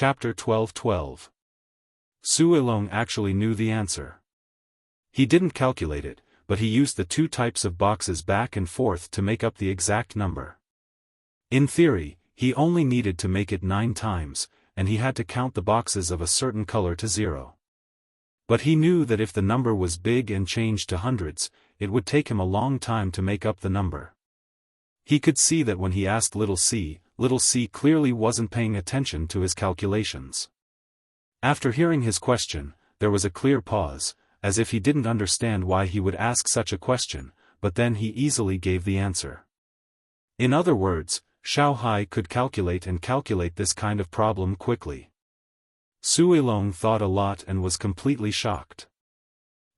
Chapter 12:12. Su Ilong actually knew the answer. He didn't calculate it, but he used the two types of boxes back and forth to make up the exact number. In theory, he only needed to make it 9 times, and he had to count the boxes of a certain color to 0. But he knew that if the number was big and changed to hundreds, it would take him a long time to make up the number. He could see that when he asked Little C clearly wasn't paying attention to his calculations. After hearing his question, there was a clear pause, as if he didn't understand why he would ask such a question, but then he easily gave the answer. In other words, Xiao Hai could calculate this kind of problem quickly. Su Ilong thought a lot and was completely shocked.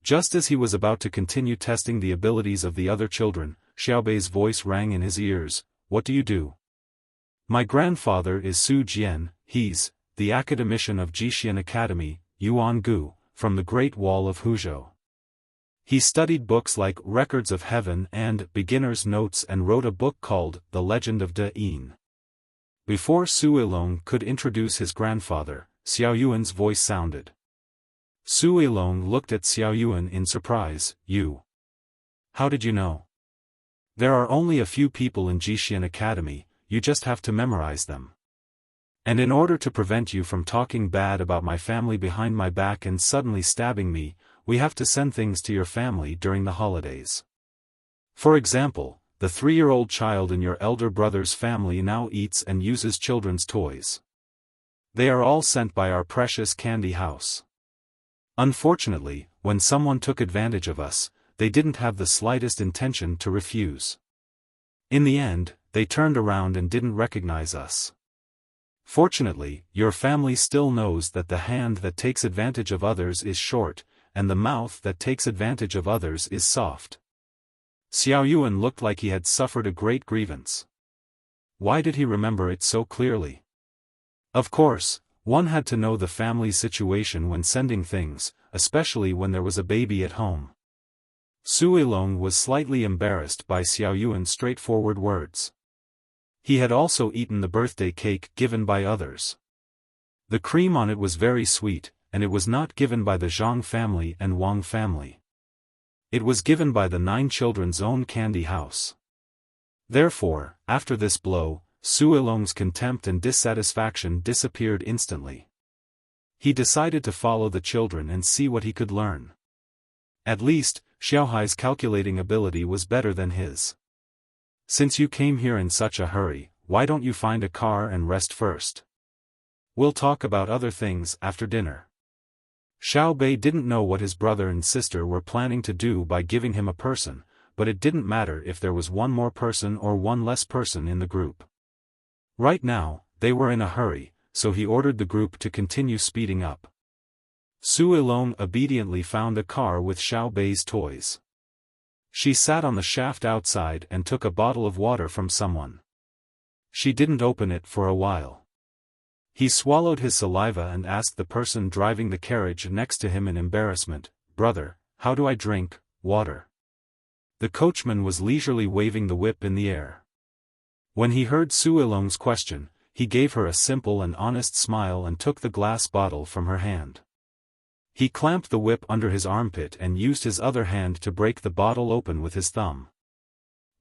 Just as he was about to continue testing the abilities of the other children, Xiaobei's voice rang in his ears. "What do you do?" "My grandfather is Su Jian, he's the academician of Jixian Academy, Yuan Gu, from the Great Wall of Huzhou. He studied books like Records of Heaven and Beginner's Notes and wrote a book called The Legend of De Yin." Before Su Ilong could introduce his grandfather, Xiao Yuan's voice sounded. Su Ilong looked at Xiao Yuan in surprise. "You? How did you know? There are only a few people in Jixian Academy, you just have to memorize them. And in order to prevent you from talking bad about my family behind my back and suddenly stabbing me, we have to send things to your family during the holidays. For example, the 3-year-old child in your elder brother's family now eats and uses children's toys. They are all sent by our precious candy house. Unfortunately, when someone took advantage of us, they didn't have the slightest intention to refuse. In the end, they turned around and didn't recognize us. Fortunately, your family still knows that the hand that takes advantage of others is short, and the mouth that takes advantage of others is soft." Xiao Yuan looked like he had suffered a great grievance. Why did he remember it so clearly? Of course, one had to know the family's situation when sending things, especially when there was a baby at home. Su Ilong was slightly embarrassed by Xiao Yuan's straightforward words. He had also eaten the birthday cake given by others. The cream on it was very sweet, and it was not given by the Zhang family and Wang family. It was given by the 9 children's own candy house. Therefore, after this blow, Su Ilong's contempt and dissatisfaction disappeared instantly. He decided to follow the children and see what he could learn. At least, Xiao Hai's calculating ability was better than his. "Since you came here in such a hurry, why don't you find a car and rest first? We'll talk about other things after dinner." Xiao Bei didn't know what his brother and sister were planning to do by giving him a person, but it didn't matter if there was one more person or one less person in the group. Right now, they were in a hurry, so he ordered the group to continue speeding up. Su Ilong obediently found a car with Xiao Bei's toys. She sat on the shaft outside and took a bottle of water from someone. She didn't open it for a while. He swallowed his saliva and asked the person driving the carriage next to him in embarrassment, "Brother, how do I drink water?" The coachman was leisurely waving the whip in the air. When he heard Su Ilong's question, he gave her a simple and honest smile and took the glass bottle from her hand. He clamped the whip under his armpit and used his other hand to break the bottle open with his thumb.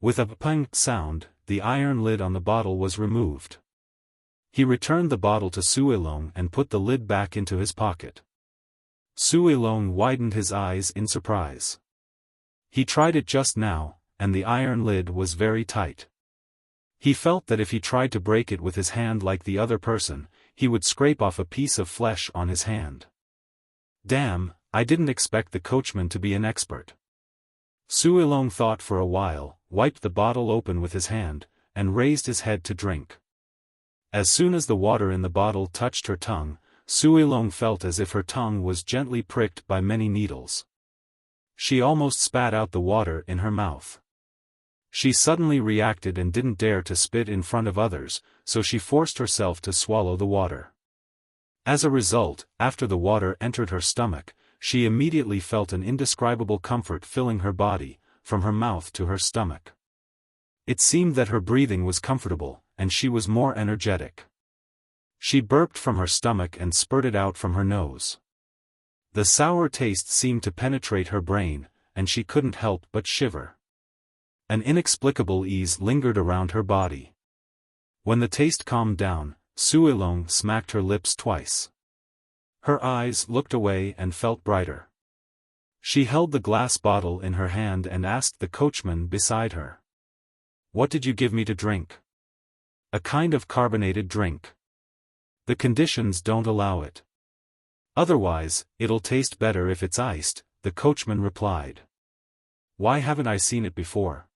With a pang sound, the iron lid on the bottle was removed. He returned the bottle to Su Ilong and put the lid back into his pocket. Su Ilong widened his eyes in surprise. He tried it just now, and the iron lid was very tight. He felt that if he tried to break it with his hand like the other person, he would scrape off a piece of flesh on his hand. Damn, I didn't expect the coachman to be an expert. Su Ilong thought for a while, wiped the bottle open with his hand, and raised his head to drink. As soon as the water in the bottle touched her tongue, Su Ilong felt as if her tongue was gently pricked by many needles. She almost spat out the water in her mouth. She suddenly reacted and didn't dare to spit in front of others, so she forced herself to swallow the water. As a result, after the water entered her stomach, she immediately felt an indescribable comfort filling her body, from her mouth to her stomach. It seemed that her breathing was comfortable, and she was more energetic. She burped from her stomach and spurted out from her nose. The sour taste seemed to penetrate her brain, and she couldn't help but shiver. An inexplicable ease lingered around her body. When the taste calmed down, Suilong smacked her lips twice. Her eyes looked away and felt brighter. She held the glass bottle in her hand and asked the coachman beside her. "What did you give me to drink?" "A kind of carbonated drink. The conditions don't allow it. Otherwise, it'll taste better if it's iced," the coachman replied. "Why haven't I seen it before?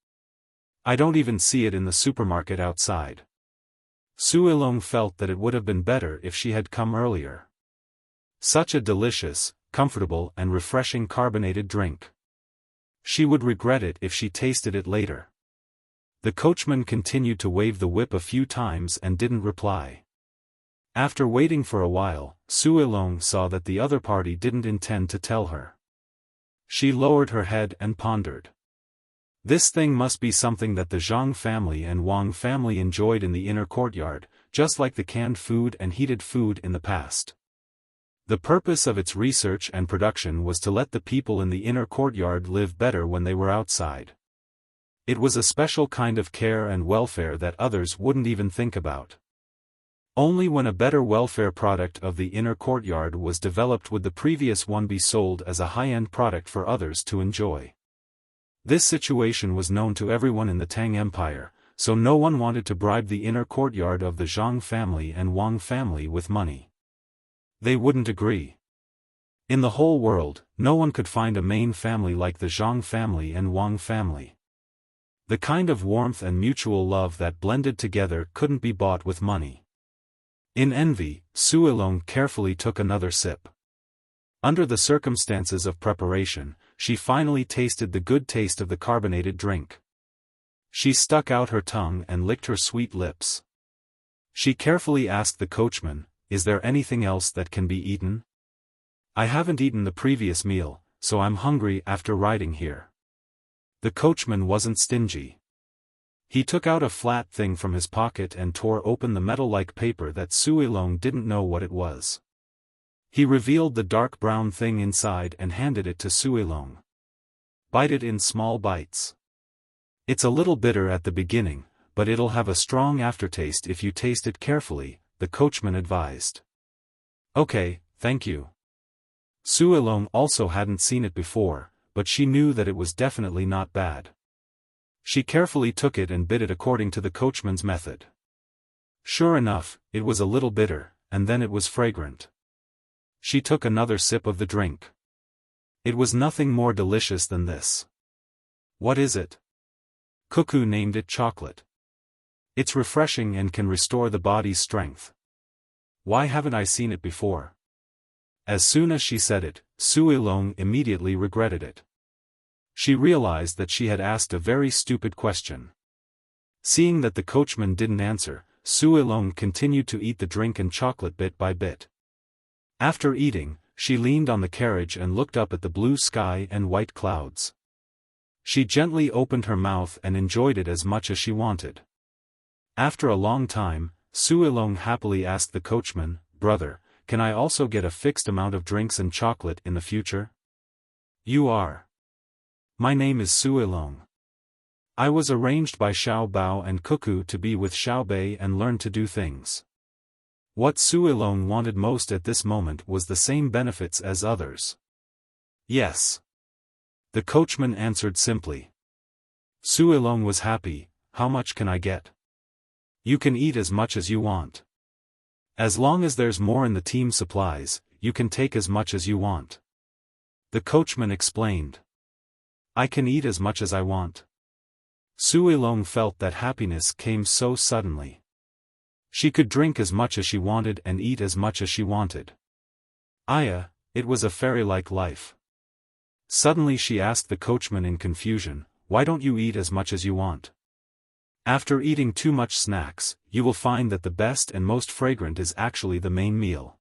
I don't even see it in the supermarket outside." Suilong felt that it would have been better if she had come earlier. Such a delicious, comfortable and refreshing carbonated drink. She would regret it if she tasted it later. The coachman continued to wave the whip a few times and didn't reply. After waiting for a while, Suilong saw that the other party didn't intend to tell her. She lowered her head and pondered. This thing must be something that the Zhang family and Wang family enjoyed in the inner courtyard, just like the canned food and heated food in the past. The purpose of its research and production was to let the people in the inner courtyard live better when they were outside. It was a special kind of care and welfare that others wouldn't even think about. Only when a better welfare product of the inner courtyard was developed would the previous one be sold as a high-end product for others to enjoy. This situation was known to everyone in the Tang Empire, so no one wanted to bribe the inner courtyard of the Zhang family and Wang family with money. They wouldn't agree. In the whole world, no one could find a main family like the Zhang family and Wang family. The kind of warmth and mutual love that blended together couldn't be bought with money. In envy, Suilong carefully took another sip. Under the circumstances of preparation, she finally tasted the good taste of the carbonated drink. She stuck out her tongue and licked her sweet lips. She carefully asked the coachman, "Is there anything else that can be eaten? I haven't eaten the previous meal, so I'm hungry after riding here." The coachman wasn't stingy. He took out a flat thing from his pocket and tore open the metal-like paper that Suilong didn't know what it was. He revealed the dark brown thing inside and handed it to Suilong. "Bite it in small bites. It's a little bitter at the beginning, but it'll have a strong aftertaste if you taste it carefully," the coachman advised. "Okay, thank you." Suilong also hadn't seen it before, but she knew that it was definitely not bad. She carefully took it and bit it according to the coachman's method. Sure enough, it was a little bitter, and then it was fragrant. She took another sip of the drink. It was nothing more delicious than this. "What is it?" Cuckoo named it chocolate. "It's refreshing and can restore the body's strength. Why haven't I seen it before?" As soon as she said it, Suilong immediately regretted it. She realized that she had asked a very stupid question. Seeing that the coachman didn't answer, Suilong continued to eat the drink and chocolate bit by bit. After eating, she leaned on the carriage and looked up at the blue sky and white clouds. She gently opened her mouth and enjoyed it as much as she wanted. After a long time, Suilong happily asked the coachman, "Brother, can I also get a fixed amount of drinks and chocolate in the future?" "You are." "My name is Suilong. I was arranged by Xiao Bao and Cuckoo to be with Xiao Bei and learn to do things." What Suilong wanted most at this moment was the same benefits as others. "Yes." The coachman answered simply. Suilong was happy. "How much can I get?" "You can eat as much as you want. As long as there's more in the team supplies, you can take as much as you want." The coachman explained. "I can eat as much as I want." Suilong felt that happiness came so suddenly. She could drink as much as she wanted and eat as much as she wanted. It was a fairy-like life. Suddenly she asked the coachman in confusion, "Why don't you eat as much as you want? After eating too much snacks, you will find that the best and most fragrant is actually the main meal.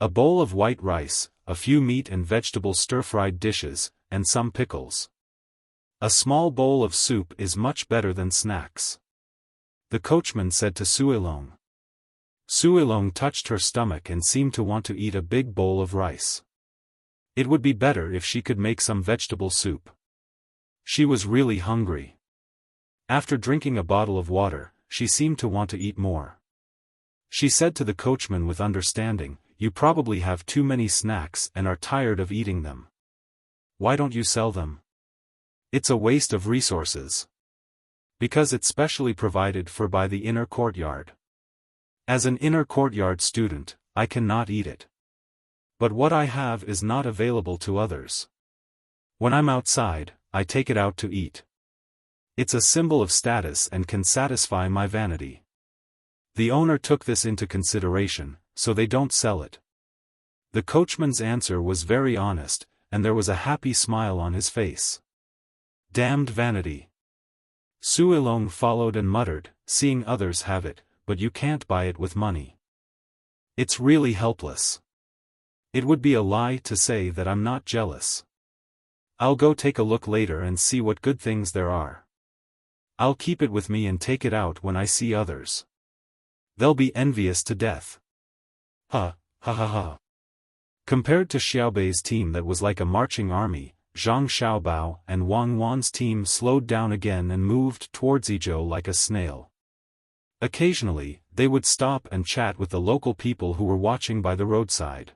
A bowl of white rice, a few meat and vegetable stir-fried dishes, and some pickles. A small bowl of soup is much better than snacks," the coachman said to Suilong. Suilong touched her stomach and seemed to want to eat a big bowl of rice. It would be better if she could make some vegetable soup. She was really hungry. After drinking a bottle of water, she seemed to want to eat more. She said to the coachman with understanding, "You probably have too many snacks and are tired of eating them. Why don't you sell them? It's a waste of resources. Because it's specially provided for by the inner courtyard. As an inner courtyard student, I cannot eat it. But what I have is not available to others. When I'm outside, I take it out to eat. It's a symbol of status and can satisfy my vanity." The owner took this into consideration, so they don't sell it. The coachman's answer was very honest, and there was a happy smile on his face. Damned vanity. Suilong followed and muttered, "Seeing others have it, but you can't buy it with money. It's really helpless. It would be a lie to say that I'm not jealous. I'll go take a look later and see what good things there are. I'll keep it with me and take it out when I see others. They'll be envious to death. Ha, ha ha ha." Compared to Xiaobei's team that was like a marching army, Zhang Xiaobao and Wang Wan's team slowed down again and moved towards Izhou like a snail. Occasionally, they would stop and chat with the local people who were watching by the roadside.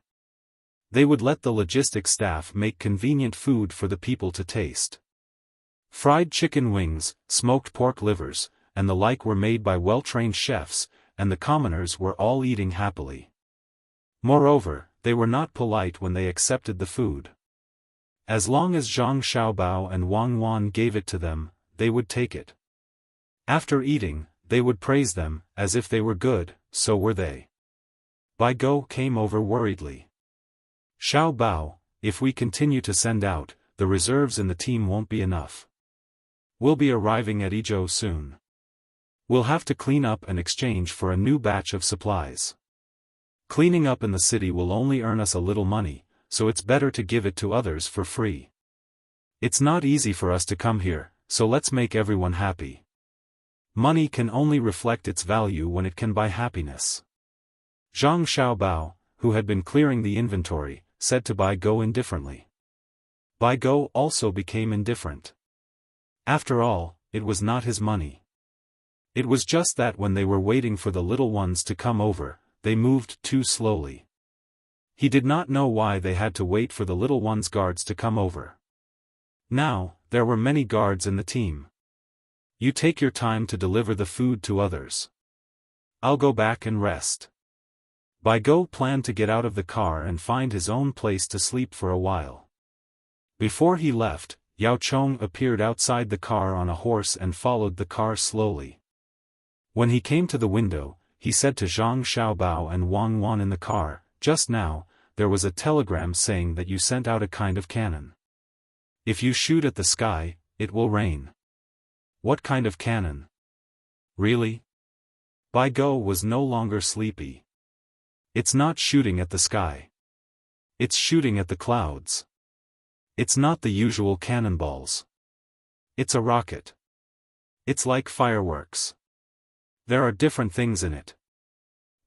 They would let the logistics staff make convenient food for the people to taste. Fried chicken wings, smoked pork livers, and the like were made by well-trained chefs, and the commoners were all eating happily. Moreover, they were not polite when they accepted the food. As long as Zhang Xiaobao and Wang Wan gave it to them, they would take it. After eating, they would praise them, as if they were good, so were they. Bai Go came over worriedly. "Xiaobao, if we continue to send out, the reserves in the team won't be enough. We'll be arriving at Izhou soon. We'll have to clean up and exchange for a new batch of supplies. Cleaning up in the city will only earn us a little money, so it's better to give it to others for free. It's not easy for us to come here, so let's make everyone happy. Money can only reflect its value when it can buy happiness." Zhang Xiaobao, who had been clearing the inventory, said to Bai Go indifferently. Bai Go also became indifferent. After all, it was not his money. It was just that when they were waiting for the little ones to come over, they moved too slowly. He did not know why they had to wait for the little ones' guards to come over. Now, there were many guards in the team. "You take your time to deliver the food to others. I'll go back and rest." Bai Go planned to get out of the car and find his own place to sleep for a while. Before he left, Yao Chong appeared outside the car on a horse and followed the car slowly. When he came to the window, he said to Zhang Xiaobao and Wang Wan in the car, "Just now, there was a telegram saying that you sent out a kind of cannon. If you shoot at the sky, it will rain." "What kind of cannon?" "Really?" Bai Go was no longer sleepy. "It's not shooting at the sky. It's shooting at the clouds. It's not the usual cannonballs. It's a rocket. It's like fireworks. There are different things in it.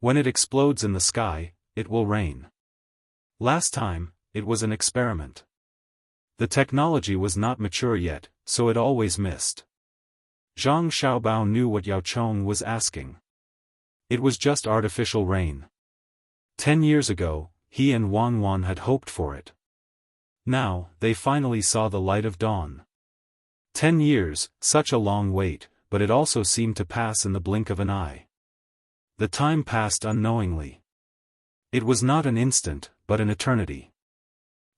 When it explodes in the sky, it will rain. Last time, it was an experiment. The technology was not mature yet, so it always missed." Zhang Xiaobao knew what Yao Chong was asking. It was just artificial rain. 10 years ago, he and Wang Wan had hoped for it. Now, they finally saw the light of dawn. 10 years, such a long wait, but it also seemed to pass in the blink of an eye. The time passed unknowingly. It was not an instant, but an eternity.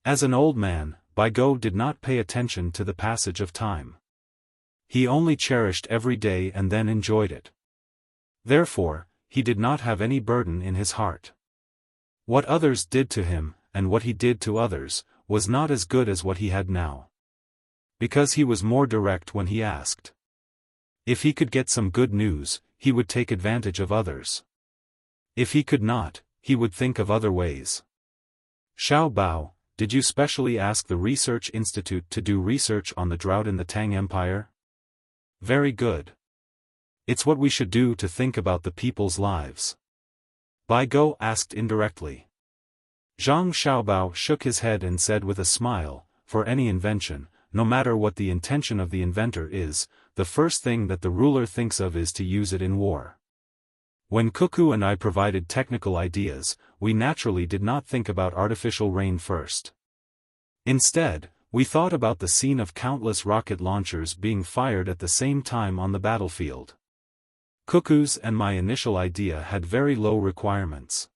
As an old man, Bai Go did not pay attention to the passage of time. He only cherished every day and then enjoyed it. Therefore, he did not have any burden in his heart. What others did to him, and what he did to others, was not as good as what he had now. Because he was more direct when he asked. If he could get some good news, he would take advantage of others. If he could not, he would think of other ways. "Xiao Bao, did you specially ask the Research Institute to do research on the drought in the Tang Empire?" "Very good. It's what we should do to think about the people's lives. Bai Go asked indirectly. Zhang Xiaobao shook his head and said with a smile, for any invention, no matter what the intention of the inventor is, the first thing that the ruler thinks of is to use it in war. When Cuckoo and I provided technical ideas, we naturally did not think about artificial rain first. Instead, we thought about the scene of countless rocket launchers being fired at the same time on the battlefield. Cuckoo's and my initial idea had very low requirements.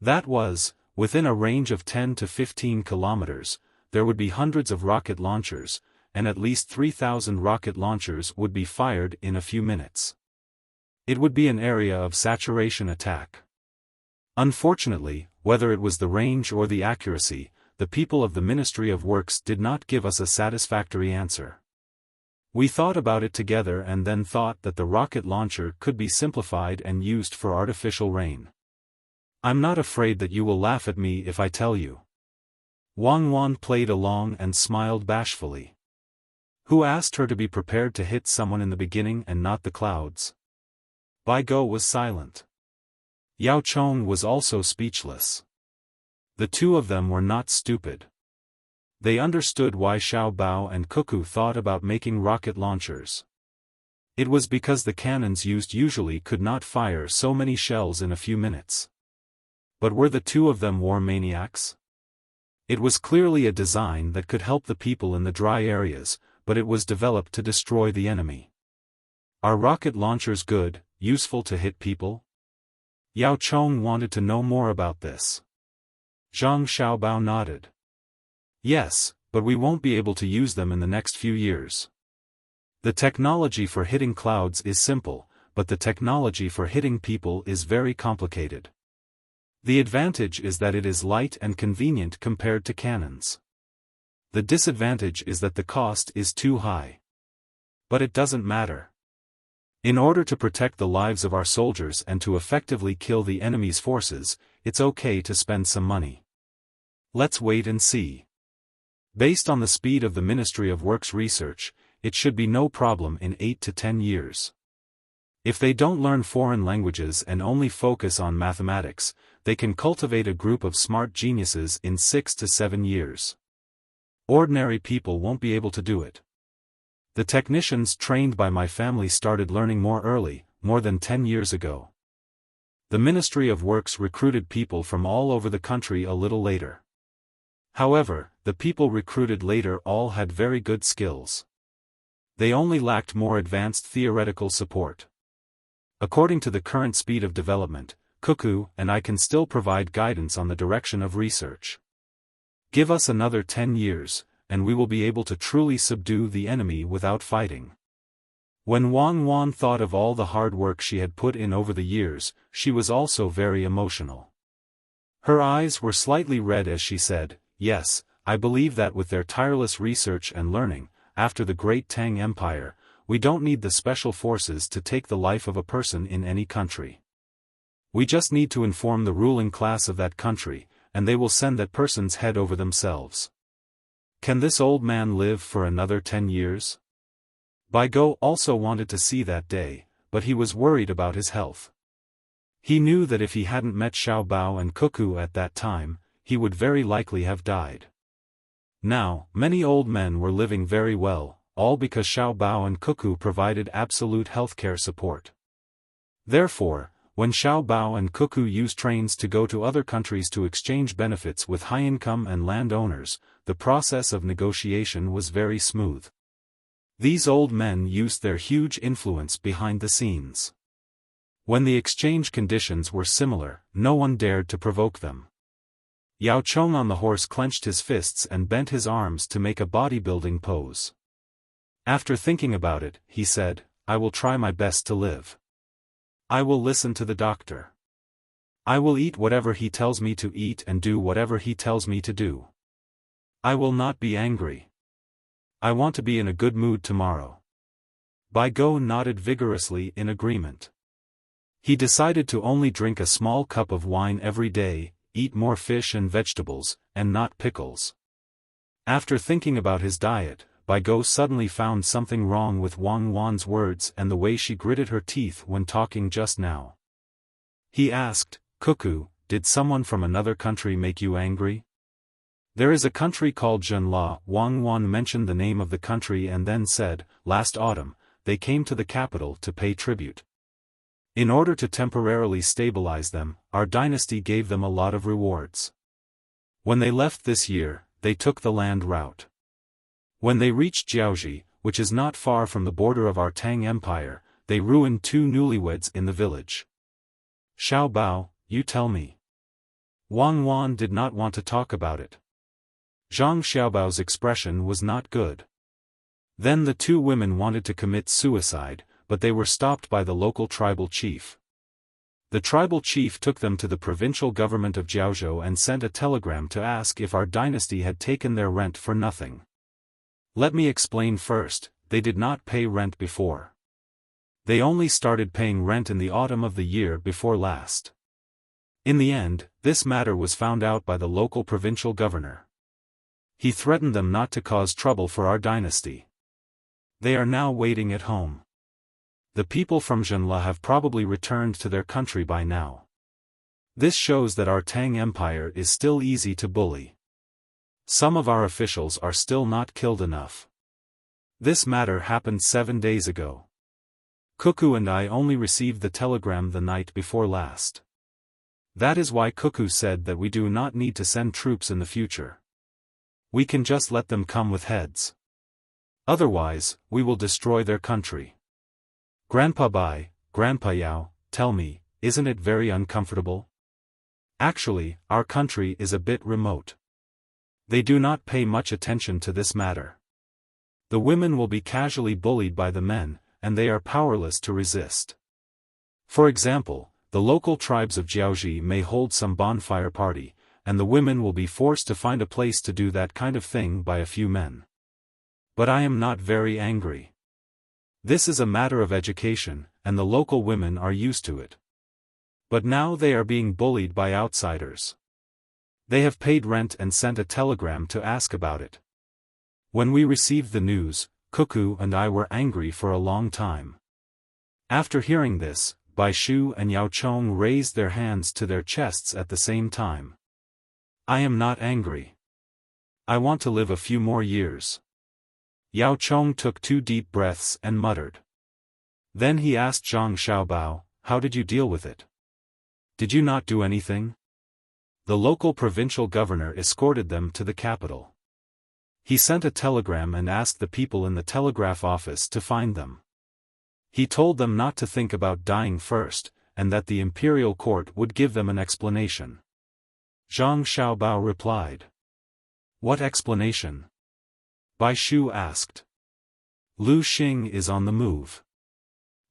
That was, within a range of 10 to 15 kilometers, there would be hundreds of rocket launchers, and at least 3,000 rocket launchers would be fired in a few minutes. It would be an area of saturation attack. Unfortunately, whether it was the range or the accuracy, the people of the Ministry of Works did not give us a satisfactory answer. We thought about it together and then thought that the rocket launcher could be simplified and used for artificial rain. I'm not afraid that you will laugh at me if I tell you. Wang Wan played along and smiled bashfully. Who asked her to be prepared to hit someone in the beginning and not the clouds? Bai Go was silent. Yao Chong was also speechless. The two of them were not stupid. They understood why Xiao Bao and Cuckoo thought about making rocket launchers. It was because the cannons used usually could not fire so many shells in a few minutes. But were the two of them war maniacs? It was clearly a design that could help the people in the dry areas, but it was developed to destroy the enemy. Are rocket launchers good, useful to hit people? Yao Chong wanted to know more about this. Zhang Xiaobao nodded. Yes, but we won't be able to use them in the next few years. The technology for hitting clouds is simple, but the technology for hitting people is very complicated. The advantage is that it is light and convenient compared to cannons. The disadvantage is that the cost is too high. But it doesn't matter. In order to protect the lives of our soldiers and to effectively kill the enemy's forces, it's okay to spend some money. Let's wait and see. Based on the speed of the Ministry of Works research, it should be no problem in 8 to 10 years. If they don't learn foreign languages and only focus on mathematics, they can cultivate a group of smart geniuses in 6 to 7 years. Ordinary people won't be able to do it. The technicians trained by my family started learning more early, more than 10 years ago. The Ministry of Works recruited people from all over the country a little later. However, the people recruited later all had very good skills. They only lacked more advanced theoretical support. According to the current speed of development, Cuckoo and I can still provide guidance on the direction of research. Give us another 10 years, and we will be able to truly subdue the enemy without fighting. When Wang Wan thought of all the hard work she had put in over the years, she was also very emotional. Her eyes were slightly red as she said, "Yes, I believe that with their tireless research and learning, after the great Tang Empire, we don't need the special forces to take the life of a person in any country. We just need to inform the ruling class of that country, and they will send that person's head over themselves." Can this old man live for another 10 years? Bai Go also wanted to see that day, but he was worried about his health. He knew that if he hadn't met Xiao Bao and Cuckoo at that time, he would very likely have died. Now, many old men were living very well, all because Xiao Bao and Cuckoo provided absolute healthcare support. Therefore, when Xiao Bao and Cuckoo used trains to go to other countries to exchange benefits with high-income and landowners, the process of negotiation was very smooth. These old men used their huge influence behind the scenes. When the exchange conditions were similar, no one dared to provoke them. Yao Chong on the horse clenched his fists and bent his arms to make a bodybuilding pose. After thinking about it, he said, "I will try my best to live. I will listen to the doctor. I will eat whatever he tells me to eat and do whatever he tells me to do. I will not be angry. I want to be in a good mood tomorrow." Bai Go nodded vigorously in agreement. He decided to only drink a small cup of wine every day, eat more fish and vegetables, and not pickles. After thinking about his diet, Bai Go suddenly found something wrong with Wang Wan's words and the way she gritted her teeth when talking just now. He asked, Cuckoo, did someone from another country make you angry? There is a country called Zhenla. Wang Wan mentioned the name of the country and then said, last autumn, they came to the capital to pay tribute. In order to temporarily stabilize them, our dynasty gave them a lot of rewards. When they left this year, they took the land route. When they reached Jiaoji, which is not far from the border of our Tang Empire, they ruined 2 newlyweds in the village. Xiao Bao, you tell me. Wang Wan did not want to talk about it. Zhang Xiaobao's expression was not good. Then the 2 women wanted to commit suicide, but they were stopped by the local tribal chief. The tribal chief took them to the provincial government of Jiaozhou and sent a telegram to ask if our dynasty had taken their rent for nothing. Let me explain first, they did not pay rent before. They only started paying rent in the autumn of the year before last. In the end, this matter was found out by the local provincial governor. He threatened them not to cause trouble for our dynasty. They are now waiting at home. The people from Zhenla have probably returned to their country by now. This shows that our Tang Empire is still easy to bully. Some of our officials are still not killed enough. This matter happened 7 days ago. Cuckoo and I only received the telegram the night before last. That is why Cuckoo said that we do not need to send troops in the future. We can just let them come with heads. Otherwise, we will destroy their country. Grandpa Bai, Grandpa Yao, tell me, isn't it very uncomfortable? Actually, our country is a bit remote. They do not pay much attention to this matter. The women will be casually bullied by the men, and they are powerless to resist. For example, the local tribes of Jiaoji may hold some bonfire party, and the women will be forced to find a place to do that kind of thing by a few men. But I am not very angry. This is a matter of education, and the local women are used to it. But now they are being bullied by outsiders. They have paid rent and sent a telegram to ask about it. When we received the news, Cuckoo and I were angry for a long time. After hearing this, Bai Shu and Yao Chong raised their hands to their chests at the same time. I am not angry. I want to live a few more years. Yao Chong took 2 deep breaths and muttered. Then he asked Zhang Xiaobao, how did you deal with it? Did you not do anything? The local provincial governor escorted them to the capital. He sent a telegram and asked the people in the telegraph office to find them. He told them not to think about dying first, and that the imperial court would give them an explanation. Zhang Xiaobao replied. What explanation? Bai Shu asked. Lu Xing is on the move.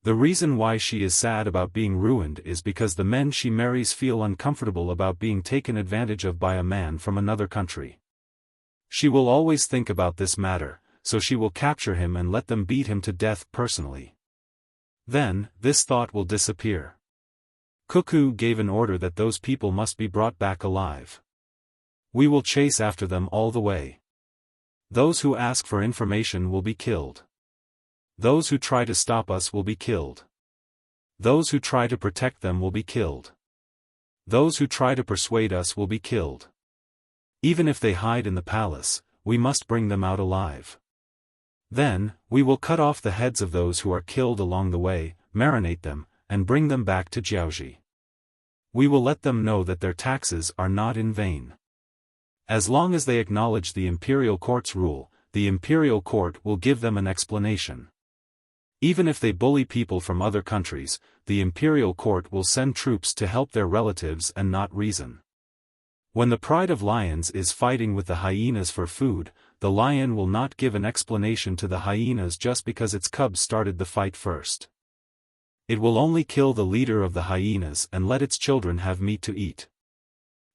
The reason why she is sad about being ruined is because the men she marries feel uncomfortable about being taken advantage of by a man from another country. She will always think about this matter, so she will capture him and let them beat him to death personally. Then, this thought will disappear. Cuckoo gave an order that those people must be brought back alive. We will chase after them all the way. Those who ask for information will be killed. Those who try to stop us will be killed. Those who try to protect them will be killed. Those who try to persuade us will be killed. Even if they hide in the palace, we must bring them out alive. Then, we will cut off the heads of those who are killed along the way, marinate them, and bring them back to Jiaoji. We will let them know that their taxes are not in vain. As long as they acknowledge the imperial court's rule, the imperial court will give them an explanation. Even if they bully people from other countries, the imperial court will send troops to help their relatives and not reason. When the pride of lions is fighting with the hyenas for food, the lion will not give an explanation to the hyenas just because its cubs started the fight first. It will only kill the leader of the hyenas and let its children have meat to eat.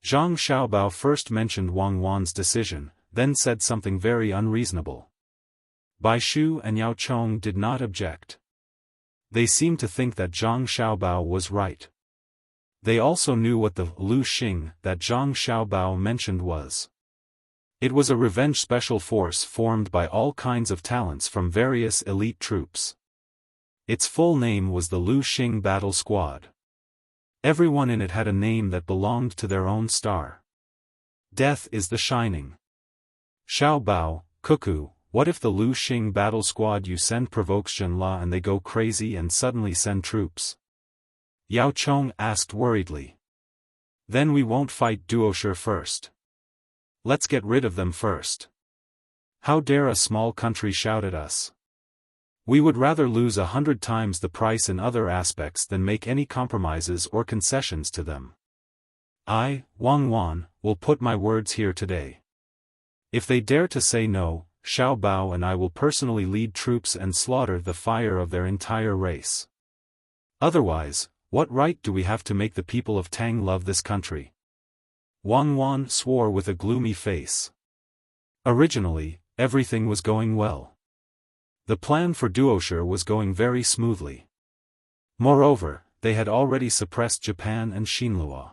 Zhang Xiaobao first mentioned Wang Wan's decision, then said something very unreasonable. Bai Shu and Yao Chong did not object. They seemed to think that Zhang Xiaobao was right. They also knew what the Lu Xing that Zhang Xiaobao mentioned was. It was a revenge special force formed by all kinds of talents from various elite troops. Its full name was the Lu Xing Battle Squad. Everyone in it had a name that belonged to their own star. Death is the shining. Xiao Bao, Cuckoo, what if the Lu Xing battle squad you send provokes Zhenla and they go crazy and suddenly send troops? Yao Chong asked worriedly. Then we won't fight Duoshe first. Let's get rid of them first. How dare a small country shout at us? We would rather lose 100 times the price in other aspects than make any compromises or concessions to them. I, Wang Wan, will put my words here today. If they dare to say no, Xiao Bao and I will personally lead troops and slaughter the fire of their entire race. Otherwise, what right do we have to make the people of Tang love this country? Wang Wan swore with a gloomy face. Originally, everything was going well. The plan for Duoshe was going very smoothly. Moreover, they had already suppressed Japan and Xinhua.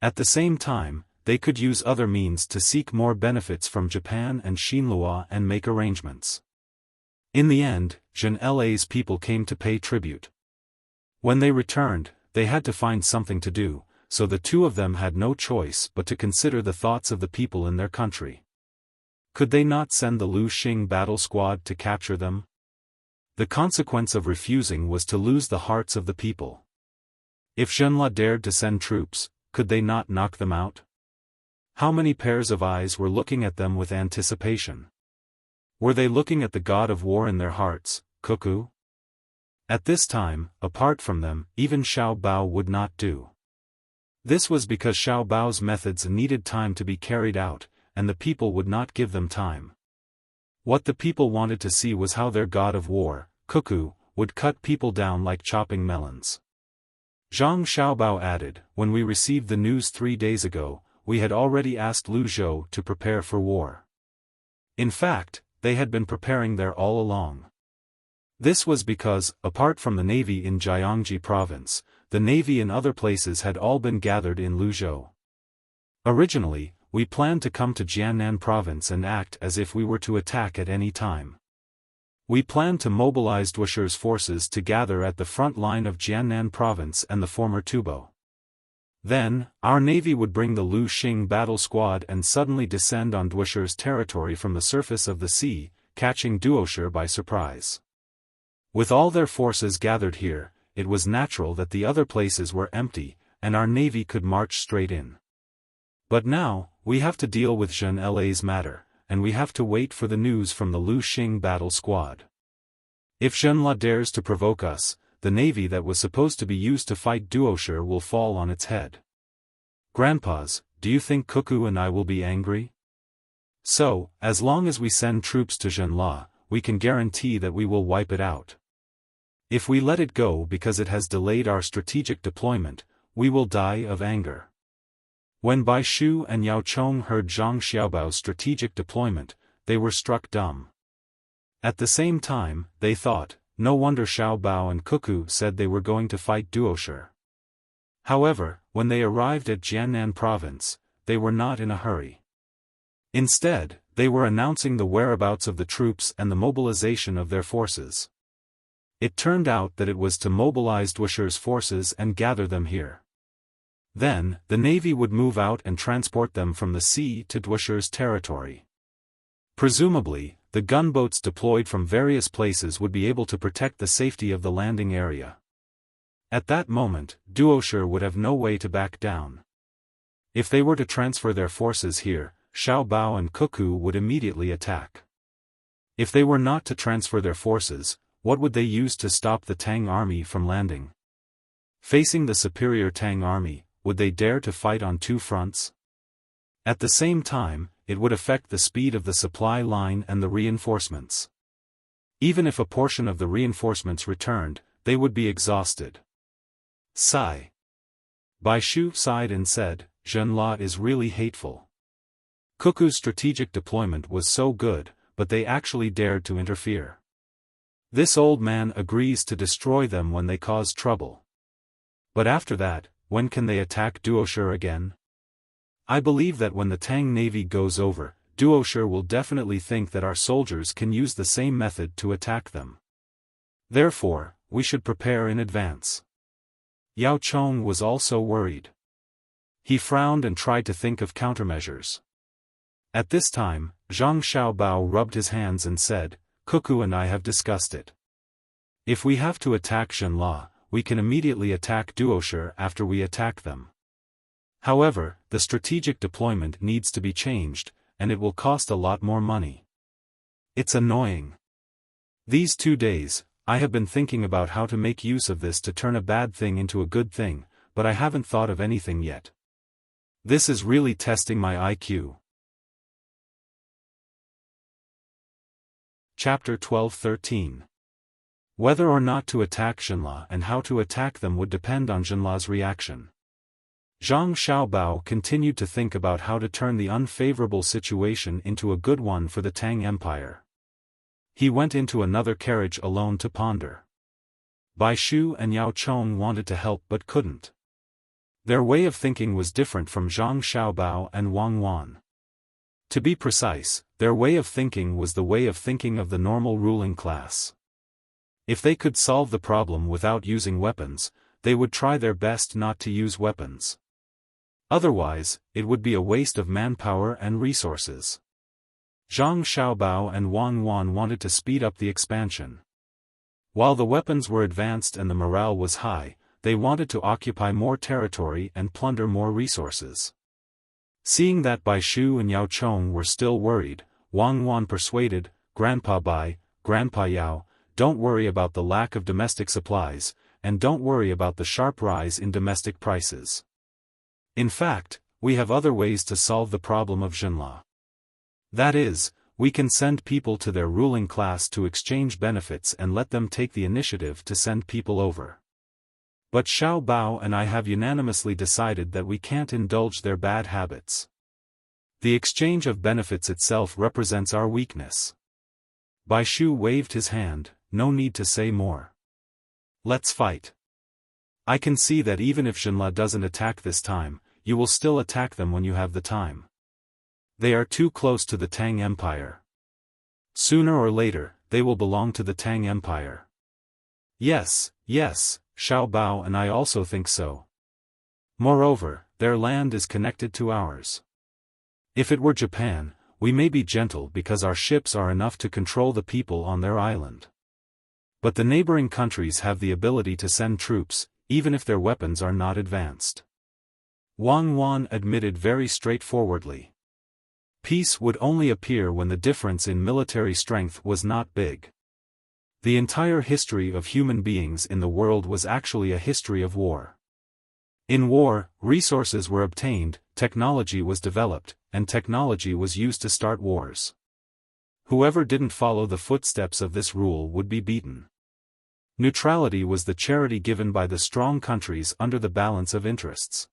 At the same time, they could use other means to seek more benefits from Japan and Xinhua and make arrangements. In the end, Zhen La's people came to pay tribute. When they returned, they had to find something to do, so the two of them had no choice but to consider the thoughts of the people in their country. Could they not send the Lu Xing battle squad to capture them? The consequence of refusing was to lose the hearts of the people. If Zhenla dared to send troops, could they not knock them out? How many pairs of eyes were looking at them with anticipation? Were they looking at the god of war in their hearts, Cuckoo? At this time, apart from them, even Xiao Bao would not do. This was because Xiao Bao's methods needed time to be carried out, and the people would not give them time. What the people wanted to see was how their god of war, Cuckoo, would cut people down like chopping melons. Zhang Xiaobao added, when we received the news 3 days ago, we had already asked Lu Zhou to prepare for war. In fact, they had been preparing there all along. This was because, apart from the navy in Jiangji province, the navy in other places had all been gathered in Luzhou. Originally, we planned to come to Jiannan province and act as if we were to attack at any time. We planned to mobilize Duoshe's forces to gather at the front line of Jiannan province and the former Tubo. Then, our navy would bring the Lu Xing battle squad and suddenly descend on Duoshe's territory from the surface of the sea, catching Duoshe by surprise. With all their forces gathered here, it was natural that the other places were empty, and our navy could march straight in. But now, we have to deal with Zhen La's matter, and we have to wait for the news from the Lu Xing battle squad. If Zhenla dares to provoke us, the navy that was supposed to be used to fight Duoshe will fall on its head. Grandpas, do you think Cuckoo and I will be angry? So, as long as we send troops to Zhenla, we can guarantee that we will wipe it out. If we let it go because it has delayed our strategic deployment, we will die of anger. When Bai Shu and Yao Chong heard Zhang Xiaobao's strategic deployment, they were struck dumb. At the same time, they thought, no wonder Xiao Bao and Cuckoo said they were going to fight Duoshe. However, when they arrived at Jiannan province, they were not in a hurry. Instead, they were announcing the whereabouts of the troops and the mobilization of their forces. It turned out that it was to mobilize Duoshe's forces and gather them here. Then, the navy would move out and transport them from the sea to Duoshe's territory. Presumably, the gunboats deployed from various places would be able to protect the safety of the landing area. At that moment, Duoshe would have no way to back down. If they were to transfer their forces here, Xiao Bao and Cuckoo would immediately attack. If they were not to transfer their forces, what would they use to stop the Tang army from landing? Facing the superior Tang army, would they dare to fight on two fronts? At the same time, it would affect the speed of the supply line and the reinforcements. Even if a portion of the reinforcements returned, they would be exhausted. Sigh. Bai Shu sighed and said, Zhenla is really hateful. Cuckoo's strategic deployment was so good, but they actually dared to interfere. This old man agrees to destroy them when they cause trouble. But after that, when can they attack Duoshe again? I believe that when the Tang navy goes over, Duoshe will definitely think that our soldiers can use the same method to attack them. Therefore, we should prepare in advance. Yao Chong was also worried. He frowned and tried to think of countermeasures. At this time, Zhang Xiaobao rubbed his hands and said, "Cuckoo and I have discussed it. If we have to attack Xinla, we can immediately attack Duoshi after we attack them. However, the strategic deployment needs to be changed, and it will cost a lot more money. It's annoying. These 2 days, I have been thinking about how to make use of this to turn a bad thing into a good thing, but I haven't thought of anything yet. This is really testing my IQ." Chapter 12-13. Whether or not to attack Xinla and how to attack them would depend on Xinla's reaction. Zhang Xiaobao continued to think about how to turn the unfavorable situation into a good one for the Tang Empire. He went into another carriage alone to ponder. Bai Shu and Yao Chong wanted to help but couldn't. Their way of thinking was different from Zhang Xiaobao and Wang Wan. To be precise, their way of thinking was the way of thinking of the normal ruling class. If they could solve the problem without using weapons, they would try their best not to use weapons. Otherwise, it would be a waste of manpower and resources. Zhang Xiaobao and Wang Wan wanted to speed up the expansion. While the weapons were advanced and the morale was high, they wanted to occupy more territory and plunder more resources. Seeing that Bai Shu and Yao Chong were still worried, Wang Wan persuaded, "Grandpa Bai, Grandpa Yao, don't worry about the lack of domestic supplies, and don't worry about the sharp rise in domestic prices. In fact, we have other ways to solve the problem of Xinla. That is, we can send people to their ruling class to exchange benefits and let them take the initiative to send people over. But Xiao Bao and I have unanimously decided that we can't indulge their bad habits. The exchange of benefits itself represents our weakness." Bai Shu waved his hand, "No need to say more. Let's fight. I can see that even if Xinla doesn't attack this time, you will still attack them when you have the time. They are too close to the Tang Empire. Sooner or later, they will belong to the Tang Empire." Yes, Xiao Bao and I also think so. Moreover, their land is connected to ours. If it were Japan, we may be gentle because our ships are enough to control the people on their island. But the neighboring countries have the ability to send troops, even if their weapons are not advanced. Wang Wan admitted very straightforwardly. Peace would only appear when the difference in military strength was not big. The entire history of human beings in the world was actually a history of war. In war, resources were obtained, technology was developed, and technology was used to start wars. Whoever didn't follow the footsteps of this rule would be beaten. Neutrality was the charity given by the strong countries under the balance of interests.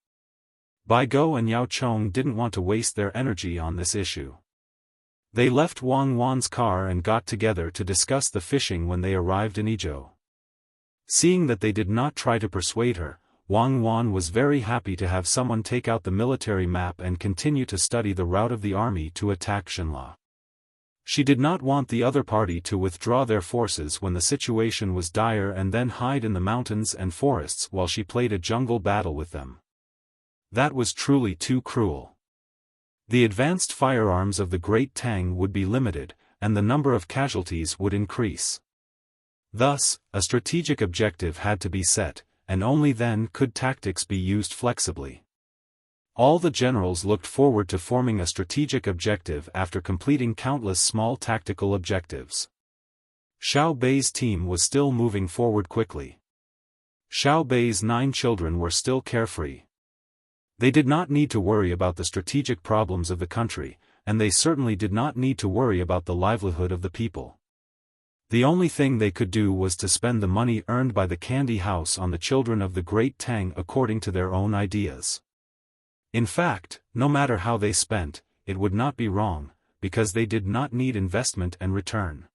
Bai Go and Yao Chong didn't want to waste their energy on this issue. They left Wang Wan's car and got together to discuss the fishing when they arrived in Izhou. Seeing that they did not try to persuade her, Wang Wan was very happy to have someone take out the military map and continue to study the route of the army to attack Xinla. She did not want the other party to withdraw their forces when the situation was dire and then hide in the mountains and forests while she played a jungle battle with them. That was truly too cruel. The advanced firearms of the Great Tang would be limited, and the number of casualties would increase. Thus, a strategic objective had to be set, and only then could tactics be used flexibly. All the generals looked forward to forming a strategic objective after completing countless small tactical objectives. Xiao Bei's team was still moving forward quickly. Xiao Bei's 9 children were still carefree. They did not need to worry about the strategic problems of the country, and they certainly did not need to worry about the livelihood of the people. The only thing they could do was to spend the money earned by the candy house on the children of the Great Tang according to their own ideas. In fact, no matter how they spent, it would not be wrong, because they did not need investment and return.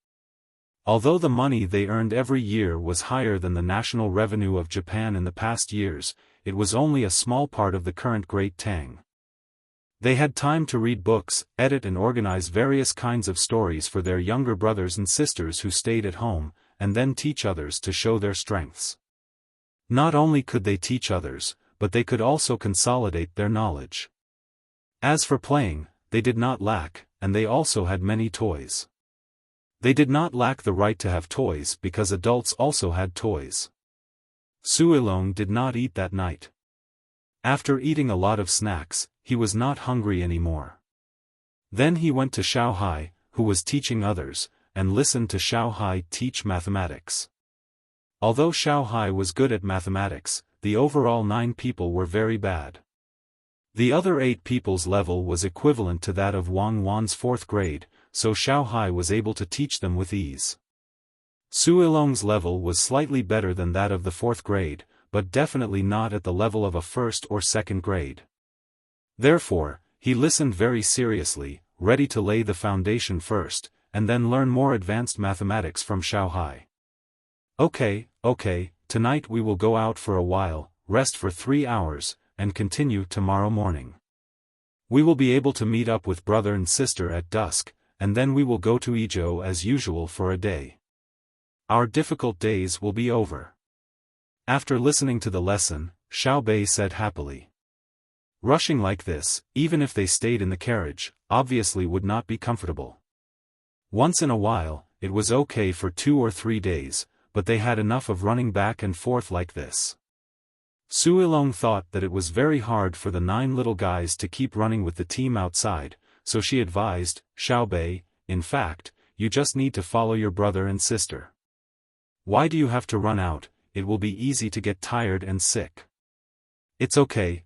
Although the money they earned every year was higher than the national revenue of Japan in the past years, it was only a small part of the current Great Tang. They had time to read books, edit and organize various kinds of stories for their younger brothers and sisters who stayed at home, and then teach others to show their strengths. Not only could they teach others, but they could also consolidate their knowledge. As for playing, they did not lack, and they also had many toys. They did not lack the right to have toys because adults also had toys. Suilong did not eat that night. After eating a lot of snacks, he was not hungry anymore. Then he went to Xiaohai, who was teaching others, and listened to Xiaohai teach mathematics. Although Xiaohai was good at mathematics, the overall 9 people were very bad. The other 8 people's level was equivalent to that of Wang Wan's 4th grade, so Xiaohai was able to teach them with ease. Suilong's level was slightly better than that of the 4th grade, but definitely not at the level of a 1st or 2nd grade. Therefore, he listened very seriously, ready to lay the foundation first, and then learn more advanced mathematics from Xiaohai. Okay, tonight we will go out for a while, rest for 3 hours, and continue tomorrow morning. We will be able to meet up with brother and sister at dusk, and then we will go to Izhou as usual for a day. Our difficult days will be over. After listening to the lesson, Xiaobei said happily. Rushing like this, even if they stayed in the carriage, obviously would not be comfortable. Once in a while, it was okay for 2 or 3 days, but they had enough of running back and forth like this. Suilong thought that it was very hard for the 9 little guys to keep running with the team outside, so she advised, Xiaobei, in fact, you just need to follow your brother and sister. Why do you have to run out? It will be easy to get tired and sick. It's okay.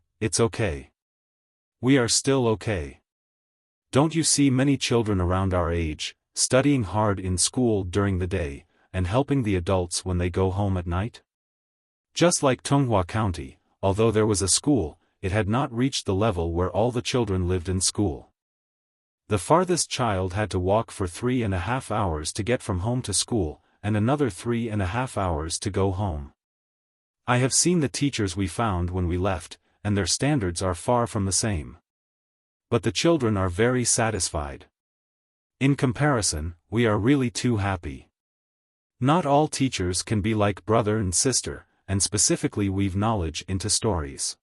We are still okay. Don't you see many children around our age, studying hard in school during the day, and helping the adults when they go home at night? Just like Tonghua County, although there was a school, it had not reached the level where all the children lived in school. The farthest child had to walk for 3.5 hours to get from home to school, and another 3.5 hours to go home. I have seen the teachers we found when we left, and their standards are far from the same. But the children are very satisfied. In comparison, we are really too happy. Not all teachers can be like brother and sister, and specifically weave knowledge into stories.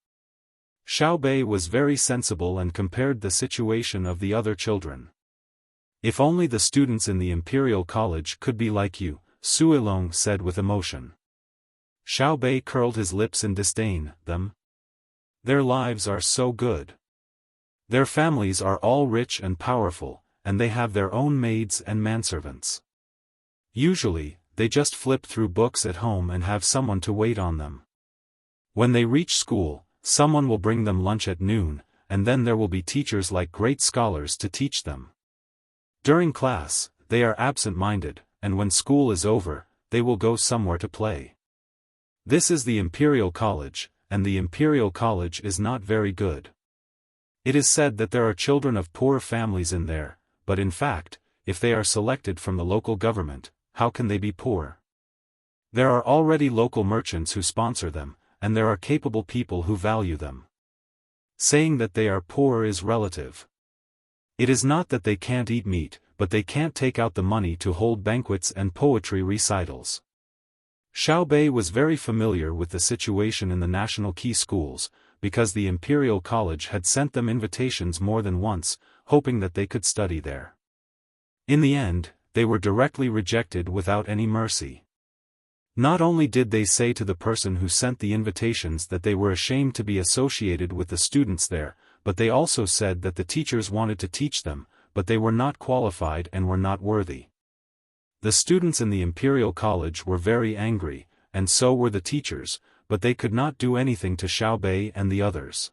Xiaobei was very sensible and compared the situation of the other children. If only the students in the Imperial College could be like you, Suilong said with emotion. Xiaobei curled his lips in disdain. Them? Their lives are so good. Their families are all rich and powerful, and they have their own maids and manservants. Usually, they just flip through books at home and have someone to wait on them. When they reach school, someone will bring them lunch at noon, and then there will be teachers like great scholars to teach them. During class, they are absent-minded, and when school is over, they will go somewhere to play. This is the Imperial College, and the Imperial College is not very good. It is said that there are children of poor families in there, but in fact, if they are selected from the local government, how can they be poor? There are already local merchants who sponsor them, and there are capable people who value them. Saying that they are poor is relative. It is not that they can't eat meat, but they can't take out the money to hold banquets and poetry recitals. Xiaobei was very familiar with the situation in the national key schools, because the Imperial College had sent them invitations more than once, hoping that they could study there. In the end, they were directly rejected without any mercy. Not only did they say to the person who sent the invitations that they were ashamed to be associated with the students there, but they also said that the teachers wanted to teach them, but they were not qualified and were not worthy. The students in the Imperial College were very angry, and so were the teachers, but they could not do anything to Xiaobei and the others.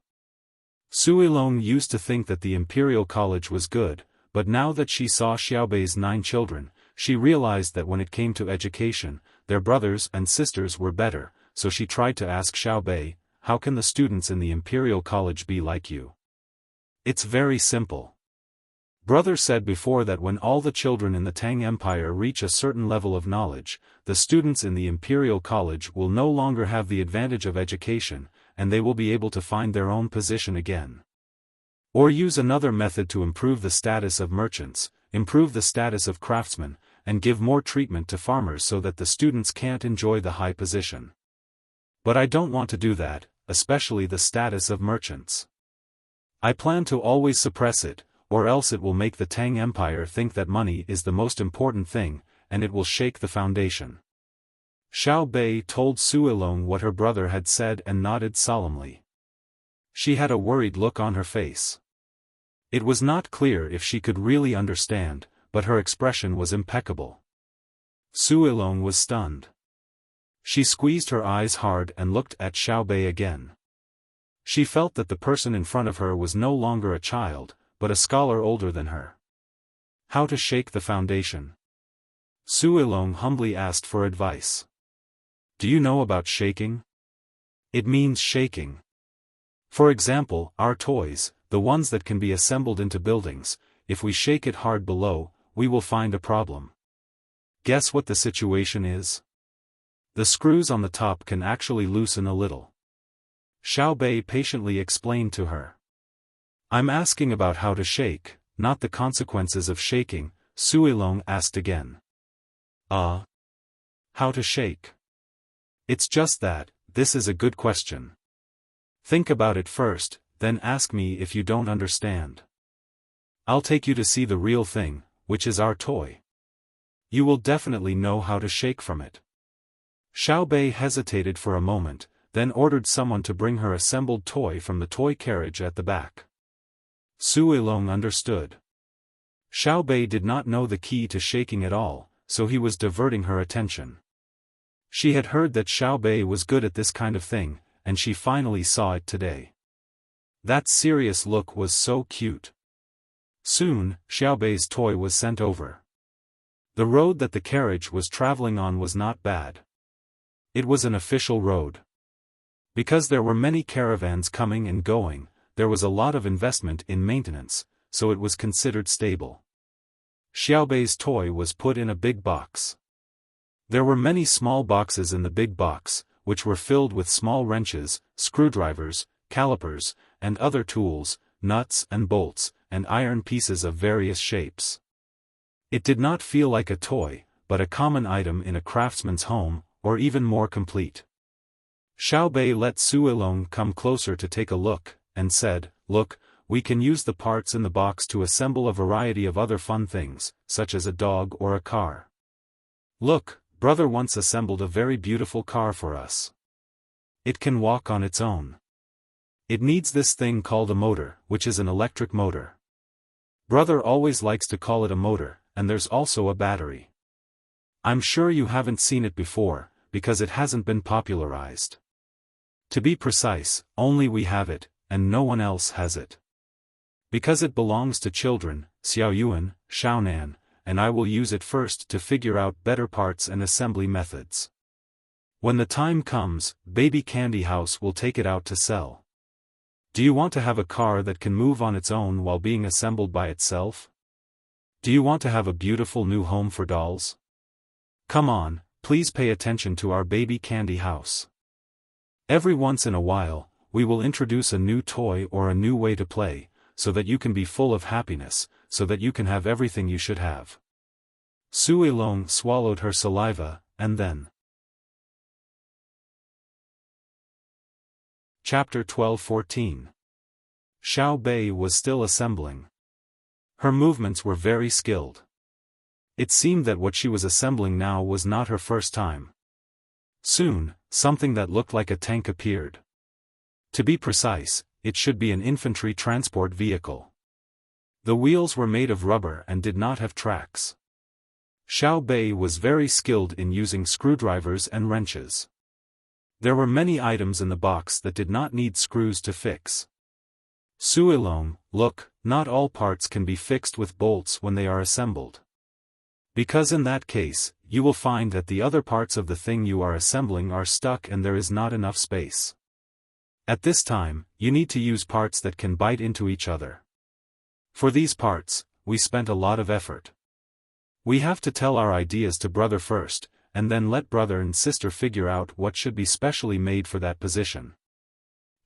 Suilong used to think that the Imperial College was good, but now that she saw Xiaobei's 9 children, she realized that when it came to education, their brothers and sisters were better, so she tried to ask Xiaobei, how can the students in the Imperial College be like you? It's very simple. Brother said before that when all the children in the Tang Empire reach a certain level of knowledge, the students in the Imperial College will no longer have the advantage of education, and they will be able to find their own position again. Or use another method to improve the status of merchants, improve the status of craftsmen, and give more treatment to farmers so that the students can't enjoy the high position. But I don't want to do that, especially the status of merchants. I plan to always suppress it, or else it will make the Tang Empire think that money is the most important thing, and it will shake the foundation. Xiao Bei told Su Ilong what her brother had said and nodded solemnly. She had a worried look on her face. It was not clear if she could really understand, but her expression was impeccable. Su Ilong was stunned. She squeezed her eyes hard and looked at Xiao Bei again. She felt that the person in front of her was no longer a child, but a scholar older than her. How to shake the foundation? Su Ilong humbly asked for advice. Do you know about shaking? It means shaking. For example, our toys, the ones that can be assembled into buildings, if we shake it hard below, we will find a problem. Guess what the situation is? The screws on the top can actually loosen a little. Xiao Bei patiently explained to her. I'm asking about how to shake, not the consequences of shaking, Su Ilong asked again. How to shake? It's just that, this is a good question. Think about it first, then ask me if you don't understand. I'll take you to see the real thing, which is our toy. You will definitely know how to shake from it. Xiao Bei hesitated for a moment, then ordered someone to bring her assembled toy from the toy carriage at the back. Su Ilong understood. Xiao Bei did not know the key to shaking at all, so he was diverting her attention. She had heard that Xiao Bei was good at this kind of thing, and she finally saw it today. That serious look was so cute. Soon, Xiao Bei's toy was sent over. The road that the carriage was traveling on was not bad. It was an official road. Because there were many caravans coming and going, there was a lot of investment in maintenance, so it was considered stable. Xiao Bei's toy was put in a big box. There were many small boxes in the big box, which were filled with small wrenches, screwdrivers, calipers, and other tools, nuts and bolts, and iron pieces of various shapes. It did not feel like a toy, but a common item in a craftsman's home, or even more complete. Xiao Bei let Su Ilong come closer to take a look, and said, Look, we can use the parts in the box to assemble a variety of other fun things, such as a dog or a car. Look, brother once assembled a very beautiful car for us. It can walk on its own. It needs this thing called a motor, which is an electric motor. Brother always likes to call it a motor, and there's also a battery. I'm sure you haven't seen it before, because it hasn't been popularized. To be precise, only we have it, and no one else has it. Because it belongs to children, Xiao Yuan, Xiaonan, and I will use it first to figure out better parts and assembly methods. When the time comes, Baby Candy House will take it out to sell. Do you want to have a car that can move on its own while being assembled by itself? Do you want to have a beautiful new home for dolls? Come on, please pay attention to our Baby Candy House. Every once in a while, we will introduce a new toy or a new way to play, so that you can be full of happiness, so that you can have everything you should have. Su Ilong swallowed her saliva, and then. Chapter 12-14. Xiao Bei was still assembling. Her movements were very skilled. It seemed that what she was assembling now was not her first time. Soon, something that looked like a tank appeared. To be precise, it should be an infantry transport vehicle. The wheels were made of rubber and did not have tracks. Xiao Bei was very skilled in using screwdrivers and wrenches. There were many items in the box that did not need screws to fix. Su Ilong, look, not all parts can be fixed with bolts when they are assembled. Because in that case, you will find that the other parts of the thing you are assembling are stuck and there is not enough space. At this time, you need to use parts that can bite into each other. For these parts, we spent a lot of effort. We have to tell our ideas to brother first, and then let brother and sister figure out what should be specially made for that position.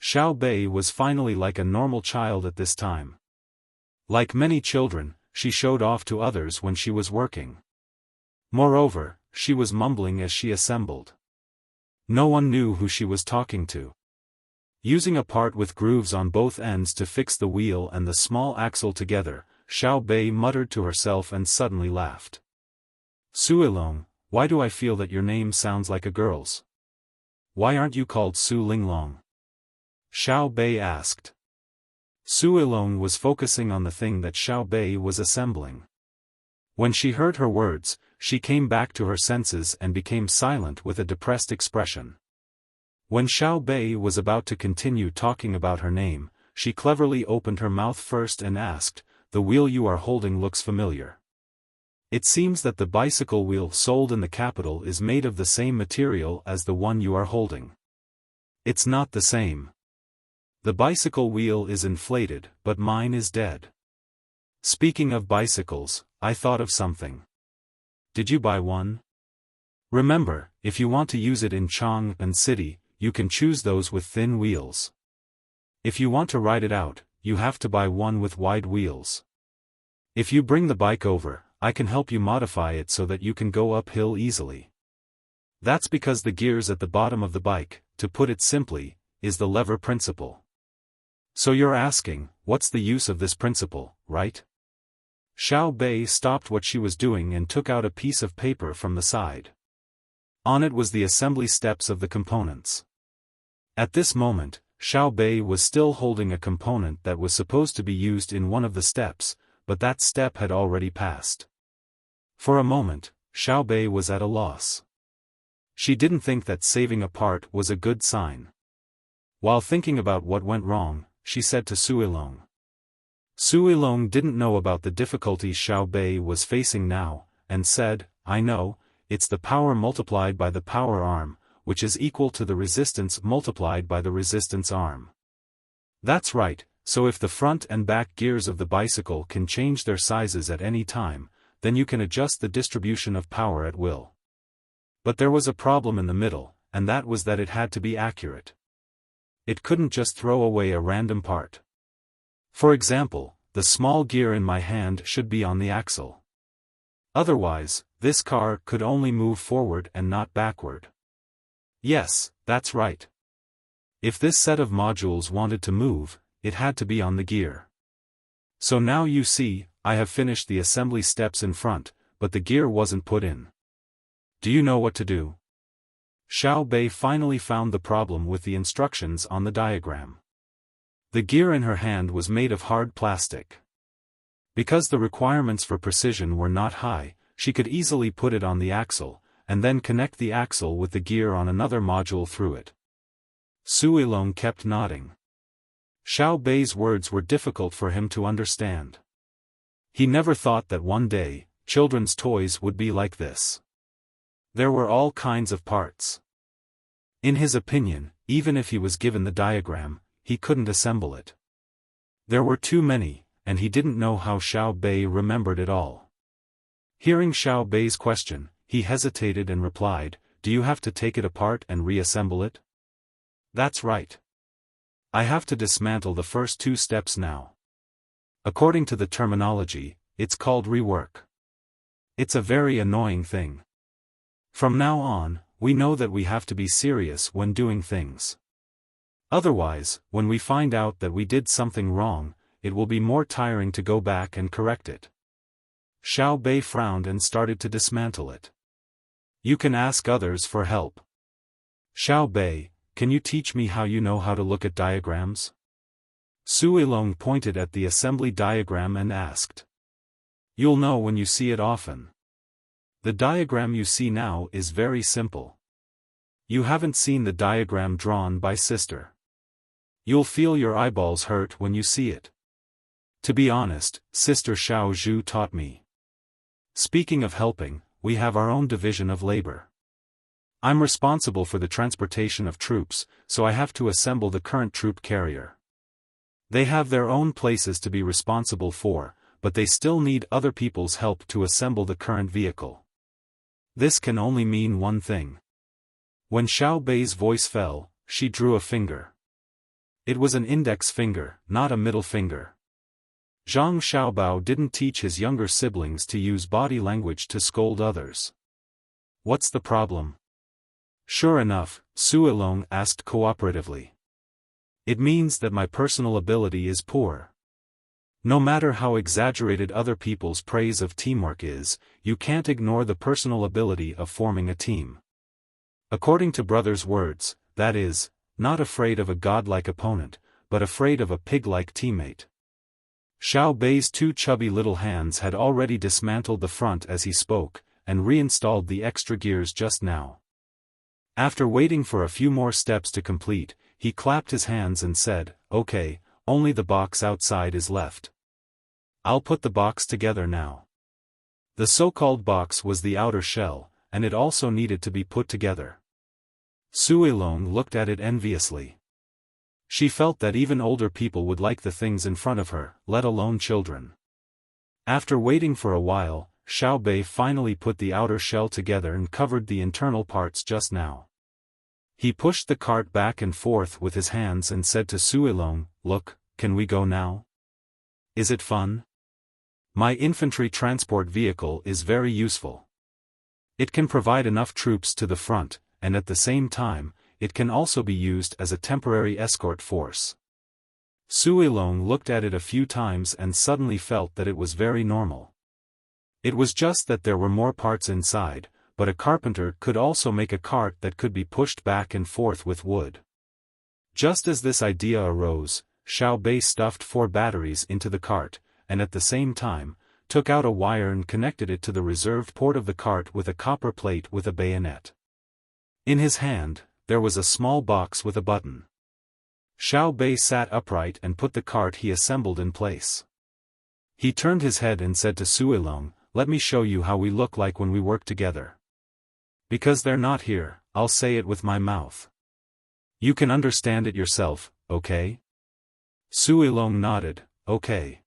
Xiao Bei was finally like a normal child at this time. Like many children, she showed off to others when she was working. Moreover, she was mumbling as she assembled. No one knew who she was talking to. Using a part with grooves on both ends to fix the wheel and the small axle together, Xiao Bei muttered to herself and suddenly laughed. Suilong, why do I feel that your name sounds like a girl's? Why aren't you called Su Linglong? Xiao Bei asked. Suilong was focusing on the thing that Xiao Bei was assembling. When she heard her words, she came back to her senses and became silent with a depressed expression. When Xiao Bei was about to continue talking about her name, she cleverly opened her mouth first and asked, "The wheel you are holding looks familiar. It seems that the bicycle wheel sold in the capital is made of the same material as the one you are holding." "It's not the same. The bicycle wheel is inflated, but mine is dead." "Speaking of bicycles, I thought of something. Did you buy one? Remember, if you want to use it in Chang'an City, you can choose those with thin wheels. If you want to ride it out, you have to buy one with wide wheels. If you bring the bike over, I can help you modify it so that you can go uphill easily. That's because the gears at the bottom of the bike, to put it simply, is the lever principle. So you're asking, what's the use of this principle, right?" Xiao Bei stopped what she was doing and took out a piece of paper from the side. On it was the assembly steps of the components. At this moment, Xiao Bei was still holding a component that was supposed to be used in one of the steps, but that step had already passed. For a moment, Xiao Bei was at a loss. She didn't think that saving a part was a good sign. While thinking about what went wrong, she said to Suilong. Suilong didn't know about the difficulties Xiao Bei was facing now, and said, "I know, it's the power multiplied by the power arm, which is equal to the resistance multiplied by the resistance arm." "That's right, so if the front and back gears of the bicycle can change their sizes at any time, then you can adjust the distribution of power at will. But there was a problem in the middle, and that was that it had to be accurate. It couldn't just throw away a random part. For example, the small gear in my hand should be on the axle. Otherwise, this car could only move forward and not backward." "Yes, that's right. If this set of modules wanted to move, it had to be on the gear. So now you see, I have finished the assembly steps in front, but the gear wasn't put in. Do you know what to do?" Xiao Bei finally found the problem with the instructions on the diagram. The gear in her hand was made of hard plastic. Because the requirements for precision were not high, she could easily put it on the axle, and then connect the axle with the gear on another module through it. Suilong kept nodding. Xiao Bei's words were difficult for him to understand. He never thought that one day, children's toys would be like this. There were all kinds of parts. In his opinion, even if he was given the diagram, he couldn't assemble it. There were too many, and he didn't know how Xiao Bei remembered it all. Hearing Xiao Bei's question, he hesitated and replied, "Do you have to take it apart and reassemble it?" "That's right. I have to dismantle the first two steps now. According to the terminology, it's called rework. It's a very annoying thing. From now on, we know that we have to be serious when doing things. Otherwise, when we find out that we did something wrong, it will be more tiring to go back and correct it." Xiao Bei frowned and started to dismantle it. "You can ask others for help. Xiao Bei, can you teach me how you know how to look at diagrams?" Suilong pointed at the assembly diagram and asked. "You'll know when you see it often. The diagram you see now is very simple. You haven't seen the diagram drawn by Sister. You'll feel your eyeballs hurt when you see it. To be honest, Sister Xiao Zhu taught me. Speaking of helping, we have our own division of labor. I'm responsible for the transportation of troops, so I have to assemble the current troop carrier. They have their own places to be responsible for, but they still need other people's help to assemble the current vehicle. This can only mean one thing." When Xiao Bei's voice fell, she drew a finger. It was an index finger, not a middle finger. Zhang Xiaobao didn't teach his younger siblings to use body language to scold others. "What's the problem?" Sure enough, Suilong asked cooperatively. It means that my personal ability is poor. No matter how exaggerated other people's praise of teamwork is, you can't ignore the personal ability of forming a team. According to brother's words, that is, not afraid of a godlike opponent, but afraid of a pig-like teammate. Xiao Bei's two chubby little hands had already dismantled the front as he spoke, and reinstalled the extra gears just now. After waiting for a few more steps to complete, he clapped his hands and said, "Okay, only the box outside is left. I'll put the box together now." The so-called box was the outer shell, and it also needed to be put together. Suilong looked at it enviously. She felt that even older people would like the things in front of her, let alone children. After waiting for a while, Xiao Bei finally put the outer shell together and covered the internal parts just now. He pushed the cart back and forth with his hands and said to Suilong, "Look, can we go now? Is it fun? My infantry transport vehicle is very useful. It can provide enough troops to the front, and at the same time, it can also be used as a temporary escort force." Suilong looked at it a few times and suddenly felt that it was very normal. It was just that there were more parts inside, but a carpenter could also make a cart that could be pushed back and forth with wood. Just as this idea arose, Xiao Bei stuffed 4 batteries into the cart, and at the same time, took out a wire and connected it to the reserved port of the cart with a copper plate with a bayonet. In his hand, there was a small box with a button. Xiao Bei sat upright and put the cart he assembled in place. He turned his head and said to Suilong, "Let me show you how we look like when we work together. Because they're not here, I'll say it with my mouth. You can understand it yourself, okay?" Suilong nodded, "Okay."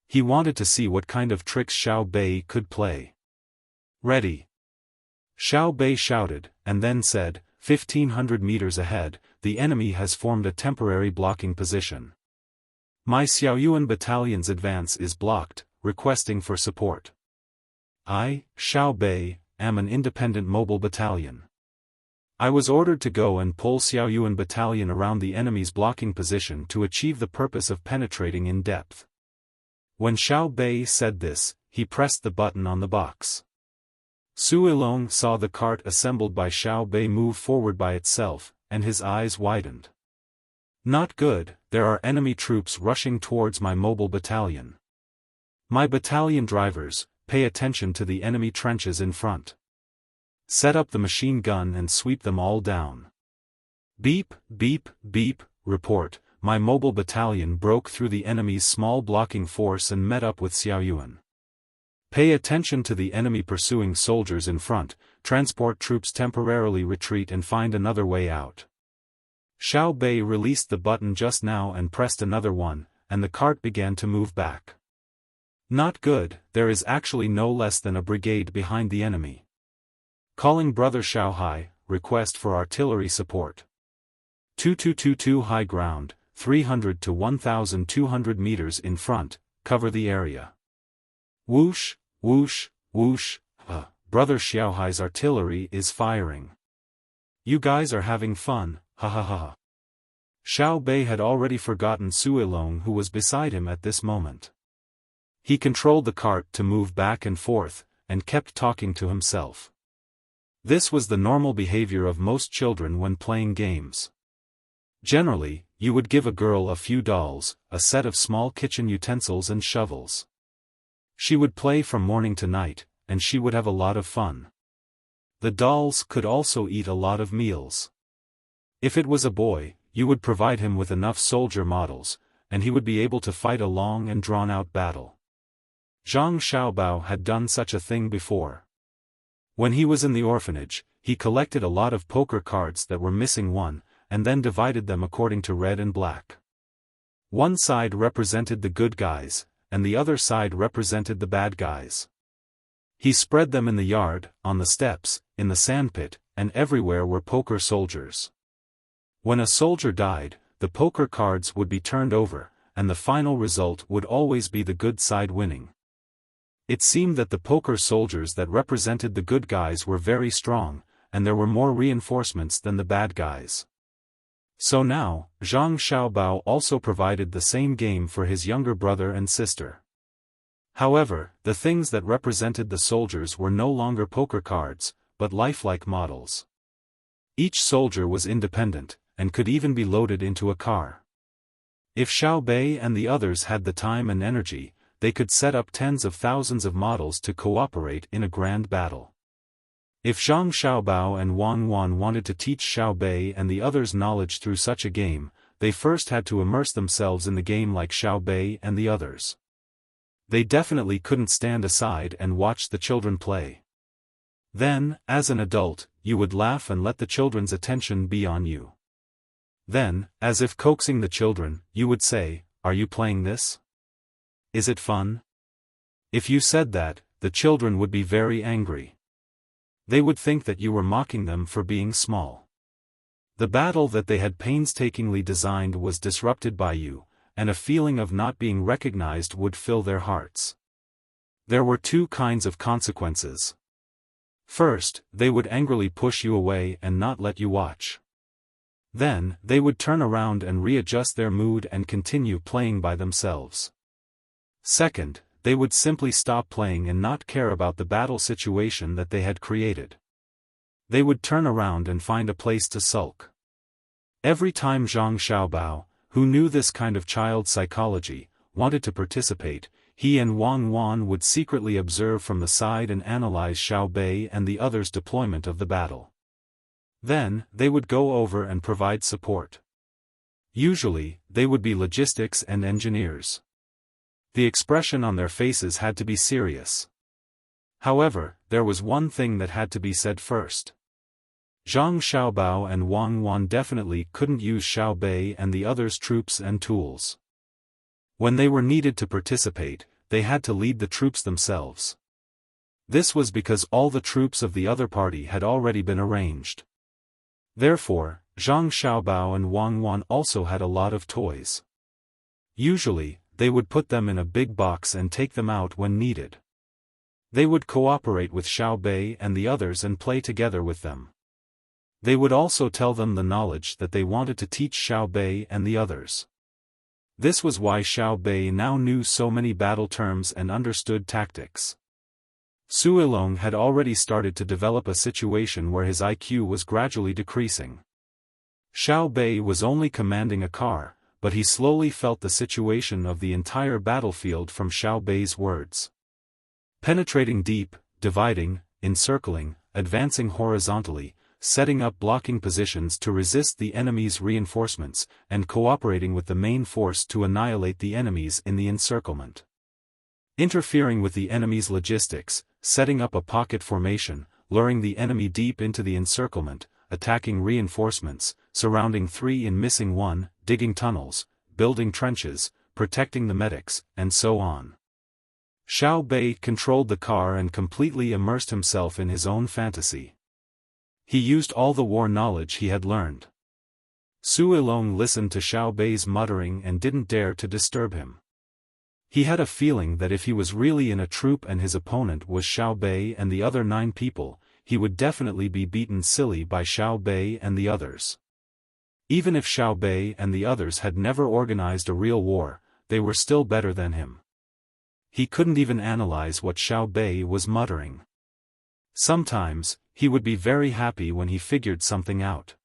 He wanted to see what kind of tricks Xiao Bei could play. "Ready." Xiao Bei shouted, and then said, 1,500 meters ahead, the enemy has formed a temporary blocking position. My Xiaoyuan battalion's advance is blocked, requesting for support. I, Xiao Bei, am an independent mobile battalion. I was ordered to go and pull Xiaoyuan battalion around the enemy's blocking position to achieve the purpose of penetrating in depth. When Xiao Bei said this, he pressed the button on the box. Suilong saw the cart assembled by Xiao Bei move forward by itself, and his eyes widened. Not good, there are enemy troops rushing towards my mobile battalion. My battalion drivers, pay attention to the enemy trenches in front. Set up the machine gun and sweep them all down. Beep, beep, beep, report, my mobile battalion broke through the enemy's small blocking force and met up with Xiaoyuan. Pay attention to the enemy pursuing soldiers in front, transport troops temporarily retreat and find another way out. Xiao Bei released the button just now and pressed another one, and the cart began to move back. Not good, there is actually no less than a brigade behind the enemy. Calling Brother Xiaohai, request for artillery support. 2222 high ground, 300 to 1,200 meters in front, cover the area. Whoosh, whoosh, whoosh, Brother Xiaohai's artillery is firing. You guys are having fun, ha ha ha. Xiao Bei had already forgotten Suilong who was beside him at this moment. He controlled the cart to move back and forth, and kept talking to himself. This was the normal behavior of most children when playing games. Generally, you would give a girl a few dolls, a set of small kitchen utensils and shovels. She would play from morning to night, and she would have a lot of fun. The dolls could also eat a lot of meals. If it was a boy, you would provide him with enough soldier models, and he would be able to fight a long and drawn-out battle. Zhang Xiaobao had done such a thing before. When he was in the orphanage, he collected a lot of poker cards that were missing one, and then divided them according to red and black. One side represented the good guys, and the other side represented the bad guys. He spread them in the yard, on the steps, in the sandpit, and everywhere were poker soldiers. When a soldier died, the poker cards would be turned over, and the final result would always be the good side winning. It seemed that the poker soldiers that represented the good guys were very strong, and there were more reinforcements than the bad guys. So now, Zhang Xiaobao also provided the same game for his younger brother and sister. However, the things that represented the soldiers were no longer poker cards, but lifelike models. Each soldier was independent, and could even be loaded into a car. If Xiao Bei and the others had the time and energy, they could set up tens of thousands of models to cooperate in a grand battle. If Zhang Xiaobao and Wang Wan wanted to teach Xiao Bei and the others knowledge through such a game, they first had to immerse themselves in the game like Xiao Bei and the others. They definitely couldn't stand aside and watch the children play. Then, as an adult, you would laugh and let the children's attention be on you. Then, as if coaxing the children, you would say, "Are you playing this? Is it fun?" If you said that, the children would be very angry. They would think that you were mocking them for being small. The battle that they had painstakingly designed was disrupted by you, and a feeling of not being recognized would fill their hearts. There were two kinds of consequences. First, they would angrily push you away and not let you watch. Then, they would turn around and readjust their mood and continue playing by themselves. Second, they would simply stop playing and not care about the battle situation that they had created. They would turn around and find a place to sulk. Every time Zhang Xiaobao, who knew this kind of child psychology, wanted to participate, he and Wang Wan would secretly observe from the side and analyze Xiao Bei and the others' deployment of the battle. Then, they would go over and provide support. Usually, they would be logistics and engineers. The expression on their faces had to be serious. However, there was one thing that had to be said first. Zhang Xiaobao and Wang Wan definitely couldn't use Xiao Bei and the others' troops and tools. When they were needed to participate, they had to lead the troops themselves. This was because all the troops of the other party had already been arranged. Therefore, Zhang Xiaobao and Wang Wan also had a lot of toys. Usually, they would put them in a big box and take them out when needed. They would cooperate with Xiao Bei and the others and play together with them. They would also tell them the knowledge that they wanted to teach Xiao Bei and the others. This was why Xiao Bei now knew so many battle terms and understood tactics. Suilong had already started to develop a situation where his IQ was gradually decreasing. Xiao Bei was only commanding a car, but he slowly felt the situation of the entire battlefield from Xiao Bei's words. Penetrating deep, dividing, encircling, advancing horizontally, setting up blocking positions to resist the enemy's reinforcements, and cooperating with the main force to annihilate the enemies in the encirclement. Interfering with the enemy's logistics, setting up a pocket formation, luring the enemy deep into the encirclement, attacking reinforcements, surrounding 3 and missing 1, digging tunnels, building trenches, protecting the medics, and so on. Xiao Bei controlled the car and completely immersed himself in his own fantasy. He used all the war knowledge he had learned. Suilong listened to Xiao Bei's muttering and didn't dare to disturb him. He had a feeling that if he was really in a troop and his opponent was Xiao Bei and the other 9 people, he would definitely be beaten silly by Xiao Bei and the others. Even if Xiao Bei and the others had never organized a real war, they were still better than him. He couldn't even analyze what Xiao Bei was muttering. Sometimes, he would be very happy when he figured something out.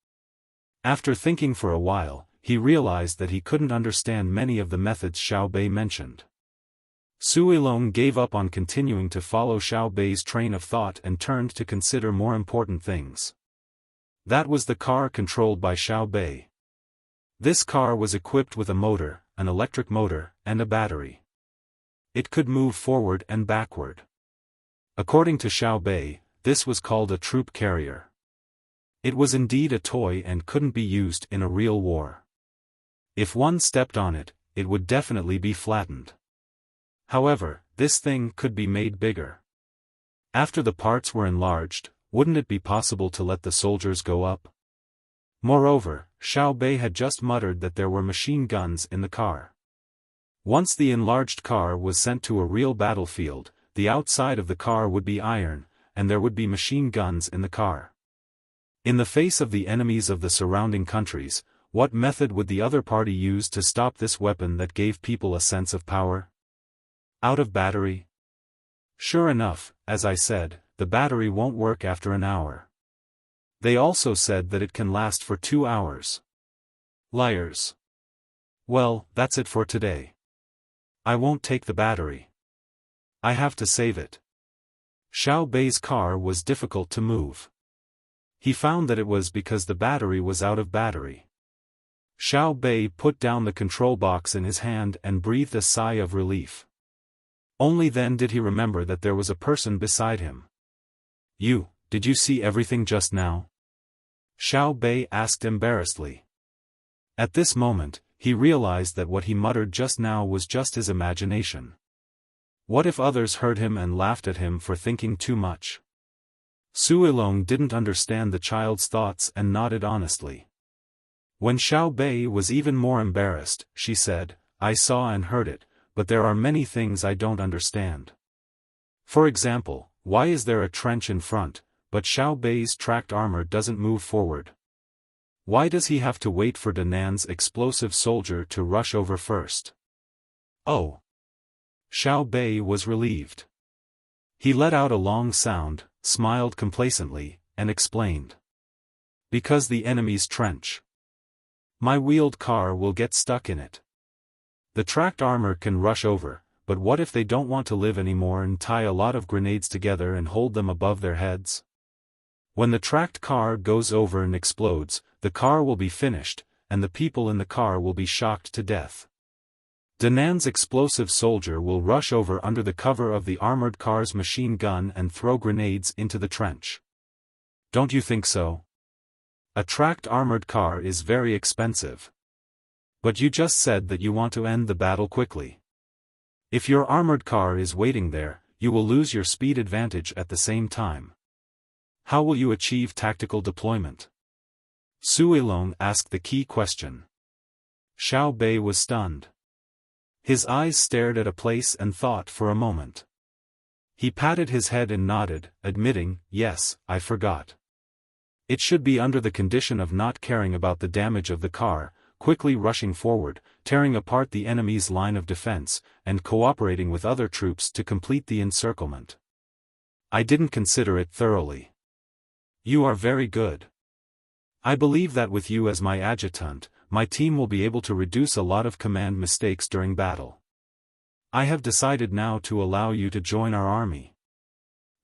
After thinking for a while, he realized that he couldn't understand many of the methods Xiao Bei mentioned. Suilong gave up on continuing to follow Xiao Bei's train of thought and turned to consider more important things. That was the car controlled by Xiao Bei. This car was equipped with a motor, an electric motor, and a battery. It could move forward and backward. According to Xiao Bei, this was called a troop carrier. It was indeed a toy and couldn't be used in a real war. If one stepped on it, it would definitely be flattened. However, this thing could be made bigger. After the parts were enlarged, wouldn't it be possible to let the soldiers go up? Moreover, Xiao Bei had just muttered that there were machine guns in the car. Once the enlarged car was sent to a real battlefield, the outside of the car would be iron, and there would be machine guns in the car. In the face of the enemies of the surrounding countries, what method would the other party use to stop this weapon that gave people a sense of power? Out of battery? Sure enough, as I said, the battery won't work after an hour. They also said that it can last for 2 hours. Liars. Well, that's it for today. I won't take the battery. I have to save it. Xiao Bei's car was difficult to move. He found that it was because the battery was out of battery. Xiao Bei put down the control box in his hand and breathed a sigh of relief. Only then did he remember that there was a person beside him. Did you see everything just now? Xiao Bei asked embarrassedly. At this moment, he realized that what he muttered just now was just his imagination. What if others heard him and laughed at him for thinking too much? Su Ilong didn't understand the child's thoughts and nodded honestly. When Xiao Bei was even more embarrassed, she said, I saw and heard it, but there are many things I don't understand. For example, why is there a trench in front, but Xiao Bei's tracked armor doesn't move forward? Why does he have to wait for Danan's explosive soldier to rush over first? Oh! Xiao Bei was relieved. He let out a long sound, smiled complacently, and explained. Because the enemy's trench. My wheeled car will get stuck in it. The tracked armor can rush over, but what if they don't want to live anymore and tie a lot of grenades together and hold them above their heads? When the tracked car goes over and explodes, the car will be finished, and the people in the car will be shocked to death. Danan's explosive soldier will rush over under the cover of the armored car's machine gun and throw grenades into the trench. Don't you think so? A tracked armored car is very expensive. But you just said that you want to end the battle quickly. If your armored car is waiting there, you will lose your speed advantage at the same time. How will you achieve tactical deployment? Su Ilong asked the key question. Xiao Bei was stunned. His eyes stared at a place and thought for a moment. He patted his head and nodded, admitting, yes, I forgot. It should be under the condition of not caring about the damage of the car, quickly rushing forward, tearing apart the enemy's line of defense, and cooperating with other troops to complete the encirclement. I didn't consider it thoroughly. You are very good. I believe that with you as my adjutant, my team will be able to reduce a lot of command mistakes during battle. I have decided now to allow you to join our army.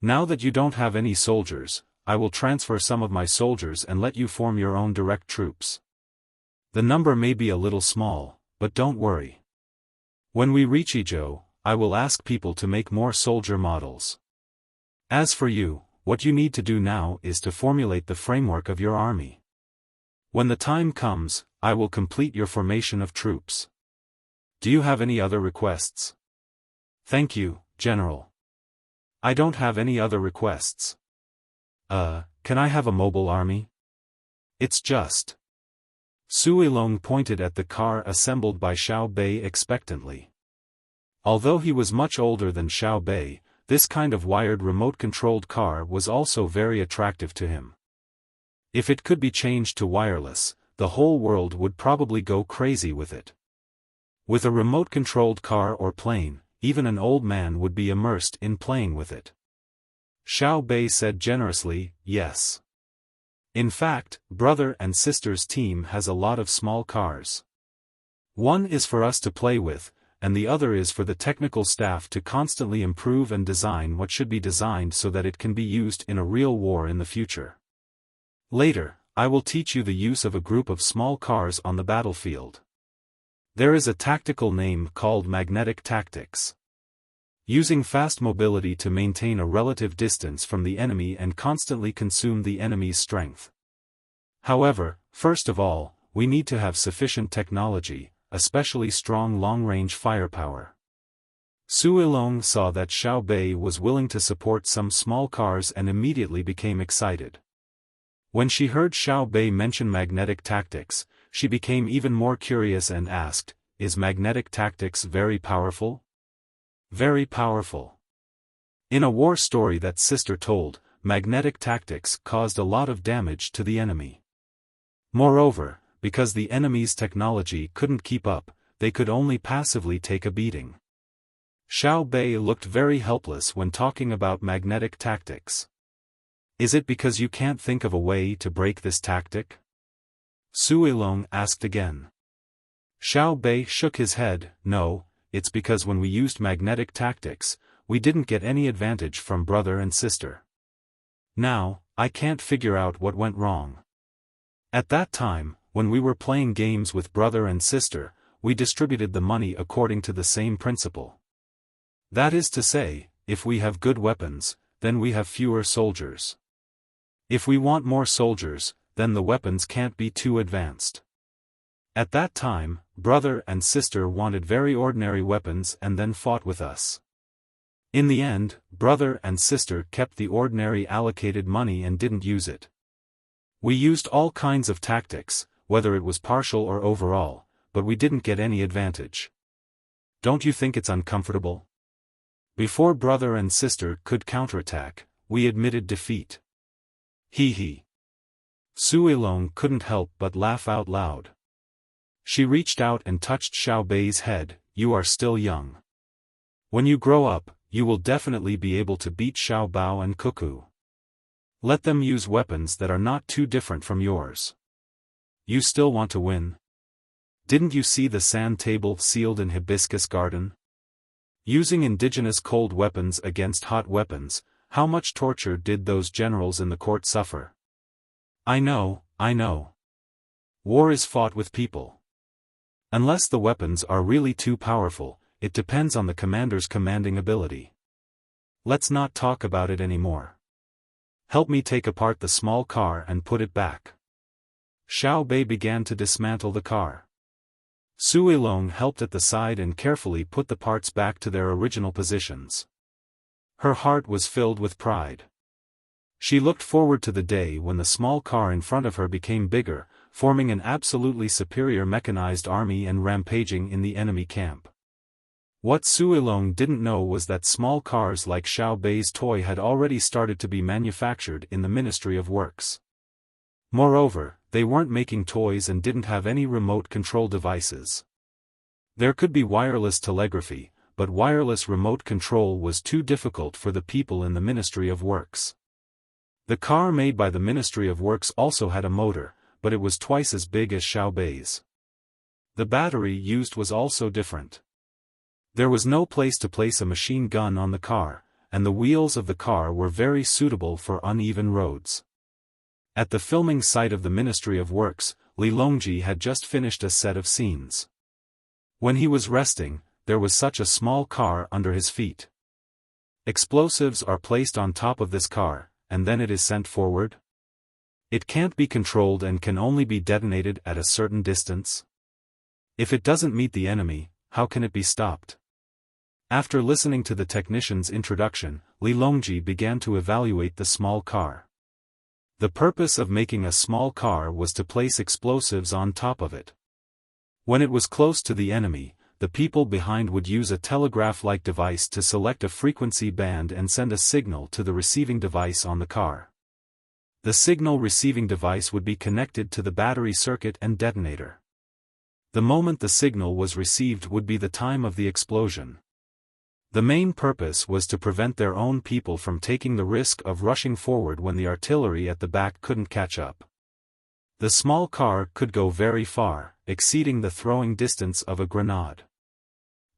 Now that you don't have any soldiers, I will transfer some of my soldiers and let you form your own direct troops. The number may be a little small, but don't worry. When we reach Izhou, I will ask people to make more soldier models. As for you, what you need to do now is to formulate the framework of your army. When the time comes, I will complete your formation of troops. Do you have any other requests? Thank you, General. I don't have any other requests. Can I have a mobile army? It's just. Su Ilong pointed at the car assembled by Xiao Bei expectantly. Although he was much older than Xiao Bei, this kind of wired remote-controlled car was also very attractive to him. If it could be changed to wireless, the whole world would probably go crazy with it. With a remote-controlled car or plane, even an old man would be immersed in playing with it. Xiao Bei said generously, yes. In fact, brother and sister's team has a lot of small cars. One is for us to play with, and the other is for the technical staff to constantly improve and design what should be designed so that it can be used in a real war in the future. Later, I will teach you the use of a group of small cars on the battlefield. There is a tactical name called magnetic tactics. Using fast mobility to maintain a relative distance from the enemy and constantly consume the enemy's strength. However, first of all, we need to have sufficient technology, especially strong long-range firepower. Su Ilong saw that Xiao Bei was willing to support some small cars and immediately became excited. When she heard Xiao Bei mention magnetic tactics, she became even more curious and asked, "Is magnetic tactics very powerful?" Very powerful. In a war story that sister told, magnetic tactics caused a lot of damage to the enemy. Moreover, because the enemy's technology couldn't keep up, they could only passively take a beating. Xiao Bei looked very helpless when talking about magnetic tactics. Is it because you can't think of a way to break this tactic? Su Ilong asked again. Xiao Bei shook his head. No, it's because when we used magnetic tactics, we didn't get any advantage from brother and sister. Now, I can't figure out what went wrong. At that time, when we were playing games with brother and sister, we distributed the money according to the same principle. That is to say, if we have good weapons, then we have fewer soldiers. If we want more soldiers, then the weapons can't be too advanced. At that time, brother and sister wanted very ordinary weapons and then fought with us. In the end, brother and sister kept the ordinary allocated money and didn't use it. We used all kinds of tactics, whether it was partial or overall, but we didn't get any advantage. Don't you think it's uncomfortable? Before brother and sister could counterattack, we admitted defeat. Hee hee. Su Ilong couldn't help but laugh out loud. She reached out and touched Xiao Bei's head. You are still young. When you grow up, you will definitely be able to beat Xiao Bao and Cuckoo. Let them use weapons that are not too different from yours. You still want to win? Didn't you see the sand table sealed in hibiscus garden? Using indigenous cold weapons against hot weapons, how much torture did those generals in the court suffer? I know. War is fought with people. Unless the weapons are really too powerful, it depends on the commander's commanding ability. Let's not talk about it anymore. Help me take apart the small car and put it back. Xiao Bei began to dismantle the car. Su Ilong helped at the side and carefully put the parts back to their original positions. Her heart was filled with pride. She looked forward to the day when the small car in front of her became bigger, forming an absolutely superior mechanized army and rampaging in the enemy camp. What Su Ilong didn't know was that small cars like Xiao Bei's toy had already started to be manufactured in the Ministry of Works. Moreover, they weren't making toys and didn't have any remote control devices. There could be wireless telegraphy, but wireless remote control was too difficult for the people in the Ministry of Works. The car made by the Ministry of Works also had a motor, but it was twice as big as Xiao Bei's. The battery used was also different. There was no place to place a machine gun on the car, and the wheels of the car were very suitable for uneven roads. At the filming site of the Ministry of Works, Li Longji had just finished a set of scenes. When he was resting, there was such a small car under his feet. Explosives are placed on top of this car, and then it is sent forward? It can't be controlled and can only be detonated at a certain distance. If it doesn't meet the enemy, how can it be stopped? After listening to the technician's introduction, Li Longji began to evaluate the small car. The purpose of making a small car was to place explosives on top of it. When it was close to the enemy, the people behind would use a telegraph-like device to select a frequency band and send a signal to the receiving device on the car. The signal receiving device would be connected to the battery circuit and detonator. The moment the signal was received would be the time of the explosion. The main purpose was to prevent their own people from taking the risk of rushing forward when the artillery at the back couldn't catch up. The small car could go very far, exceeding the throwing distance of a grenade.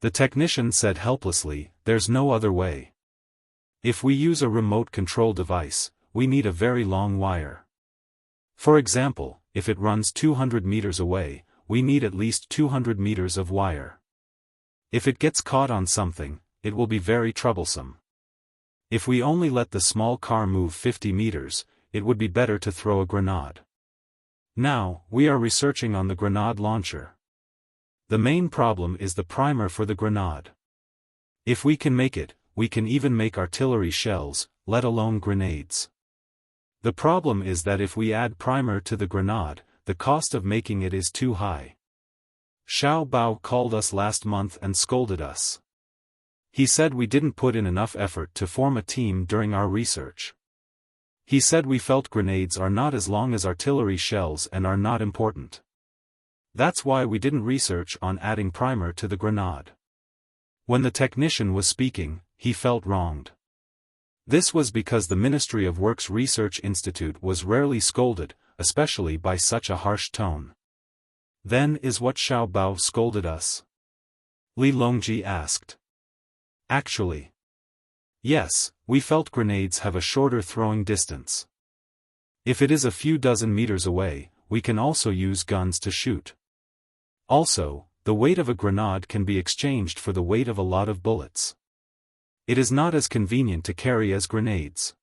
The technician said helplessly, "There's no other way. If we use a remote control device, we need a very long wire. For example, if it runs 200 meters away, we need at least 200 meters of wire. If it gets caught on something, it will be very troublesome. If we only let the small car move 50 meters, it would be better to throw a grenade. Now, we are researching on the grenade launcher. The main problem is the primer for the grenade. If we can make it, we can even make artillery shells, let alone grenades. The problem is that if we add primer to the grenade, the cost of making it is too high. Xiao Bao called us last month and scolded us. He said we didn't put in enough effort to form a team during our research. He said we felt grenades are not as long as artillery shells and are not important. That's why we didn't research on adding primer to the grenade. When the technician was speaking, he felt wronged. This was because the Ministry of Works Research Institute was rarely scolded, especially by such a harsh tone. Then is what Xiao Bao scolded us? Li Longji asked. Actually. Yes, we felt grenades have a shorter throwing distance. If it is a few dozen meters away, we can also use guns to shoot. Also, the weight of a grenade can be exchanged for the weight of a lot of bullets. It is not as convenient to carry as grenades.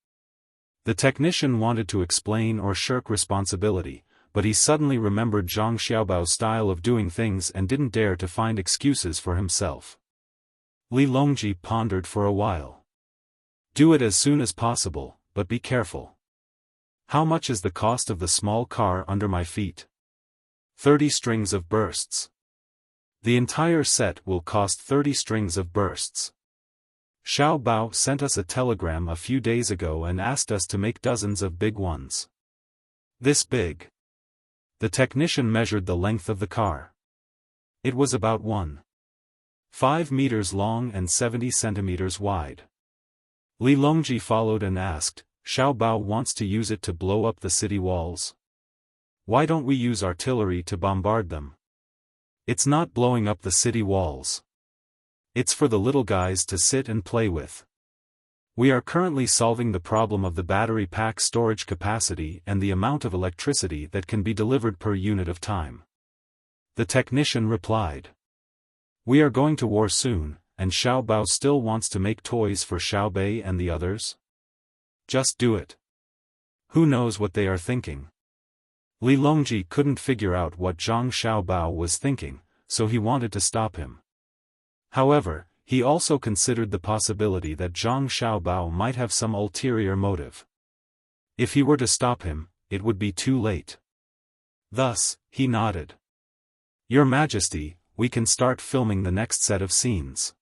The technician wanted to explain or shirk responsibility, but he suddenly remembered Zhang Xiaobao's style of doing things and didn't dare to find excuses for himself. Li Longji pondered for a while. Do it as soon as possible, but be careful. How much is the cost of the small car under my feet? 30 strings of bursts. The entire set will cost 30 strings of bursts. Xiao Bao sent us a telegram a few days ago and asked us to make dozens of big ones. This big. The technician measured the length of the car. It was about 1.5 meters long and 70 centimeters wide. Li Longji followed and asked, Xiao Bao wants to use it to blow up the city walls. Why don't we use artillery to bombard them? It's not blowing up the city walls. It's for the little guys to sit and play with. We are currently solving the problem of the battery pack storage capacity and the amount of electricity that can be delivered per unit of time. The technician replied. We are going to war soon, and Xiao Bao still wants to make toys for Xiao Bei and the others? Just do it. Who knows what they are thinking? Li Longji couldn't figure out what Zhang Xiaobao was thinking, so he wanted to stop him. However, he also considered the possibility that Zhang Xiaobao might have some ulterior motive. If he were to stop him, it would be too late. Thus, he nodded. Your Majesty, we can start filming the next set of scenes.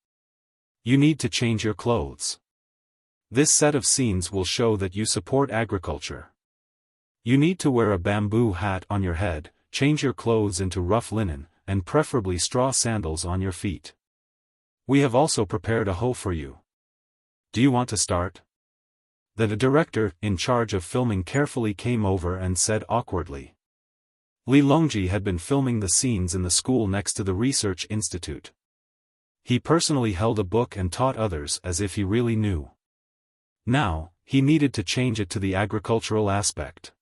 You need to change your clothes. This set of scenes will show that you support agriculture. You need to wear a bamboo hat on your head, change your clothes into rough linen, and preferably straw sandals on your feet. We have also prepared a hoe for you. Do you want to start? The director, in charge of filming, carefully came over and said awkwardly. Li Longji had been filming the scenes in the school next to the research institute. He personally held a book and taught others as if he really knew. Now, he needed to change it to the agricultural aspect.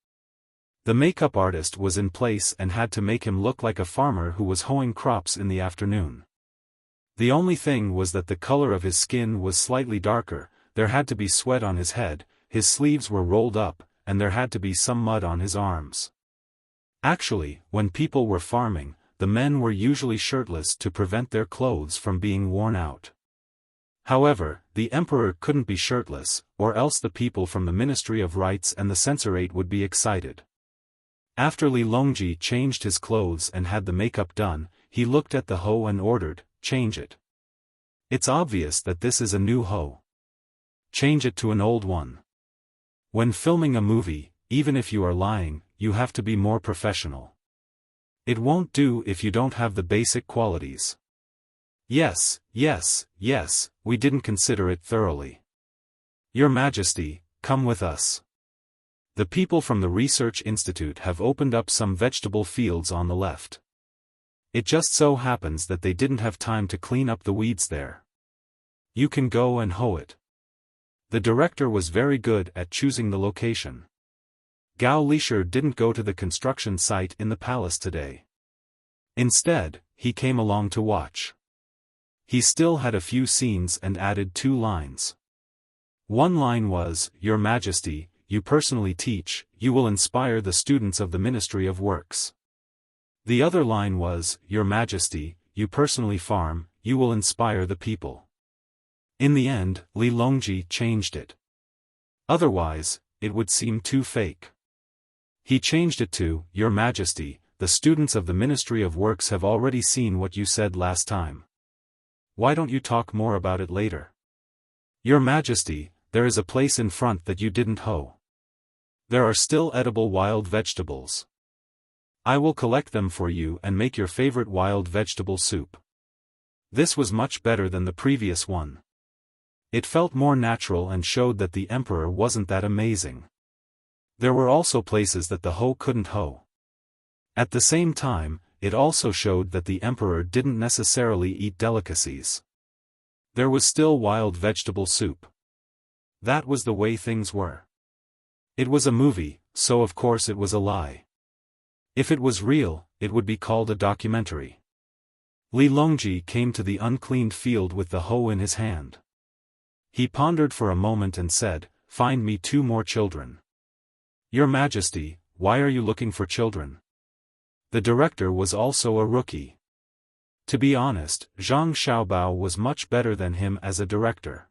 The makeup artist was in place and had to make him look like a farmer who was hoeing crops in the afternoon. The only thing was that the color of his skin was slightly darker, there had to be sweat on his head, his sleeves were rolled up, and there had to be some mud on his arms. Actually, when people were farming, the men were usually shirtless to prevent their clothes from being worn out. However, the emperor couldn't be shirtless, or else the people from the Ministry of Rights and the censorate would be excited. After Li Longji changed his clothes and had the makeup done, he looked at the hoe and ordered, change it. It's obvious that this is a new hoe. Change it to an old one. When filming a movie, even if you are lying, you have to be more professional. It won't do if you don't have the basic qualities. Yes, we didn't consider it thoroughly. Your Majesty, come with us. The people from the Research Institute have opened up some vegetable fields on the left. It just so happens that they didn't have time to clean up the weeds there. You can go and hoe it. The director was very good at choosing the location. Gao Lisher didn't go to the construction site in the palace today. Instead, he came along to watch. He still had a few scenes and added 2 lines. One line was, Your Majesty, you personally teach, you will inspire the students of the Ministry of Works. The other line was, Your Majesty, you personally farm, you will inspire the people. In the end, Li Longji changed it. Otherwise, it would seem too fake. He changed it to, Your Majesty, the students of the Ministry of Works have already seen what you said last time. Why don't you talk more about it later? Your Majesty, there is a place in front that you didn't hoe. There are still edible wild vegetables. I will collect them for you and make your favorite wild vegetable soup. This was much better than the previous one. It felt more natural and showed that the emperor wasn't that amazing. There were also places that the hoe couldn't hoe. At the same time, it also showed that the emperor didn't necessarily eat delicacies. There was still wild vegetable soup. That was the way things were. It was a movie, so of course it was a lie. If it was real, it would be called a documentary. Li Longji came to the uncleaned field with the hoe in his hand. He pondered for a moment and said, "Find me 2 more children." "Your Majesty, why are you looking for children?" The director was also a rookie. To be honest, Zhang Xiaobao was much better than him as a director.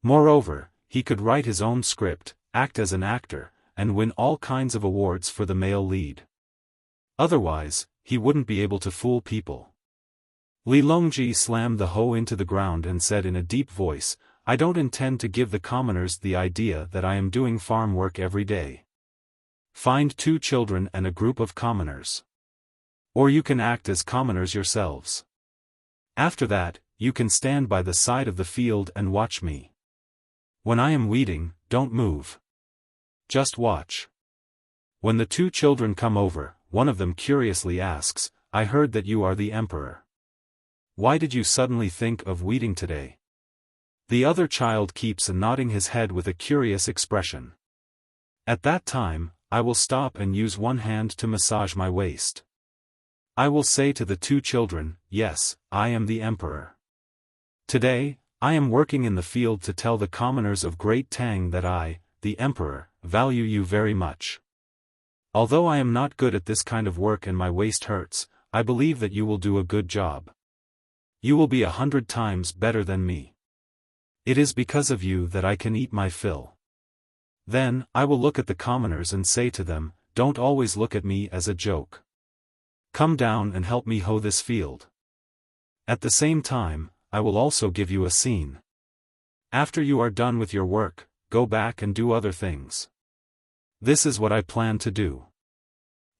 Moreover, he could write his own script, act as an actor, and win all kinds of awards for the male lead. Otherwise, he wouldn't be able to fool people. Li Longji slammed the hoe into the ground and said in a deep voice, "I don't intend to give the commoners the idea that I am doing farm work every day. Find 2 children and a group of commoners. Or you can act as commoners yourselves. After that, you can stand by the side of the field and watch me. When I am weeding, don't move. Just watch." When the 2 children come over, one of them curiously asks, "I heard that you are the emperor. Why did you suddenly think of weeding today?" The other child keeps nodding his head with a curious expression. At that time, I will stop and use one hand to massage my waist. I will say to the 2 children, "Yes, I am the emperor. Today, I am working in the field to tell the commoners of Great Tang that I, the emperor, value you very much. Although I am not good at this kind of work and my waist hurts, I believe that you will do a good job. You will be 100 times better than me. It is because of you that I can eat my fill. Then, I will look at the commoners and say to them, don't always look at me as a joke. Come down and help me hoe this field. At the same time, I will also give you a scene. After you are done with your work, go back and do other things. This is what I plan to do.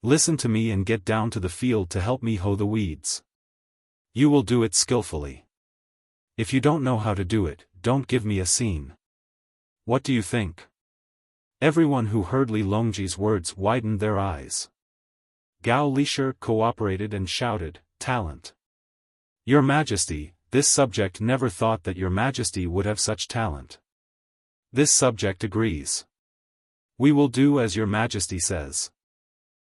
Listen to me and get down to the field to help me hoe the weeds. You will do it skillfully. If you don't know how to do it, don't give me a scene. What do you think?" Everyone who heard Li Longji's words widened their eyes. Gao Lisher cooperated and shouted, "Talent! Your Majesty, this subject never thought that Your Majesty would have such talent. This subject agrees. We will do as Your Majesty says."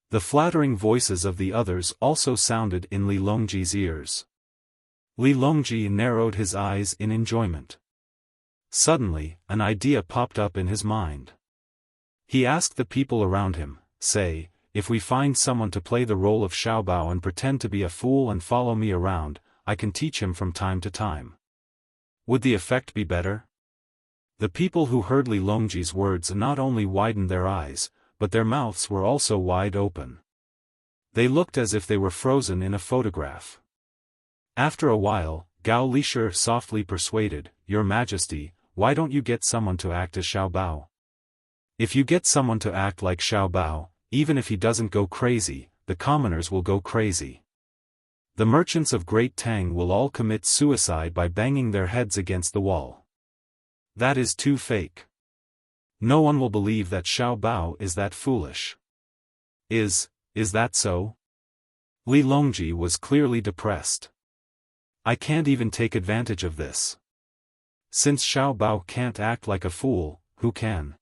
The flattering voices of the others also sounded in Li Longji's ears. Li Longji narrowed his eyes in enjoyment. Suddenly, an idea popped up in his mind. He asked the people around him, "Say, if we find someone to play the role of Xiaobao and pretend to be a fool and follow me around, I can teach him from time to time. Would the effect be better?" The people who heard Li Longji's words not only widened their eyes, but their mouths were also wide open. They looked as if they were frozen in a photograph. After a while, Gao Lisher softly persuaded, "Your Majesty, why don't you get someone to act as Xiaobao? If you get someone to act like Xiaobao, even if he doesn't go crazy, the commoners will go crazy. The merchants of Great Tang will all commit suicide by banging their heads against the wall. That is too fake. No one will believe that Xiaobao is that foolish. Is that so?" Li Longji was clearly depressed. "I can't even take advantage of this. Since Xiaobao can't act like a fool, who can?"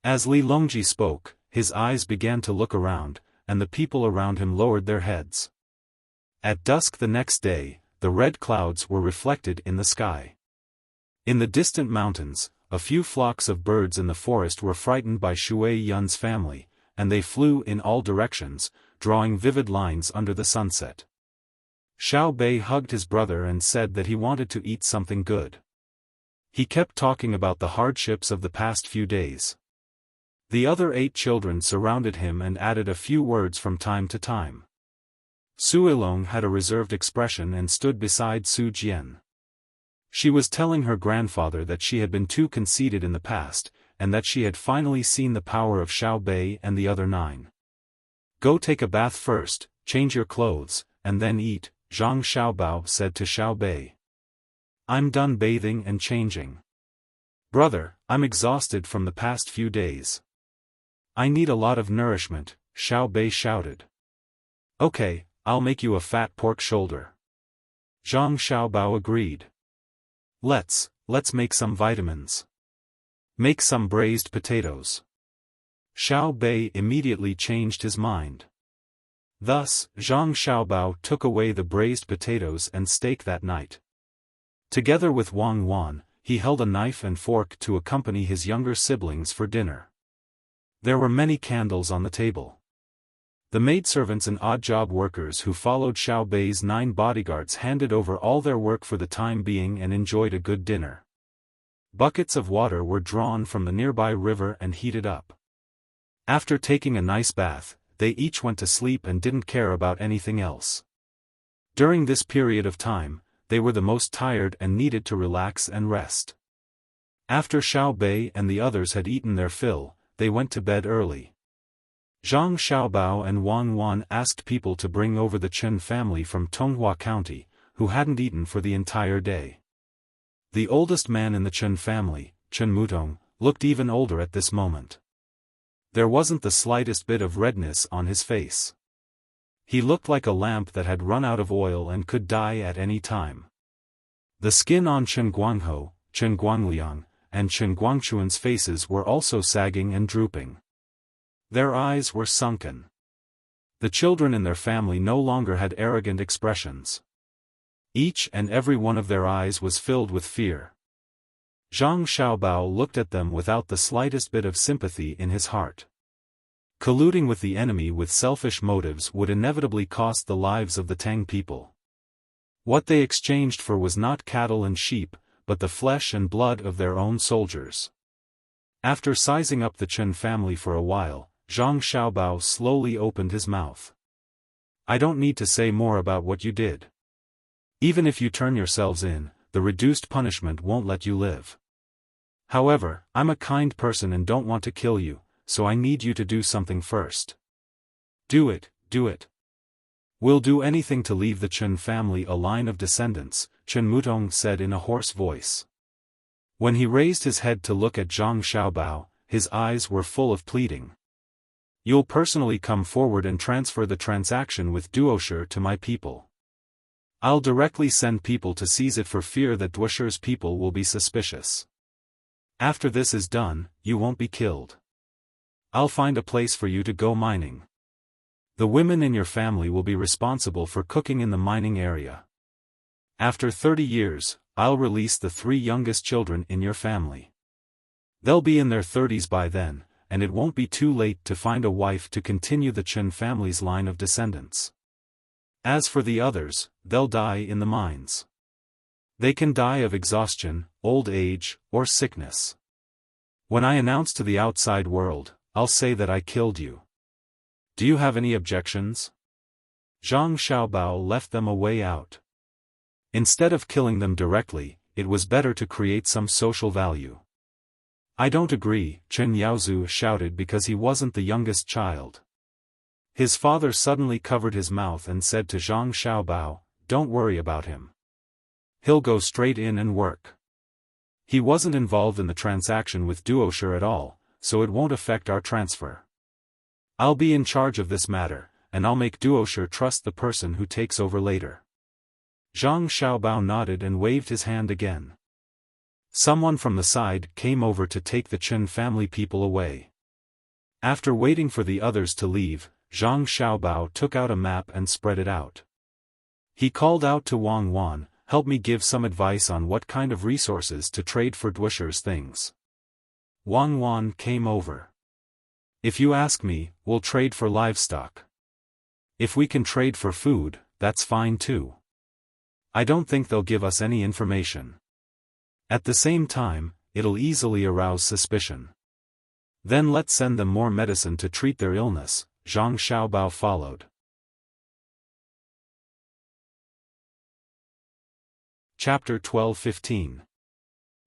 As Li Longji spoke, his eyes began to look around, and the people around him lowered their heads. At dusk the next day, the red clouds were reflected in the sky. In the distant mountains, a few flocks of birds in the forest were frightened by Shui Yun's family, and they flew in all directions, drawing vivid lines under the sunset. Xiao Bei hugged his brother and said that he wanted to eat something good. He kept talking about the hardships of the past few days. The other 8 children surrounded him and added a few words from time to time. Su Ilong had a reserved expression and stood beside Su Jian. She was telling her grandfather that she had been too conceited in the past, and that she had finally seen the power of Xiao Bei and the other 9. "Go take a bath first, change your clothes, and then eat," Zhang Xiaobao said to Xiao Bei. "I'm done bathing and changing. Brother, I'm exhausted from the past few days. I need a lot of nourishment," Xiao Bei shouted. "Okay, I'll make you a fat pork shoulder." Zhang Xiaobao agreed. Let's make some vitamins. Make some braised potatoes." Xiao Bei immediately changed his mind. Thus, Zhang Xiaobao took away the braised potatoes and steak that night. Together with Wang Wan, he held a knife and fork to accompany his younger siblings for dinner. There were many candles on the table. The maidservants and odd-job workers who followed Xiao Bei's 9 bodyguards handed over all their work for the time being and enjoyed a good dinner. Buckets of water were drawn from the nearby river and heated up. After taking a nice bath, they each went to sleep and didn't care about anything else. During this period of time, they were the most tired and needed to relax and rest. After Xiao Bei and the others had eaten their fill, they went to bed early. Zhang Xiaobao and Wang Wan asked people to bring over the Chen family from Tonghua County, who hadn't eaten for the entire day. The oldest man in the Chen family, Chen Mutong, looked even older at this moment. There wasn't the slightest bit of redness on his face. He looked like a lamp that had run out of oil and could die at any time. The skin on Chen Guangho, Chen Guangliang, and Chen Guangchuan's faces were also sagging and drooping. Their eyes were sunken. The children in their family no longer had arrogant expressions. Each and every one of their eyes was filled with fear. Zhang Xiaobao looked at them without the slightest bit of sympathy in his heart. Colluding with the enemy with selfish motives would inevitably cost the lives of the Tang people. What they exchanged for was not cattle and sheep, but the flesh and blood of their own soldiers. After sizing up the Chen family for a while, Zhang Xiaobao slowly opened his mouth. "I don't need to say more about what you did. Even if you turn yourselves in, the reduced punishment won't let you live. However, I'm a kind person and don't want to kill you, so I need you to do something first. Do it, do it. We'll do anything to leave the Chen family a line of descendants," Chen Mutong said in a hoarse voice. When he raised his head to look at Zhang Xiaobao, his eyes were full of pleading. "You'll personally come forward and transfer the transaction with Duosher to my people. I'll directly send people to seize it for fear that Duosher's people will be suspicious. After this is done, you won't be killed. I'll find a place for you to go mining. The women in your family will be responsible for cooking in the mining area. After 30 years, I'll release the 3 youngest children in your family. They'll be in their 30s by then, and it won't be too late to find a wife to continue the Chen family's line of descendants. As for the others, they'll die in the mines. They can die of exhaustion, old age, or sickness. When I announce to the outside world, I'll say that I killed you. Do you have any objections?" Zhang Xiaobao left them a way out. Instead of killing them directly, it was better to create some social value. "I don't agree," Chen Yaozu shouted because he wasn't the youngest child. His father suddenly covered his mouth and said to Zhang Xiaobao, "Don't worry about him. He'll go straight in and work. He wasn't involved in the transaction with Duosher at all, so it won't affect our transfer. I'll be in charge of this matter, and I'll make Duosher trust the person who takes over later." Zhang Xiaobao nodded and waved his hand again. Someone from the side came over to take the Chen family people away. After waiting for the others to leave, Zhang Xiaobao took out a map and spread it out. He called out to Wang Wan, "Help me give some advice on what kind of resources to trade for Duosher's things." Wang Wan came over. "If you ask me, we'll trade for livestock. If we can trade for food, that's fine too. I don't think they'll give us any information. At the same time, it'll easily arouse suspicion. Then let's send them more medicine to treat their illness." Zhang Xiaobao followed. Chapter 12-15.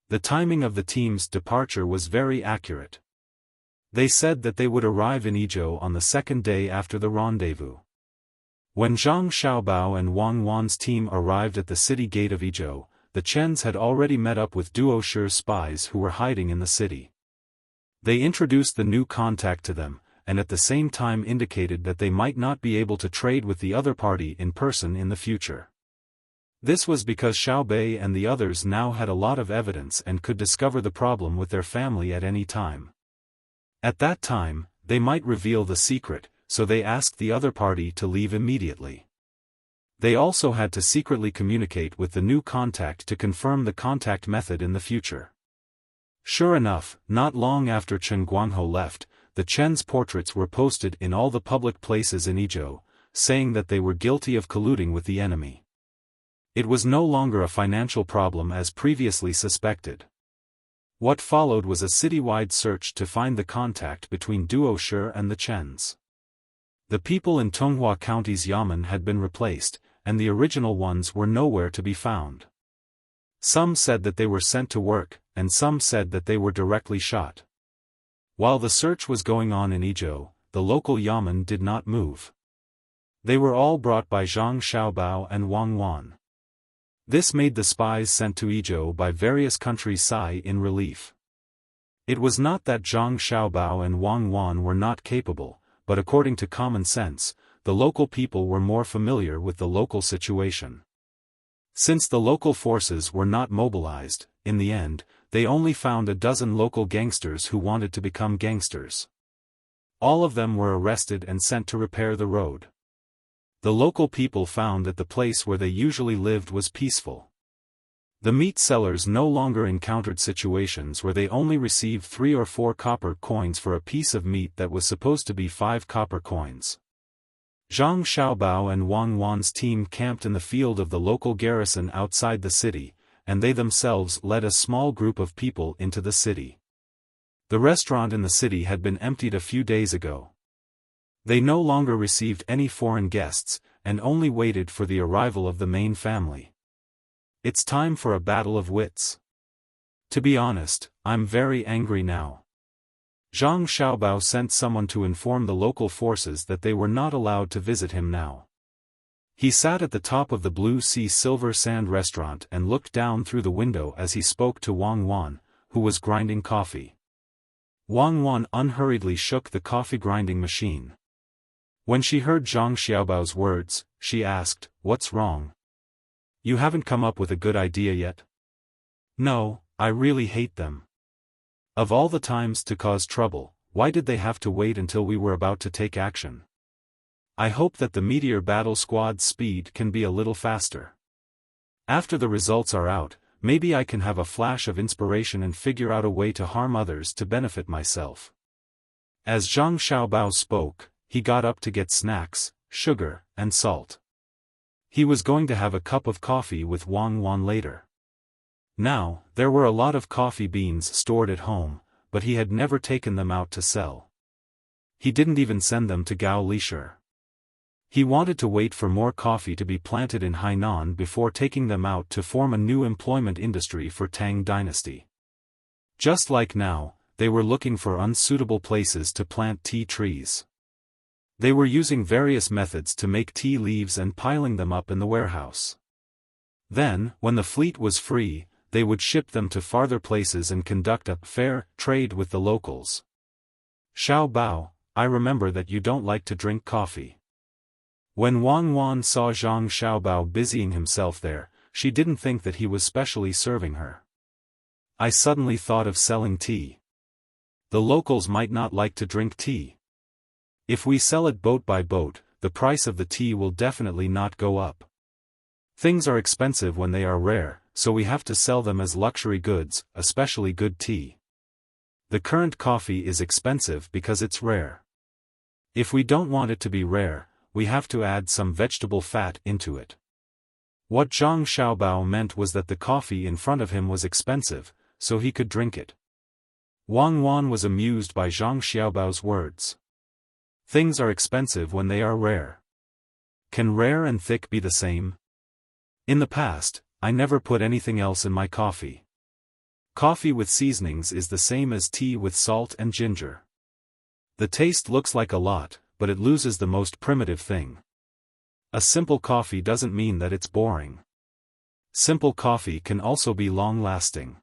The timing of the team's departure was very accurate. They said that they would arrive in Yizhou on the second day after the rendezvous. When Zhang Xiaobao and Wang Wan's team arrived at the city gate of Yizhou, the Chens had already met up with Duo Shi's spies who were hiding in the city. They introduced the new contact to them, and at the same time indicated that they might not be able to trade with the other party in person in the future. This was because Xiao Bei and the others now had a lot of evidence and could discover the problem with their family at any time. At that time, they might reveal the secret, so they asked the other party to leave immediately. They also had to secretly communicate with the new contact to confirm the contact method in the future. Sure enough, not long after Chen Guangho left, the Chen's portraits were posted in all the public places in Yizhou, saying that they were guilty of colluding with the enemy. It was no longer a financial problem as previously suspected. What followed was a citywide search to find the contact between Duo Shi and the Chens. The people in Tonghua County's Yamen had been replaced, and the original ones were nowhere to be found. Some said that they were sent to work, and some said that they were directly shot. While the search was going on in Yizhou, the local Yamen did not move. They were all brought by Zhang Xiaobao and Wang Wan. This made the spies sent to Yizhou by various countries sigh in relief. It was not that Zhang Xiaobao and Wang Wan were not capable, but according to common sense, the local people were more familiar with the local situation. Since the local forces were not mobilized, in the end, they only found a dozen local gangsters who wanted to become gangsters. All of them were arrested and sent to repair the road. The local people found that the place where they usually lived was peaceful. The meat sellers no longer encountered situations where they only received 3 or 4 copper coins for a piece of meat that was supposed to be 5 copper coins. Zhang Xiaobao and Wang Wan's team camped in the field of the local garrison outside the city, and they themselves led a small group of people into the city. The restaurant in the city had been emptied a few days ago. They no longer received any foreign guests, and only waited for the arrival of the main family. It's time for a battle of wits. To be honest, I'm very angry now. Zhang Xiaobao sent someone to inform the local forces that they were not allowed to visit him now. He sat at the top of the Blue Sea Silver Sand restaurant and looked down through the window as he spoke to Wang Wan, who was grinding coffee. Wang Wan unhurriedly shook the coffee grinding machine. When she heard Zhang Xiaobao's words, she asked, "What's wrong? You haven't come up with a good idea yet?" "No, I really hate them. Of all the times to cause trouble, why did they have to wait until we were about to take action? I hope that the Meteor Battle Squad's speed can be a little faster. After the results are out, maybe I can have a flash of inspiration and figure out a way to harm others to benefit myself." As Zhang Xiaobao spoke, he got up to get snacks, sugar, and salt. He was going to have a cup of coffee with Wang Wan later. Now, there were a lot of coffee beans stored at home, but he had never taken them out to sell. He didn't even send them to Gao Lishi. He wanted to wait for more coffee to be planted in Hainan before taking them out to form a new employment industry for Tang Dynasty. Just like now, they were looking for unsuitable places to plant tea trees. They were using various methods to make tea leaves and piling them up in the warehouse. Then, when the fleet was free, they would ship them to farther places and conduct a fair trade with the locals. "Xiao Bao, I remember that you don't like to drink coffee." When Wang Wan saw Zhang Xiaobao busying himself there, she didn't think that he was specially serving her. "I suddenly thought of selling tea. The locals might not like to drink tea. If we sell it boat by boat, the price of the tea will definitely not go up. Things are expensive when they are rare, so we have to sell them as luxury goods, especially good tea. The current coffee is expensive because it's rare. If we don't want it to be rare, we have to add some vegetable fat into it." What Zhang Xiaobao meant was that the coffee in front of him was expensive, so he could drink it. Wang Wan was amused by Zhang Xiaobao's words. Things are expensive when they are rare. Can rare and thick be the same? In the past, I never put anything else in my coffee. Coffee with seasonings is the same as tea with salt and ginger. The taste looks like a lot, but it loses the most primitive thing. A simple coffee doesn't mean that it's boring. Simple coffee can also be long-lasting.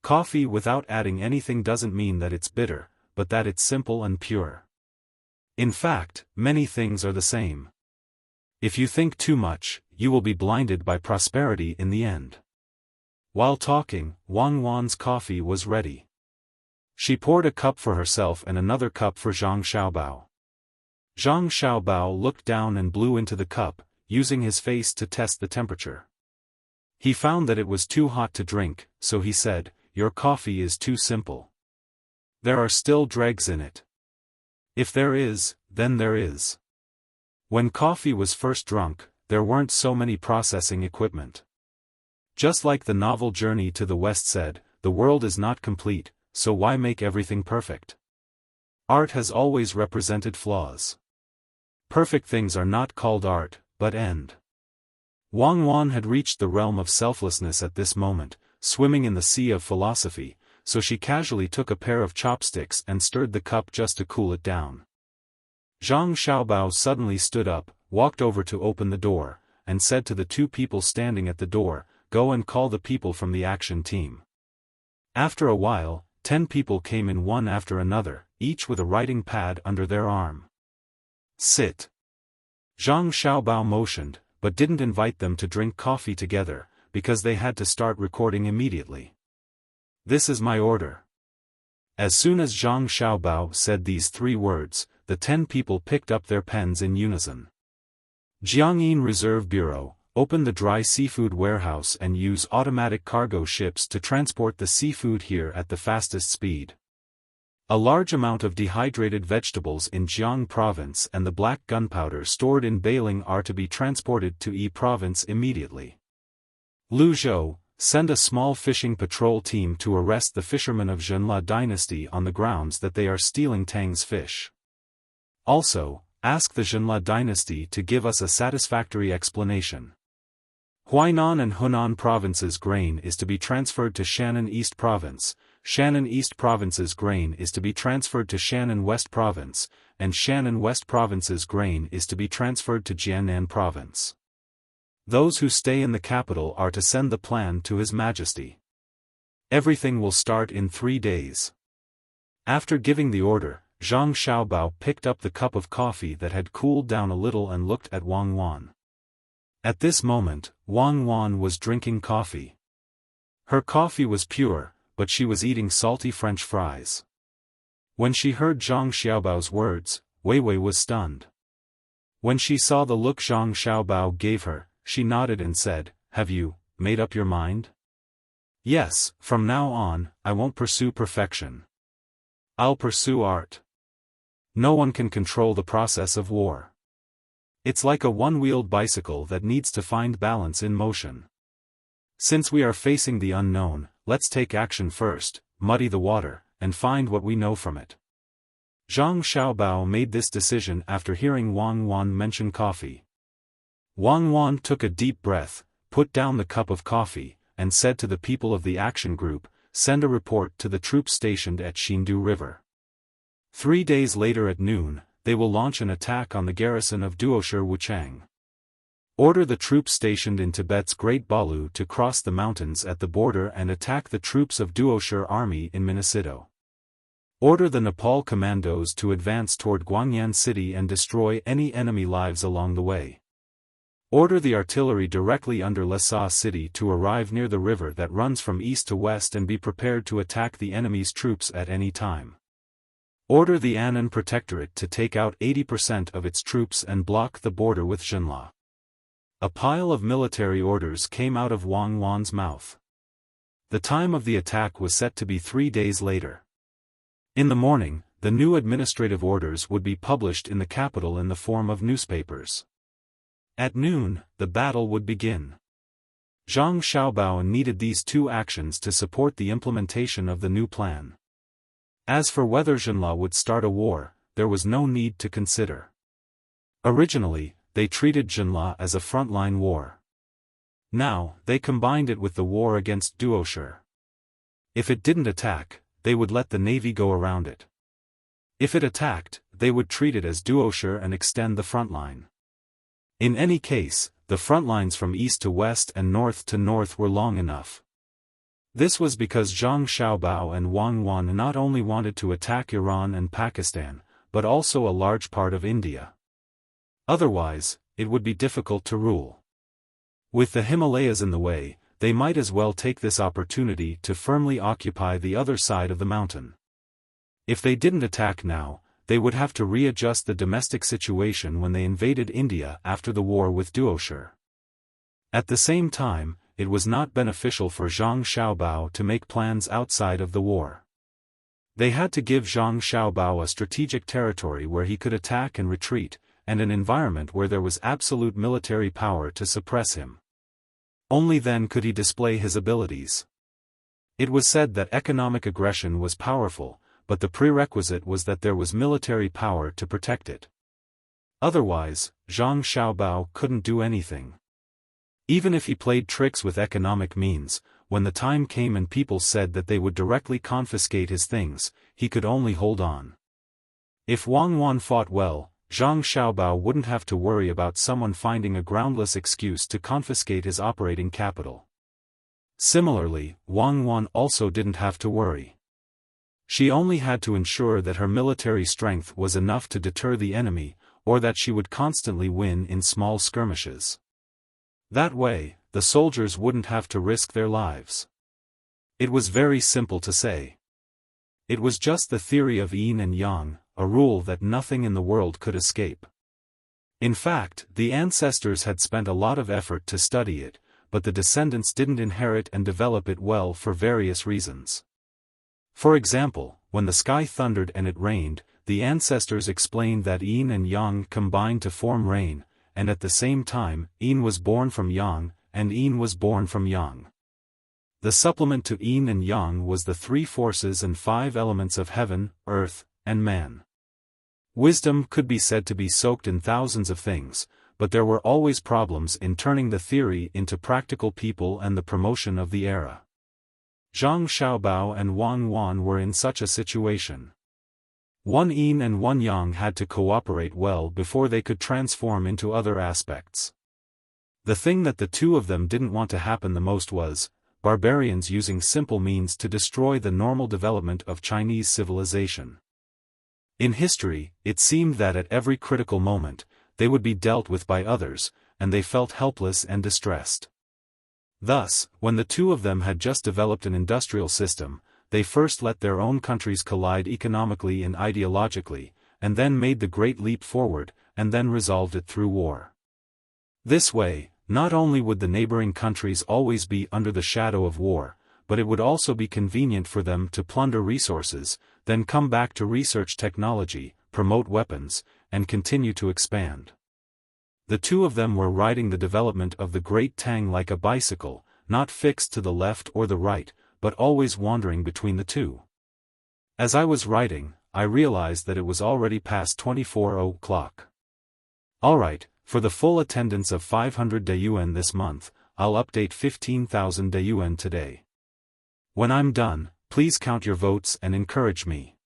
Coffee without adding anything doesn't mean that it's bitter, but that it's simple and pure. In fact, many things are the same. If you think too much, you will be blinded by prosperity in the end. While talking, Wang Wan's coffee was ready. She poured a cup for herself and another cup for Zhang Xiaobao. Zhang Xiaobao looked down and blew into the cup, using his face to test the temperature. He found that it was too hot to drink, so he said, "Your coffee is too simple. There are still dregs in it." If there is, then there is. When coffee was first drunk, there weren't so many processing equipment. Just like the novel Journey to the West said, the world is not complete, so why make everything perfect? Art has always represented flaws. Perfect things are not called art, but end. Wang Wan had reached the realm of selflessness at this moment, swimming in the sea of philosophy, so she casually took a pair of chopsticks and stirred the cup just to cool it down. Zhang Xiaobao suddenly stood up, walked over to open the door, and said to the two people standing at the door, "Go and call the people from the action team." After a while, 10 people came in one after another, each with a writing pad under their arm. "Sit." Zhang Xiaobao motioned, but didn't invite them to drink coffee together, because they had to start recording immediately. "This is my order." As soon as Zhang Xiaobao said these 3 words, the 10 people picked up their pens in unison. Jiangyin Reserve Bureau, open the dry seafood warehouse and use automatic cargo ships to transport the seafood here at the fastest speed. A large amount of dehydrated vegetables in Jiang Province and the black gunpowder stored in Beiling are to be transported to Yi Province immediately. Lu Zhou, send a small fishing patrol team to arrest the fishermen of Zhenla Dynasty on the grounds that they are stealing Tang's fish. Also, ask the Zhenla Dynasty to give us a satisfactory explanation. Huainan and Hunan Province's grain is to be transferred to Shannon East Province, Shannon East Province's grain is to be transferred to Shannon West Province, and Shannon West Province's grain is to be transferred to Jiannan Province. Those who stay in the capital are to send the plan to His Majesty. Everything will start in 3 days. After giving the order, Zhang Xiaobao picked up the cup of coffee that had cooled down a little and looked at Wang Wan. At this moment, Wang Wan was drinking coffee. Her coffee was pure, but she was eating salty French fries. When she heard Zhang Xiaobao's words, Wei Wei was stunned. When she saw the look Zhang Xiaobao gave her, she nodded and said, "Have you made up your mind?" "Yes, from now on, I won't pursue perfection. I'll pursue art." No one can control the process of war. It's like a one-wheeled bicycle that needs to find balance in motion. Since we are facing the unknown, let's take action first, muddy the water, and find what we know from it. Zhang Xiaobao made this decision after hearing Wang Wan mention coffee. Wang Wan took a deep breath, put down the cup of coffee, and said to the people of the action group, "Send a report to the troops stationed at Xindu River. 3 days later at noon, they will launch an attack on the garrison of Duosher Wuchang. Order the troops stationed in Tibet's Great Balu to cross the mountains at the border and attack the troops of Duosher army in Minasido. Order the Nepal commandos to advance toward Guangyan City and destroy any enemy lives along the way. Order the artillery directly under Lhasa City to arrive near the river that runs from east to west and be prepared to attack the enemy's troops at any time. Order the Annan Protectorate to take out 80% of its troops and block the border with Zhenla." A pile of military orders came out of Wang Wan's mouth. The time of the attack was set to be 3 days later. In the morning, the new administrative orders would be published in the capital in the form of newspapers. At noon, the battle would begin. Zhang Xiaobao needed these 2 actions to support the implementation of the new plan. As for whether Zhenla would start a war, there was no need to consider. Originally, they treated Zhenla as a frontline war. Now, they combined it with the war against Duosher. If it didn't attack, they would let the navy go around it. If it attacked, they would treat it as duosher and extend the front line. In any case, the front lines from east to west and north to north were long enough. This was because Zhang Xiaobao and Wang Wan not only wanted to attack Iran and Pakistan, but also a large part of India. Otherwise, it would be difficult to rule. With the Himalayas in the way, they might as well take this opportunity to firmly occupy the other side of the mountain. If they didn't attack now, they would have to readjust the domestic situation when they invaded India after the war with Duosher. At the same time, it was not beneficial for Zhang Xiaobao to make plans outside of the war. They had to give Zhang Xiaobao a strategic territory where he could attack and retreat, and an environment where there was absolute military power to suppress him. Only then could he display his abilities. It was said that economic aggression was powerful, but the prerequisite was that there was military power to protect it. Otherwise, Zhang Xiaobao couldn't do anything. Even if he played tricks with economic means, when the time came and people said that they would directly confiscate his things, he could only hold on. If Wang Wan fought well, Zhang Xiaobao wouldn't have to worry about someone finding a groundless excuse to confiscate his operating capital. Similarly, Wang Wan also didn't have to worry. She only had to ensure that her military strength was enough to deter the enemy, or that she would constantly win in small skirmishes. That way, the soldiers wouldn't have to risk their lives. It was very simple to say. It was just the theory of yin and yang, a rule that nothing in the world could escape. In fact, the ancestors had spent a lot of effort to study it, but the descendants didn't inherit and develop it well for various reasons. For example, when the sky thundered and it rained, the ancestors explained that yin and yang combined to form rain, and at the same time, yin was born from yang, and yin was born from yang. The supplement to yin and yang was the three forces and five elements of heaven, earth, and man. Wisdom could be said to be soaked in thousands of things, but there were always problems in turning the theory into practical people and the promotion of the era. Zhang Xiaobao and Wang Wan were in such a situation. One yin and one yang had to cooperate well before they could transform into other aspects. The thing that the two of them didn't want to happen the most was barbarians using simple means to destroy the normal development of Chinese civilization. In history, it seemed that at every critical moment, they would be dealt with by others, and they felt helpless and distressed. Thus, when the two of them had just developed an industrial system, they first let their own countries collide economically and ideologically, and then made the great leap forward, and then resolved it through war. This way, not only would the neighboring countries always be under the shadow of war, but it would also be convenient for them to plunder resources, then come back to research technology, promote weapons, and continue to expand. The two of them were riding the development of the great Tang like a bicycle, not fixed to the left or the right, but always wandering between the two. As I was writing, I realized that it was already past 24 o'clock. Alright, for the full attendance of 500 Dayuan this month, I'll update 15,000 Dayuan today. When I'm done, please count your votes and encourage me.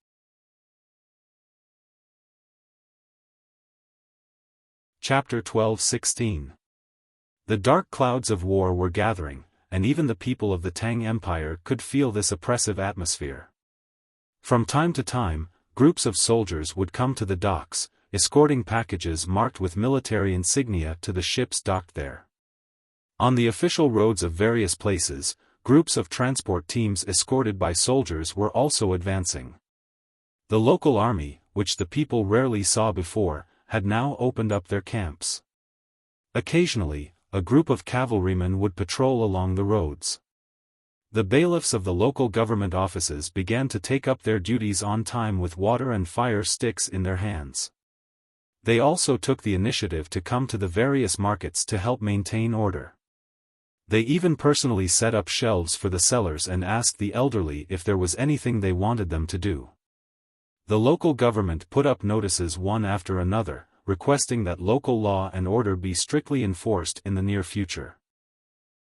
Chapter 12-16. The dark clouds of war were gathering, and even the people of the Tang Empire could feel this oppressive atmosphere. From time to time, groups of soldiers would come to the docks, escorting packages marked with military insignia to the ships docked there. On the official roads of various places, groups of transport teams escorted by soldiers were also advancing. The local army, which the people rarely saw before, had now opened up their camps. Occasionally, a group of cavalrymen would patrol along the roads. The bailiffs of the local government offices began to take up their duties on time with water and fire sticks in their hands. They also took the initiative to come to the various markets to help maintain order. They even personally set up shelves for the sellers and asked the elderly if there was anything they wanted them to do. The local government put up notices one after another, requesting that local law and order be strictly enforced in the near future.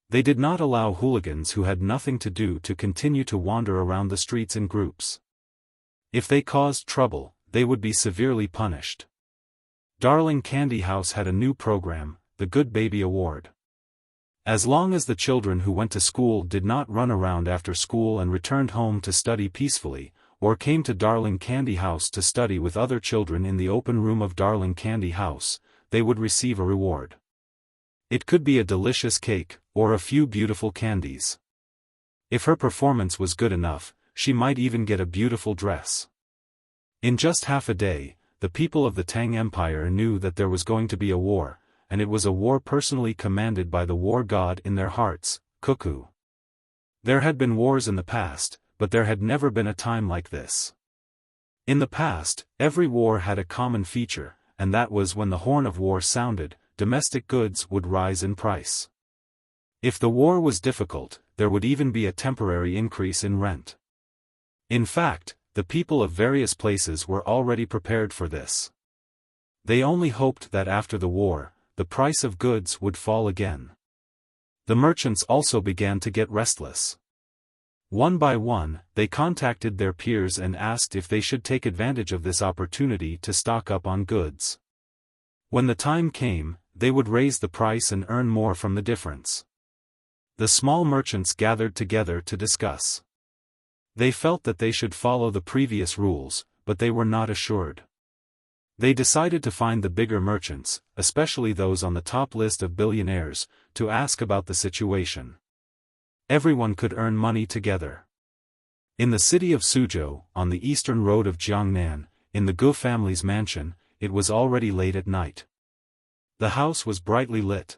They did not allow hooligans who had nothing to do to continue to wander around the streets in groups. If they caused trouble, they would be severely punished. Darling Candy House had a new program, the Good Baby Award. As long as the children who went to school did not run around after school and returned home to study peacefully, or came to Darling Candy House to study with other children in the open room of Darling Candy House, they would receive a reward. It could be a delicious cake, or a few beautiful candies. If her performance was good enough, she might even get a beautiful dress. In just half a day, the people of the Tang Empire knew that there was going to be a war, and it was a war personally commanded by the war god in their hearts, Cuckoo. There had been wars in the past, but there had never been a time like this. In the past, every war had a common feature, and that was when the horn of war sounded, domestic goods would rise in price. If the war was difficult, there would even be a temporary increase in rent. In fact, the people of various places were already prepared for this. They only hoped that after the war, the price of goods would fall again. The merchants also began to get restless. One by one, they contacted their peers and asked if they should take advantage of this opportunity to stock up on goods. When the time came, they would raise the price and earn more from the difference. The small merchants gathered together to discuss. They felt that they should follow the previous rules, but they were not assured. They decided to find the bigger merchants, especially those on the top list of billionaires, to ask about the situation. Everyone could earn money together. In the city of Suzhou, on the eastern road of Jiangnan, in the Gu family's mansion, it was already late at night. The house was brightly lit.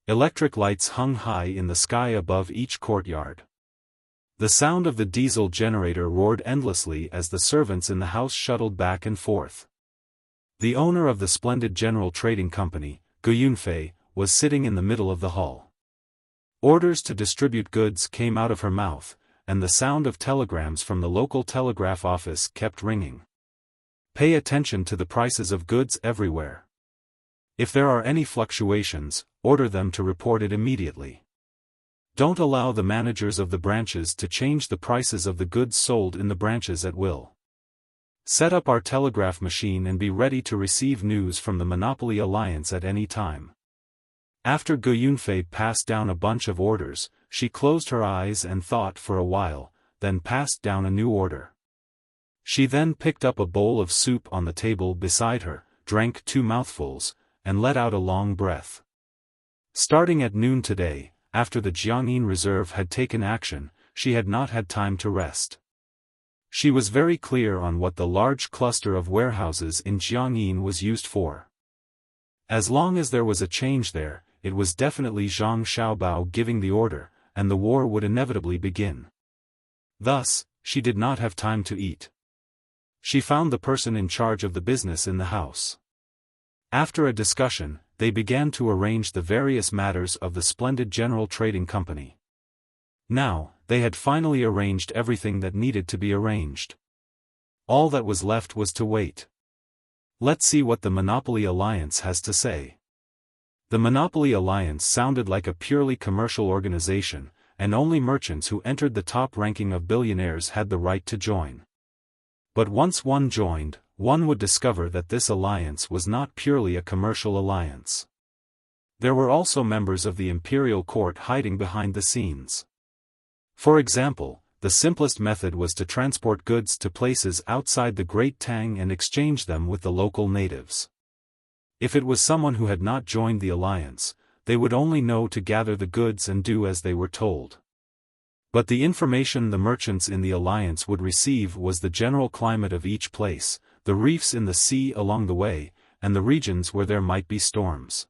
Electric lights hung high in the sky above each courtyard. The sound of the diesel generator roared endlessly as the servants in the house shuttled back and forth. The owner of the splendid general trading company, Gu Yunfei, was sitting in the middle of the hall. Orders to distribute goods came out of her mouth, and the sound of telegrams from the local telegraph office kept ringing. Pay attention to the prices of goods everywhere. If there are any fluctuations, order them to report it immediately. Don't allow the managers of the branches to change the prices of the goods sold in the branches at will. Set up our telegraph machine and be ready to receive news from the Monopoly Alliance at any time. After Gu Yunfei passed down a bunch of orders, she closed her eyes and thought for a while, then passed down a new order. She then picked up a bowl of soup on the table beside her, drank 2 mouthfuls, and let out a long breath. Starting at noon today, after the Jiangyin Reserve had taken action, she had not had time to rest. She was very clear on what the large cluster of warehouses in Jiangyin was used for. As long as there was a change there, it was definitely Zhang Xiaobao giving the order, and the war would inevitably begin. Thus, she did not have time to eat. She found the person in charge of the business in the house. After a discussion, they began to arrange the various matters of the splendid general trading company. Now, they had finally arranged everything that needed to be arranged. All that was left was to wait. Let's see what the Monopoly Alliance has to say. The Monopoly Alliance sounded like a purely commercial organization, and only merchants who entered the top ranking of billionaires had the right to join. But once one joined, one would discover that this alliance was not purely a commercial alliance. There were also members of the imperial court hiding behind the scenes. For example, the simplest method was to transport goods to places outside the Great Tang and exchange them with the local natives. If it was someone who had not joined the alliance, they would only know to gather the goods and do as they were told. But the information the merchants in the alliance would receive was the general climate of each place, the reefs in the sea along the way, and the regions where there might be storms.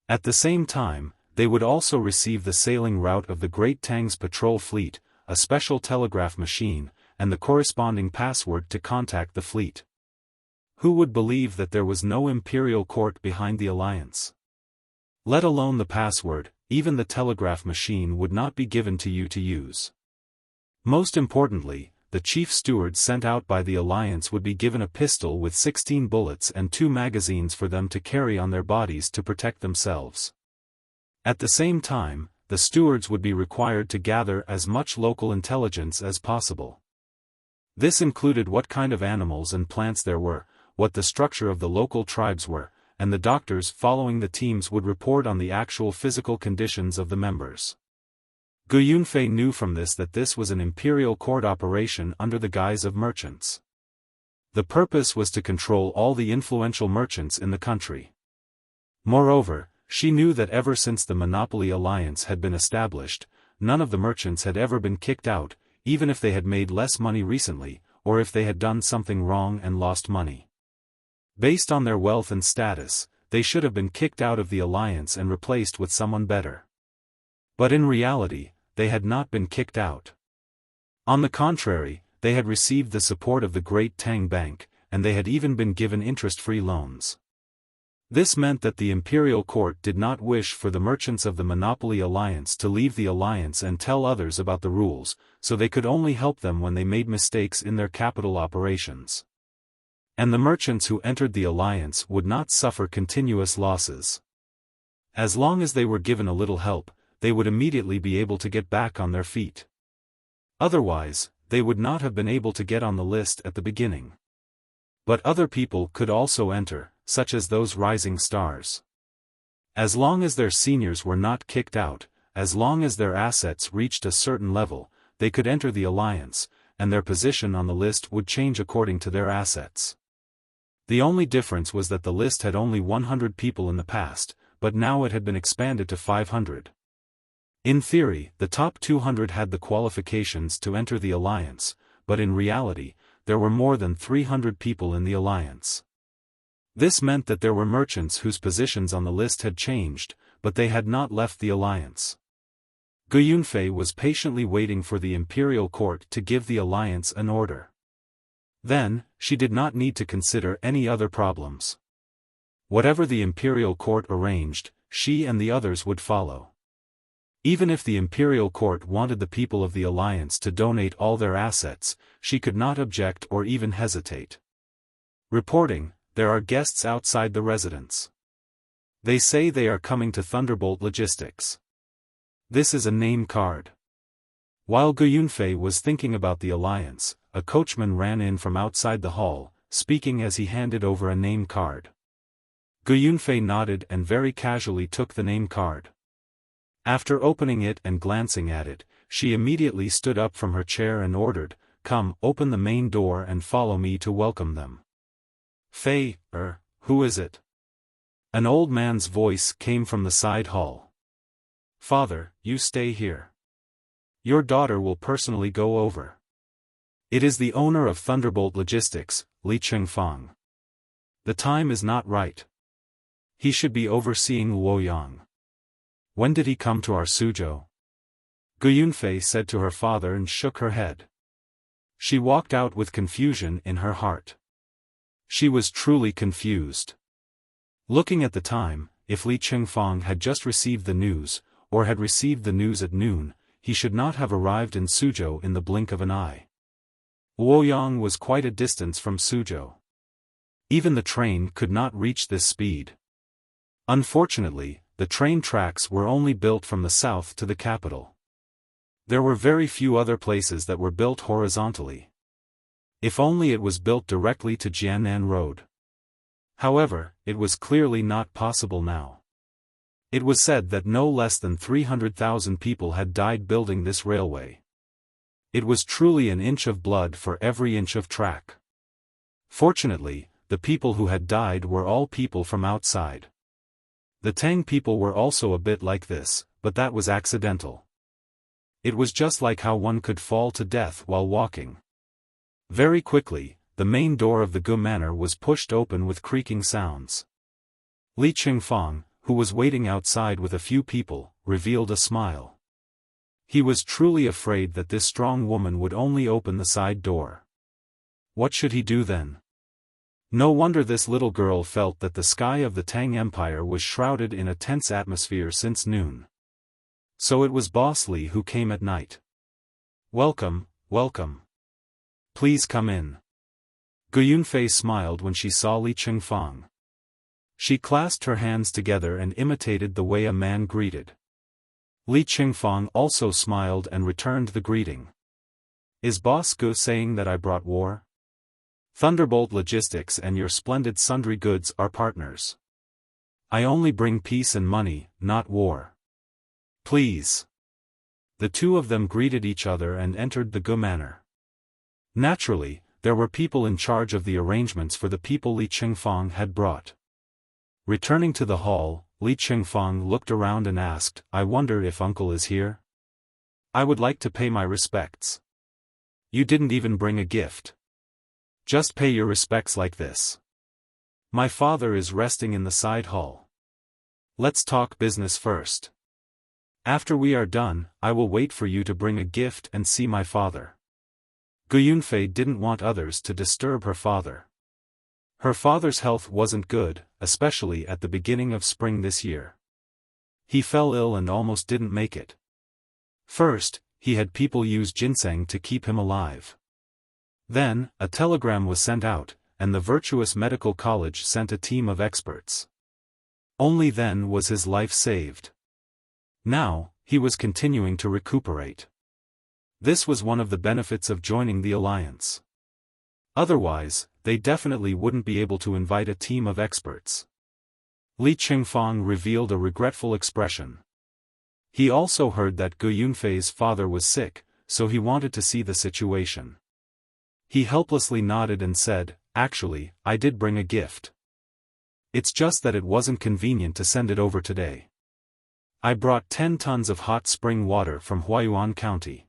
At the same time, they would also receive the sailing route of the Great Tang's patrol fleet, a special telegraph machine, and the corresponding password to contact the fleet. Who would believe that there was no imperial court behind the alliance? Let alone the password, even the telegraph machine would not be given to you to use. Most importantly, the chief steward sent out by the alliance would be given a pistol with 16 bullets and 2 magazines for them to carry on their bodies to protect themselves. At the same time, the stewards would be required to gather as much local intelligence as possible. This included what kind of animals and plants there were, what the structure of the local tribes were, and the doctors following the teams would report on the actual physical conditions of the members. Gu Yunfei knew from this that this was an imperial court operation under the guise of merchants. The purpose was to control all the influential merchants in the country. Moreover, she knew that ever since the Monopoly Alliance had been established, none of the merchants had ever been kicked out, even if they had made less money recently, or if they had done something wrong and lost money. Based on their wealth and status, they should have been kicked out of the alliance and replaced with someone better. But in reality, they had not been kicked out. On the contrary, they had received the support of the great Tang Bank, and they had even been given interest-free loans. This meant that the imperial court did not wish for the merchants of the Monopoly Alliance to leave the alliance and tell others about the rules, so they could only help them when they made mistakes in their capital operations. And the merchants who entered the alliance would not suffer continuous losses. As long as they were given a little help, they would immediately be able to get back on their feet. Otherwise, they would not have been able to get on the list at the beginning. But other people could also enter, such as those rising stars. As long as their seniors were not kicked out, as long as their assets reached a certain level, they could enter the alliance, and their position on the list would change according to their assets. The only difference was that the list had only 100 people in the past, but now it had been expanded to 500. In theory, the top 200 had the qualifications to enter the alliance, but in reality, there were more than 300 people in the alliance. This meant that there were merchants whose positions on the list had changed, but they had not left the alliance. Gu Yunfei was patiently waiting for the imperial court to give the alliance an order. Then, she did not need to consider any other problems. Whatever the imperial court arranged, she and the others would follow. Even if the imperial court wanted the people of the alliance to donate all their assets, she could not object or even hesitate. Reporting, there are guests outside the residence. They say they are coming to Thunderbolt Logistics. This is a name card. While Gu Yunfei was thinking about the alliance, a coachman ran in from outside the hall, speaking as he handed over a name card. Gu Yunfei nodded and very casually took the name card. After opening it and glancing at it, she immediately stood up from her chair and ordered, "Come, open the main door and follow me to welcome them." "Fei, who is it?" An old man's voice came from the side hall. "Father, you stay here. Your daughter will personally go over. It is the owner of Thunderbolt Logistics, Xiaofan. The time is not right. He should be overseeing Luoyang. When did he come to our Suzhou?" Gu Yunfei said to her father and shook her head. She walked out with confusion in her heart. She was truly confused. Looking at the time, if Xiaofan had just received the news, or had received the news at noon, he should not have arrived in Suzhou in the blink of an eye. Luoyang was quite a distance from Suzhou. Even the train could not reach this speed. Unfortunately, the train tracks were only built from the south to the capital. There were very few other places that were built horizontally. If only it was built directly to Jiannan Road. However, it was clearly not possible now. It was said that no less than 300,000 people had died building this railway. It was truly an inch of blood for every inch of track. Fortunately, the people who had died were all people from outside. The Tang people were also a bit like this, but that was accidental. It was just like how one could fall to death while walking. Very quickly, the main door of the Gu Manor was pushed open with creaking sounds. Xiaofan, who was waiting outside with a few people, revealed a smile. He was truly afraid that this strong woman would only open the side door. What should he do then? No wonder this little girl felt that the sky of the Tang Empire was shrouded in a tense atmosphere since noon. So it was Boss Li who came at night. "Welcome, welcome. Please come in." Gu Yunfei smiled when she saw Xiaofan. She clasped her hands together and imitated the way a man greeted. Li Qingfang also smiled and returned the greeting. Is Boss Gu saying that I brought war? Thunderbolt Logistics and your splendid sundry goods are partners. I only bring peace and money, not war. Please. The two of them greeted each other and entered the Gu manor. Naturally, there were people in charge of the arrangements for the people Li Qingfang had brought. Returning to the hall, Li Qingfang looked around and asked, I wonder if uncle is here? I would like to pay my respects. You didn't even bring a gift. Just pay your respects like this. My father is resting in the side hall. Let's talk business first. After we are done, I will wait for you to bring a gift and see my father. Gu Yunfei didn't want others to disturb her father. Her father's health wasn't good, especially at the beginning of spring this year. He fell ill and almost didn't make it. First, he had people use ginseng to keep him alive. Then, a telegram was sent out, and the Virtuous Medical College sent a team of experts. Only then was his life saved. Now, he was continuing to recuperate. This was one of the benefits of joining the alliance. Otherwise, they definitely wouldn't be able to invite a team of experts. Li Qingfang revealed a regretful expression. He also heard that Gu Yunfei's father was sick, so he wanted to see the situation. He helplessly nodded and said, Actually, I did bring a gift. It's just that it wasn't convenient to send it over today. I brought 10 tons of hot spring water from Huayuan County.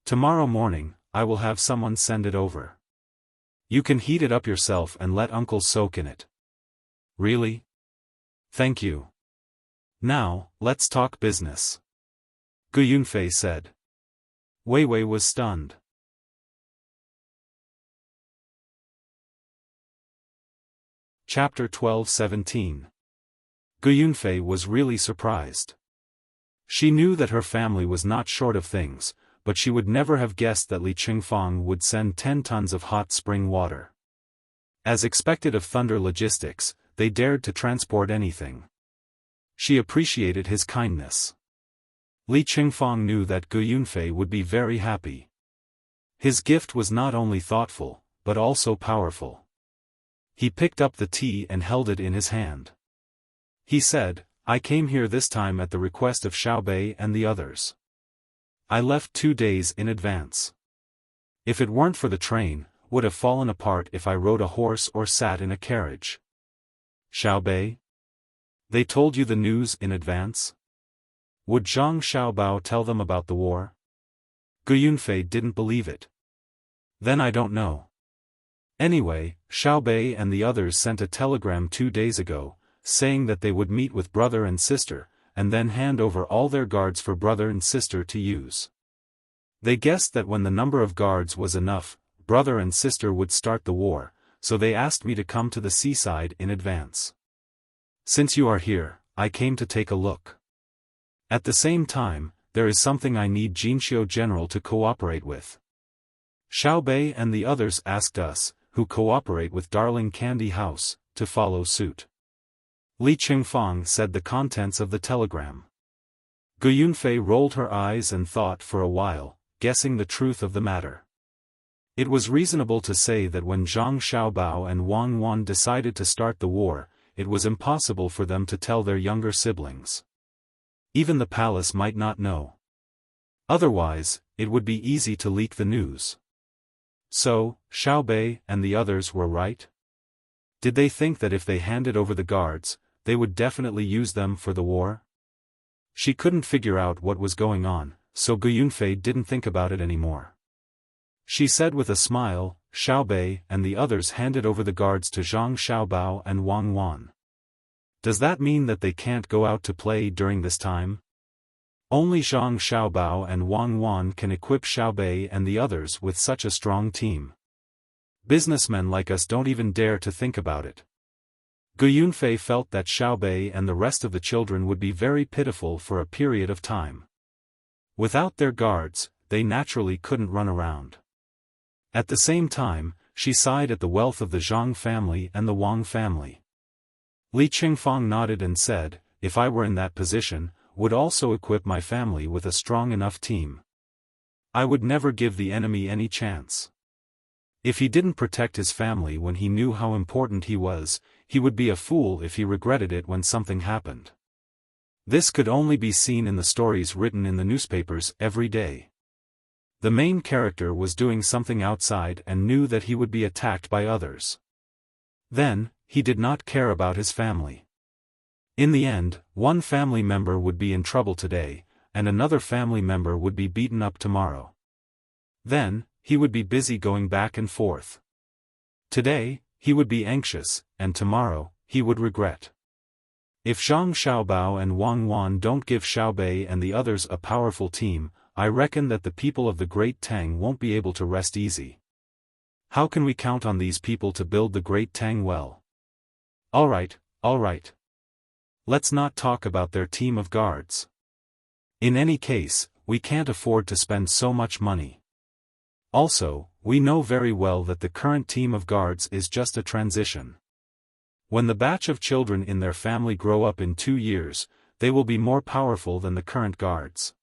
Tomorrow morning, I will have someone send it over. You can heat it up yourself and let uncle soak in it. Really? Thank you. Now, let's talk business. Gu Yunfei said. Wei Wei was stunned. Chapter 12-17. Gu Yunfei was really surprised. She knew that her family was not short of things, but she would never have guessed that Li Qingfang would send 10 tons of hot spring water. As expected of Thunder Logistics, they dared to transport anything. She appreciated his kindness. Li Qingfang knew that Gu Yunfei would be very happy. His gift was not only thoughtful, but also powerful. He picked up the tea and held it in his hand. He said, I came here this time at the request of Xiaobei and the others. I left 2 days in advance. If it weren't for the train, would have fallen apart if I rode a horse or sat in a carriage. Xiaobei? They told you the news in advance? Would Zhang Xiaobao tell them about the war? Gu Yunfei didn't believe it. Then I don't know. Anyway, Xiaobei and the others sent a telegram 2 days ago, saying that they would meet with brother and sister, and then hand over all their guards for brother and sister to use. They guessed that when the number of guards was enough, brother and sister would start the war, so they asked me to come to the seaside in advance. Since you are here, I came to take a look. At the same time, there is something I need Jinxiu General to cooperate with. Xiaobei and the others asked us, who cooperate with Darling Candy House, to follow suit. Li Qingfang said the contents of the telegram. Gu Yunfei rolled her eyes and thought for a while, guessing the truth of the matter. It was reasonable to say that when Zhang Xiaobao and Wang Wan decided to start the war, it was impossible for them to tell their younger siblings. Even the palace might not know. Otherwise, it would be easy to leak the news. So, Xiaobei and the others were right? Did they think that if they handed over the guards, they would definitely use them for the war? She couldn't figure out what was going on, so Gu Yunfei didn't think about it anymore. She said with a smile, Xiaobei and the others handed over the guards to Zhang Xiaobao and Wang Wan. Does that mean that they can't go out to play during this time? Only Zhang Xiaobao and Wang Wan can equip Xiaobei and the others with such a strong team. Businessmen like us don't even dare to think about it. Gu Yunfei felt that Xiaobei and the rest of the children would be very pitiful for a period of time. Without their guards, they naturally couldn't run around. At the same time, she sighed at the wealth of the Zhang family and the Wang family. Li Qingfang nodded and said, if I were in that position, would also equip my family with a strong enough team. I would never give the enemy any chance. If he didn't protect his family when he knew how important he was, he would be a fool if he regretted it when something happened. This could only be seen in the stories written in the newspapers every day. The main character was doing something outside and knew that he would be attacked by others. Then, he did not care about his family. In the end, one family member would be in trouble today, and another family member would be beaten up tomorrow. Then, he would be busy going back and forth. Today, he would be anxious, and tomorrow, he would regret. If Zhang Xiaobao and Wang Wan don't give Xiaobei and the others a powerful team, I reckon that the people of the Great Tang won't be able to rest easy. How can we count on these people to build the Great Tang well? Alright. Let's not talk about their team of guards. In any case, we can't afford to spend so much money. Also, we know very well that the current team of guards is just a transition. When the batch of children in their family grow up in 2 years, they will be more powerful than the current guards.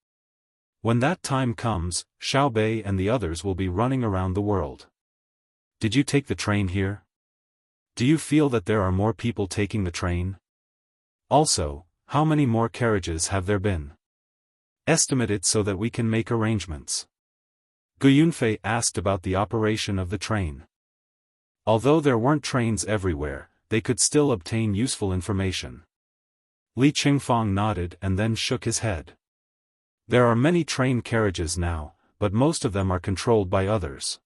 When that time comes, Xiaobei and the others will be running around the world. Did you take the train here? Do you feel that there are more people taking the train? Also, how many more carriages have there been? Estimate it so that we can make arrangements. Gu Yunfei asked about the operation of the train. Although there weren't trains everywhere, they could still obtain useful information. Li Qingfang nodded and then shook his head. There are many train carriages now, but most of them are controlled by others.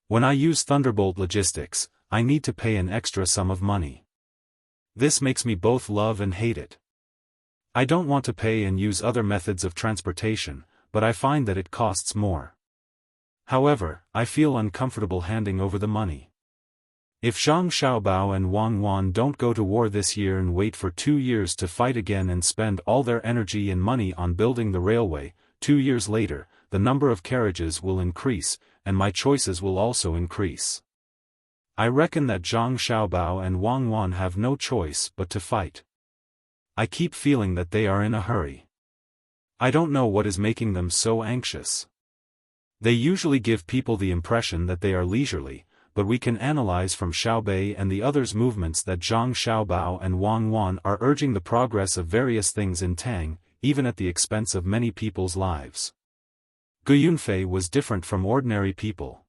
When I use Thunderbolt Logistics, I need to pay an extra sum of money. This makes me both love and hate it. I don't want to pay and use other methods of transportation, but I find that it costs more. However, I feel uncomfortable handing over the money. If Zhang Xiaobao and Wang Wan don't go to war this year and wait for 2 years to fight again and spend all their energy and money on building the railway, 2 years later, the number of carriages will increase, and my choices will also increase. I reckon that Zhang Xiaobao and Wang Wan have no choice but to fight. I keep feeling that they are in a hurry. I don't know what is making them so anxious. They usually give people the impression that they are leisurely, but we can analyze from Xiaobei and the others' movements that Zhang Xiaobao and Wang Wan are urging the progress of various things in Tang, even at the expense of many people's lives. Gu Yunfei was different from ordinary people.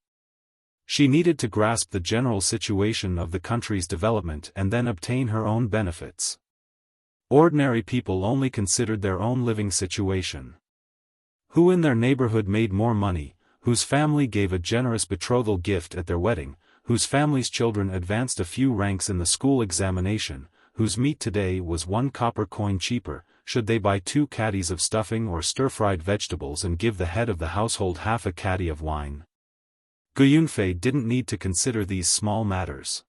She needed to grasp the general situation of the country's development and then obtain her own benefits. Ordinary people only considered their own living situation. Who in their neighborhood made more money, whose family gave a generous betrothal gift at their wedding, whose family's children advanced a few ranks in the school examination, whose meat today was 1 copper coin cheaper, should they buy 2 caddies of stuffing or stir-fried vegetables and give the head of the household half a caddy of wine? Gu Yunfei didn't need to consider these small matters.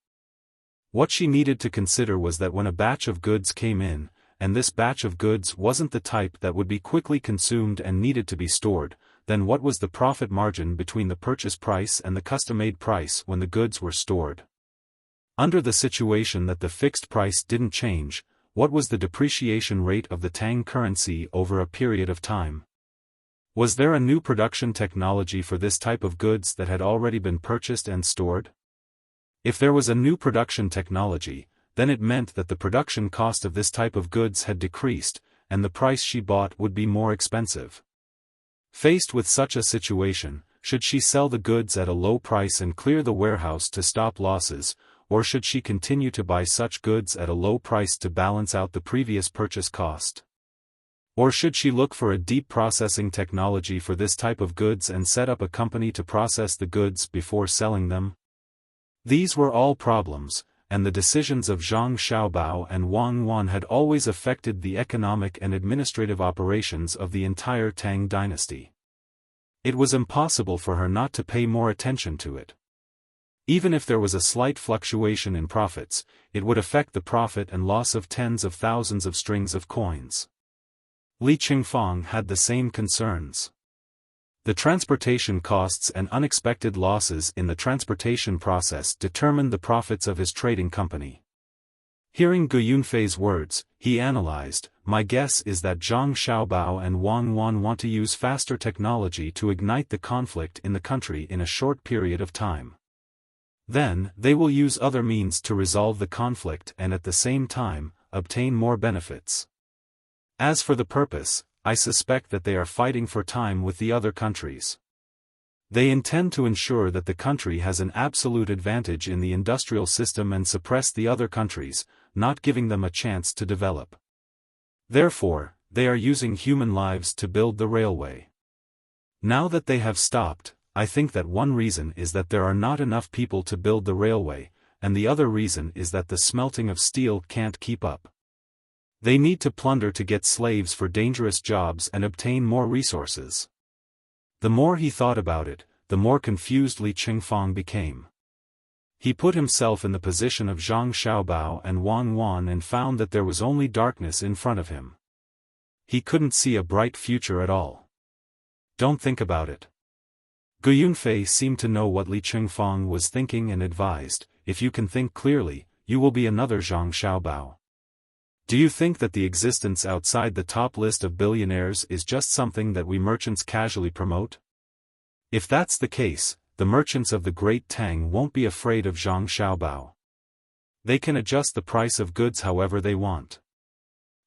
What she needed to consider was that when a batch of goods came in, and this batch of goods wasn't the type that would be quickly consumed and needed to be stored, then what was the profit margin between the purchase price and the custom-made price when the goods were stored? Under the situation that the fixed price didn't change, what was the depreciation rate of the Tang currency over a period of time? Was there a new production technology for this type of goods that had already been purchased and stored? If there was a new production technology, then it meant that the production cost of this type of goods had decreased, and the price she bought would be more expensive. Faced with such a situation, should she sell the goods at a low price and clear the warehouse to stop losses, or should she continue to buy such goods at a low price to balance out the previous purchase cost? Or should she look for a deep processing technology for this type of goods and set up a company to process the goods before selling them? These were all problems, and the decisions of Zhang Xiaobao and Wang Wan had always affected the economic and administrative operations of the entire Tang dynasty. It was impossible for her not to pay more attention to it. Even if there was a slight fluctuation in profits, it would affect the profit and loss of tens of thousands of strings of coins. Li Qingfang had the same concerns. The transportation costs and unexpected losses in the transportation process determined the profits of his trading company. Hearing Gu Yunfei's words, he analyzed, my guess is that Zhang Xiaobao and Wang Wan want to use faster technology to ignite the conflict in the country in a short period of time. Then, they will use other means to resolve the conflict and at the same time, obtain more benefits. As for the purpose, I suspect that they are fighting for time with the other countries. They intend to ensure that the country has an absolute advantage in the industrial system and suppress the other countries, not giving them a chance to develop. Therefore, they are using human lives to build the railway. Now that they have stopped, I think that one reason is that there are not enough people to build the railway, and the other reason is that the smelting of steel can't keep up. They need to plunder to get slaves for dangerous jobs and obtain more resources. The more he thought about it, the more confused Li Qingfang became. He put himself in the position of Zhang Xiaobao and Wang Wan and found that there was only darkness in front of him. He couldn't see a bright future at all. Don't think about it. Gu Yunfei seemed to know what Li Qingfang was thinking and advised, if you can think clearly, you will be another Zhang Xiaobao. Do you think that the existence outside the top list of billionaires is just something that we merchants casually promote? If that's the case, the merchants of the great Tang won't be afraid of Zhang Xiaobao. They can adjust the price of goods however they want.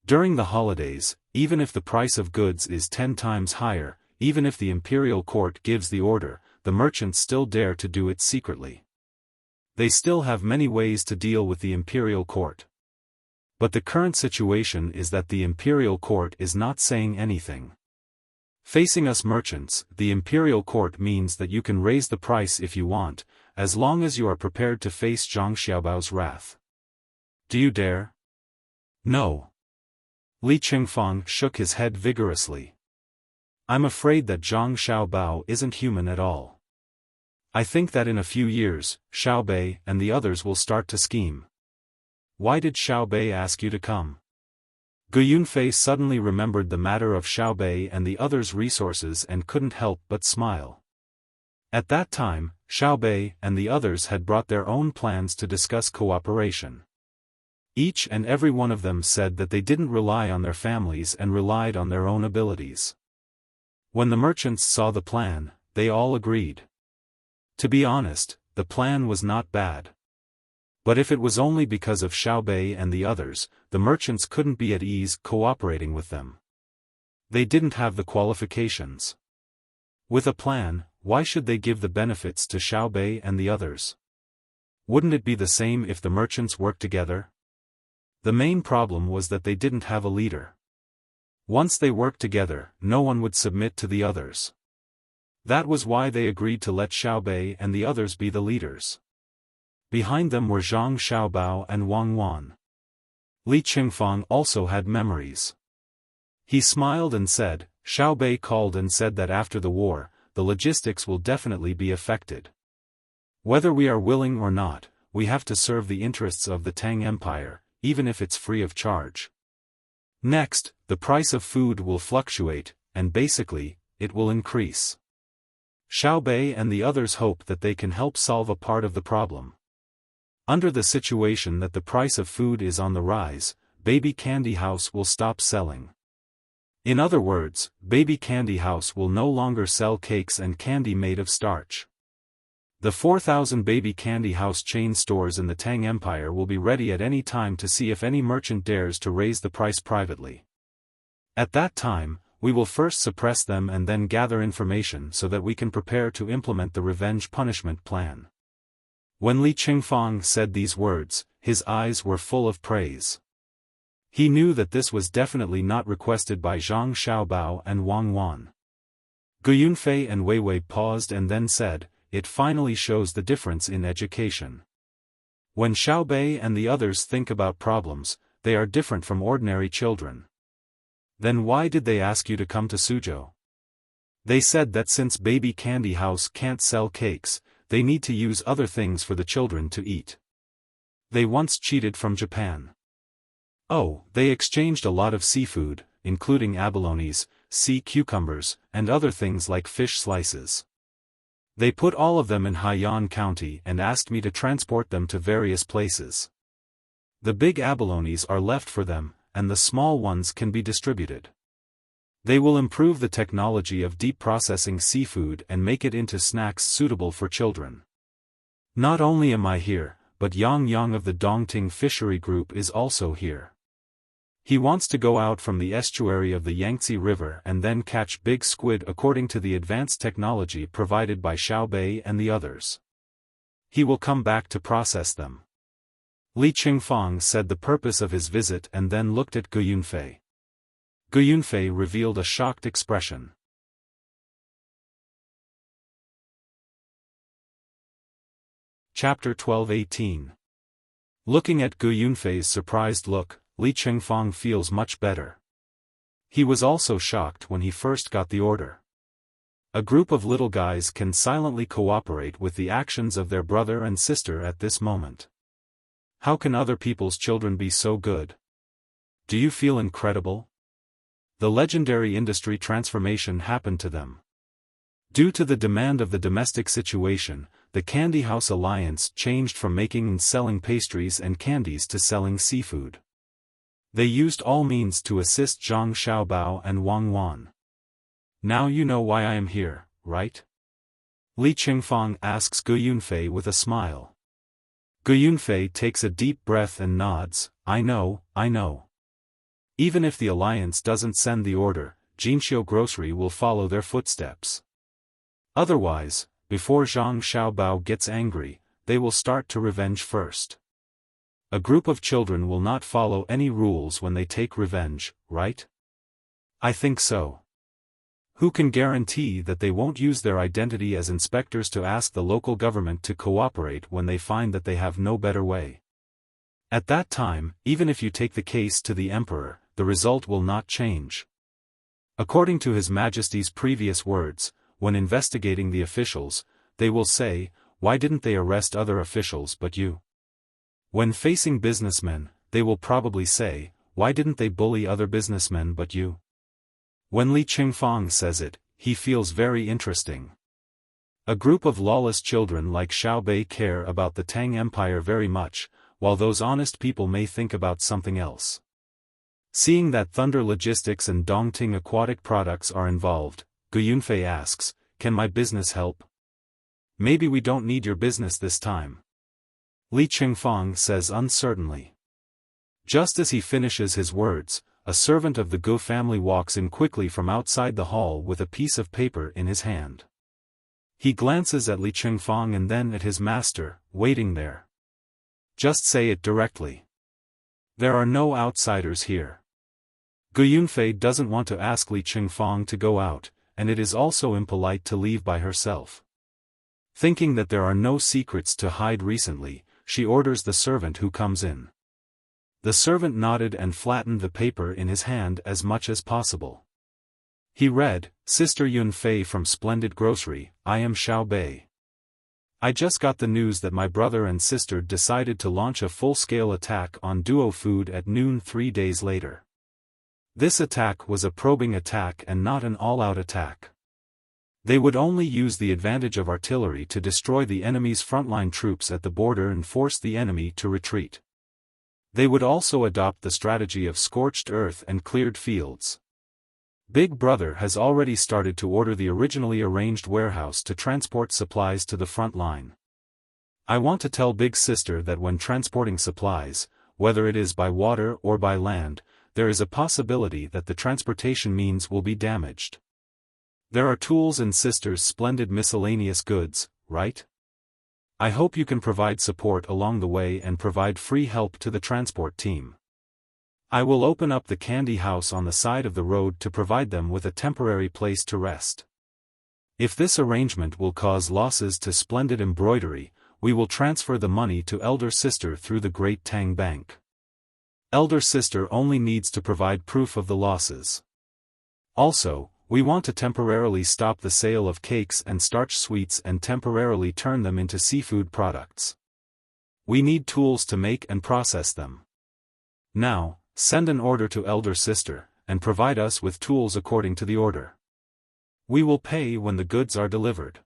During the holidays, even if the price of goods is 10 times higher, even if the imperial court gives the order, the merchants still dare to do it secretly. They still have many ways to deal with the imperial court. But the current situation is that the imperial court is not saying anything. Facing us merchants, the imperial court means that you can raise the price if you want, as long as you are prepared to face Zhang Xiaobao's wrath. Do you dare? No. Li Qingfang shook his head vigorously. I'm afraid that Zhang Xiaobao isn't human at all. I think that in a few years, Xiaobei and the others will start to scheme. Why did Xiaobei ask you to come? Gu Yunfei suddenly remembered the matter of Xiaobei and the others' resources and couldn't help but smile. At that time, Xiaobei and the others had brought their own plans to discuss cooperation. Each and every one of them said that they didn't rely on their families and relied on their own abilities. When the merchants saw the plan, they all agreed. To be honest, the plan was not bad. But if it was only because of Xiaobei and the others, the merchants couldn't be at ease cooperating with them. They didn't have the qualifications. With a plan, why should they give the benefits to Xiaobei and the others? Wouldn't it be the same if the merchants worked together? The main problem was that they didn't have a leader. Once they worked together, no one would submit to the others. That was why they agreed to let Xiaobei and the others be the leaders. Behind them were Zhang Xiaobao and Wang Wan. Li Qingfang also had memories. He smiled and said, Xiaobei called and said that after the war, the logistics will definitely be affected. Whether we are willing or not, we have to serve the interests of the Tang Empire, even if it's free of charge. Next, the price of food will fluctuate, and basically, it will increase. Xiaobei and the others hope that they can help solve a part of the problem. Under the situation that the price of food is on the rise, Baby Candy House will stop selling. In other words, Baby Candy House will no longer sell cakes and candy made of starch. The 4,000 Baby Candy House chain stores in the Tang Empire will be ready at any time to see if any merchant dares to raise the price privately. At that time, we will first suppress them and then gather information so that we can prepare to implement the revenge punishment plan. When Li Qingfang said these words, his eyes were full of praise. He knew that this was definitely not requested by Zhang Xiaobao and Wang Wan. Gu Yunfei and Wei Wei paused and then said, it finally shows the difference in education. When Xiaobei and the others think about problems, they are different from ordinary children. Then why did they ask you to come to Suzhou? They said that since Baby Candy House can't sell cakes, they need to use other things for the children to eat. They once cheated from Japan. Oh, they exchanged a lot of seafood, including abalones, sea cucumbers, and other things like fish slices. They put all of them in Haiyan County and asked me to transport them to various places. The big abalones are left for them, and the small ones can be distributed. They will improve the technology of deep processing seafood and make it into snacks suitable for children. Not only am I here, but Yang Yang of the Dongting Fishery Group is also here. He wants to go out from the estuary of the Yangtze River and then catch big squid according to the advanced technology provided by Xiaobei and the others. He will come back to process them. Li Qingfang said the purpose of his visit and then looked at Gu Yunfei. Gu Yunfei revealed a shocked expression. Chapter 12:18. Looking at Gu Yunfei's surprised look, Li Qingfang feels much better. He was also shocked when he first got the order. A group of little guys can silently cooperate with the actions of their brother and sister at this moment. How can other people's children be so good? Do you feel incredible? The legendary industry transformation happened to them. Due to the demand of the domestic situation, the Candy House Alliance changed from making and selling pastries and candies to selling seafood. They used all means to assist Zhang Xiaobao and Wang Wan. Now you know why I am here, right? Li Qingfang asks Gu Yunfei with a smile. Gu Yunfei takes a deep breath and nods, I know. Even if the alliance doesn't send the order, Jinxiu Grocery will follow their footsteps. Otherwise, before Zhang Xiaobao gets angry, they will start to revenge first. A group of children will not follow any rules when they take revenge, right? I think so. Who can guarantee that they won't use their identity as inspectors to ask the local government to cooperate when they find that they have no better way? At that time, even if you take the case to the emperor, the result will not change. According to His Majesty's previous words, when investigating the officials, they will say, why didn't they arrest other officials but you? When facing businessmen, they will probably say, why didn't they bully other businessmen but you? When Li Qingfang says it, he feels very interesting. A group of lawless children like Xiaobei care about the Tang Empire very much, while those honest people may think about something else. Seeing that Thunder Logistics and Dongting Aquatic Products are involved, Gu Yunfei asks, can my business help? Maybe we don't need your business this time. Li Qingfang says uncertainly. Just as he finishes his words, a servant of the Gu family walks in quickly from outside the hall with a piece of paper in his hand. He glances at Li Qingfang and then at his master, waiting there. Just say it directly. There are no outsiders here. Gu Yunfei doesn't want to ask Li Qingfang to go out, and it is also impolite to leave by herself. Thinking that there are no secrets to hide recently, she orders the servant who comes in. The servant nodded and flattened the paper in his hand as much as possible. He read, Sister Yunfei from Splendid Grocery, I am Xiaobei. I just got the news that my brother and sister decided to launch a full-scale attack on Duo Food at noon 3 days later. This attack was a probing attack and not an all-out attack. They would only use the advantage of artillery to destroy the enemy's frontline troops at the border and force the enemy to retreat. They would also adopt the strategy of scorched earth and cleared fields. Big Brother has already started to order the originally arranged warehouse to transport supplies to the front line. I want to tell Big Sister that when transporting supplies, whether it is by water or by land, there is a possibility that the transportation means will be damaged. There are tools in Sister's splendid miscellaneous goods, right? I hope you can provide support along the way and provide free help to the transport team. I will open up the candy house on the side of the road to provide them with a temporary place to rest. If this arrangement will cause losses to Splendid Embroidery, we will transfer the money to Elder Sister through the Great Tang Bank. Elder Sister only needs to provide proof of the losses. Also, we want to temporarily stop the sale of cakes and starch sweets and temporarily turn them into seafood products. We need tools to make and process them. Now, send an order to Elder Sister, and provide us with tools according to the order. We will pay when the goods are delivered.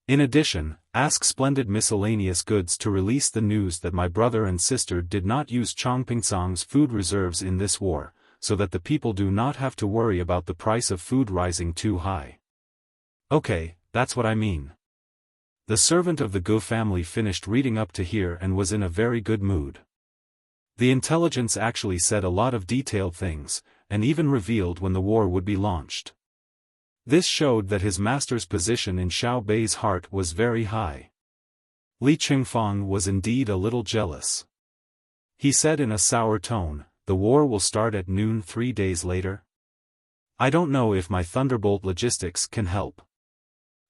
In addition, Ask Splendid Miscellaneous Goods to release the news that my brother and sister did not use Chongpingsang's food reserves in this war, so that the people do not have to worry about the price of food rising too high. Okay, that's what I mean. The servant of the Gu family finished reading up to here and was in a very good mood. The intelligence actually said a lot of detailed things, and even revealed when the war would be launched. This showed that his master's position in Xiao Bei's heart was very high. Li Qingfang was indeed a little jealous. He said in a sour tone, "The war will start at noon 3 days later? I don't know if my Thunderbolt logistics can help.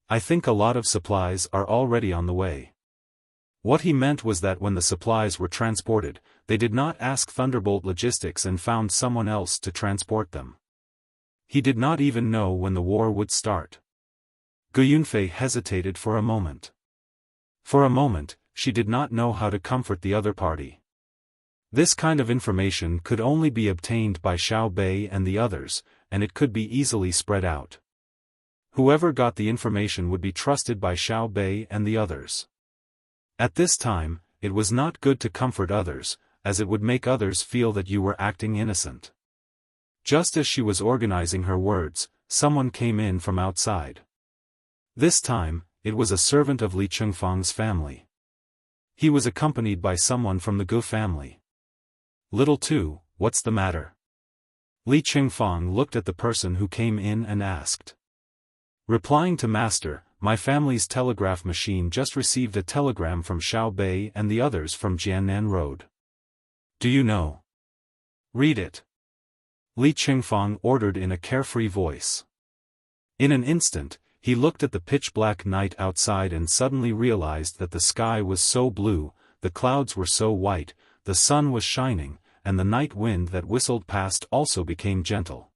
I think a lot of supplies are already on the way." What he meant was that when the supplies were transported, they did not ask Thunderbolt Logistics and found someone else to transport them. He did not even know when the war would start. Gu Yunfei hesitated for a moment. For a moment, she did not know how to comfort the other party. This kind of information could only be obtained by Xiao Bei and the others, and it could be easily spread out. Whoever got the information would be trusted by Xiao Bei and the others. At this time, it was not good to comfort others, as it would make others feel that you were acting innocent. Just as she was organizing her words, someone came in from outside. This time, it was a servant of Li Qingfang's family. He was accompanied by someone from the Gu family. "Little Two, what's the matter?" Li Qingfang looked at the person who came in and asked. Replying to Master, "My family's telegraph machine just received a telegram from Xiao Bei and the others from Jiannan Road. Do you know? Read it." Li Qingfang ordered in a carefree voice. In an instant, he looked at the pitch-black night outside and suddenly realized that the sky was so blue, the clouds were so white, the sun was shining, and the night wind that whistled past also became gentle.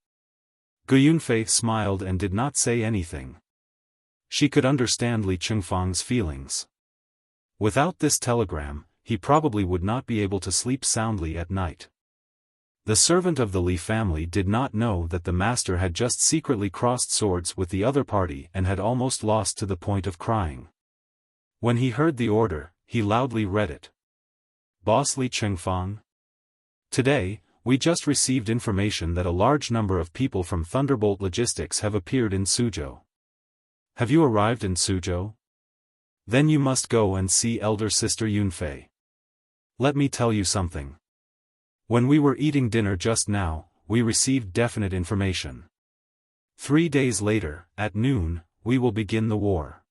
Gu Yunfei smiled and did not say anything. She could understand Li Qingfang's feelings. Without this telegram, he probably would not be able to sleep soundly at night. The servant of the Li family did not know that the master had just secretly crossed swords with the other party and had almost lost to the point of crying. When he heard the order, he loudly read it. "Boss Li Qingfang. Today, we just received information that a large number of people from Thunderbolt Logistics have appeared in Suzhou. Have you arrived in Suzhou? Then you must go and see elder sister Yunfei. Let me tell you something. When we were eating dinner just now, we received definite information. 3 days later, at noon, we will begin the war.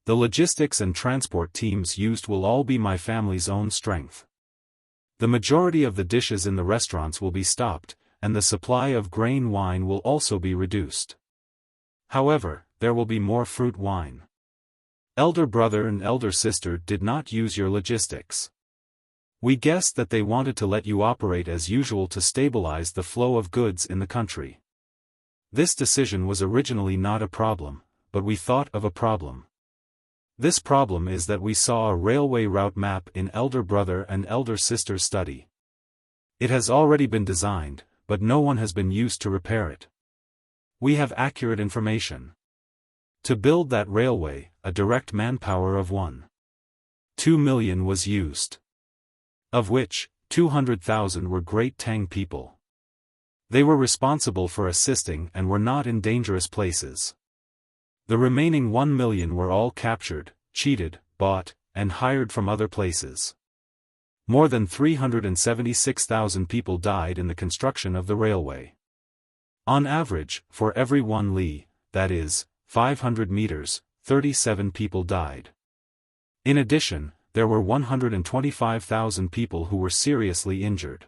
The logistics and transport teams used will all be my family's own strength. The majority of the dishes in the restaurants will be stopped, and the supply of grain wine will also be reduced. However, there will be more fruit wine. Elder brother and elder sister did not use your logistics. We guessed that they wanted to let you operate as usual to stabilize the flow of goods in the country. This decision was originally not a problem, but we thought of a problem. This problem is that we saw a railway route map in elder brother and elder sister's study. It has already been designed, but no one has been used to repair it. We have accurate information. To build that railway, a direct manpower of 1.2 million was used. Of which, 200,000 were great Tang people. They were responsible for assisting and were not in dangerous places. The remaining 1 million were all captured, cheated, bought, and hired from other places. More than 376,000 people died in the construction of the railway. On average, for every 1 li, that is, 500 meters, 37 people died. In addition, there were 125,000 people who were seriously injured.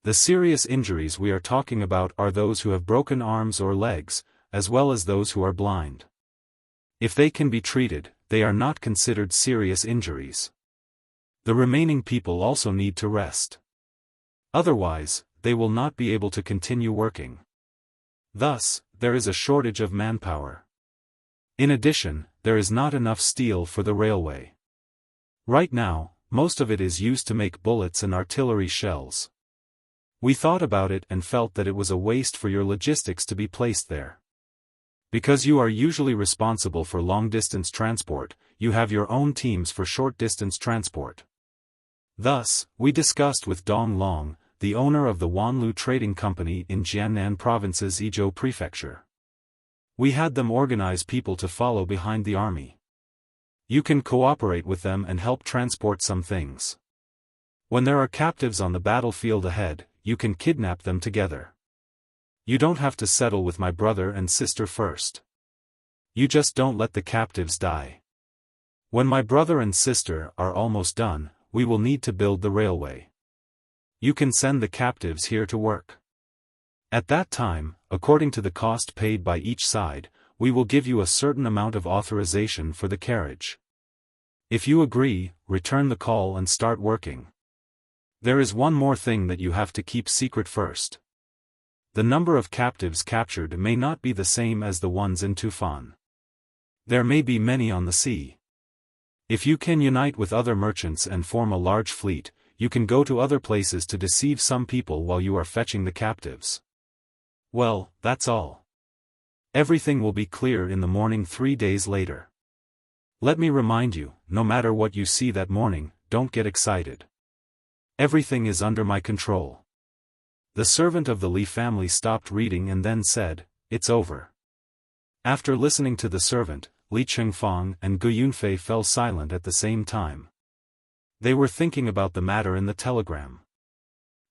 The serious injuries we are talking about are those who have broken arms or legs, as well as those who are blind. If they can be treated, they are not considered serious injuries. The remaining people also need to rest. Otherwise, they will not be able to continue working. Thus, there is a shortage of manpower. In addition, there is not enough steel for the railway. Right now, most of it is used to make bullets and artillery shells. We thought about it and felt that it was a waste for your logistics to be placed there. Because you are usually responsible for long-distance transport, you have your own teams for short-distance transport. Thus, we discussed with Dong Long, the owner of the Wanlu Trading Company in Jiannan Province's Yizhou Prefecture. We had them organize people to follow behind the army. You can cooperate with them and help transport some things. When there are captives on the battlefield ahead, you can kidnap them together. You don't have to settle with my brother and sister first. You just don't let the captives die. When my brother and sister are almost done, we will need to build the railway. You can send the captives here to work. At that time, according to the cost paid by each side, we will give you a certain amount of authorization for the carriage. If you agree, return the call and start working. There is one more thing that you have to keep secret first. The number of captives captured may not be the same as the ones in Tufan. There may be many on the sea. If you can unite with other merchants and form a large fleet, you can go to other places to deceive some people while you are fetching the captives. Well, that's all. Everything will be clear in the morning 3 days later. Let me remind you, no matter what you see that morning, don't get excited. Everything is under my control. The servant of the Li family stopped reading and then said, "It's over." After listening to the servant, Li Chengfang and Gu Yunfei fell silent at the same time. They were thinking about the matter in the telegram.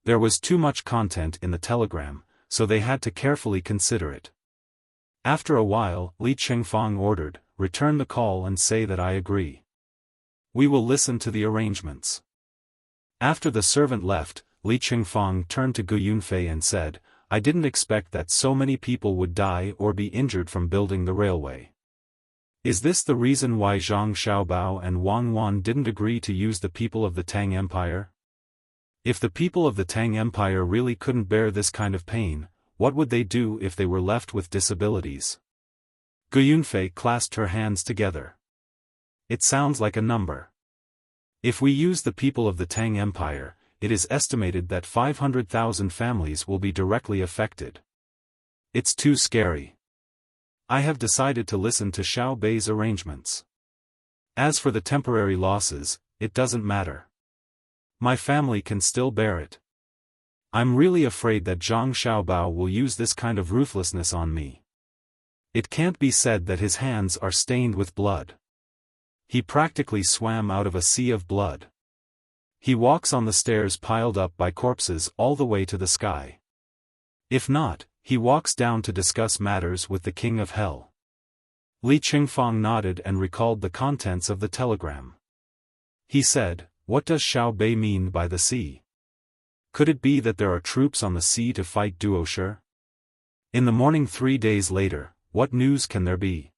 There was too much content in the telegram, so they had to carefully consider it. After a while, Li Chengfang ordered, "Return the call and say that I agree. We will listen to the arrangements." After the servant left, Li Chengfang turned to Gu Yunfei and said, "I didn't expect that so many people would die or be injured from building the railway. Is this the reason why Zhang Xiaobao and Wang Wan didn't agree to use the people of the Tang Empire? If the people of the Tang Empire really couldn't bear this kind of pain, what would they do if they were left with disabilities?" Gu Yunfei clasped her hands together. "It sounds like a number. If we use the people of the Tang Empire, it is estimated that 500,000 families will be directly affected. It's too scary. I have decided to listen to Xiao Bei's arrangements. As for the temporary losses, it doesn't matter. My family can still bear it. I'm really afraid that Zhang Xiaobao will use this kind of ruthlessness on me. It can't be said that his hands are stained with blood. He practically swam out of a sea of blood. He walks on the stairs piled up by corpses all the way to the sky. If not, he walks down to discuss matters with the King of Hell." Li Chengfang nodded and recalled the contents of the telegram. He said, "What does Xiao Bei mean by the sea? Could it be that there are troops on the sea to fight Duoshi? In the morning 3 days later, what news can there be?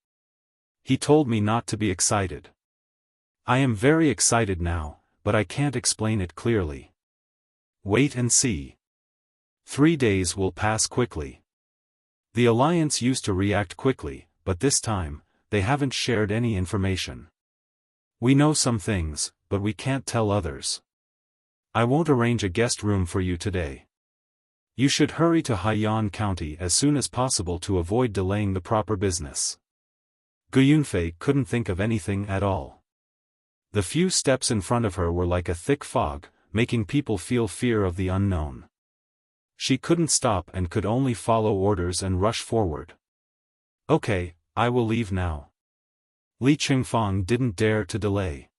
He told me not to be excited. I am very excited now, but I can't explain it clearly. Wait and see. 3 days will pass quickly. The alliance used to react quickly, but this time, they haven't shared any information. We know some things, but we can't tell others. I won't arrange a guest room for you today. You should hurry to Haiyan County as soon as possible to avoid delaying the proper business." Gu Yunfei couldn't think of anything at all. The few steps in front of her were like a thick fog, making people feel fear of the unknown. She couldn't stop and could only follow orders and rush forward. "Okay, I will leave now." Li Chengfang didn't dare to delay.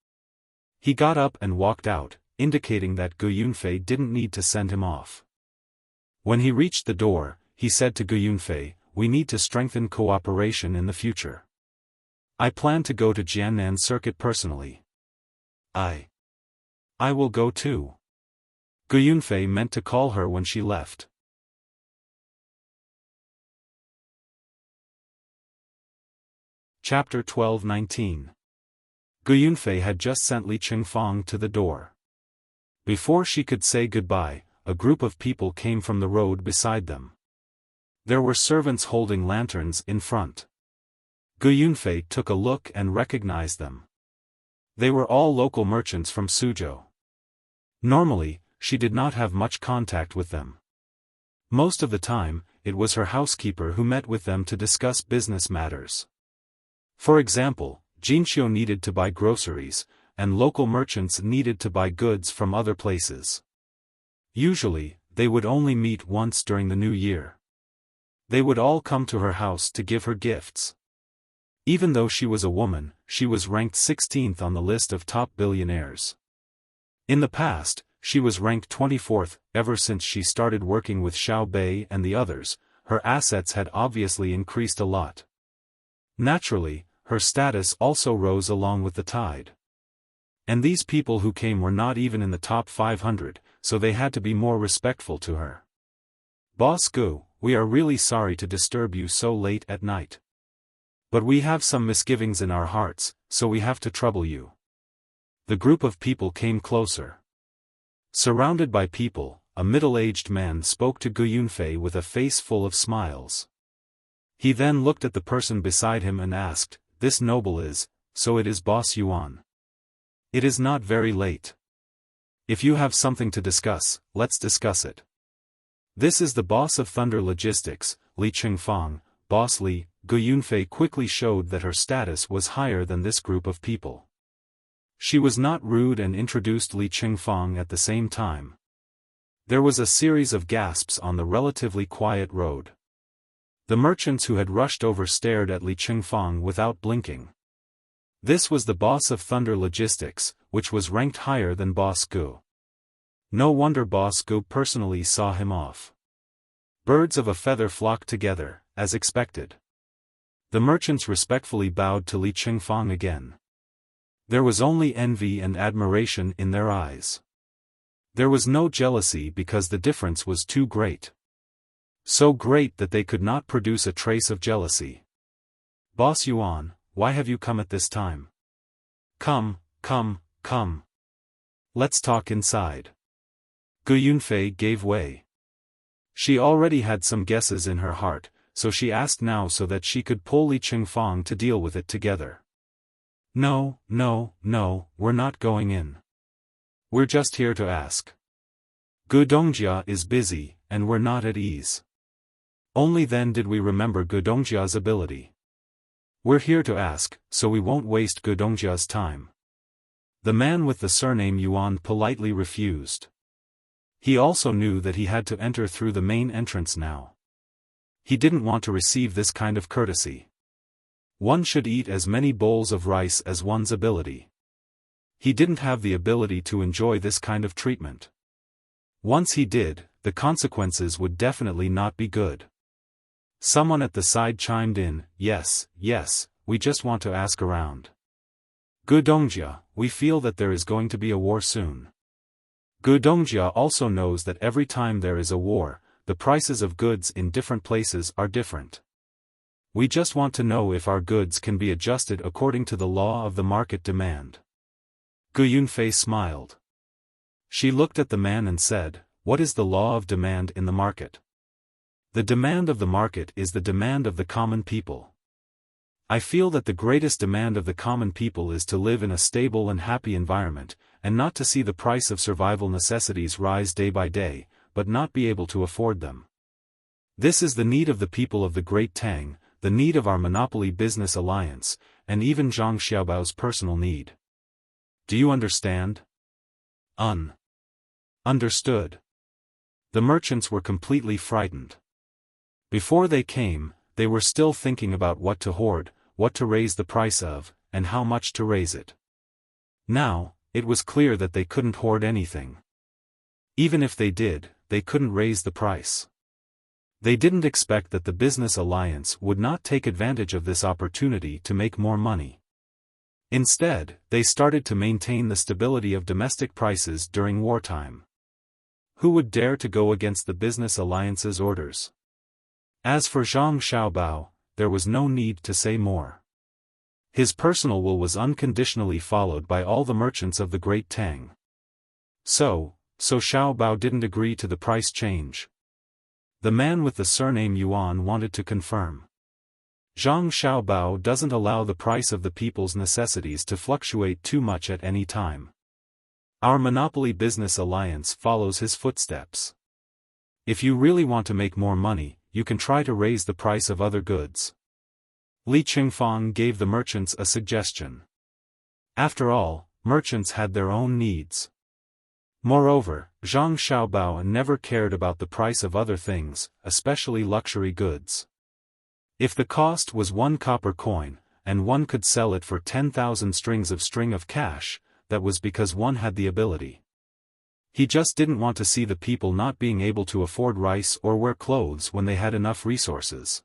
He got up and walked out, indicating that Gu Yunfei didn't need to send him off. When he reached the door, he said to Gu Yunfei, "We need to strengthen cooperation in the future. I plan to go to Jiannan Circuit personally." I will go too." Gu Yunfei meant to call her when she left. Chapter 12:19. Gu Yunfei had just sent Li Chengfang to the door. Before she could say goodbye, a group of people came from the road beside them. There were servants holding lanterns in front. Gu Yunfei took a look and recognized them. They were all local merchants from Suzhou. Normally, she did not have much contact with them. Most of the time, it was her housekeeper who met with them to discuss business matters. For example, Jinxiu needed to buy groceries, and local merchants needed to buy goods from other places. Usually, they would only meet once during the new year. They would all come to her house to give her gifts. Even though she was a woman, she was ranked 16th on the list of top billionaires. In the past, she was ranked 24th. Ever since she started working with Xiao Bei and the others, her assets had obviously increased a lot. Naturally, her status also rose along with the tide. And these people who came were not even in the top 500, so they had to be more respectful to her. Boss Gu, we are really sorry to disturb you so late at night. But we have some misgivings in our hearts, so we have to trouble you. The group of people came closer. Surrounded by people, a middle-aged man spoke to Gu Yunfei with a face full of smiles. He then looked at the person beside him and asked, "This noble is, so it is Boss Yuan. It is not very late. If you have something to discuss, let's discuss it. This is the boss of Thunder Logistics, Li Chengfang, Boss Li." Gu Yunfei quickly showed that her status was higher than this group of people. She was not rude and introduced Li Chengfang at the same time. There was a series of gasps on the relatively quiet road. The merchants who had rushed over stared at Li Chengfang without blinking. This was the boss of Thunder Logistics, which was ranked higher than Boss Gu. No wonder Boss Gu personally saw him off. Birds of a feather flocked together, as expected. The merchants respectfully bowed to Li Chengfang again. There was only envy and admiration in their eyes. There was no jealousy because the difference was too great. So great that they could not produce a trace of jealousy. "Boss Yuan, why have you come at this time? Come, come, come. Let's talk inside." Gu Yunfei gave way. She already had some guesses in her heart, so she asked now so that she could pull Li Chengfang to deal with it together. "No, no, no, we're not going in. We're just here to ask. Gu Dongjia is busy, and we're not at ease. Only then did we remember Gu Dongjia's ability. We're here to ask, so we won't waste Gu Dongjia's time." The man with the surname Yuan politely refused. He also knew that he had to enter through the main entrance now. He didn't want to receive this kind of courtesy. One should eat as many bowls of rice as one's ability. He didn't have the ability to enjoy this kind of treatment. Once he did, the consequences would definitely not be good. Someone at the side chimed in, "Yes, yes, we just want to ask around. Gu Dongjia, we feel that there is going to be a war soon." Gu Dongjia also knows that every time there is a war, the prices of goods in different places are different. We just want to know if our goods can be adjusted according to the law of the market demand. Gu Yunfei smiled. She looked at the man and said, "What is the law of demand in the market?" "The demand of the market is the demand of the common people. I feel that the greatest demand of the common people is to live in a stable and happy environment, and not to see the price of survival necessities rise day by day, but not be able to afford them. This is the need of the people of the Great Tang, the need of our monopoly business alliance, and even Zhang Xiaobao's personal need. Do you understand?" Understood. The merchants were completely frightened. Before they came, they were still thinking about what to hoard, what to raise the price of, and how much to raise it. Now, it was clear that they couldn't hoard anything. Even if they did, they couldn't raise the price. They didn't expect that the business alliance would not take advantage of this opportunity to make more money. Instead, they started to maintain the stability of domestic prices during wartime. Who would dare to go against the business alliance's orders? As for Zhang Xiaobao, there was no need to say more. His personal will was unconditionally followed by all the merchants of the Great Tang. So Xiaobao didn't agree to the price change. The man with the surname Yuan wanted to confirm. Zhang Xiaobao doesn't allow the price of the people's necessities to fluctuate too much at any time. Our monopoly business alliance follows his footsteps. If you really want to make more money, you can try to raise the price of other goods. Li Qingfang gave the merchants a suggestion. After all, merchants had their own needs. Moreover, Zhang Xiaobao never cared about the price of other things, especially luxury goods. If the cost was 1 copper coin, and one could sell it for 10,000 strings of cash, that was because one had the ability. He just didn't want to see the people not being able to afford rice or wear clothes when they had enough resources.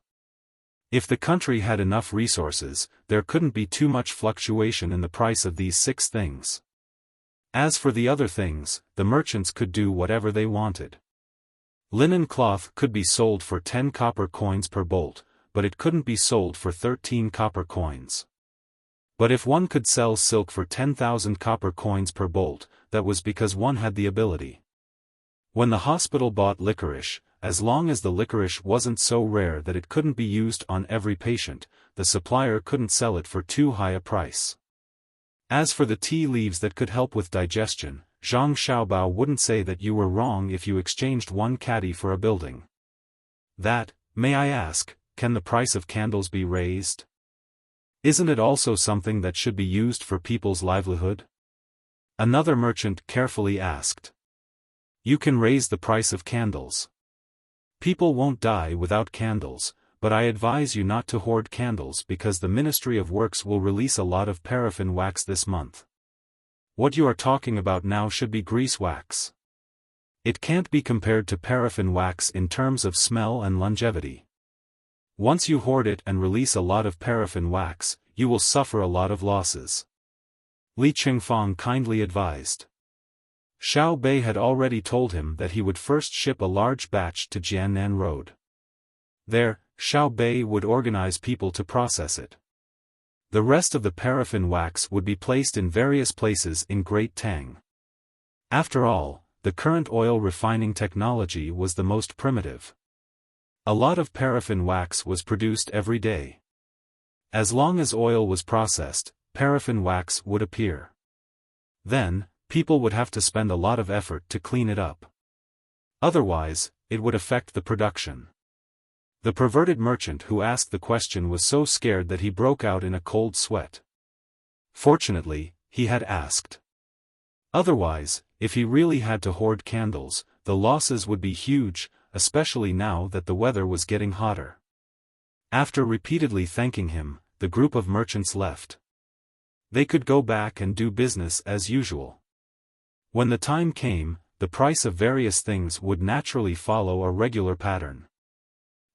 If the country had enough resources, there couldn't be too much fluctuation in the price of these 6 things. As for the other things, the merchants could do whatever they wanted. Linen cloth could be sold for 10 copper coins per bolt, but it couldn't be sold for 13 copper coins. But if one could sell silk for 10,000 copper coins per bolt, that was because one had the ability. When the hospital bought licorice, as long as the licorice wasn't so rare that it couldn't be used on every patient, the supplier couldn't sell it for too high a price. As for the tea leaves that could help with digestion, Zhang Xiaobao wouldn't say that you were wrong if you exchanged one caddy for a building. That, may I ask, can the price of candles be raised? Isn't it also something that should be used for people's livelihood? Another merchant carefully asked. You can raise the price of candles. People won't die without candles, but I advise you not to hoard candles because the Ministry of Works will release a lot of paraffin wax this month. What you are talking about now should be grease wax. It can't be compared to paraffin wax in terms of smell and longevity. Once you hoard it and release a lot of paraffin wax, you will suffer a lot of losses. Li Qingfang kindly advised. Xiao Bei had already told him that he would first ship a large batch to Jiannan Road. There, Xiao Bei would organize people to process it. The rest of the paraffin wax would be placed in various places in Great Tang. After all, the current oil refining technology was the most primitive. A lot of paraffin wax was produced every day. As long as oil was processed, paraffin wax would appear. Then, people would have to spend a lot of effort to clean it up. Otherwise, it would affect the production. The perverted merchant who asked the question was so scared that he broke out in a cold sweat. Fortunately, he had asked. Otherwise, if he really had to hoard candles, the losses would be huge, especially now that the weather was getting hotter. After repeatedly thanking him, the group of merchants left. They could go back and do business as usual. When the time came, the price of various things would naturally follow a regular pattern.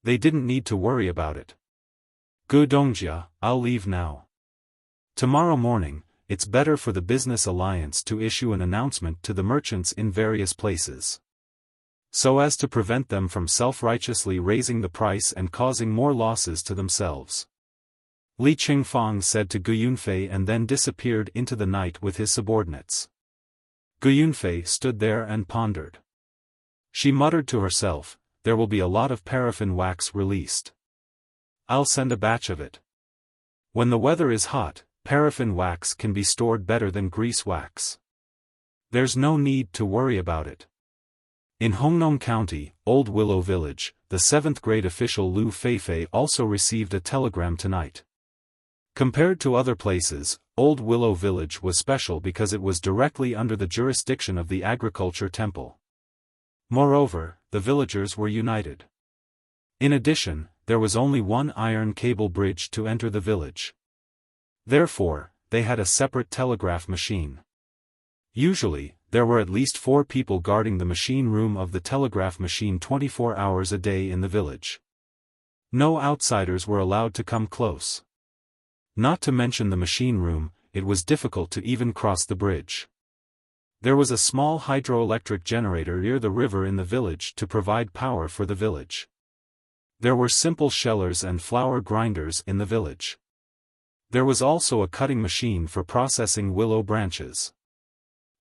They didn't need to worry about it. Gu Dongjia, I'll leave now. Tomorrow morning, it's better for the Business Alliance to issue an announcement to the merchants in various places, so as to prevent them from self-righteously raising the price and causing more losses to themselves. Li Qingfang said to Gu Yunfei and then disappeared into the night with his subordinates. Gu Yunfei stood there and pondered. She muttered to herself, there will be a lot of paraffin wax released. I'll send a batch of it. When the weather is hot, paraffin wax can be stored better than grease wax. There's no need to worry about it. In Hongnong County, Old Willow Village, the 7th grade official Lu Feifei also received a telegram tonight. Compared to other places, Old Willow Village was special because it was directly under the jurisdiction of the Agriculture Temple. Moreover, the villagers were united. In addition, there was only one iron cable bridge to enter the village. Therefore, they had a separate telegraph machine. Usually, there were at least 4 people guarding the machine room of the telegraph machine 24 hours a day in the village. No outsiders were allowed to come close. Not to mention the machine room, it was difficult to even cross the bridge. There was a small hydroelectric generator near the river in the village to provide power for the village. There were simple shellers and flour grinders in the village. There was also a cutting machine for processing willow branches.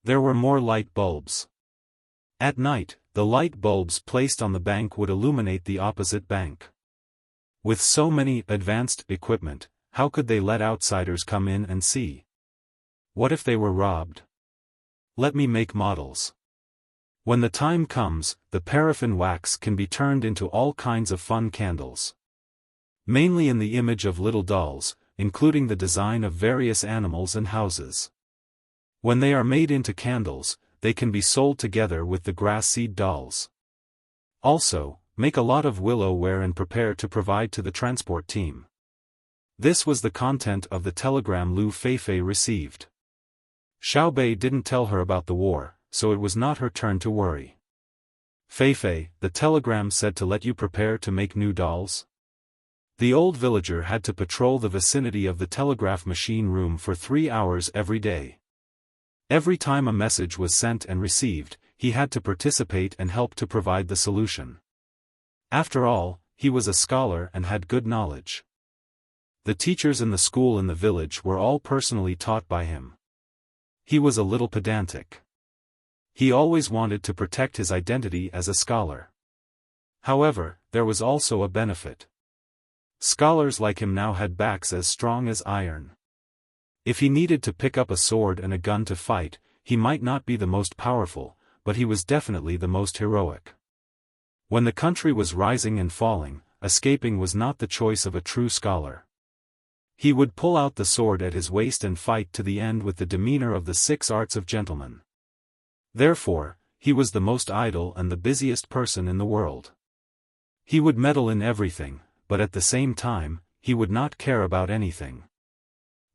There were more light bulbs. At night, the light bulbs placed on the bank would illuminate the opposite bank. With so many advanced equipment, how could they let outsiders come in and see? What if they were robbed? Let me make models. When the time comes, the paraffin wax can be turned into all kinds of fun candles. mainly in the image of little dolls, including the design of various animals and houses. When they are made into candles, they can be sold together with the grass seed dolls. Also, make a lot of willow ware and prepare to provide to the transport team. This was the content of the telegram Lu Feifei received. Xiaobei didn't tell her about the war, so it was not her turn to worry. Feifei, the telegram said to let you prepare to make new dolls? The old villager had to patrol the vicinity of the telegraph machine room for 3 hours every day. Every time a message was sent and received, he had to participate and help to provide the solution. After all, he was a scholar and had good knowledge. The teachers in the school in the village were all personally taught by him. He was a little pedantic. He always wanted to protect his identity as a scholar. However, there was also a benefit. Scholars like him now had backs as strong as iron. If he needed to pick up a sword and a gun to fight, he might not be the most powerful, but he was definitely the most heroic. When the country was rising and falling, escaping was not the choice of a true scholar. He would pull out the sword at his waist and fight to the end with the demeanor of the 6 arts of gentleman. Therefore, he was the most idle and the busiest person in the world. He would meddle in everything, but at the same time, he would not care about anything.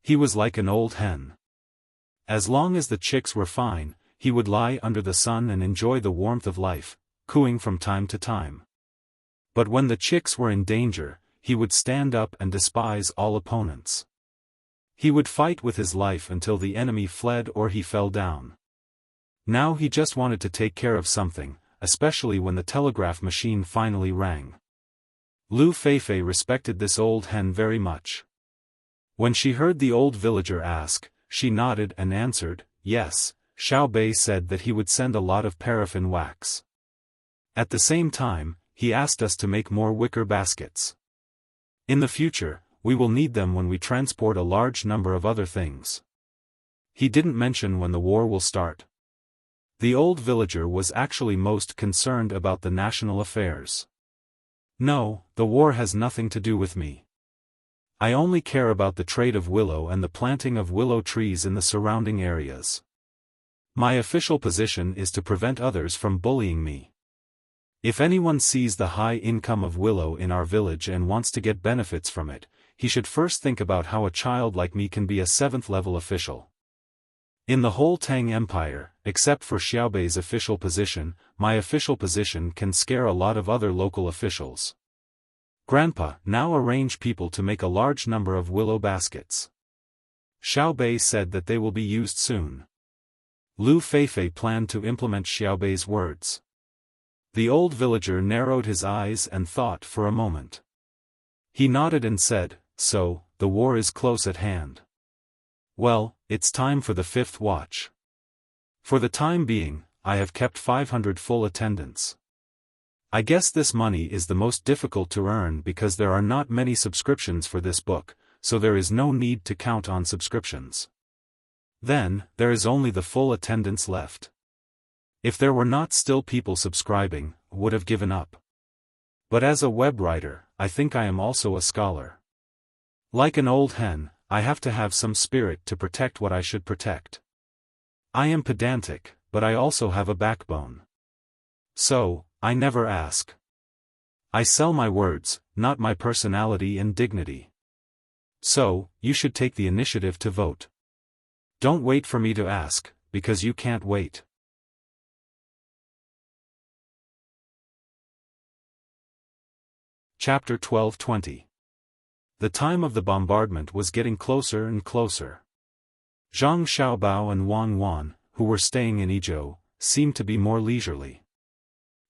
He was like an old hen. As long as the chicks were fine, he would lie under the sun and enjoy the warmth of life, cooing from time to time. But when the chicks were in danger, he would stand up and despise all opponents. He would fight with his life until the enemy fled or he fell down. Now he just wanted to take care of something, especially when the telegraph machine finally rang. Lu Feifei respected this old hen very much. When she heard the old villager ask, she nodded and answered, yes. Xiaobei said that he would send a lot of paraffin wax. At the same time, he asked us to make more wicker baskets. In the future, we will need them when we transport a large number of other things. He didn't mention when the war will start. The old villager was actually most concerned about the national affairs. No, the war has nothing to do with me. I only care about the trade of willow and the planting of willow trees in the surrounding areas. My official position is to prevent others from bullying me. If anyone sees the high income of willow in our village and wants to get benefits from it, he should first think about how a child like me can be a 7th-level official. In the whole Tang Empire, except for Xiaobei's official position, my official position can scare a lot of other local officials. Grandpa, now arrange people to make a large number of willow baskets. Xiaobei said that they will be used soon. Lu Feifei planned to implement Xiaobei's words. The old villager narrowed his eyes and thought for a moment. He nodded and said, so, the war is close at hand. Well, it's time for the 5th watch. For the time being, I have kept 500 full attendants. I guess this money is the most difficult to earn because there are not many subscriptions for this book, so there is no need to count on subscriptions. Then, there is only the full attendance left. If there were not still people subscribing, I would have given up. But as a web writer, I think I am also a scholar. Like an old hen, I have to have some spirit to protect what I should protect. I am pedantic, but I also have a backbone. So, I never ask. I sell my words, not my personality and dignity. So, you should take the initiative to vote. Don't wait for me to ask, because you can't wait. Chapter 12:20. The time of the bombardment was getting closer and closer. Zhang Xiaobao and Wang Wan, who were staying in Izhou, seemed to be more leisurely.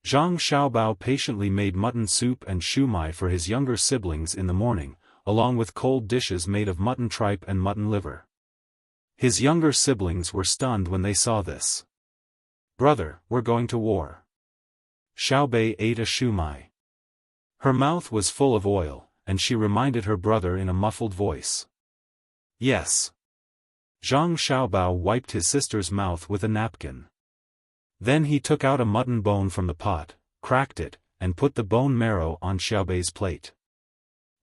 Zhang Xiaobao patiently made mutton soup and shumai for his younger siblings in the morning, along with cold dishes made of mutton tripe and mutton liver. His younger siblings were stunned when they saw this. Brother, we're going to war. Xiaobei ate a shumai. Her mouth was full of oil, and she reminded her brother in a muffled voice. Yes. Zhang Xiaobao wiped his sister's mouth with a napkin. Then he took out a mutton bone from the pot, cracked it, and put the bone marrow on Xiaobei's plate.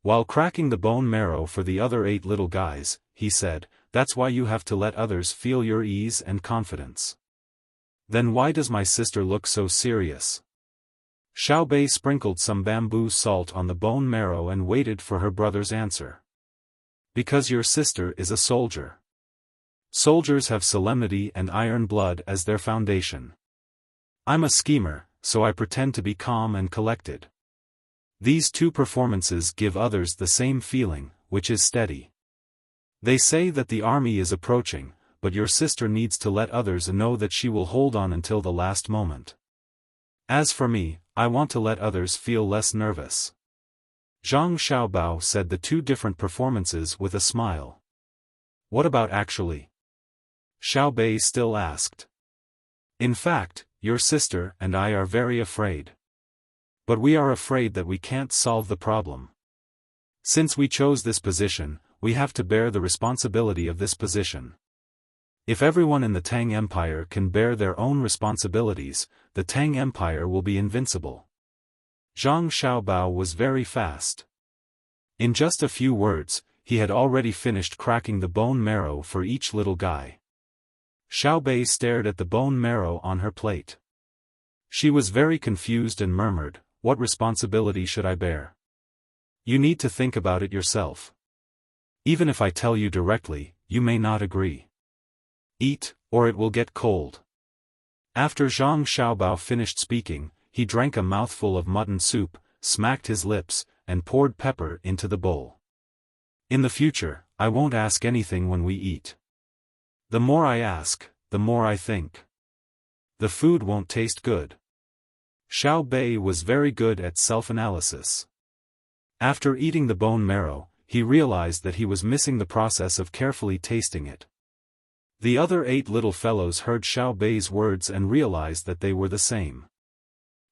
While cracking the bone marrow for the other 8 little guys, he said, "That's why you have to let others feel your ease and confidence." "Then why does my sister look so serious?" Xiaobei sprinkled some bamboo salt on the bone marrow and waited for her brother's answer. "Because your sister is a soldier. Soldiers have solemnity and iron blood as their foundation. I'm a schemer, so I pretend to be calm and collected. These 2 performances give others the same feeling, which is steady. They say that the army is approaching, but your sister needs to let others know that she will hold on until the last moment. As for me, I want to let others feel less nervous." Zhang Xiaobao said the 2 different performances with a smile. "What about actually?" Xiaobei still asked. "In fact, your sister and I are very afraid. But we are afraid that we can't solve the problem. Since we chose this position, we have to bear the responsibility of this position. If everyone in the Tang Empire can bear their own responsibilities, the Tang Empire will be invincible." Zhang Xiaobao was very fast. In just a few words, he had already finished cracking the bone marrow for each little guy. Xiaobei stared at the bone marrow on her plate. She was very confused and murmured, "What responsibility should I bear?" "You need to think about it yourself. Even if I tell you directly, you may not agree. Eat, or it will get cold." After Zhang Xiaobao finished speaking, he drank a mouthful of mutton soup, smacked his lips, and poured pepper into the bowl. "In the future, I won't ask anything when we eat. The more I ask, the more I think. The food won't taste good." Xiaobei was very good at self-analysis. After eating the bone marrow, he realized that he was missing the process of carefully tasting it. The other 8 little fellows heard Xiaobei's words and realized that they were the same.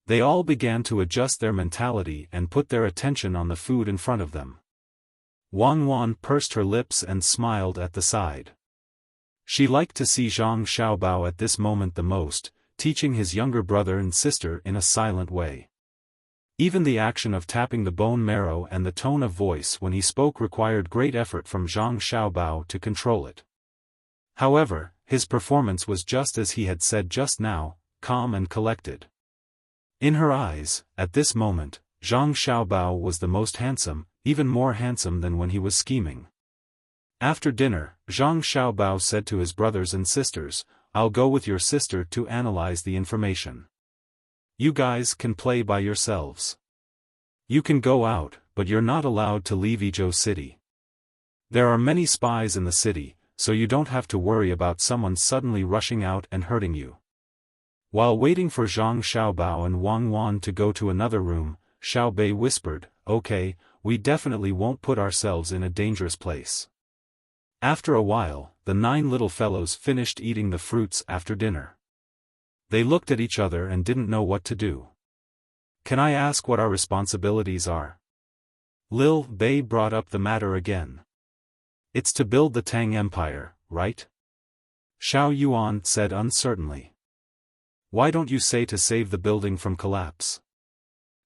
They all began to adjust their mentality and put their attention on the food in front of them. Wang Wan pursed her lips and smiled at the side. She liked to see Zhang Xiaobao at this moment the most, teaching his younger brother and sister in a silent way. Even the action of tapping the bone marrow and the tone of voice when he spoke required great effort from Zhang Xiaobao to control it. However, his performance was just as he had said just now, calm and collected. In her eyes, at this moment, Zhang Xiaobao was the most handsome, even more handsome than when he was scheming. After dinner, Zhang Xiaobao said to his brothers and sisters, "I'll go with your sister to analyze the information. You guys can play by yourselves. You can go out, but you're not allowed to leave Izhou City. There are many spies in the city, so you don't have to worry about someone suddenly rushing out and hurting you." While waiting for Zhang Xiaobao and Wang Wan to go to another room, Xiaobei whispered, "Okay, we definitely won't put ourselves in a dangerous place." After a while, the 9 little fellows finished eating the fruits after dinner. They looked at each other and didn't know what to do. "Can I ask what our responsibilities are?" Lil Bei brought up the matter again. "It's to build the Tang Empire, right?" Xiao Yuan said uncertainly. "Why don't you say to save the building from collapse?"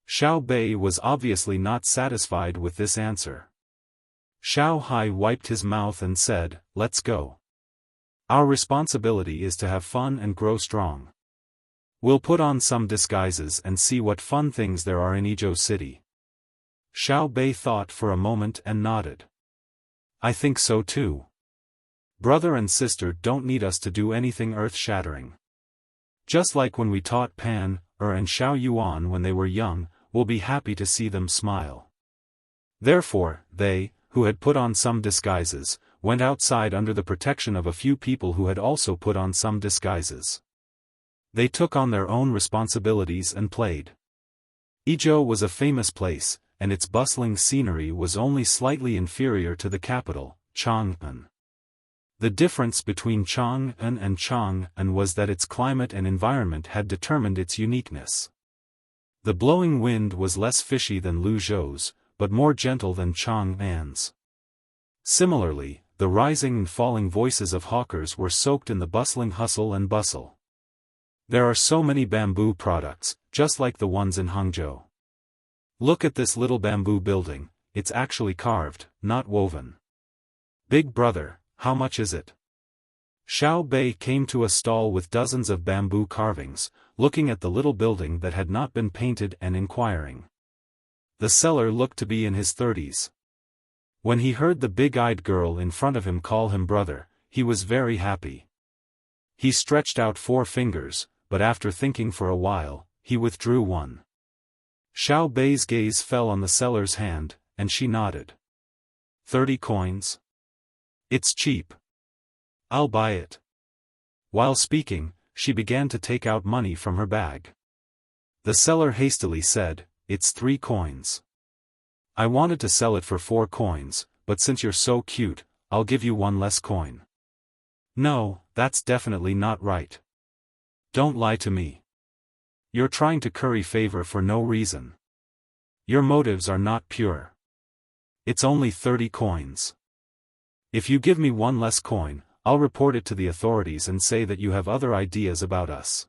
Xiao Bei was obviously not satisfied with this answer. Xiao Hai wiped his mouth and said, "Let's go. Our responsibility is to have fun and grow strong. We'll put on some disguises and see what fun things there are in Izhou City." Xiao Bei thought for a moment and nodded. "I think so too. Brother and sister don't need us to do anything earth-shattering. Just like when we taught Pan, and Xiao Yuan when they were young, we'll be happy to see them smile." Therefore, they, who had put on some disguises, went outside under the protection of a few people who had also put on some disguises. They took on their own responsibilities and played. Izhou was a famous place, and its bustling scenery was only slightly inferior to the capital, Chang'an. The difference between Chang'an and Chang'an was that its climate and environment had determined its uniqueness. The blowing wind was less fishy than Luzhou's, but more gentle than Chang'an's. Similarly, the rising and falling voices of hawkers were soaked in the bustling hustle and bustle. There are so many bamboo products, just like the ones in Hangzhou. Look at this little bamboo building, it's actually carved, not woven. Big brother, how much is it? Xiao Bei came to a stall with dozens of bamboo carvings, looking at the little building that had not been painted and inquiring. The seller looked to be in his 30s. When he heard the big-eyed girl in front of him call him brother, he was very happy. He stretched out 4 fingers, but after thinking for a while, he withdrew one. Xiao Bei's gaze fell on the seller's hand, and she nodded. 30 coins? It's cheap. I'll buy it. While speaking, she began to take out money from her bag. The seller hastily said, "It's 3 coins. I wanted to sell it for 4 coins, but since you're so cute, I'll give you 1 less coin." "No, that's definitely not right. Don't lie to me. You're trying to curry favor for no reason. Your motives are not pure. It's only 30 coins. If you give me 1 less coin, I'll report it to the authorities and say that you have other ideas about us."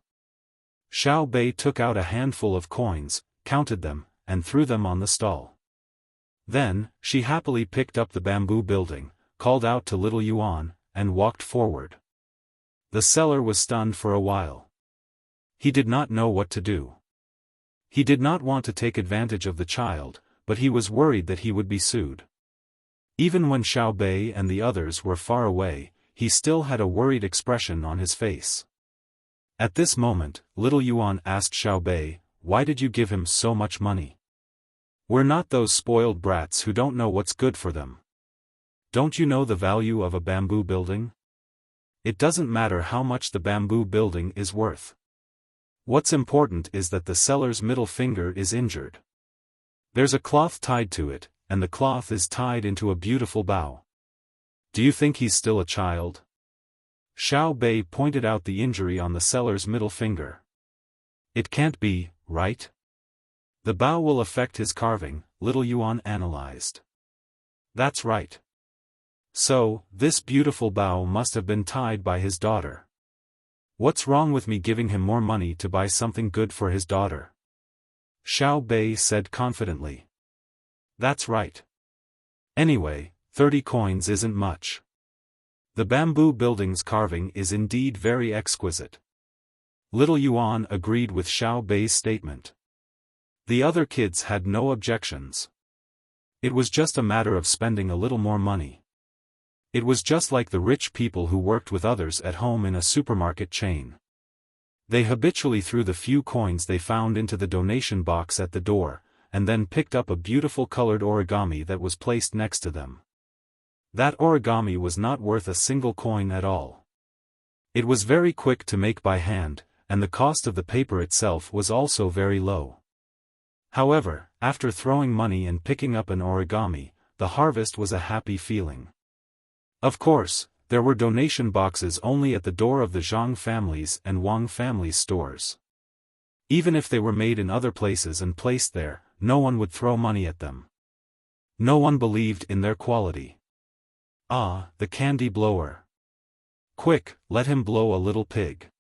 Xiao Bei took out a handful of coins, counted them, and threw them on the stall. Then, she happily picked up the bamboo building, called out to little Yuan, and walked forward. The seller was stunned for a while. He did not know what to do. He did not want to take advantage of the child, but he was worried that he would be sued. Even when Xiao Bei and the others were far away, he still had a worried expression on his face. At this moment, little Yuan asked Xiao Bei, "Why did you give him so much money? We're not those spoiled brats who don't know what's good for them. Don't you know the value of a bamboo building? It doesn't matter how much the bamboo building is worth. What's important is that the seller's middle finger is injured. There's a cloth tied to it, and the cloth is tied into a beautiful bow. Do you think he's still a child?" Xiao Bei pointed out the injury on the seller's middle finger. "It can't be, right? The bow will affect his carving," little Yuan analyzed. "That's right. So, this beautiful bow must have been tied by his daughter. What's wrong with me giving him more money to buy something good for his daughter?" Xiao Bei said confidently. "That's right. Anyway, 30 coins isn't much. The bamboo building's carving is indeed very exquisite." Little Yuan agreed with Xiao Bei's statement. The other kids had no objections. It was just a matter of spending a little more money. It was just like the rich people who worked with others at home in a supermarket chain. They habitually threw the few coins they found into the donation box at the door, and then picked up a beautiful colored origami that was placed next to them. That origami was not worth a single coin at all. It was very quick to make by hand, and the cost of the paper itself was also very low. However, after throwing money and picking up an origami, the harvest was a happy feeling. Of course, there were donation boxes only at the door of the Zhang family's and Wang family's stores. Even if they were made in other places and placed there, no one would throw money at them. No one believed in their quality. "Ah, the candy blower. Quick, let him blow a little pig."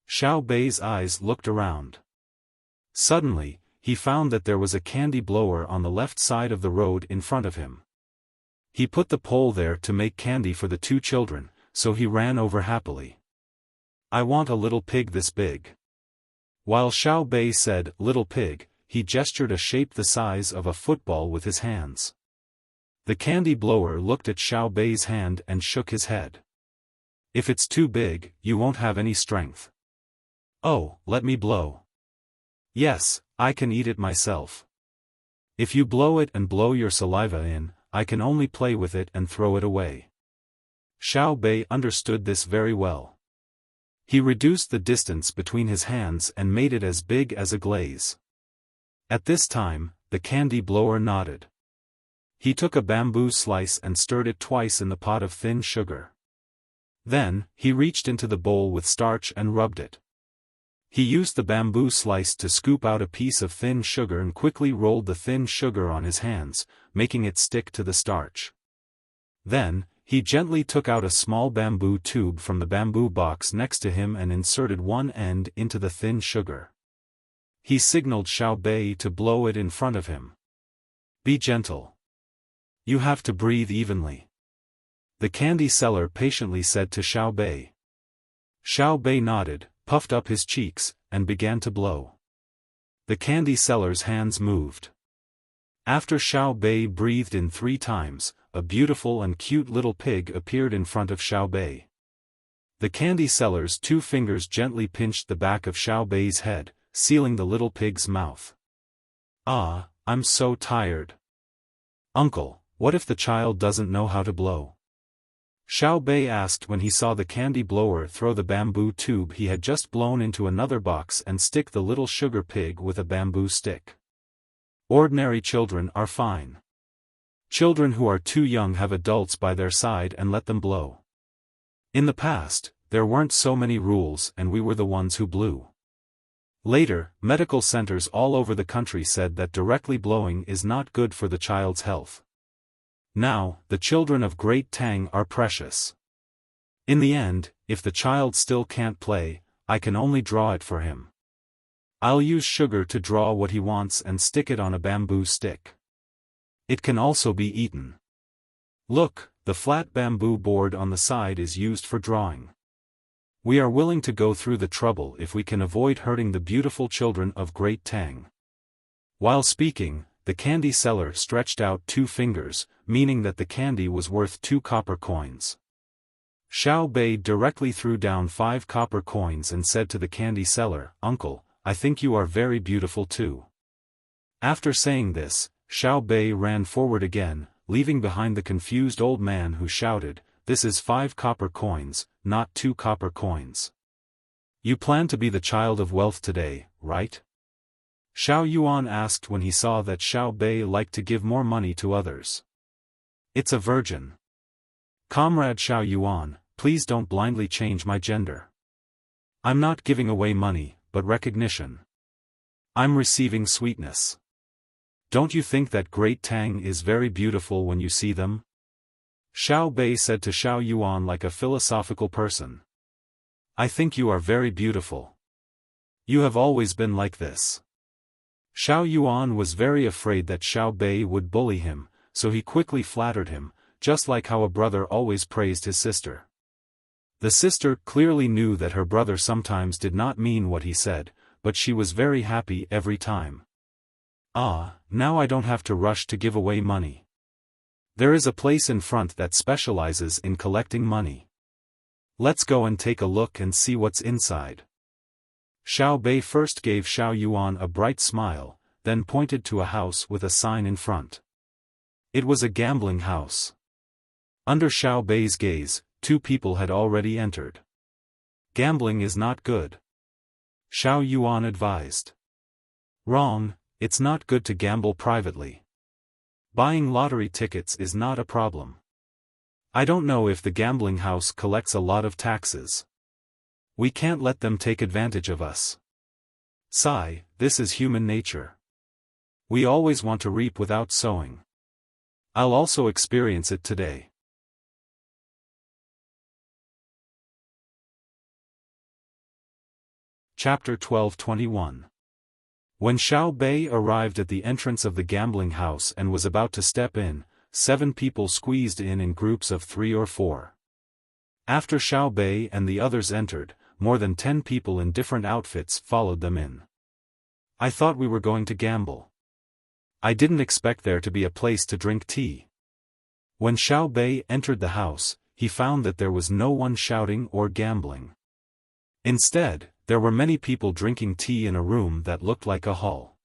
Xiao Bei's eyes looked around. Suddenly, he found that there was a candy blower on the left side of the road in front of him. He put the pole there to make candy for the 2 children, so he ran over happily. "I want a little pig this big." While Xiao Bei said, "little pig," he gestured a shape the size of a football with his hands. The candy blower looked at Xiao Bei's hand and shook his head. "If it's too big, you won't have any strength." "Oh, let me blow." "Yes, I can eat it myself. If you blow it and blow your saliva in, I can only play with it and throw it away." Xiao Bei understood this very well. He reduced the distance between his hands and made it as big as a glaze. At this time, the candy blower nodded. He took a bamboo slice and stirred it twice in the pot of thin sugar. Then, he reached into the bowl with starch and rubbed it. He used the bamboo slice to scoop out a piece of thin sugar and quickly rolled the thin sugar on his hands, making it stick to the starch. Then, he gently took out a small bamboo tube from the bamboo box next to him and inserted one end into the thin sugar. He signaled Xiao Bei to blow it in front of him. "Be gentle. You have to breathe evenly. The candy seller patiently said to Xiao Bei. Xiao Bei nodded, puffed up his cheeks, and began to blow. The candy seller's hands moved. After Xiao Bei breathed in 3 times, a beautiful and cute little pig appeared in front of Xiao Bei. The candy seller's 2 fingers gently pinched the back of Xiao Bei's head, sealing the little pig's mouth. "Ah, I'm so tired. Uncle, what if the child doesn't know how to blow?" Xiao Bei asked when he saw the candy blower throw the bamboo tube he had just blown into another box and stick the little sugar pig with a bamboo stick. Ordinary children are fine. Children who are too young have adults by their side and let them blow. In the past, there weren't so many rules and we were the ones who blew. Later, medical centers all over the country said that directly blowing is not good for the child's health. Now, the children of Great Tang are precious. In the end, if the child still can't play, I can only draw it for him. I'll use sugar to draw what he wants and stick it on a bamboo stick. It can also be eaten. Look, the flat bamboo board on the side is used for drawing. We are willing to go through the trouble if we can avoid hurting the beautiful children of Great Tang. While speaking, the candy seller stretched out 2 fingers, meaning that the candy was worth 2 copper coins. Xiao Bei directly threw down 5 copper coins and said to the candy seller, "Uncle, I think you are very beautiful too." After saying this, Xiao Bei ran forward again, leaving behind the confused old man who shouted, "This is 5 copper coins, not 2 copper coins. You plan to be the child of wealth today, right?" Xiao Yuan asked when he saw that Xiao Bei liked to give more money to others. "It's a virgin. Comrade Xiao Yuan, please don't blindly change my gender. I'm not giving away money, but recognition. I'm receiving sweetness. Don't you think that Great Tang is very beautiful when you see them?" Xiao Bei said to Xiao Yuan like a philosophical person. "I think you are very beautiful. You have always been like this." Xiao Yuan was very afraid that Xiao Bei would bully him, so he quickly flattered him, just like how a brother always praised his sister. The sister clearly knew that her brother sometimes did not mean what he said, but she was very happy every time. "Ah, now I don't have to rush to give away money. There is a place in front that specializes in collecting money. Let's go and take a look and see what's inside." Xiao Bei first gave Xiao Yuan a bright smile, then pointed to a house with a sign in front. It was a gambling house. Under Xiao Bei's gaze, 2 people had already entered. "Gambling is not good," Xiao Yuan advised. "Wrong, it's not good to gamble privately. Buying lottery tickets is not a problem. I don't know if the gambling house collects a lot of taxes. We can't let them take advantage of us. Sigh, this is human nature. We always want to reap without sowing. I'll also experience it today." Chapter 12:21. When Xiao Bei arrived at the entrance of the gambling house and was about to step in, 7 people squeezed in groups of 3 or 4. After Xiao Bei and the others entered, more than 10 people in different outfits followed them in. "I thought we were going to gamble. I didn't expect there to be a place to drink tea." When Xiao Bei entered the house, he found that there was no one shouting or gambling. Instead, there were many people drinking tea in a room that looked like a hall.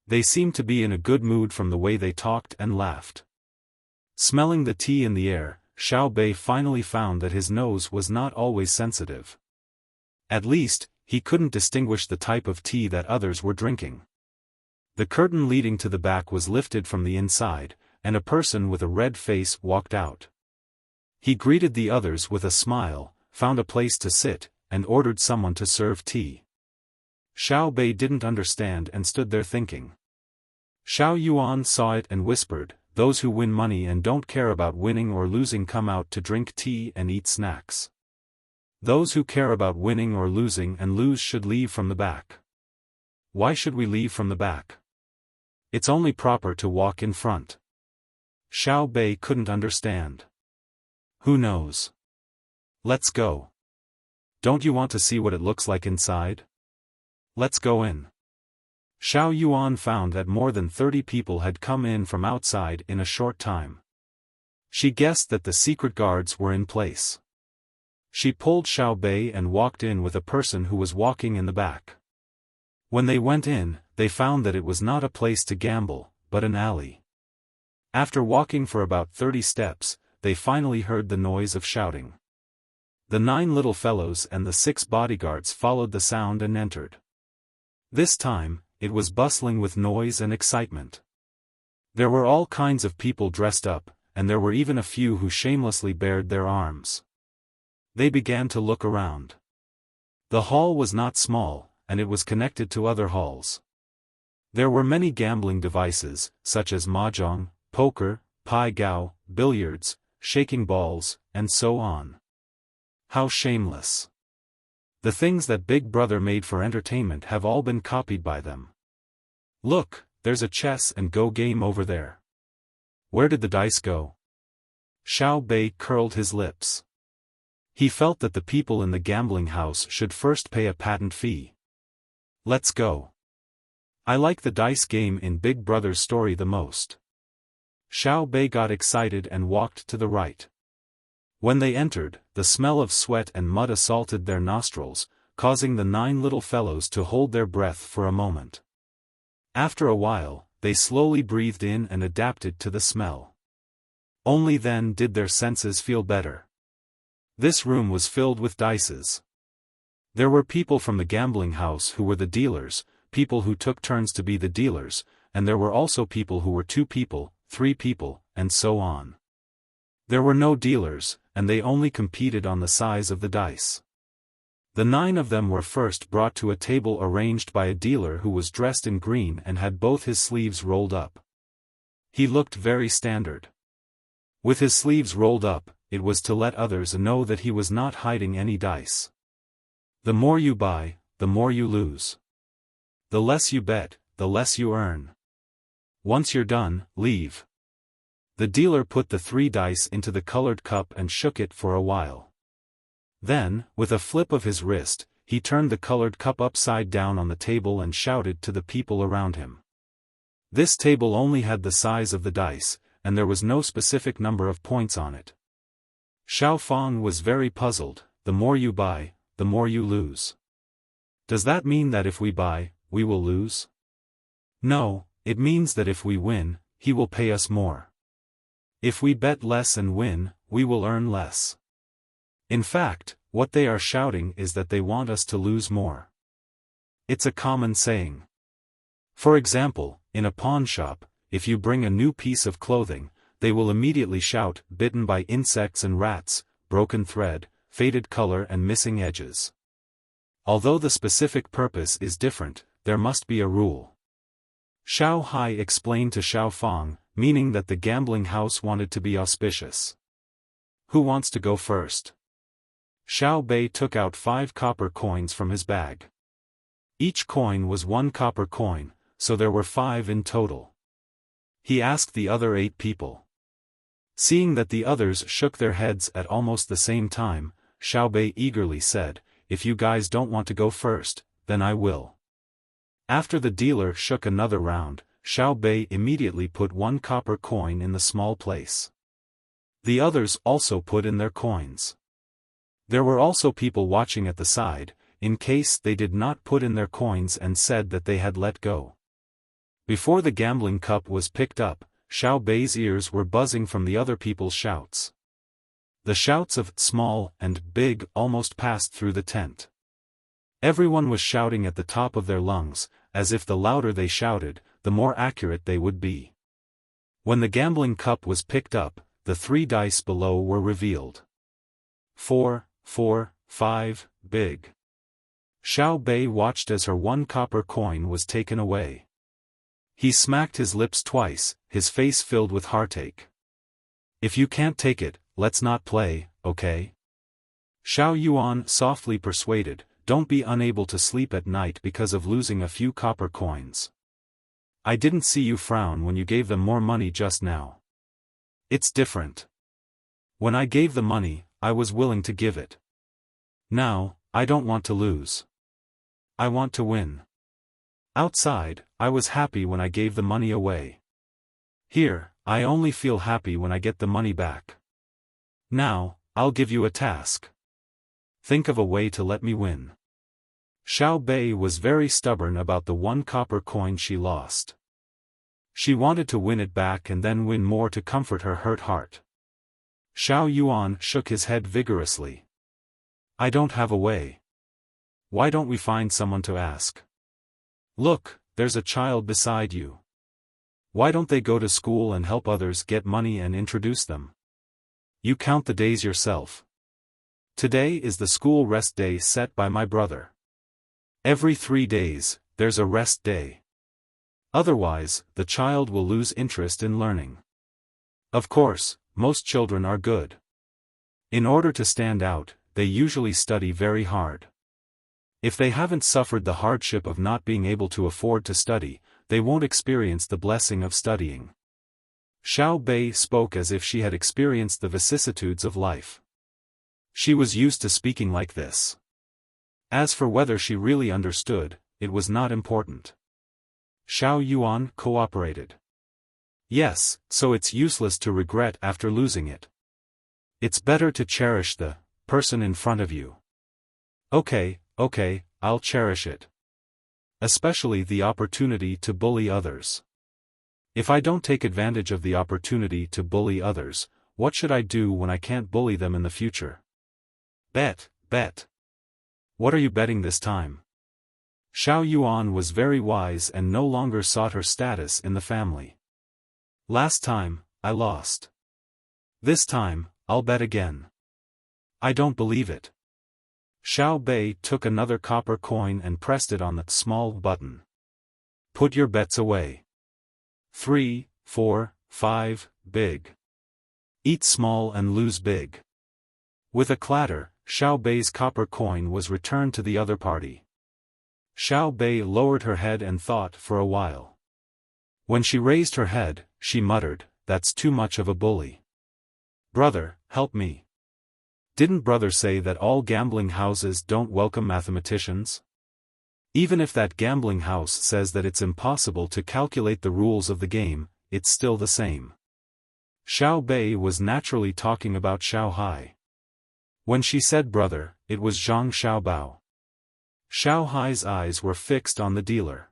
They seemed to be in a good mood from the way they talked and laughed. Smelling the tea in the air, Xiao Bei finally found that his nose was not always sensitive. At least, he couldn't distinguish the type of tea that others were drinking. The curtain leading to the back was lifted from the inside, and a person with a red face walked out. He greeted the others with a smile, found a place to sit, and ordered someone to serve tea. Xiao Bei didn't understand and stood there thinking. Xiao Yuan saw it and whispered, "Those who win money and don't care about winning or losing come out to drink tea and eat snacks. Those who care about winning or losing and lose should leave from the back." "Why should we leave from the back? It's only proper to walk in front." Xiao Bei couldn't understand. Who knows? Let's go. Don't you want to see what it looks like inside? Let's go in. Xiao Yuan found that more than 30 people had come in from outside in a short time. She guessed that the secret guards were in place. She pulled Xiao Bei and walked in with a person who was walking in the back. When they went in, they found that it was not a place to gamble, but an alley. After walking for about 30 steps, they finally heard the noise of shouting. The 9 little fellows and the 6 bodyguards followed the sound and entered. This time, it was bustling with noise and excitement. There were all kinds of people dressed up, and there were even a few who shamelessly bared their arms. They began to look around. The hall was not small, and it was connected to other halls. There were many gambling devices, such as mahjong, poker, pai gow, billiards, shaking balls, and so on. How shameless. The things that Big Brother made for entertainment have all been copied by them. Look, there's a chess and go game over there. Where did the dice go? Xiao Bei curled his lips. He felt that the people in the gambling house should first pay a patent fee. Let's go. I like the dice game in Big Brother's story the most. Xiao Bei got excited and walked to the right. When they entered, the smell of sweat and mud assaulted their nostrils, causing the 9 little fellows to hold their breath for a moment. After a while, they slowly breathed in and adapted to the smell. Only then did their senses feel better. This room was filled with dices. There were people from the gambling house who were the dealers, people who took turns to be the dealers, and there were also people who were 2 people, 3 people, and so on. There were no dealers, and they only competed on the size of the dice. The 9 of them were first brought to a table arranged by a dealer who was dressed in green and had both his sleeves rolled up. He looked very standard. With his sleeves rolled up, it was to let others know that he was not hiding any dice. The more you buy, the more you lose. The less you bet, the less you earn. Once you're done, leave. The dealer put the 3 dice into the colored cup and shook it for a while. Then, with a flip of his wrist, he turned the colored cup upside down on the table and shouted to the people around him. This table only had the size of the dice, and there was no specific number of points on it. Xiaofan was very puzzled. The more you buy, the more you lose. Does that mean that if we buy, we will lose? No, it means that if we win, he will pay us more. If we bet less and win, we will earn less. In fact, what they are shouting is that they want us to lose more. It's a common saying. For example, in a pawn shop, if you bring a new piece of clothing, they will immediately shout, bitten by insects and rats, broken thread, faded color and missing edges. Although the specific purpose is different, there must be a rule. Xiao Hai explained to Xiaofan, meaning that the gambling house wanted to be auspicious. Who wants to go first? Xiao Bei took out 5 copper coins from his bag. Each coin was 1 copper coin, so there were 5 in total. He asked the other 8 people. Seeing that the others shook their heads at almost the same time, Xiao Bei eagerly said, "If you guys don't want to go first, then I will." After the dealer shook another round, Xiao Bei immediately put 1 copper coin in the small place. The others also put in their coins. There were also people watching at the side, in case they did not put in their coins and said that they had let go. Before the gambling cup was picked up, Xiao Bei's ears were buzzing from the other people's shouts. The shouts of small and big almost passed through the tent. Everyone was shouting at the top of their lungs, as if the louder they shouted, the more accurate they would be. When the gambling cup was picked up, the 3 dice below were revealed. 4, 4, 5, big. Xiao Bei watched as her 1 copper coin was taken away. He smacked his lips twice, his face filled with heartache. "If you can't take it, let's not play, okay?" Xiao Yuan softly persuaded, "Don't be unable to sleep at night because of losing a few copper coins. I didn't see you frown when you gave them more money just now." It's different. When I gave the money, I was willing to give it. Now, I don't want to lose. I want to win. Outside, I was happy when I gave the money away. Here, I only feel happy when I get the money back. Now, I'll give you a task. Think of a way to let me win. Xiao Bei was very stubborn about the 1 copper coin she lost. She wanted to win it back and then win more to comfort her hurt heart. Xiao Yuan shook his head vigorously. I don't have a way. Why don't we find someone to ask? Look, there's a child beside you. Why don't they go to school and help others get money and introduce them? You count the days yourself. Today is the school rest day set by my brother. Every 3 days, there's a rest day. Otherwise, the child will lose interest in learning. Of course, most children are good. In order to stand out, they usually study very hard. If they haven't suffered the hardship of not being able to afford to study, they won't experience the blessing of studying. Xiao Bei spoke as if she had experienced the vicissitudes of life. She was used to speaking like this. As for whether she really understood, it was not important. Xiao Yuan cooperated. Yes, so it's useless to regret after losing it. It's better to cherish the person in front of you. Okay, I'll cherish it. Especially the opportunity to bully others. If I don't take advantage of the opportunity to bully others, what should I do when I can't bully them in the future? Bet. What are you betting this time? Xiao Yuan was very wise and no longer sought her status in the family. Last time, I lost. This time, I'll bet again. I don't believe it. Xiao Bei took another copper coin and pressed it on the small button. Put your bets away. 3, 4, 5, big. Eat small and lose big. With a clatter, Xiao Bei's copper coin was returned to the other party. Xiao Bei lowered her head and thought for a while. When she raised her head, she muttered, "That's too much of a bully. Brother, help me. Didn't brother say that all gambling houses don't welcome mathematicians? Even if that gambling house says that it's impossible to calculate the rules of the game, it's still the same." Xiao Bei was naturally talking about Xiao Hai. When she said brother, it was Zhang Xiaobao. Xiao Hai's eyes were fixed on the dealer.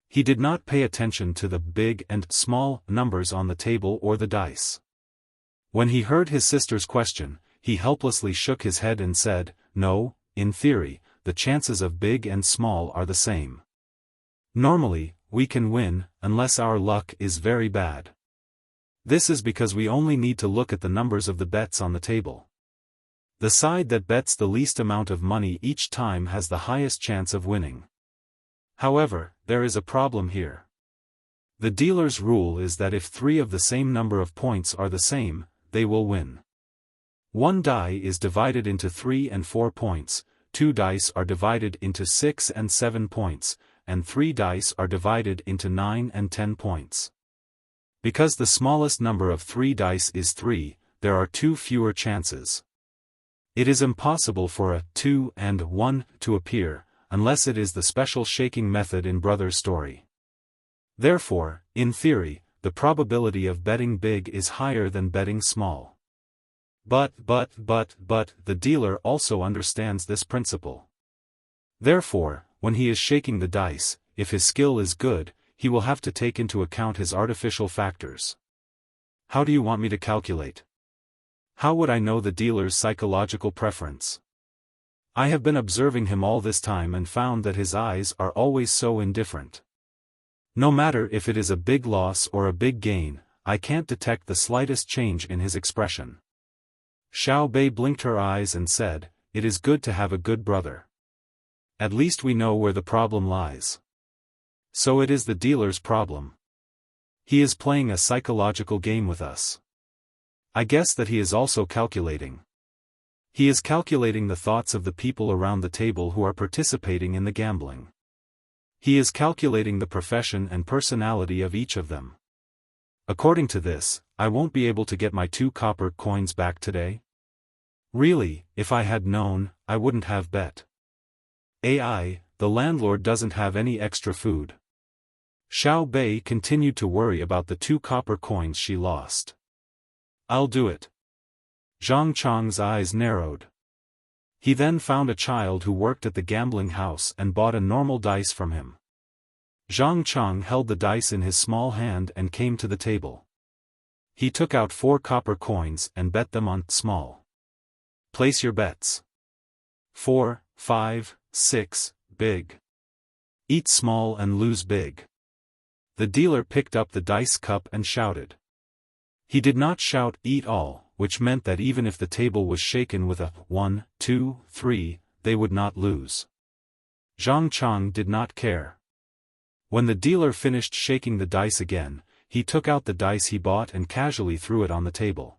He did not pay attention to the big and small numbers on the table or the dice. When he heard his sister's question, he helplessly shook his head and said, "No, in theory, the chances of big and small are the same. Normally, we can win, unless our luck is very bad. This is because we only need to look at the numbers of the bets on the table. The side that bets the least amount of money each time has the highest chance of winning. However, there is a problem here. The dealer's rule is that if 3 of the same number of points are the same, they will win. 1 die is divided into 3 and 4 points, 2 dice are divided into 6 and 7 points, and 3 dice are divided into 9 and 10 points. Because the smallest number of 3 dice is 3, there are 2 fewer chances. It is impossible for a 2 and 1 to appear, unless it is the special shaking method in Brother's story. Therefore, in theory, the probability of betting big is higher than betting small. But, the dealer also understands this principle. Therefore, when he is shaking the dice, if his skill is good, he will have to take into account his artificial factors. How do you want me to calculate? How would I know the dealer's psychological preference? I have been observing him all this time and found that his eyes are always so indifferent. No matter if it is a big loss or a big gain, I can't detect the slightest change in his expression. Xiao Bei blinked her eyes and said, "It is good to have a good brother. At least we know where the problem lies." So it is the dealer's problem. He is playing a psychological game with us. I guess that he is also calculating. He is calculating the thoughts of the people around the table who are participating in the gambling. He is calculating the profession and personality of each of them. According to this, I won't be able to get my 2 copper coins back today? Really, if I had known, I wouldn't have bet. AI, the landlord doesn't have any extra food. Xiao Bei continued to worry about the 2 copper coins she lost. I'll do it. Zhang Chang's eyes narrowed. He then found a child who worked at the gambling house and bought a normal dice from him. Zhang Chang held the dice in his small hand and came to the table. He took out 4 copper coins and bet them on small. Place your bets. 4, 5, 6, big. Eat small and lose big. The dealer picked up the dice cup and shouted. He did not shout eat all, which meant that even if the table was shaken with a 1, 2, 3, they would not lose. Zhang Chang did not care. When the dealer finished shaking the dice again, he took out the dice he bought and casually threw it on the table.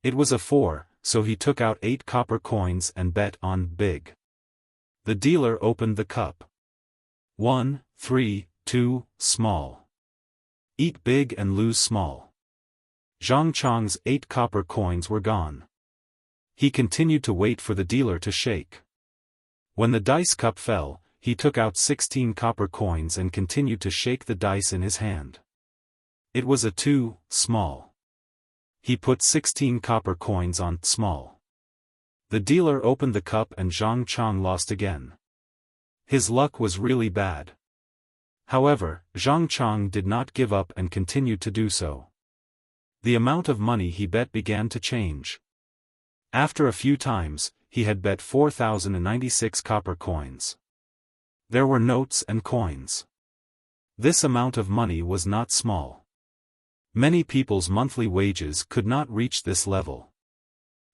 It was a 4, so he took out 8 copper coins and bet on big. The dealer opened the cup. 1, 3, 2, small. Eat big and lose small. Zhang Chang's 8 copper coins were gone. He continued to wait for the dealer to shake. When the dice cup fell, he took out 16 copper coins and continued to shake the dice in his hand. It was a 2, small. He put 16 copper coins on small. The dealer opened the cup and Zhang Chang lost again. His luck was really bad. However, Zhang Chang did not give up and continued to do so. The amount of money he bet began to change. After a few times, he had bet 4,096 copper coins. There were notes and coins. This amount of money was not small. Many people's monthly wages could not reach this level.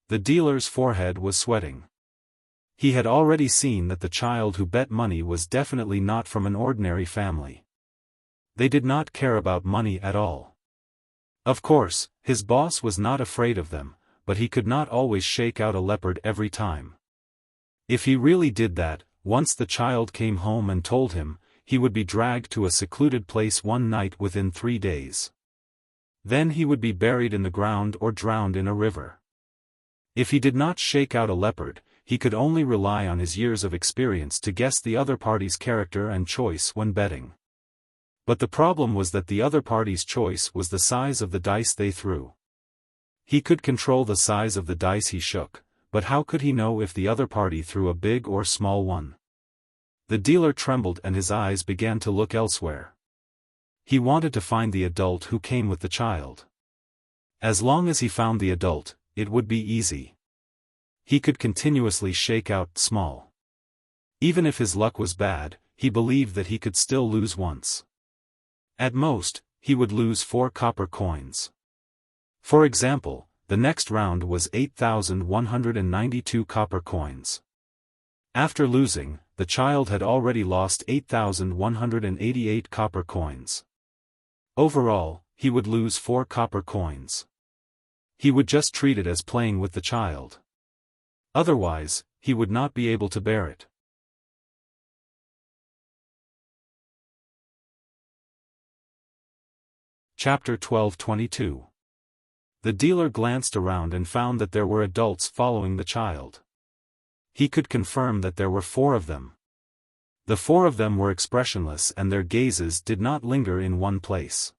The dealer's forehead was sweating. He had already seen that the child who bet money was definitely not from an ordinary family. They did not care about money at all. Of course, his boss was not afraid of them, but he could not always shake out a leopard every time. If he really did that, once the child came home and told him, he would be dragged to a secluded place one night within 3 days. Then he would be buried in the ground or drowned in a river. If he did not shake out a leopard, he could only rely on his years of experience to guess the other party's character and choice when betting. But the problem was that the other party's choice was the size of the dice they threw. He could control the size of the dice he shook, but how could he know if the other party threw a big or small one? The dealer trembled and his eyes began to look elsewhere. He wanted to find the adult who came with the child. As long as he found the adult, it would be easy. He could continuously shake out small. Even if his luck was bad, he believed that he could still lose once. At most, he would lose 4 copper coins. For example, the next round was 8,192 copper coins. After losing, the child had already lost 8,188 copper coins. Overall, he would lose 4 copper coins. He would just treat it as playing with the child. Otherwise, he would not be able to bear it. Chapter 12:22. The dealer glanced around and found that there were adults following the child. He could confirm that there were 4 of them. The 4 of them were expressionless and their gazes did not linger in one place.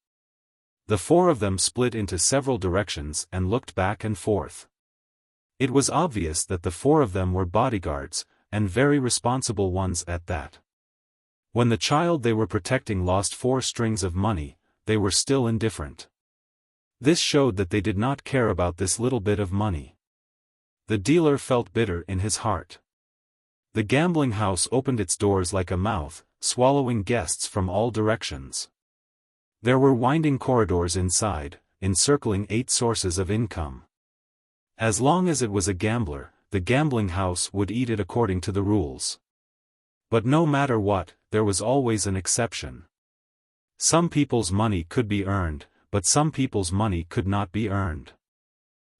The 4 of them split into several directions and looked back and forth. It was obvious that the 4 of them were bodyguards, and very responsible ones at that. When the child they were protecting lost 4 strings of money, they were still indifferent. This showed that they did not care about this little bit of money. The dealer felt bitter in his heart. The gambling house opened its doors like a mouth, swallowing guests from all directions. There were winding corridors inside, encircling 8 sources of income. As long as it was a gambler, the gambling house would eat it according to the rules. But no matter what, there was always an exception. Some people's money could be earned, but some people's money could not be earned.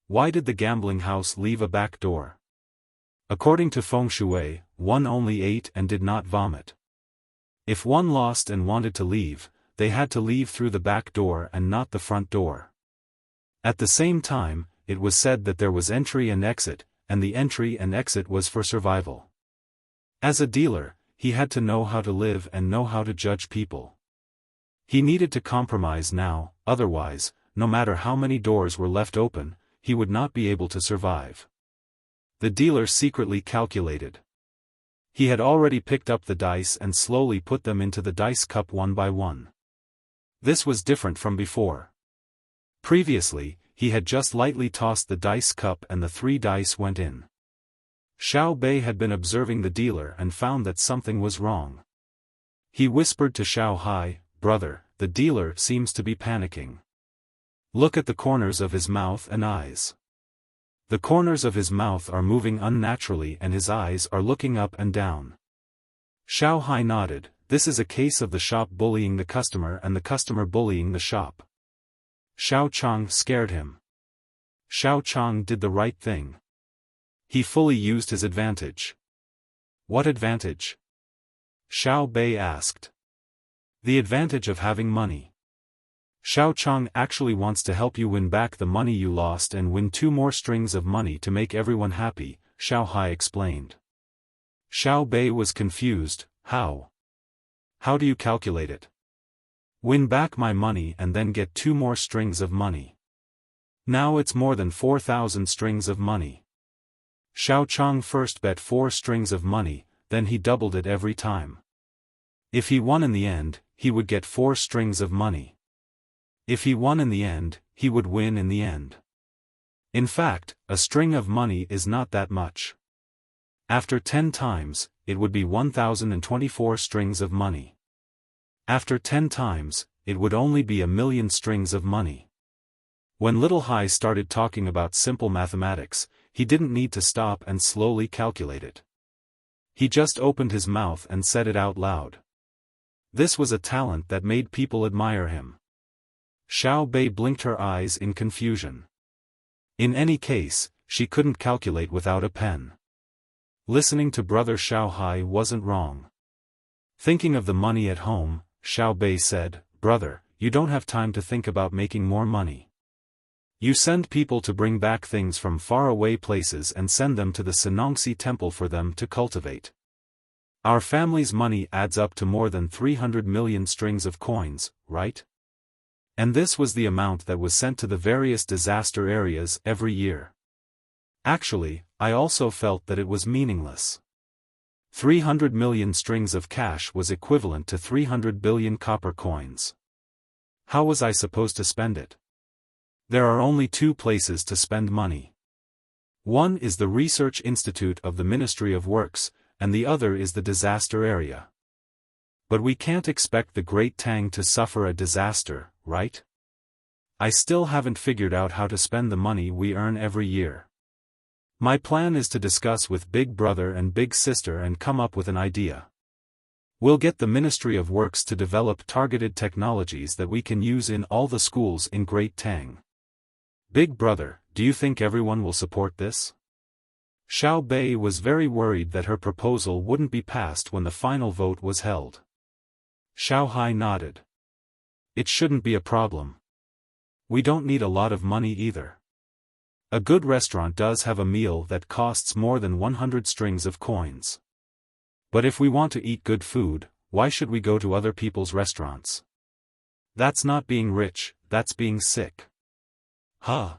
Why did the gambling house leave a back door? According to feng shui, one only ate and did not vomit. If one lost and wanted to leave, they had to leave through the back door and not the front door. At the same time, it was said that there was entry and exit, and the entry and exit was for survival. As a dealer, he had to know how to live and know how to judge people. He needed to compromise now, otherwise, no matter how many doors were left open, he would not be able to survive. The dealer secretly calculated. He had already picked up the dice and slowly put them into the dice cup one by one. This was different from before. Previously, he had just lightly tossed the dice cup and the 3 dice went in. Xiao Bei had been observing the dealer and found that something was wrong. He whispered to Xiao Hai, "Brother, the dealer seems to be panicking. Look at the corners of his mouth and eyes. The corners of his mouth are moving unnaturally and his eyes are looking up and down." Xiao Hai nodded. This is a case of the shop bullying the customer and the customer bullying the shop. Xiao Chang scared him. Xiao Chang did the right thing. He fully used his advantage. What advantage? Xiao Bei asked. The advantage of having money. Xiao Chang actually wants to help you win back the money you lost and win 2 more strings of money to make everyone happy, Xiao Hai explained. Xiao Bei was confused. How? How do you calculate it? Win back my money and then get 2 more strings of money. Now it's more than 4,000 strings of money. Xiao Chang first bet 4 strings of money, then he doubled it every time. If he won in the end, he would get 4 strings of money. If he won in the end, he would win in the end. In fact, a string of money is not that much. After 10 times, it would be 1,024 strings of money. After 10 times, it would only be 1,000,000 strings of money. When Little Hai started talking about simple mathematics, he didn't need to stop and slowly calculate it. He just opened his mouth and said it out loud. This was a talent that made people admire him. Xiao Bei blinked her eyes in confusion. In any case, she couldn't calculate without a pen. Listening to brother Xiao Hai wasn't wrong. Thinking of the money at home, Xiao Bei said, "Brother, you don't have time to think about making more money. You send people to bring back things from faraway places and send them to the Sanongxi temple for them to cultivate. Our family's money adds up to more than 300 million strings of coins, right? And this was the amount that was sent to the various disaster areas every year. Actually, I also felt that it was meaningless. 300 million strings of cash was equivalent to 300 billion copper coins. How was I supposed to spend it? There are only 2 places to spend money. One is the Research Institute of the Ministry of Works, and the other is the disaster area. But we can't expect the Great Tang to suffer a disaster, right? I still haven't figured out how to spend the money we earn every year. My plan is to discuss with Big Brother and Big Sister and come up with an idea. We'll get the Ministry of Works to develop targeted technologies that we can use in all the schools in Great Tang. Big Brother, do you think everyone will support this?" Xiao Bei was very worried that her proposal wouldn't be passed when the final vote was held. Xiao Hai nodded. "It shouldn't be a problem. We don't need a lot of money either. A good restaurant does have a meal that costs more than 100 strings of coins. But if we want to eat good food, why should we go to other people's restaurants? That's not being rich, that's being sick." "Huh?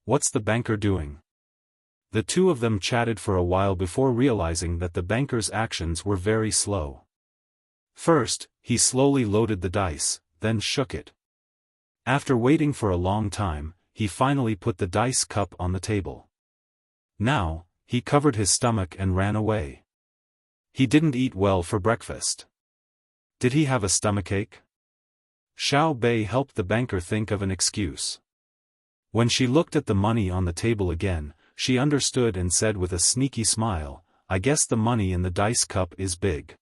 What's the banker doing?" The 2 of them chatted for a while before realizing that the banker's actions were very slow. First, he slowly loaded the dice, then shook it. After waiting for a long time, he finally put the dice cup on the table. Now, he covered his stomach and ran away. He didn't eat well for breakfast. Did he have a stomachache? Xiao Bei helped the banker think of an excuse. When she looked at the money on the table again, she understood and said with a sneaky smile, "I guess the money in the dice cup is big."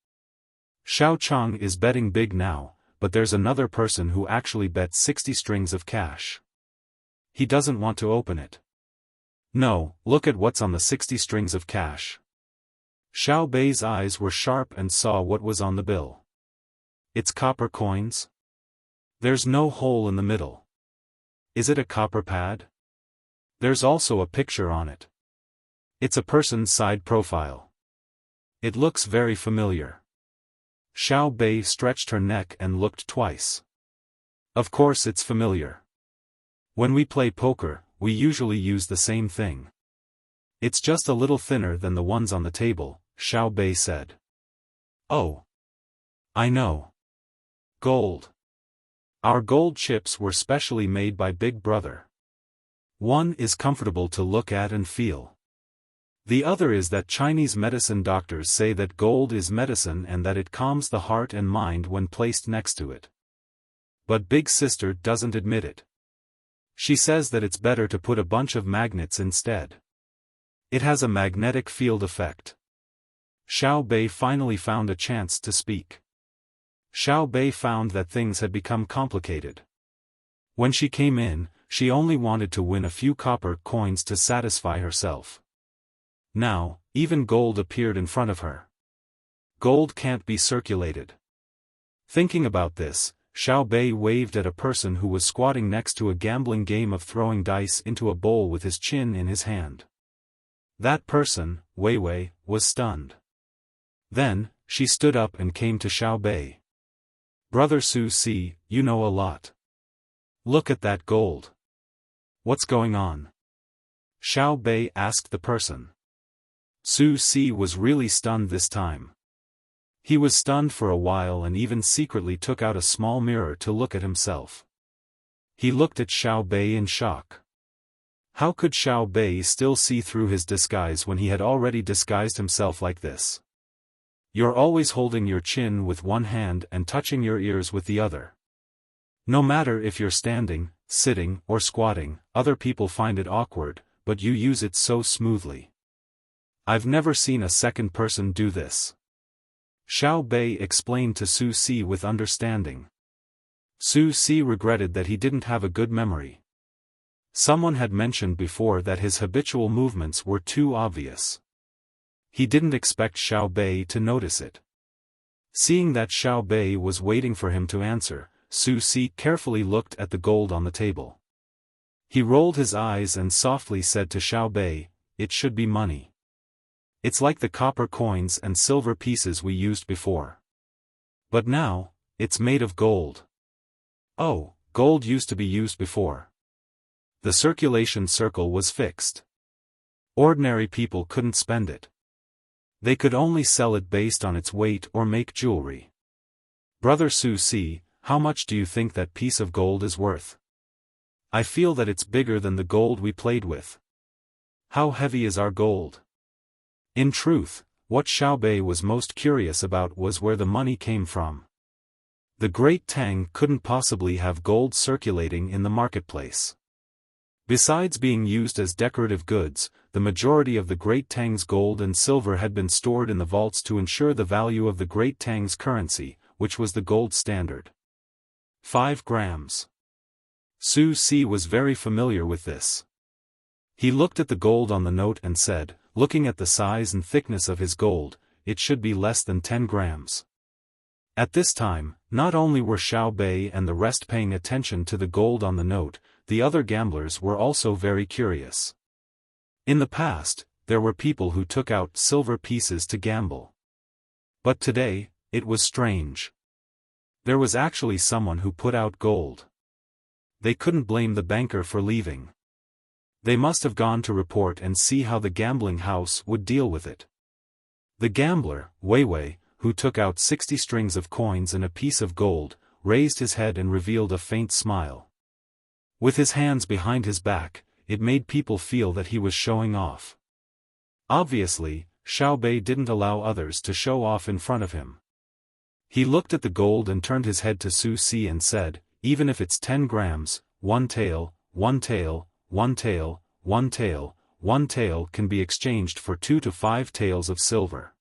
Xiao Chang is betting big now, but there's another person who actually bet 60 strings of cash. He doesn't want to open it. No, look at what's on the 60 strings of cash. Xiao Bei's eyes were sharp and saw what was on the bill. It's copper coins? There's no hole in the middle. Is it a copper pad? There's also a picture on it. It's a person's side profile. It looks very familiar. Xiao Bei stretched her neck and looked twice. Of course it's familiar. When we play poker, we usually use the same thing. It's just a little thinner than the ones on the table, Xiao Bei said. Oh. I know. Gold. Our gold chips were specially made by Big Brother. One is comfortable to look at and feel. The other is that Chinese medicine doctors say that gold is medicine and that it calms the heart and mind when placed next to it. But Big Sister doesn't admit it. She says that it's better to put a bunch of magnets instead. It has a magnetic field effect. Xiao Bei finally found a chance to speak. Xiao Bei found that things had become complicated. When she came in, she only wanted to win a few copper coins to satisfy herself. Now, even gold appeared in front of her. Gold can't be circulated. Thinking about this, Xiao Bei waved at a person who was squatting next to a gambling game of throwing dice into a bowl with his chin in his hand. That person, Wei Wei, was stunned. Then, she stood up and came to Xiao Bei. Brother Su Si, you know a lot. Look at that gold. What's going on? Xiao Bei asked the person. Su Si was really stunned this time. He was stunned for a while and even secretly took out a small mirror to look at himself. He looked at Xiao Bei in shock. How could Xiao Bei still see through his disguise when he had already disguised himself like this? You're always holding your chin with one hand and touching your ears with the other. No matter if you're standing, sitting, or squatting, other people find it awkward, but you use it so smoothly. I've never seen a second person do this. Xiao Bei explained to Su Si with understanding. Su Si regretted that he didn't have a good memory. Someone had mentioned before that his habitual movements were too obvious. He didn't expect Xiao Bei to notice it. Seeing that Xiao Bei was waiting for him to answer, Su Si carefully looked at the gold on the table. He rolled his eyes and softly said to Xiao Bei, "It should be money. It's like the copper coins and silver pieces we used before. But now, it's made of gold." Oh, gold used to be used before. The circulation circle was fixed. Ordinary people couldn't spend it. They could only sell it based on its weight or make jewelry. Brother Su Si, how much do you think that piece of gold is worth? I feel that it's bigger than the gold we played with. How heavy is our gold? In truth, what Xiao Bei was most curious about was where the money came from. The great Tang couldn't possibly have gold circulating in the marketplace. Besides being used as decorative goods, the majority of the great Tang's gold and silver had been stored in the vaults to ensure the value of the great Tang's currency, which was the gold standard. 5 grams. Su Si was very familiar with this. He looked at the gold on the note and said, looking at the size and thickness of his gold, it should be less than 10 grams. At this time, not only were Xiao Bei and the rest paying attention to the gold on the note, the other gamblers were also very curious. In the past, there were people who took out silver pieces to gamble. But today, it was strange. There was actually someone who put out gold. They couldn't blame the banker for leaving. They must have gone to report and see how the gambling house would deal with it. The gambler, Wei Wei, who took out 60 strings of coins and a piece of gold, raised his head and revealed a faint smile. With his hands behind his back, it made people feel that he was showing off. Obviously, Xiao Bei didn't allow others to show off in front of him. He looked at the gold and turned his head to Su Si and said, even if it's 10 grams, one tael, one tael, one tael, one tael, one tael can be exchanged for 2 to 5 taels of silver.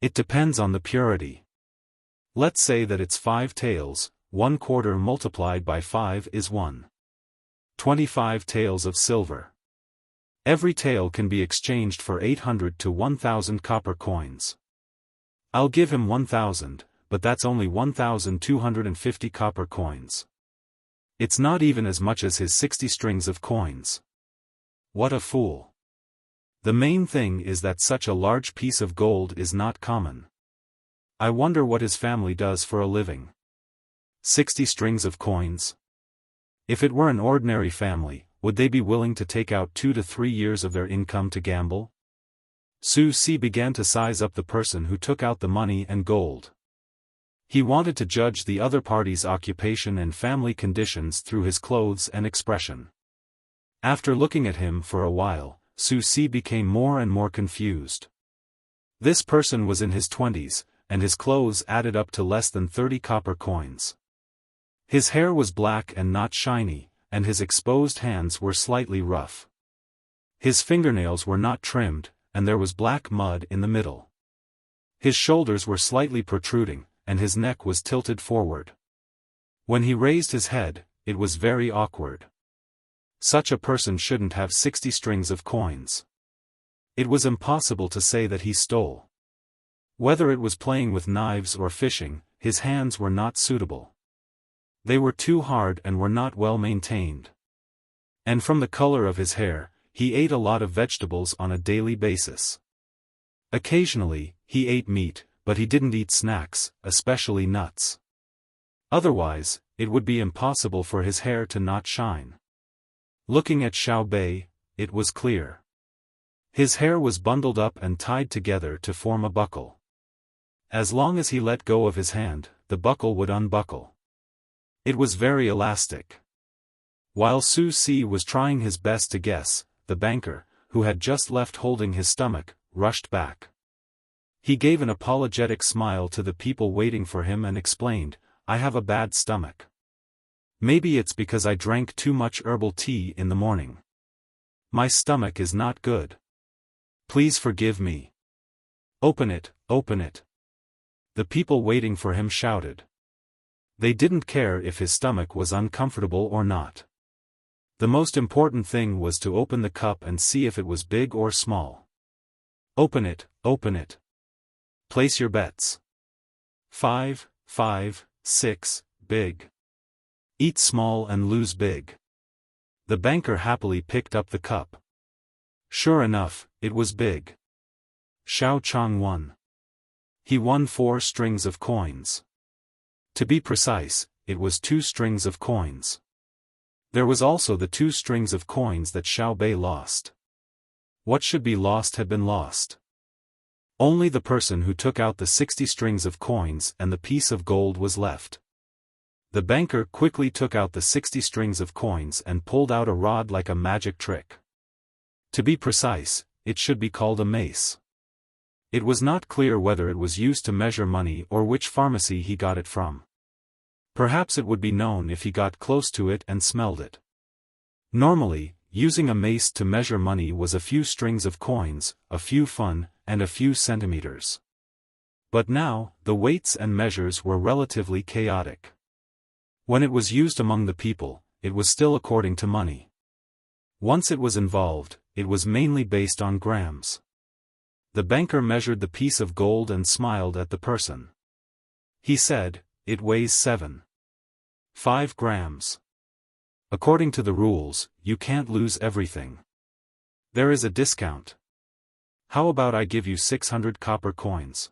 It depends on the purity. Let's say that it's 5 taels, 1/4 multiplied by 5 is 1/25 taels of silver. Every tael can be exchanged for 800 to 1,000 copper coins. I'll give him 1,000, but that's only 1,250 copper coins. It's not even as much as his 60 strings of coins. What a fool. The main thing is that such a large piece of gold is not common. I wonder what his family does for a living. 60 strings of coins? If it were an ordinary family, would they be willing to take out 2 to 3 years of their income to gamble? Su Si began to size up the person who took out the money and gold. He wanted to judge the other party's occupation and family conditions through his clothes and expression. After looking at him for a while, Su Si became more and more confused. This person was in his 20s, and his clothes added up to less than 30 copper coins. His hair was black and not shiny, and his exposed hands were slightly rough. His fingernails were not trimmed, and there was black mud in the middle. His shoulders were slightly protruding, and his neck was tilted forward. When he raised his head, it was very awkward. Such a person shouldn't have 60 strings of coins. It was impossible to say that he stole. Whether it was playing with knives or fishing, his hands were not suitable. They were too hard and were not well maintained. And from the color of his hair, he ate a lot of vegetables on a daily basis. Occasionally, he ate meat, but he didn't eat snacks, especially nuts. Otherwise, it would be impossible for his hair to not shine. Looking at Xiao Bei, it was clear. His hair was bundled up and tied together to form a buckle. As long as he let go of his hand, the buckle would unbuckle. It was very elastic. While Su Si was trying his best to guess, the banker, who had just left holding his stomach, rushed back. He gave an apologetic smile to the people waiting for him and explained, "I have a bad stomach. Maybe it's because I drank too much herbal tea in the morning. My stomach is not good. Please forgive me." "Open it, open it." The people waiting for him shouted. They didn't care if his stomach was uncomfortable or not. The most important thing was to open the cup and see if it was big or small. "Open it, open it. Place your bets. 5, 5, 6, big. Eat small and lose big." The banker happily picked up the cup. Sure enough, it was big. Xiao Chang won. He won 4 strings of coins. To be precise, it was 2 strings of coins. There was also the 2 strings of coins that Xiao Bei lost. What should be lost had been lost. Only the person who took out the 60 strings of coins and the piece of gold was left. The banker quickly took out the 60 strings of coins and pulled out a rod like a magic trick. To be precise, it should be called a mace. It was not clear whether it was used to measure money or which pharmacy he got it from. Perhaps it would be known if he got close to it and smelled it. Normally, using a mace to measure money was a few strings of coins, a few fun, and a few centimeters. But now, the weights and measures were relatively chaotic. When it was used among the people, it was still according to money. Once it was involved, it was mainly based on grams. The banker measured the piece of gold and smiled at the person. He said, "It weighs 7.5 grams. According to the rules, you can't lose everything. There is a discount. How about I give you 600 copper coins?"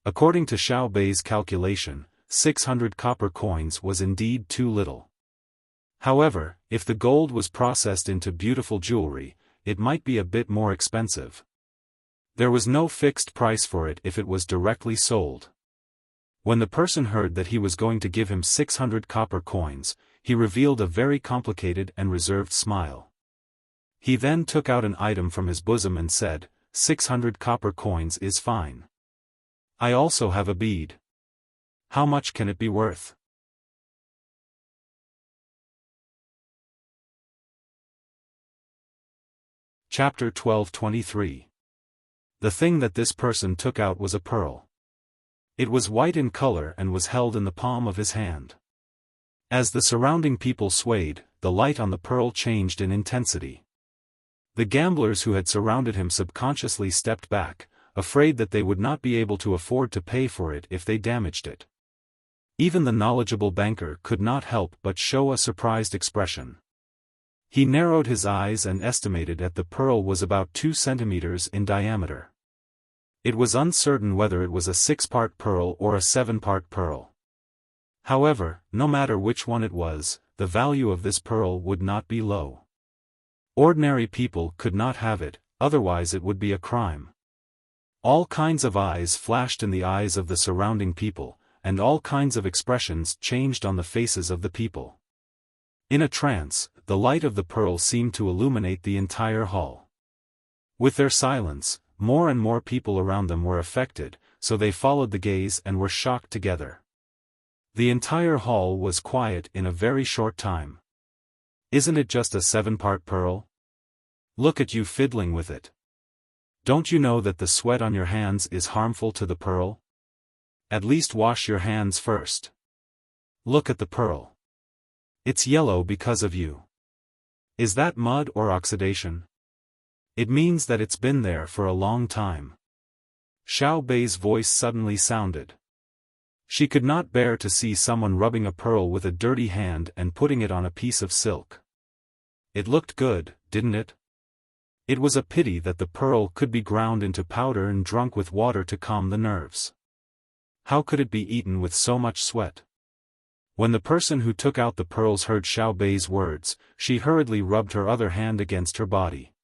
According to Xiao Bei's calculation, 600 copper coins was indeed too little. However, if the gold was processed into beautiful jewelry, it might be a bit more expensive. There was no fixed price for it if it was directly sold. When the person heard that he was going to give him 600 copper coins, he revealed a very complicated and reserved smile. He then took out an item from his bosom and said, 600 copper coins is fine. I also have a bead. How much can it be worth? Chapter 12:23. The thing that this person took out was a pearl. It was white in color and was held in the palm of his hand. As the surrounding people swayed, the light on the pearl changed in intensity. The gamblers who had surrounded him subconsciously stepped back, afraid that they would not be able to afford to pay for it if they damaged it. Even the knowledgeable banker could not help but show a surprised expression. He narrowed his eyes and estimated that the pearl was about 2 centimeters in diameter. It was uncertain whether it was a 6-part pearl or a 7-part pearl. However, no matter which one it was, the value of this pearl would not be low. Ordinary people could not have it, otherwise it would be a crime. All kinds of eyes flashed in the eyes of the surrounding people, and all kinds of expressions changed on the faces of the people. In a trance, the light of the pearl seemed to illuminate the entire hall. With their silence, more and more people around them were affected, so they followed the gaze and were shocked together. The entire hall was quiet in a very short time. "Isn't it just a 7-part pearl? Look at you fiddling with it. Don't you know that the sweat on your hands is harmful to the pearl? At least wash your hands first. Look at the pearl. It's yellow because of you. Is that mud or oxidation? It means that it's been there for a long time." Xiao Bei's voice suddenly sounded. She could not bear to see someone rubbing a pearl with a dirty hand and putting it on a piece of silk. It looked good, didn't it? It was a pity that the pearl could be ground into powder and drunk with water to calm the nerves. How could it be eaten with so much sweat? When the person who took out the pearls heard Xiao Bei's words, she hurriedly rubbed her other hand against her body.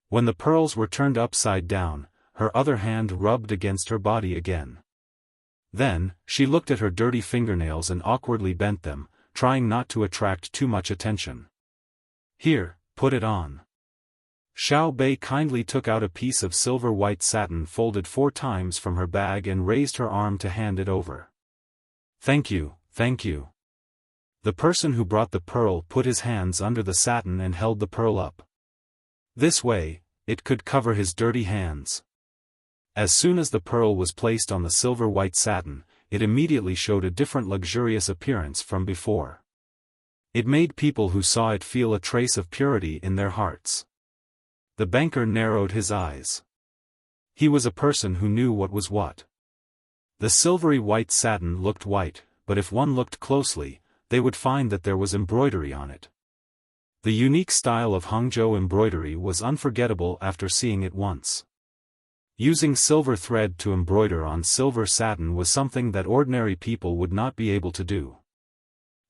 When the pearls were turned upside down, her other hand rubbed against her body again. Then, she looked at her dirty fingernails and awkwardly bent them, trying not to attract too much attention. "Here, put it on." Xiao Bei kindly took out a piece of silver white satin folded 4 times from her bag and raised her arm to hand it over. "Thank you, thank you." The person who brought the pearl put his hands under the satin and held the pearl up. This way, it could cover his dirty hands. As soon as the pearl was placed on the silver white satin, it immediately showed a different luxurious appearance from before. It made people who saw it feel a trace of purity in their hearts. The banker narrowed his eyes. He was a person who knew what was what. The silvery white satin looked white, but if one looked closely, they would find that there was embroidery on it. The unique style of Hangzhou embroidery was unforgettable after seeing it once. Using silver thread to embroider on silver satin was something that ordinary people would not be able to do.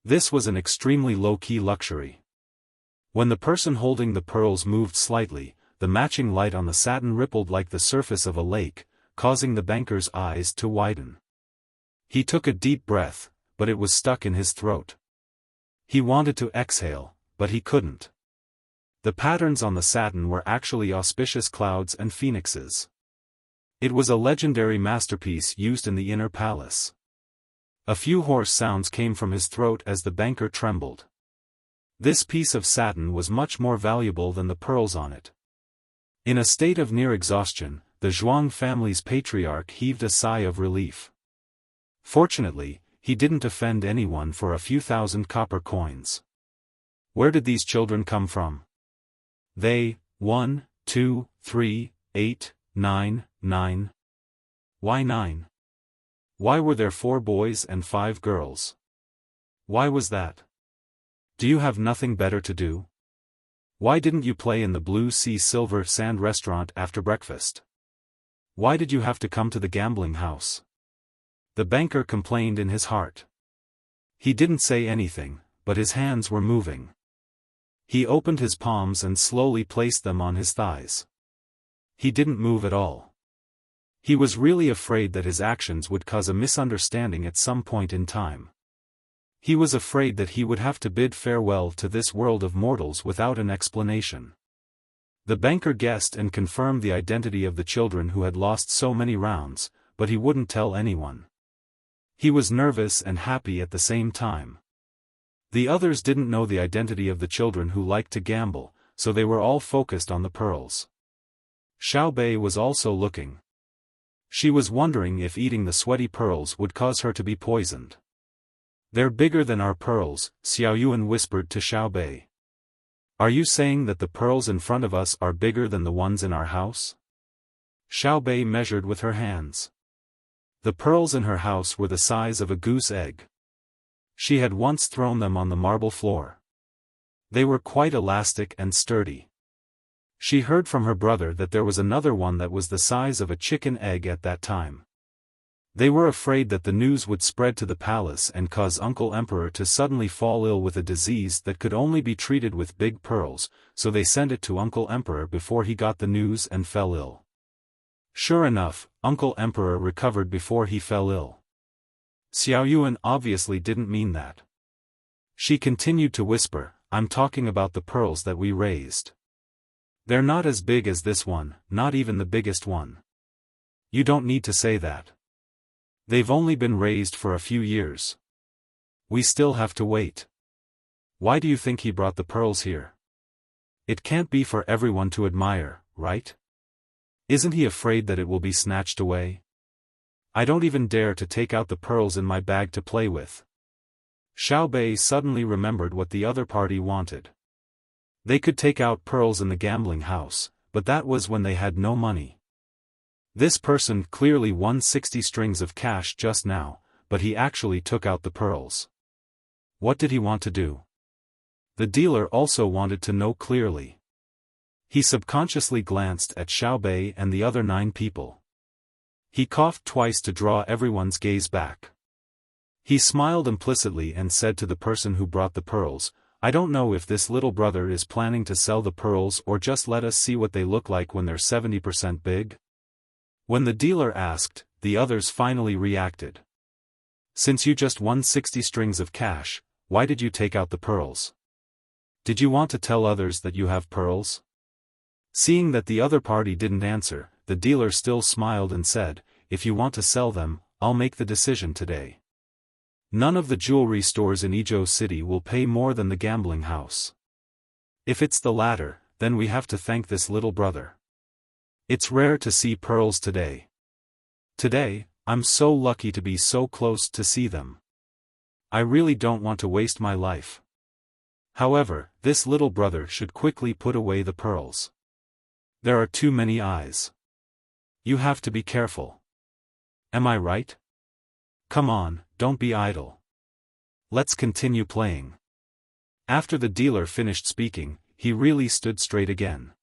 This was an extremely low-key luxury. When the person holding the pearls moved slightly, the matching light on the satin rippled like the surface of a lake, causing the banker's eyes to widen. He took a deep breath, but it was stuck in his throat. He wanted to exhale, but he couldn't. The patterns on the satin were actually auspicious clouds and phoenixes. It was a legendary masterpiece used in the inner palace. A few hoarse sounds came from his throat as the banker trembled. This piece of satin was much more valuable than the pearls on it. In a state of near exhaustion, the Zhuang family's patriarch heaved a sigh of relief. Fortunately, he didn't offend anyone for a few thousand copper coins. Where did these children come from? They, 1, 2, 3, 8, 9, 9. Why 9? Why were there 4 boys and 5 girls? Why was that? Do you have nothing better to do? Why didn't you play in the Blue Sea Silver Sand restaurant after breakfast? Why did you have to come to the gambling house? The banker complained in his heart. He didn't say anything, but his hands were moving. He opened his palms and slowly placed them on his thighs. He didn't move at all. He was really afraid that his actions would cause a misunderstanding at some point in time. He was afraid that he would have to bid farewell to this world of mortals without an explanation. The banker guessed and confirmed the identity of the children who had lost so many rounds, but he wouldn't tell anyone. He was nervous and happy at the same time. The others didn't know the identity of the children who liked to gamble, so they were all focused on the pearls. Xiao Bei was also looking. She was wondering if eating the sweaty pearls would cause her to be poisoned. "They're bigger than our pearls," Xiao Yuan whispered to Xiao Bei. "Are you saying that the pearls in front of us are bigger than the ones in our house?" Xiaobei measured with her hands. The pearls in her house were the size of a goose egg. She had once thrown them on the marble floor. They were quite elastic and sturdy. She heard from her brother that there was another one that was the size of a chicken egg at that time. They were afraid that the news would spread to the palace and cause Uncle Emperor to suddenly fall ill with a disease that could only be treated with big pearls, so they sent it to Uncle Emperor before he got the news and fell ill. Sure enough, Uncle Emperor recovered before he fell ill. Xiaoyuan obviously didn't mean that. She continued to whisper, "I'm talking about the pearls that we raised. They're not as big as this one, not even the biggest one. You don't need to say that. They've only been raised for a few years. We still have to wait. Why do you think he brought the pearls here? It can't be for everyone to admire, right? Isn't he afraid that it will be snatched away? I don't even dare to take out the pearls in my bag to play with." Xiaobei suddenly remembered what the other party wanted. They could take out pearls in the gambling house, but that was when they had no money. This person clearly won 60 strings of cash just now, but he actually took out the pearls. What did he want to do? The dealer also wanted to know clearly. He subconsciously glanced at Xiaobei and the other 9 people. He coughed twice to draw everyone's gaze back. He smiled implicitly and said to the person who brought the pearls, "I don't know if this little brother is planning to sell the pearls or just let us see what they look like when they're 70% big." When the dealer asked, the others finally reacted. "Since you just won 60 strings of cash, why did you take out the pearls? Did you want to tell others that you have pearls?" Seeing that the other party didn't answer, the dealer still smiled and said, "If you want to sell them, I'll make the decision today. None of the jewelry stores in Izhou City will pay more than the gambling house. If it's the latter, then we have to thank this little brother. It's rare to see pearls today. Today, I'm so lucky to be so close to see them. I really don't want to waste my life. However, this little brother should quickly put away the pearls. There are too many eyes. You have to be careful. Am I right? Come on, don't be idle. Let's continue playing." After the dealer finished speaking, he really stood straight again.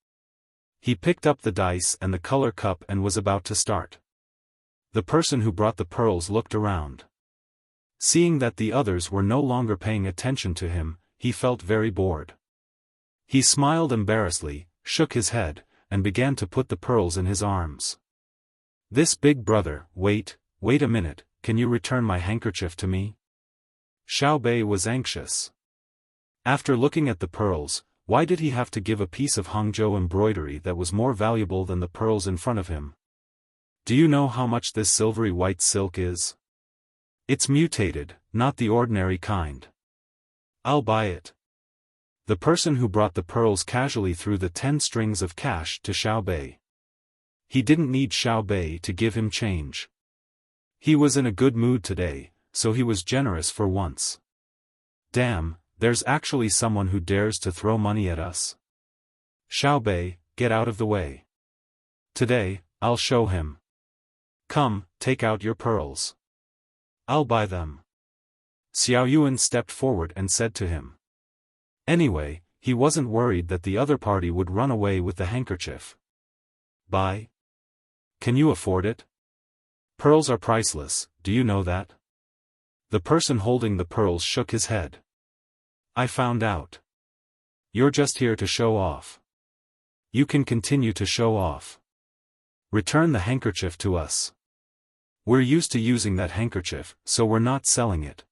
He picked up the dice and the color cup and was about to start. The person who brought the pearls looked around. Seeing that the others were no longer paying attention to him, he felt very bored. He smiled embarrassedly, shook his head, and began to put the pearls in his arms. "This big brother, wait a minute, can you return my handkerchief to me?" Xiaobei was anxious. After looking at the pearls, why did he have to give a piece of Hangzhou embroidery that was more valuable than the pearls in front of him? "Do you know how much this silvery white silk is? It's mutated, not the ordinary kind. I'll buy it." The person who brought the pearls casually threw the 10 strings of cash to Xiaobei. He didn't need Xiaobei to give him change. He was in a good mood today, so he was generous for once. Damn, there's actually someone who dares to throw money at us. Xiaobei, get out of the way. Today, I'll show him. Come, take out your pearls. I'll buy them. Xiaoyuan stepped forward and said to him. Anyway, he wasn't worried that the other party would run away with the handkerchief. Buy? Can you afford it? Pearls are priceless, do you know that? The person holding the pearls shook his head. I found out. You're just here to show off. You can continue to show off. Return the handkerchief to us. We're used to using that handkerchief, so we're not selling it.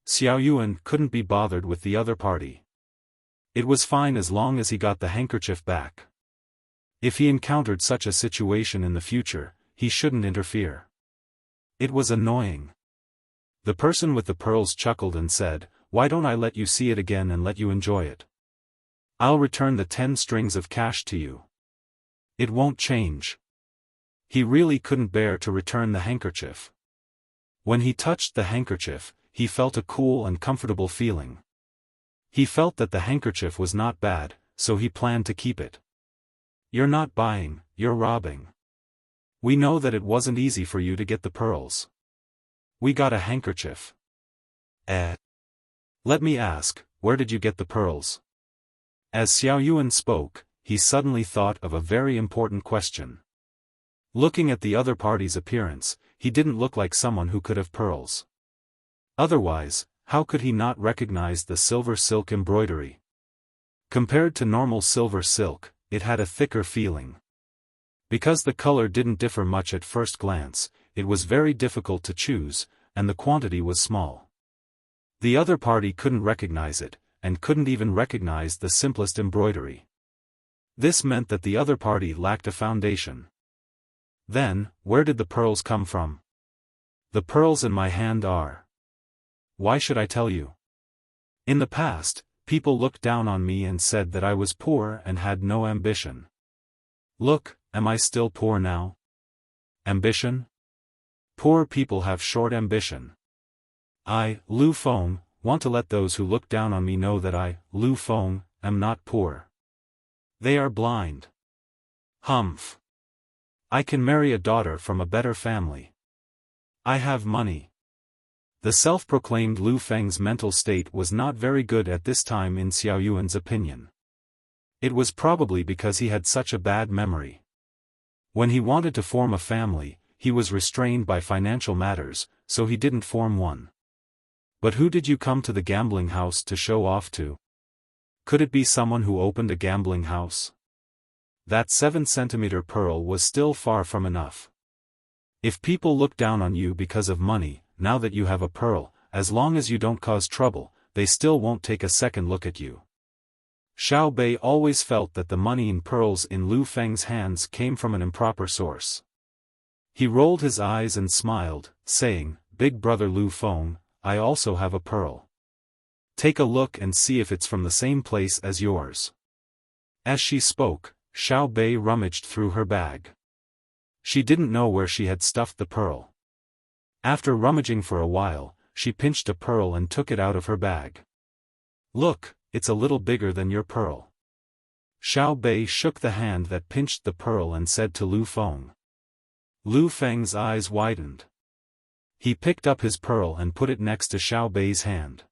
Xiaoyuan couldn't be bothered with the other party. It was fine as long as he got the handkerchief back. If he encountered such a situation in the future, he shouldn't interfere. It was annoying. The person with the pearls chuckled and said, Why don't I let you see it again and let you enjoy it? I'll return the 10 strings of cash to you. It won't change. He really couldn't bear to return the handkerchief. When he touched the handkerchief, he felt a cool and comfortable feeling. He felt that the handkerchief was not bad, so he planned to keep it. You're not buying, you're robbing. We know that it wasn't easy for you to get the pearls. We got a handkerchief. Let me ask, where did you get the pearls? As Xiaoyuan spoke, he suddenly thought of a very important question. Looking at the other party's appearance, he didn't look like someone who could have pearls. Otherwise, how could he not recognize the silver silk embroidery? Compared to normal silver silk, it had a thicker feeling. Because the color didn't differ much at first glance, it was very difficult to choose, and the quantity was small. The other party couldn't recognize it, and couldn't even recognize the simplest embroidery. This meant that the other party lacked a foundation. Then, where did the pearls come from? The pearls in my hand are. Why should I tell you? In the past, people looked down on me and said that I was poor and had no ambition. Look, am I still poor now? Ambition? Poor people have short ambition. I, Lu Feng, want to let those who look down on me know that I, Lu Feng, am not poor. They are blind. Humph. I can marry a daughter from a better family. I have money. The self-proclaimed Lu Feng's mental state was not very good at this time in Xiaoyuan's opinion. It was probably because he had such a bad memory. When he wanted to form a family, he was restrained by financial matters, so he didn't form one. But who did you come to the gambling house to show off to? Could it be someone who opened a gambling house? That 7-centimeter pearl was still far from enough. If people look down on you because of money, now that you have a pearl, as long as you don't cause trouble, they still won't take a second look at you. Xiao Bei always felt that the money in pearls in Lu Feng's hands came from an improper source. He rolled his eyes and smiled, saying, "Big brother Lu Feng, I also have a pearl. Take a look and see if it's from the same place as yours." As she spoke, Xiao Bei rummaged through her bag. She didn't know where she had stuffed the pearl. After rummaging for a while, she pinched a pearl and took it out of her bag. "Look, it's a little bigger than your pearl." Xiao Bei shook the hand that pinched the pearl and said to Lu Feng. Lu Feng's eyes widened. He picked up his pearl and put it next to Xiao Bei's hand.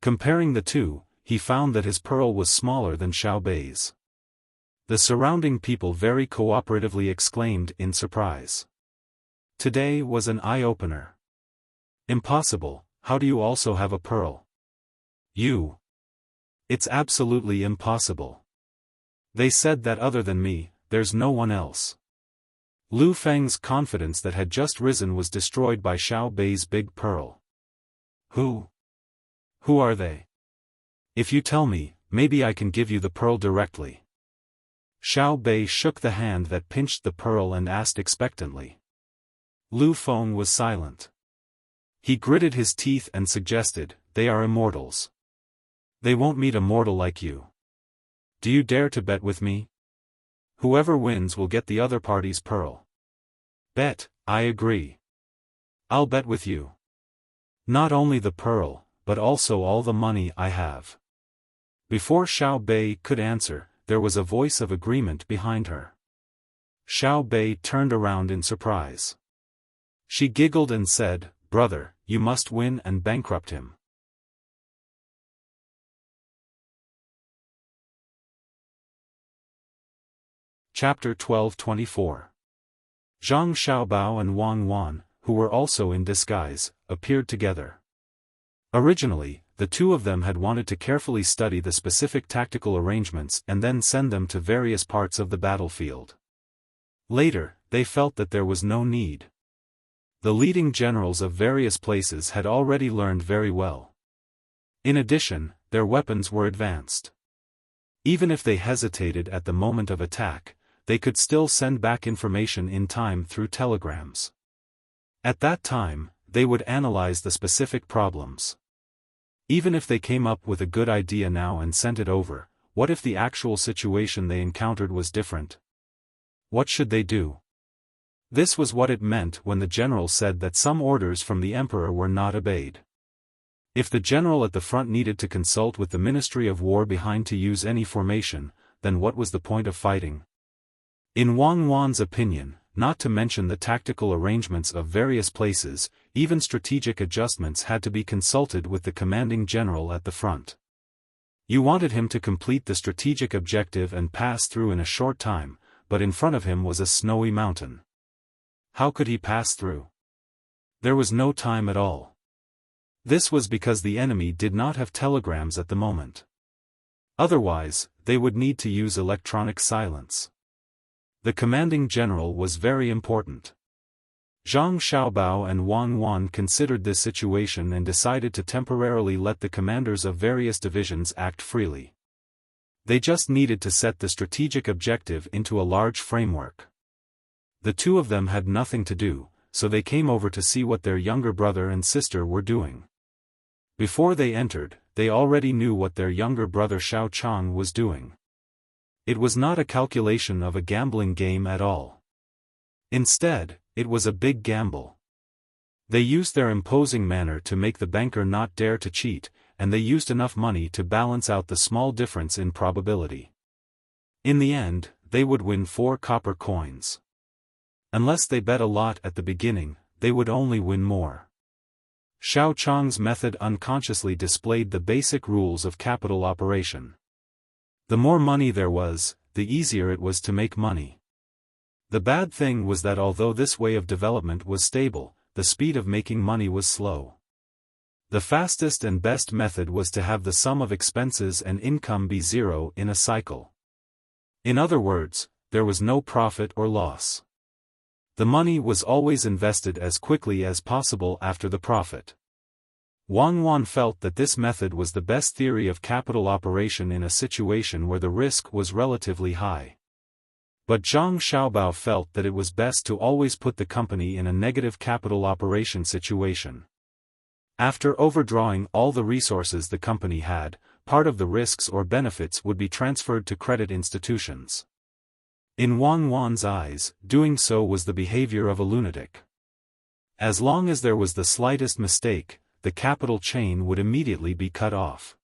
Comparing the two, he found that his pearl was smaller than Xiao Bei's. The surrounding people very cooperatively exclaimed in surprise. Today was an eye-opener. "Impossible, how do you also have a pearl?" "You." "It's absolutely impossible. They said that other than me, there's no one else." Lu Feng's confidence that had just risen was destroyed by Xiao Bei's big pearl. Who are they? If you tell me, maybe I can give you the pearl directly." Xiao Bei shook the hand that pinched the pearl and asked expectantly. Lu Feng was silent. He gritted his teeth and suggested, "They are immortals. They won't meet a mortal like you. Do you dare to bet with me? Whoever wins will get the other party's pearl." "Bet, I agree. I'll bet with you. Not only the pearl, but also all the money I have." Before Xiao Bei could answer, there was a voice of agreement behind her. Xiao Bei turned around in surprise. She giggled and said, "Brother, you must win and bankrupt him." Chapter 12:24. Zhang Xiaobao and Wang Wan, who were also in disguise, appeared together. Originally, the two of them had wanted to carefully study the specific tactical arrangements and then send them to various parts of the battlefield. Later, they felt that there was no need. The leading generals of various places had already learned very well. In addition, their weapons were advanced. Even if they hesitated at the moment of attack, they could still send back information in time through telegrams. At that time, they would analyze the specific problems. Even if they came up with a good idea now and sent it over, what if the actual situation they encountered was different? What should they do? This was what it meant when the general said that some orders from the emperor were not obeyed. If the general at the front needed to consult with the Ministry of War behind to use any formation, then what was the point of fighting? In Wang Wan's opinion, not to mention the tactical arrangements of various places. Even strategic adjustments had to be consulted with the commanding general at the front. You wanted him to complete the strategic objective and pass through in a short time, but in front of him was a snowy mountain. How could he pass through? There was no time at all. This was because the enemy did not have telegrams at the moment. Otherwise, they would need to use electronic silence. The commanding general was very important. Zhang Xiaobao and Wang Wan considered this situation and decided to temporarily let the commanders of various divisions act freely. They just needed to set the strategic objective into a large framework. The two of them had nothing to do, so they came over to see what their younger brother and sister were doing. Before they entered, they already knew what their younger brother Xiao Chang was doing. It was not a calculation of a gambling game at all. Instead, it was a big gamble. They used their imposing manner to make the banker not dare to cheat, and they used enough money to balance out the small difference in probability. In the end, they would win 4 copper coins. Unless they bet a lot at the beginning, they would only win more. Xiao Chang's method unconsciously displayed the basic rules of capital operation. The more money there was, the easier it was to make money. The bad thing was that although this way of development was stable, the speed of making money was slow. The fastest and best method was to have the sum of expenses and income be zero in a cycle. In other words, there was no profit or loss. The money was always invested as quickly as possible after the profit. Wang Wan felt that this method was the best theory of capital operation in a situation where the risk was relatively high. But Zhang Xiaobao felt that it was best to always put the company in a negative capital operation situation. After overdrawing all the resources the company had, part of the risks or benefits would be transferred to credit institutions. In Wang Wan's eyes, doing so was the behavior of a lunatic. As long as there was the slightest mistake, the capital chain would immediately be cut off.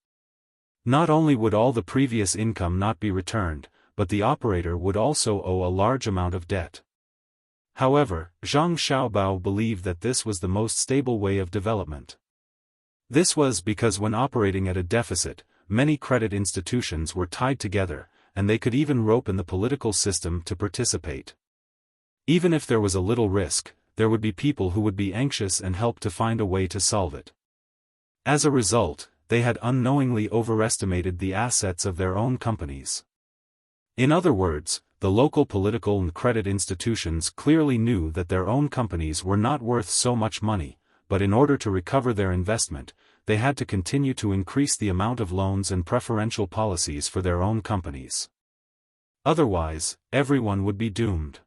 Not only would all the previous income not be returned, but the operator would also owe a large amount of debt. However, Zhang Xiaobao believed that this was the most stable way of development. This was because when operating at a deficit, many credit institutions were tied together, and they could even rope in the political system to participate. Even if there was a little risk, there would be people who would be anxious and help to find a way to solve it. As a result, they had unknowingly overestimated the assets of their own companies. In other words, the local political and credit institutions clearly knew that their own companies were not worth so much money, but in order to recover their investment, they had to continue to increase the amount of loans and preferential policies for their own companies. Otherwise, everyone would be doomed.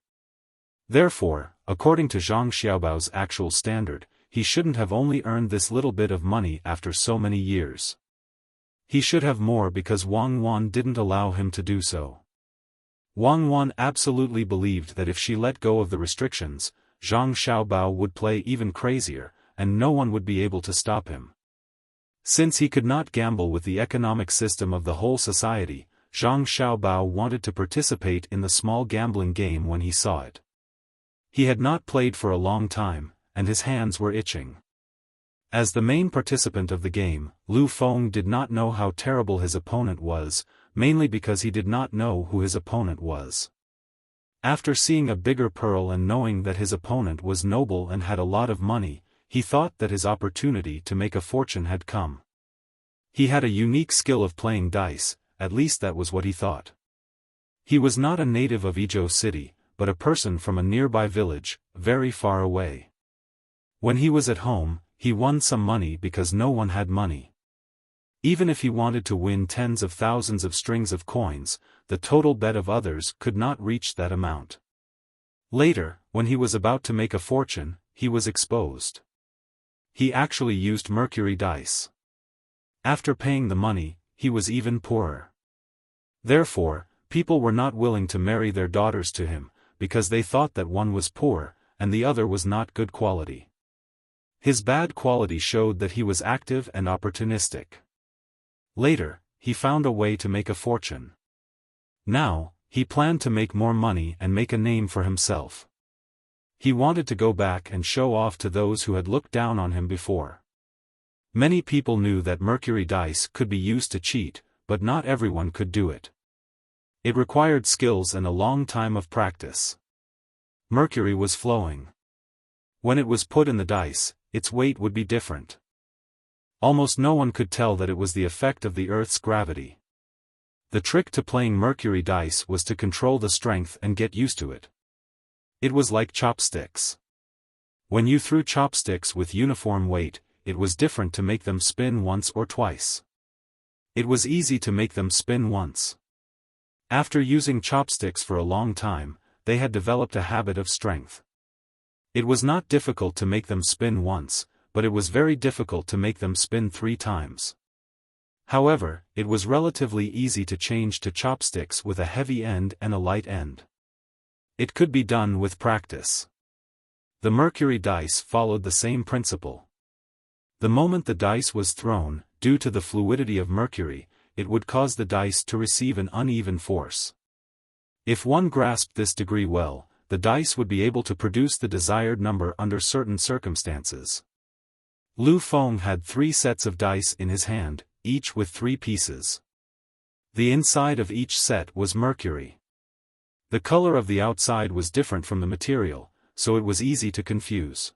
Therefore, according to Zhang Xiaobao's actual standard, he shouldn't have only earned this little bit of money after so many years. He should have more because Wang Wan didn't allow him to do so. Wang Wan absolutely believed that if she let go of the restrictions, Zhang Xiaobao would play even crazier, and no one would be able to stop him. Since he could not gamble with the economic system of the whole society, Zhang Xiaobao wanted to participate in the small gambling game when he saw it. He had not played for a long time, and his hands were itching. As the main participant of the game, Lu Feng did not know how terrible his opponent was, mainly because he did not know who his opponent was. After seeing a bigger pearl and knowing that his opponent was noble and had a lot of money, he thought that his opportunity to make a fortune had come. He had a unique skill of playing dice, at least that was what he thought. He was not a native of Izhou City, but a person from a nearby village, very far away. When he was at home, he won some money because no one had money. Even if he wanted to win tens of thousands of strings of coins, the total bet of others could not reach that amount. Later, when he was about to make a fortune, he was exposed. He actually used mercury dice. After paying the money, he was even poorer. Therefore, people were not willing to marry their daughters to him, because they thought that one was poor, and the other was not good quality. His bad quality showed that he was active and opportunistic. Later, he found a way to make a fortune. Now, he planned to make more money and make a name for himself. He wanted to go back and show off to those who had looked down on him before. Many people knew that mercury dice could be used to cheat, but not everyone could do it. It required skills and a long time of practice. Mercury was flowing. When it was put in the dice, its weight would be different. Almost no one could tell that it was the effect of the Earth's gravity. The trick to playing mercury dice was to control the strength and get used to it. It was like chopsticks. When you threw chopsticks with uniform weight, it was different to make them spin once or twice. It was easy to make them spin once. After using chopsticks for a long time, they had developed a habit of strength. It was not difficult to make them spin once, but it was very difficult to make them spin 3 times. However, it was relatively easy to change to chopsticks with a heavy end and a light end. It could be done with practice. The mercury dice followed the same principle. The moment the dice was thrown, due to the fluidity of mercury, it would cause the dice to receive an uneven force. If one grasped this degree well, the dice would be able to produce the desired number under certain circumstances. Lu Feng had 3 sets of dice in his hand, each with 3 pieces. The inside of each set was mercury. The color of the outside was different from the material, so it was easy to confuse.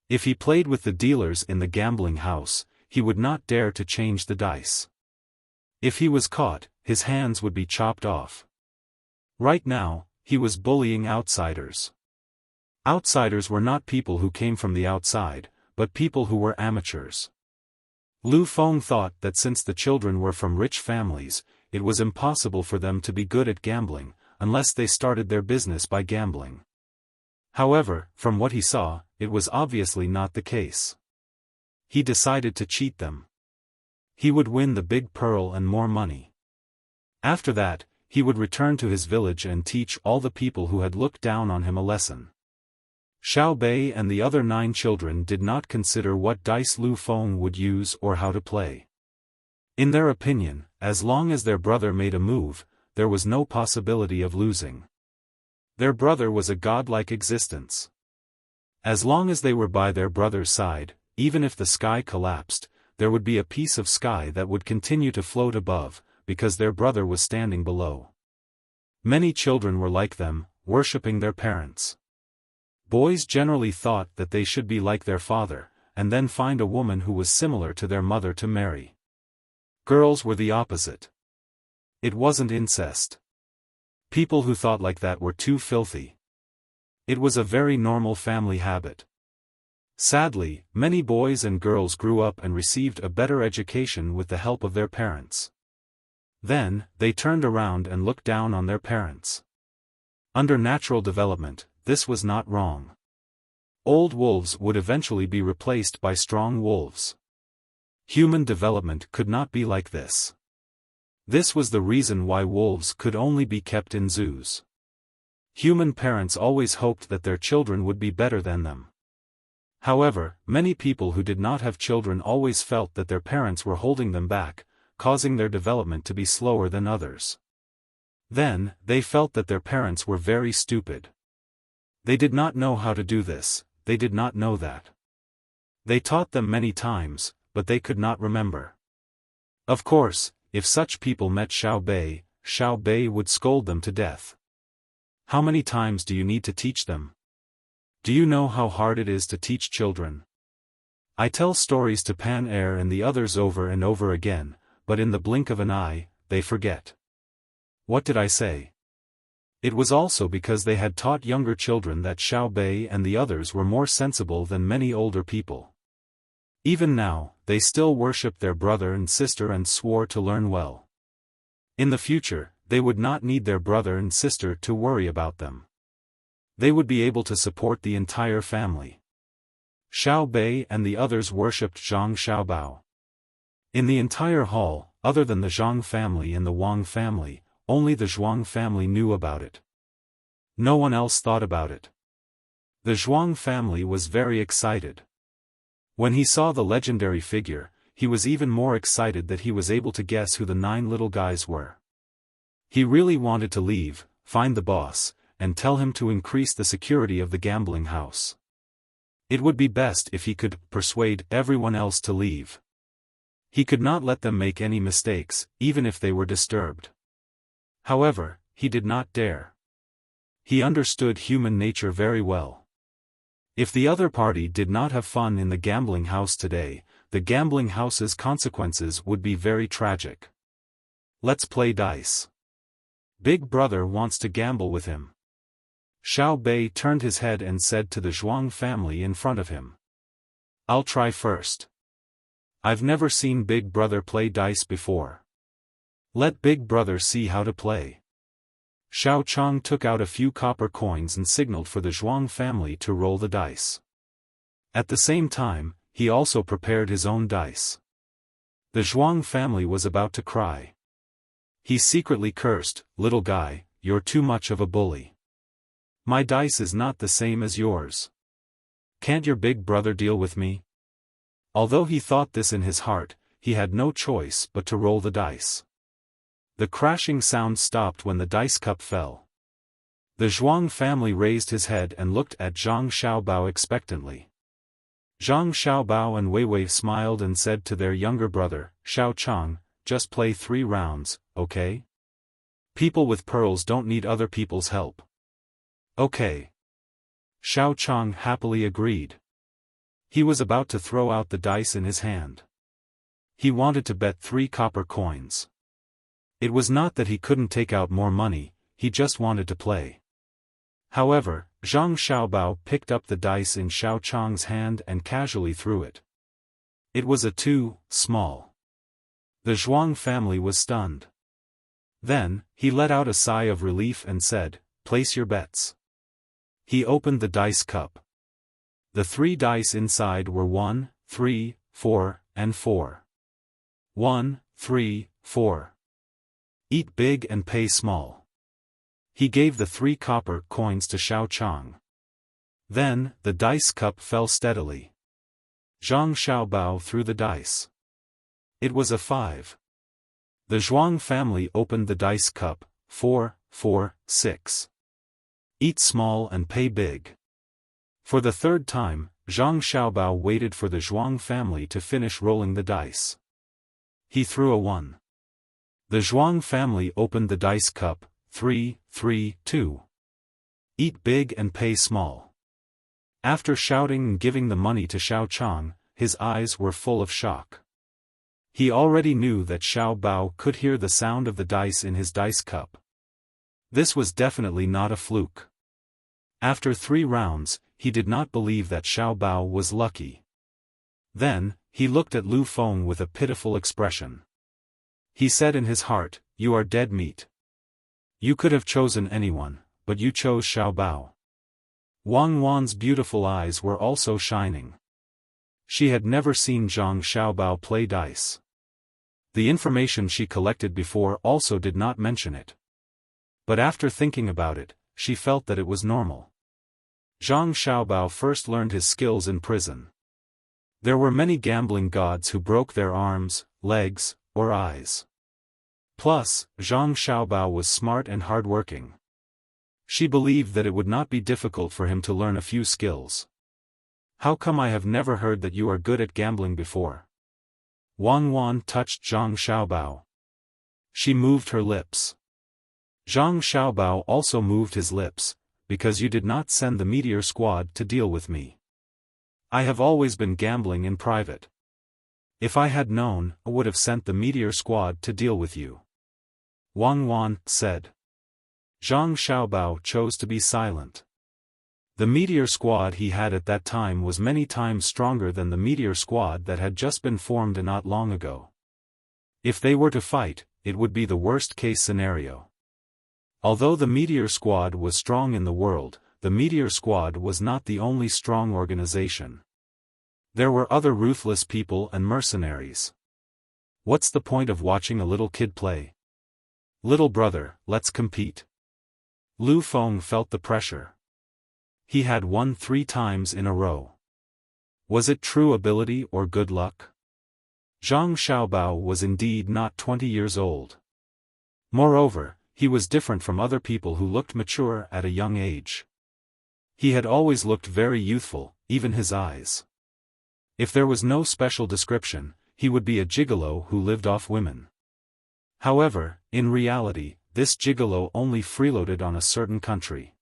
If he played with the dealers in the gambling house, he would not dare to change the dice. If he was caught, his hands would be chopped off. Right now, he was bullying outsiders. Outsiders were not people who came from the outside, but people who were amateurs. Lu Feng thought that since the children were from rich families, it was impossible for them to be good at gambling, unless they started their business by gambling. However, from what he saw, it was obviously not the case. He decided to cheat them. He would win the big pearl and more money. After that, he would return to his village and teach all the people who had looked down on him a lesson. Xiao Bei and the other 9 children did not consider what dice Lu Feng would use or how to play. In their opinion, as long as their brother made a move, there was no possibility of losing. Their brother was a godlike existence. As long as they were by their brother's side, even if the sky collapsed, there would be a piece of sky that would continue to float above, because their brother was standing below. Many children were like them, worshipping their parents. Boys generally thought that they should be like their father, and then find a woman who was similar to their mother to marry. Girls were the opposite. It wasn't incest. People who thought like that were too filthy. It was a very normal family habit. Sadly, many boys and girls grew up and received a better education with the help of their parents. Then, they turned around and looked down on their parents. Under natural development, this was not wrong. Old wolves would eventually be replaced by strong wolves. Human development could not be like this. This was the reason why wolves could only be kept in zoos. Human parents always hoped that their children would be better than them. However, many people who did not have children always felt that their parents were holding them back, causing their development to be slower than others. Then, they felt that their parents were very stupid. They did not know how to do this, they did not know that. They taught them many times, but they could not remember. Of course, if such people met Xiao Bei would scold them to death. How many times do you need to teach them? Do you know how hard it is to teach children? I tell stories to Pan Air and the others over and over again, but in the blink of an eye, they forget. What did I say? It was also because they had taught younger children that Xiao Bei and the others were more sensible than many older people. Even now, they still worshipped their brother and sister and swore to learn well. In the future, they would not need their brother and sister to worry about them. They would be able to support the entire family. Xiao Bei and the others worshipped Zhang Xiaobao. In the entire hall, other than the Zhang family and the Wang family, only the Zhuang family knew about it. No one else thought about it. The Zhuang family was very excited. When he saw the legendary figure, he was even more excited that he was able to guess who the 9 little guys were. He really wanted to leave, find the boss, and tell him to increase the security of the gambling house. It would be best if he could persuade everyone else to leave. He could not let them make any mistakes, even if they were disturbed. However, he did not dare. He understood human nature very well. If the other party did not have fun in the gambling house today, the gambling house's consequences would be very tragic. Let's play dice. Big brother wants to gamble with him. Xiao Bei turned his head and said to the Zhuang family in front of him. I'll try first. I've never seen Big Brother play dice before. Let Big Brother see how to play. Xiao Chang took out a few copper coins and signaled for the Zhuang family to roll the dice. At the same time, he also prepared his own dice. The Zhuang family was about to cry. He secretly cursed, "Little guy, you're too much of a bully. My dice is not the same as yours. Can't your big brother deal with me?" Although he thought this in his heart, he had no choice but to roll the dice. The crashing sound stopped when the dice cup fell. The Zhuang family raised his head and looked at Zhang Xiaobao expectantly. Zhang Xiaobao and Weiwei smiled and said to their younger brother, Xiao Chang, "Just play 3 rounds, okay? People with pearls don't need other people's help." "Okay." Xiao Chang happily agreed. He was about to throw out the dice in his hand. He wanted to bet 3 copper coins. It was not that he couldn't take out more money, he just wanted to play. However, Zhang Xiaobao picked up the dice in Xiao Chang's hand and casually threw it. It was a 2, small. The Zhuang family was stunned. Then, he let out a sigh of relief and said, "Place your bets." He opened the dice cup. The 3 dice inside were 1, 3, 4, and 4. 1, 3, 4. Eat big and pay small. He gave the 3 copper coins to Xiao Chang. Then, the dice cup fell steadily. Zhang Xiaobao threw the dice. It was a 5. The Zhuang family opened the dice cup, 4, 4, 6. Eat small and pay big. For the 3rd time, Zhang Xiaobao waited for the Zhuang family to finish rolling the dice. He threw a 1. The Zhuang family opened the dice cup, 3, 3, 2. Eat big and pay small. After shouting and giving the money to Xiao Chang, his eyes were full of shock. He already knew that Xiao Bao could hear the sound of the dice in his dice cup. This was definitely not a fluke. After 3 rounds, he did not believe that Xiao Bao was lucky. Then, he looked at Lu Feng with a pitiful expression. He said in his heart, "You are dead meat. You could have chosen anyone, but you chose Xiao Bao." Wang Wan's beautiful eyes were also shining. She had never seen Zhang Xiaobao play dice. The information she collected before also did not mention it. But after thinking about it, she felt that it was normal. Zhang Xiaobao first learned his skills in prison. There were many gambling gods who broke their arms, legs, or eyes. Plus, Zhang Xiaobao was smart and hardworking. She believed that it would not be difficult for him to learn a few skills. "How come I have never heard that you are good at gambling before?" Wang Wan touched Zhang Xiaobao. She moved her lips. Zhang Xiaobao also moved his lips, "Because you did not send the meteor squad to deal with me. I have always been gambling in private. If I had known, I would have sent the meteor squad to deal with you," Wang Wan said. Zhang Xiaobao chose to be silent. The meteor squad he had at that time was many times stronger than the meteor squad that had just been formed not long ago. If they were to fight, it would be the worst-case scenario. Although the meteor squad was strong in the world, the meteor squad was not the only strong organization. There were other ruthless people and mercenaries. What's the point of watching a little kid play? "Little brother, let's compete." Lu Feng felt the pressure. He had won 3 times in a row. Was it true ability or good luck? Zhang Xiaobao was indeed not 20 years old. Moreover, he was different from other people who looked mature at a young age. He had always looked very youthful, even his eyes. If there was no special description, he would be a gigolo who lived off women. However, in reality, this gigolo only freeloaded on a certain country.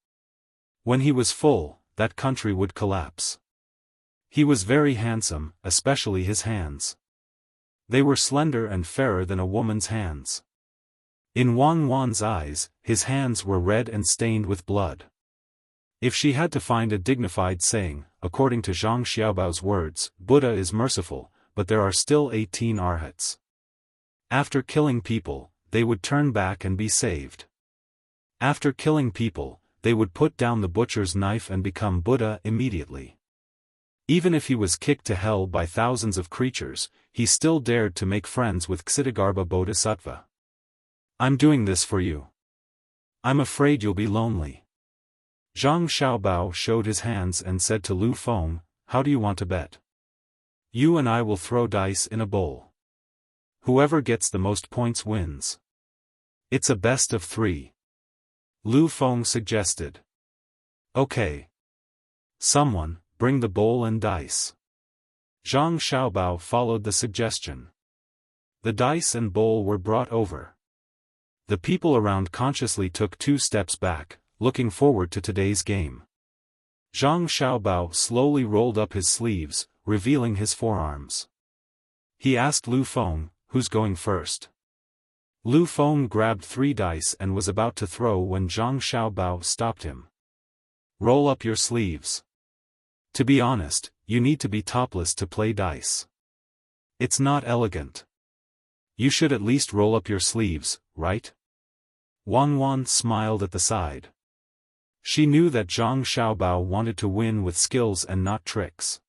When he was full, that country would collapse. He was very handsome, especially his hands. They were slender and fairer than a woman's hands. In Wang Wan's eyes, his hands were red and stained with blood. If she had to find a dignified saying, according to Zhang Xiaobao's words, Buddha is merciful, but there are still 18 arhats. After killing people, they would turn back and be saved. After killing people, they would put down the butcher's knife and become Buddha immediately. Even if he was kicked to hell by thousands of creatures, he still dared to make friends with Ksitigarbha Bodhisattva. I'm doing this for you. I'm afraid you'll be lonely. Zhang Xiaobao showed his hands and said to Lu Feng, how do you want to bet? You and I will throw dice in a bowl. Whoever gets the most points wins. It's a best of 3. Lu Feng suggested. Okay. Someone, bring the bowl and dice. Zhang Xiaobao followed the suggestion. The dice and bowl were brought over. The people around consciously took 2 steps back, looking forward to today's game. Zhang Xiaobao slowly rolled up his sleeves, revealing his forearms. He asked Lu Feng, who's going first? Lu Feng grabbed 3 dice and was about to throw when Zhang Xiaobao stopped him. Roll up your sleeves. To be honest, you need to be topless to play dice. It's not elegant. You should at least roll up your sleeves, right? Wang Wan smiled at the side. She knew that Zhang Xiaobao wanted to win with skills and not tricks.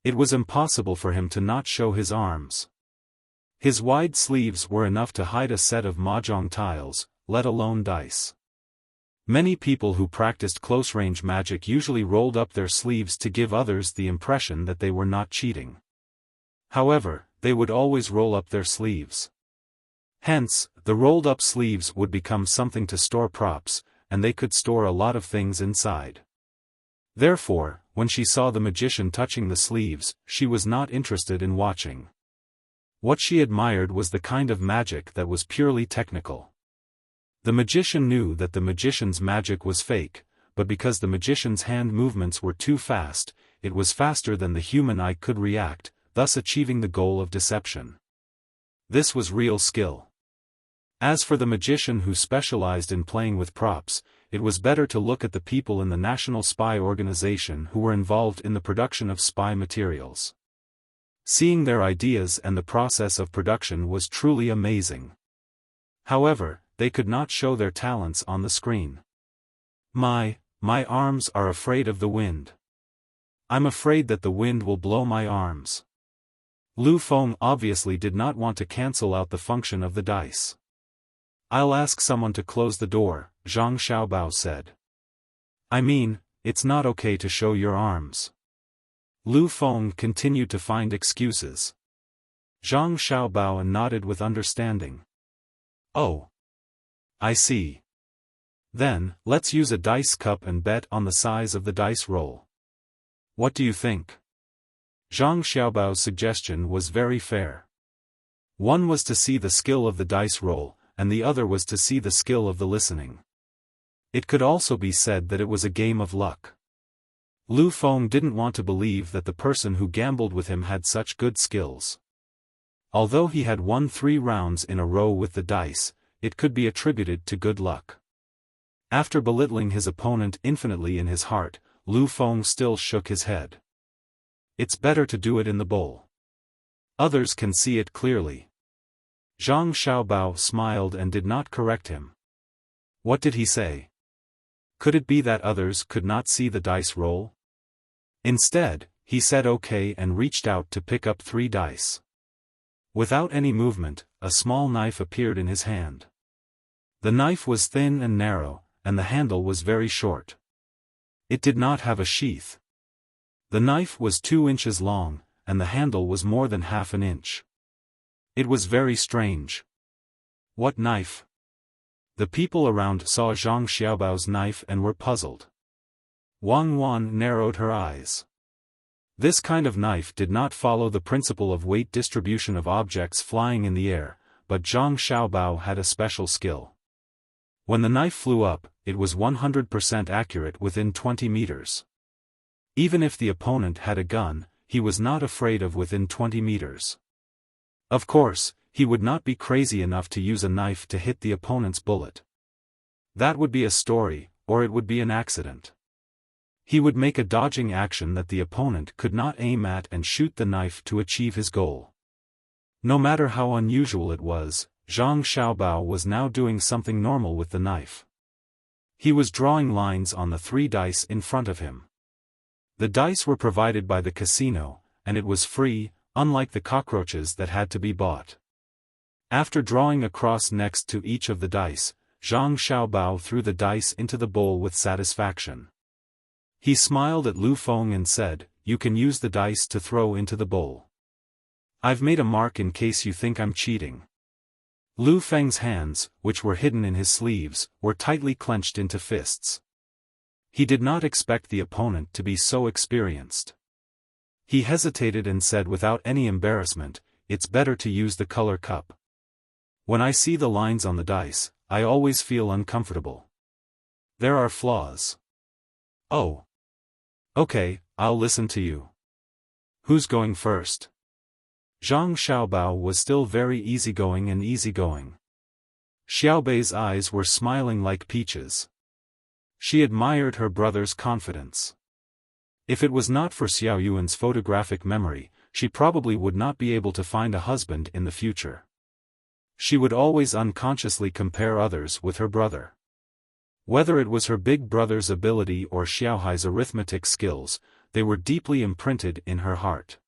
It was impossible for him to not show his arms. His wide sleeves were enough to hide a set of mahjong tiles, let alone dice. Many people who practiced close-range magic usually rolled up their sleeves to give others the impression that they were not cheating. However, they would always roll up their sleeves. Hence, the rolled-up sleeves would become something to store props, and they could store a lot of things inside. Therefore, when she saw the magician touching the sleeves, she was not interested in watching. What she admired was the kind of magic that was purely technical. The magician knew that the magician's magic was fake, but because the magician's hand movements were too fast, it was faster than the human eye could react, thus achieving the goal of deception. This was real skill. As for the magician who specialized in playing with props, it was better to look at the people in the National Spy Organization who were involved in the production of spy materials. Seeing their ideas and the process of production was truly amazing. However, they could not show their talents on the screen. My arms are afraid of the wind. I'm afraid that the wind will blow my arms. Lu Feng obviously did not want to cancel out the function of the dice. I'll ask someone to close the door, Zhang Xiaobao said. I mean, it's not okay to show your arms. Lu Feng continued to find excuses. Zhang Xiaobao nodded with understanding. Oh. I see. Then, let's use a dice cup and bet on the size of the dice roll. What do you think? Zhang Xiaobao's suggestion was very fair. One was to see the skill of the dice roll, and the other was to see the skill of the listening. It could also be said that it was a game of luck. Lu Feng didn't want to believe that the person who gambled with him had such good skills. Although he had won 3 rounds in a row with the dice, it could be attributed to good luck. After belittling his opponent infinitely in his heart, Lu Feng still shook his head. It's better to do it in the bowl. Others can see it clearly. Zhang Xiaobao smiled and did not correct him. What did he say? Could it be that others could not see the dice roll? Instead, he said okay and reached out to pick up 3 dice. Without any movement, a small knife appeared in his hand. The knife was thin and narrow, and the handle was very short. It did not have a sheath. The knife was 2 inches long, and the handle was more than half an inch. It was very strange. What knife? The people around saw Zhang Xiaobao's knife and were puzzled. Wang Wan narrowed her eyes. This kind of knife did not follow the principle of weight distribution of objects flying in the air, but Zhang Xiaobao had a special skill. When the knife flew up, it was 100% accurate within 20 meters. Even if the opponent had a gun, he was not afraid of within 20 meters. Of course, he would not be crazy enough to use a knife to hit the opponent's bullet. That would be a story, or it would be an accident. He would make a dodging action that the opponent could not aim at and shoot the knife to achieve his goal. No matter how unusual it was, Zhang Xiaobao was now doing something normal with the knife. He was drawing lines on the 3 dice in front of him. The dice were provided by the casino, and it was free, unlike the cockroaches that had to be bought. After drawing a cross next to each of the dice, Zhang Xiaobao threw the dice into the bowl with satisfaction. He smiled at Lu Feng and said, "You can use the dice to throw into the bowl. I've made a mark in case you think I'm cheating." Lu Feng's hands, which were hidden in his sleeves, were tightly clenched into fists. He did not expect the opponent to be so experienced. He hesitated and said without any embarrassment, "It's better to use the color cup. When I see the lines on the dice, I always feel uncomfortable. There are flaws." "Oh. Okay, I'll listen to you. Who's going first?" Zhang Xiaobao was still very easygoing. Xiaobei's eyes were smiling like peaches. She admired her brother's confidence. If it was not for Xiao Yuan's photographic memory, she probably would not be able to find a husband in the future. She would always unconsciously compare others with her brother. Whether it was her big brother's ability or Xiaohai's arithmetic skills, they were deeply imprinted in her heart.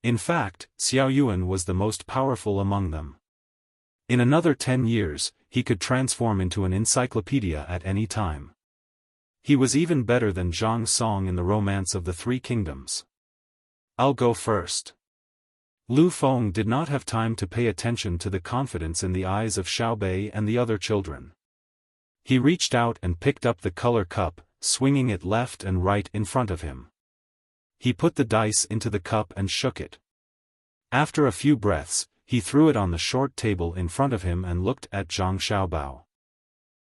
In fact, Xiao Yuan was the most powerful among them. In another 10 years, he could transform into an encyclopedia at any time. He was even better than Zhang Song in the Romance of the Three Kingdoms. "I'll go first." Lu Feng did not have time to pay attention to the confidence in the eyes of Xiaobei and the other children. He reached out and picked up the color cup, swinging it left and right in front of him. He put the dice into the cup and shook it. After a few breaths, he threw it on the short table in front of him and looked at Zhang Xiaobao.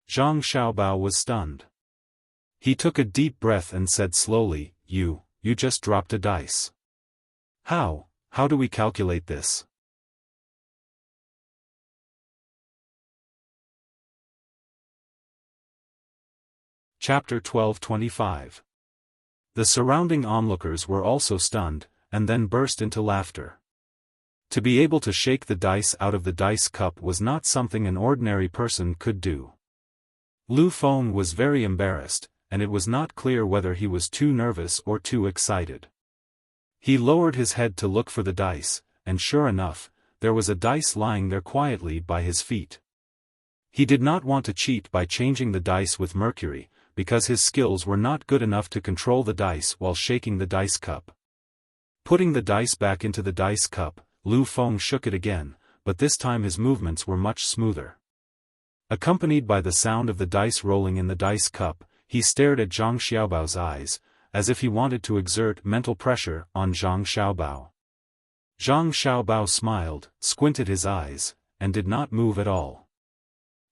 Zhang Xiaobao was stunned. He took a deep breath and said slowly, You just dropped a dice. How do we calculate this?" Chapter 12:25. The surrounding onlookers were also stunned, and then burst into laughter. To be able to shake the dice out of the dice cup was not something an ordinary person could do. Lu Feng was very embarrassed, and it was not clear whether he was too nervous or too excited. He lowered his head to look for the dice, and sure enough, there was a dice lying there quietly by his feet. He did not want to cheat by changing the dice with mercury, because his skills were not good enough to control the dice while shaking the dice cup. Putting the dice back into the dice cup, Lu Feng shook it again, but this time his movements were much smoother. Accompanied by the sound of the dice rolling in the dice cup, he stared at Zhang Xiaobao's eyes, as if he wanted to exert mental pressure on Zhang Xiaobao. Zhang Xiaobao smiled, squinted his eyes, and did not move at all.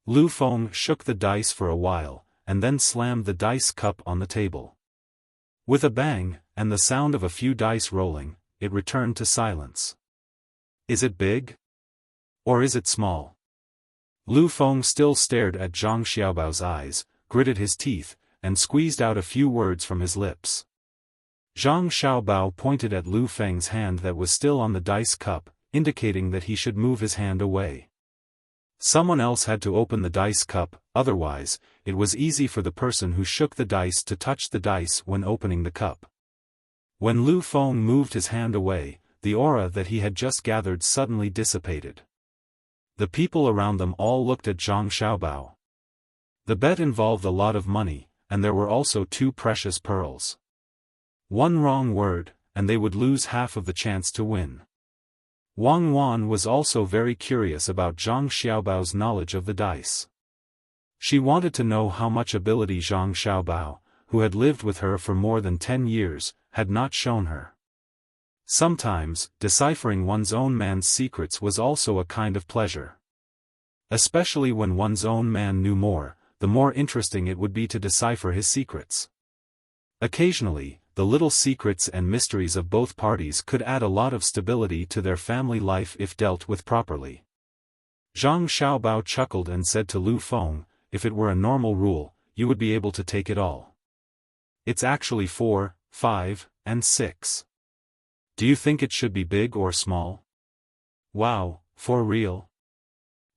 Lu Feng shook the dice for a while, and then slammed the dice cup on the table. With a bang, and the sound of a few dice rolling, it returned to silence. "Is it big? Or is it small?" Lu Feng still stared at Zhang Xiaobao's eyes, gritted his teeth, and squeezed out a few words from his lips. Zhang Xiaobao pointed at Lu Feng's hand that was still on the dice cup, indicating that he should move his hand away. Someone else had to open the dice cup, otherwise, it was easy for the person who shook the dice to touch the dice when opening the cup. When Lu Feng moved his hand away, the aura that he had just gathered suddenly dissipated. The people around them all looked at Zhang Xiaobao. The bet involved a lot of money, and there were also 2 precious pearls. One wrong word, and they would lose half of the chance to win. Wang Wan was also very curious about Zhang Xiaobao's knowledge of the dice. She wanted to know how much ability Zhang Xiaobao, who had lived with her for more than 10 years, had not shown her. Sometimes, deciphering one's own man's secrets was also a kind of pleasure. Especially when one's own man knew more, the more interesting it would be to decipher his secrets. Occasionally, the little secrets and mysteries of both parties could add a lot of stability to their family life if dealt with properly. Zhang Xiaobao chuckled and said to Lu Feng, "If it were a normal rule, you would be able to take it all. It's actually 4, 5, and 6. Do you think it should be big or small?" "Wow, for real?"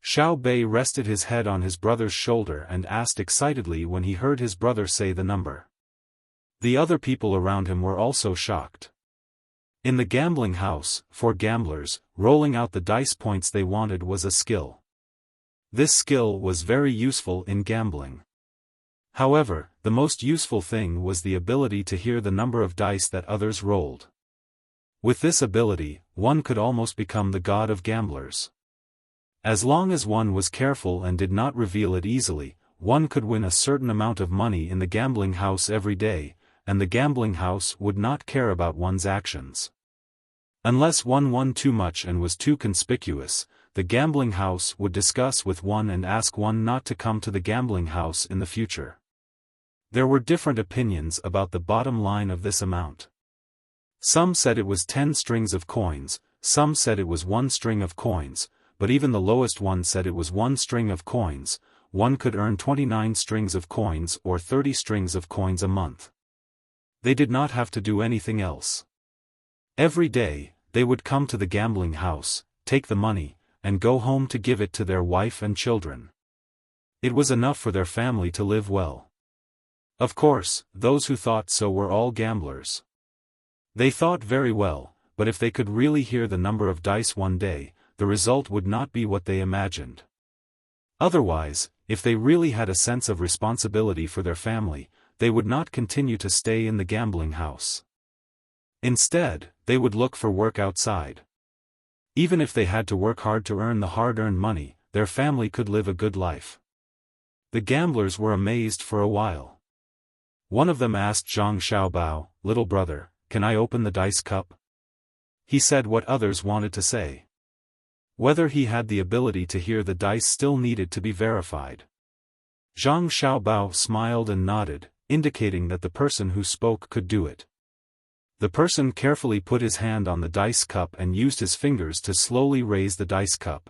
Xiao Bei rested his head on his brother's shoulder and asked excitedly when he heard his brother say the number. The other people around him were also shocked. In the gambling house, for gamblers, rolling out the dice points they wanted was a skill. This skill was very useful in gambling. However, the most useful thing was the ability to hear the number of dice that others rolled. With this ability, one could almost become the god of gamblers. As long as one was careful and did not reveal it easily, one could win a certain amount of money in the gambling house every day, and the gambling house would not care about one's actions. Unless one won too much and was too conspicuous, the gambling house would discuss with one and ask one not to come to the gambling house in the future. There were different opinions about the bottom line of this amount. Some said it was 10 strings of coins, some said it was 1 string of coins, but even the lowest one said it was 1 string of coins. One could earn 29 strings of coins or 30 strings of coins a month. They did not have to do anything else. Every day, they would come to the gambling house, take the money, and go home to give it to their wife and children. It was enough for their family to live well. Of course, those who thought so were all gamblers. They thought very well, but if they could really hear the number of dice one day, the result would not be what they imagined. Otherwise, if they really had a sense of responsibility for their family, they would not continue to stay in the gambling house. Instead, they would look for work outside. Even if they had to work hard to earn the hard-earned money, their family could live a good life. The gamblers were amazed for a while. One of them asked Zhang Xiaobao, "Little brother, can I open the dice cup?" He said what others wanted to say. Whether he had the ability to hear the dice still needed to be verified. Zhang Xiaobao smiled and nodded, indicating that the person who spoke could do it. The person carefully put his hand on the dice cup and used his fingers to slowly raise the dice cup.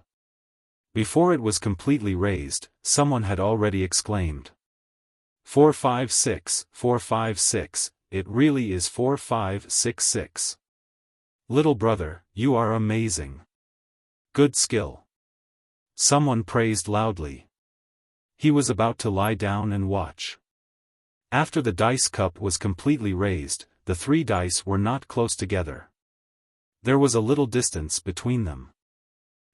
Before it was completely raised, someone had already exclaimed, 456, 456, it really is 4566. Little brother, you are amazing. Good skill. Someone praised loudly. He was about to lie down and watch. After the dice cup was completely raised, the 3 dice were not close together. There was a little distance between them.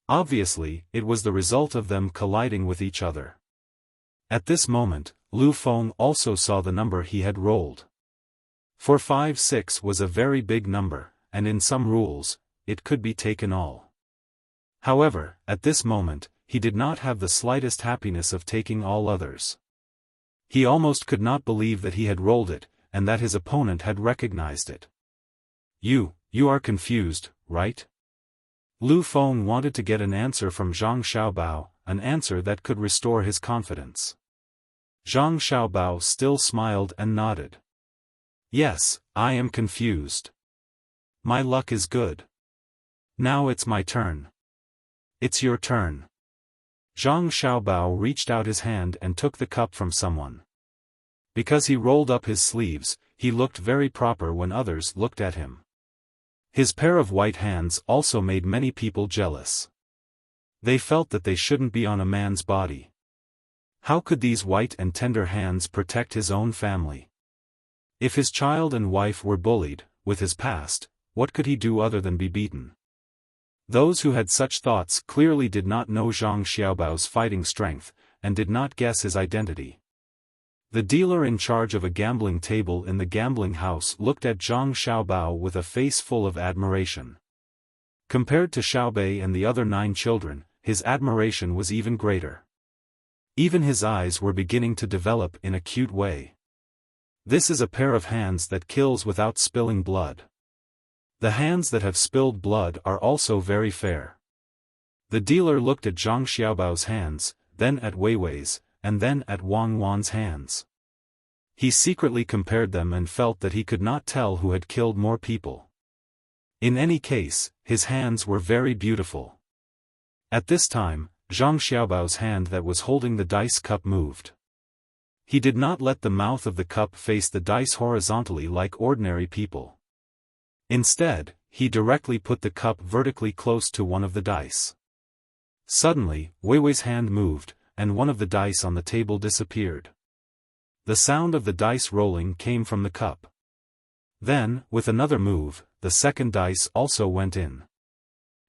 Obviously, it was the result of them colliding with each other. At this moment, Lu Feng also saw the number he had rolled. 456 was a very big number, and in some rules, it could be taken all. However, at this moment, he did not have the slightest happiness of taking all others. He almost could not believe that he had rolled it, and that his opponent had recognized it. You are confused, right? Lu Feng wanted to get an answer from Zhang Xiaobao, an answer that could restore his confidence. Zhang Xiaobao still smiled and nodded. Yes, I am confused. My luck is good. Now it's my turn. It's your turn. Zhang Xiaobao reached out his hand and took the cup from someone. Because he rolled up his sleeves, he looked very proper when others looked at him. His pair of white hands also made many people jealous. They felt that they shouldn't be on a man's body. How could these white and tender hands protect his own family? If his child and wife were bullied, with his past, what could he do other than be beaten? Those who had such thoughts clearly did not know Zhang Xiaobao's fighting strength, and did not guess his identity. The dealer in charge of a gambling table in the gambling house looked at Zhang Xiaobao with a face full of admiration. Compared to Xiaobei and the other 9 children, his admiration was even greater. Even his eyes were beginning to develop in a cute way. This is a pair of hands that kills without spilling blood. The hands that have spilled blood are also very fair. The dealer looked at Zhang Xiaobao's hands, then at Weiwei's, and then at Wang Wan's hands. He secretly compared them and felt that he could not tell who had killed more people. In any case, his hands were very beautiful. At this time, Zhang Xiaobao's hand that was holding the dice cup moved. He did not let the mouth of the cup face the dice horizontally like ordinary people. Instead, he directly put the cup vertically close to one of the dice. Suddenly, Weiwei's hand moved, and one of the dice on the table disappeared. The sound of the dice rolling came from the cup. Then, with another move, the second dice also went in.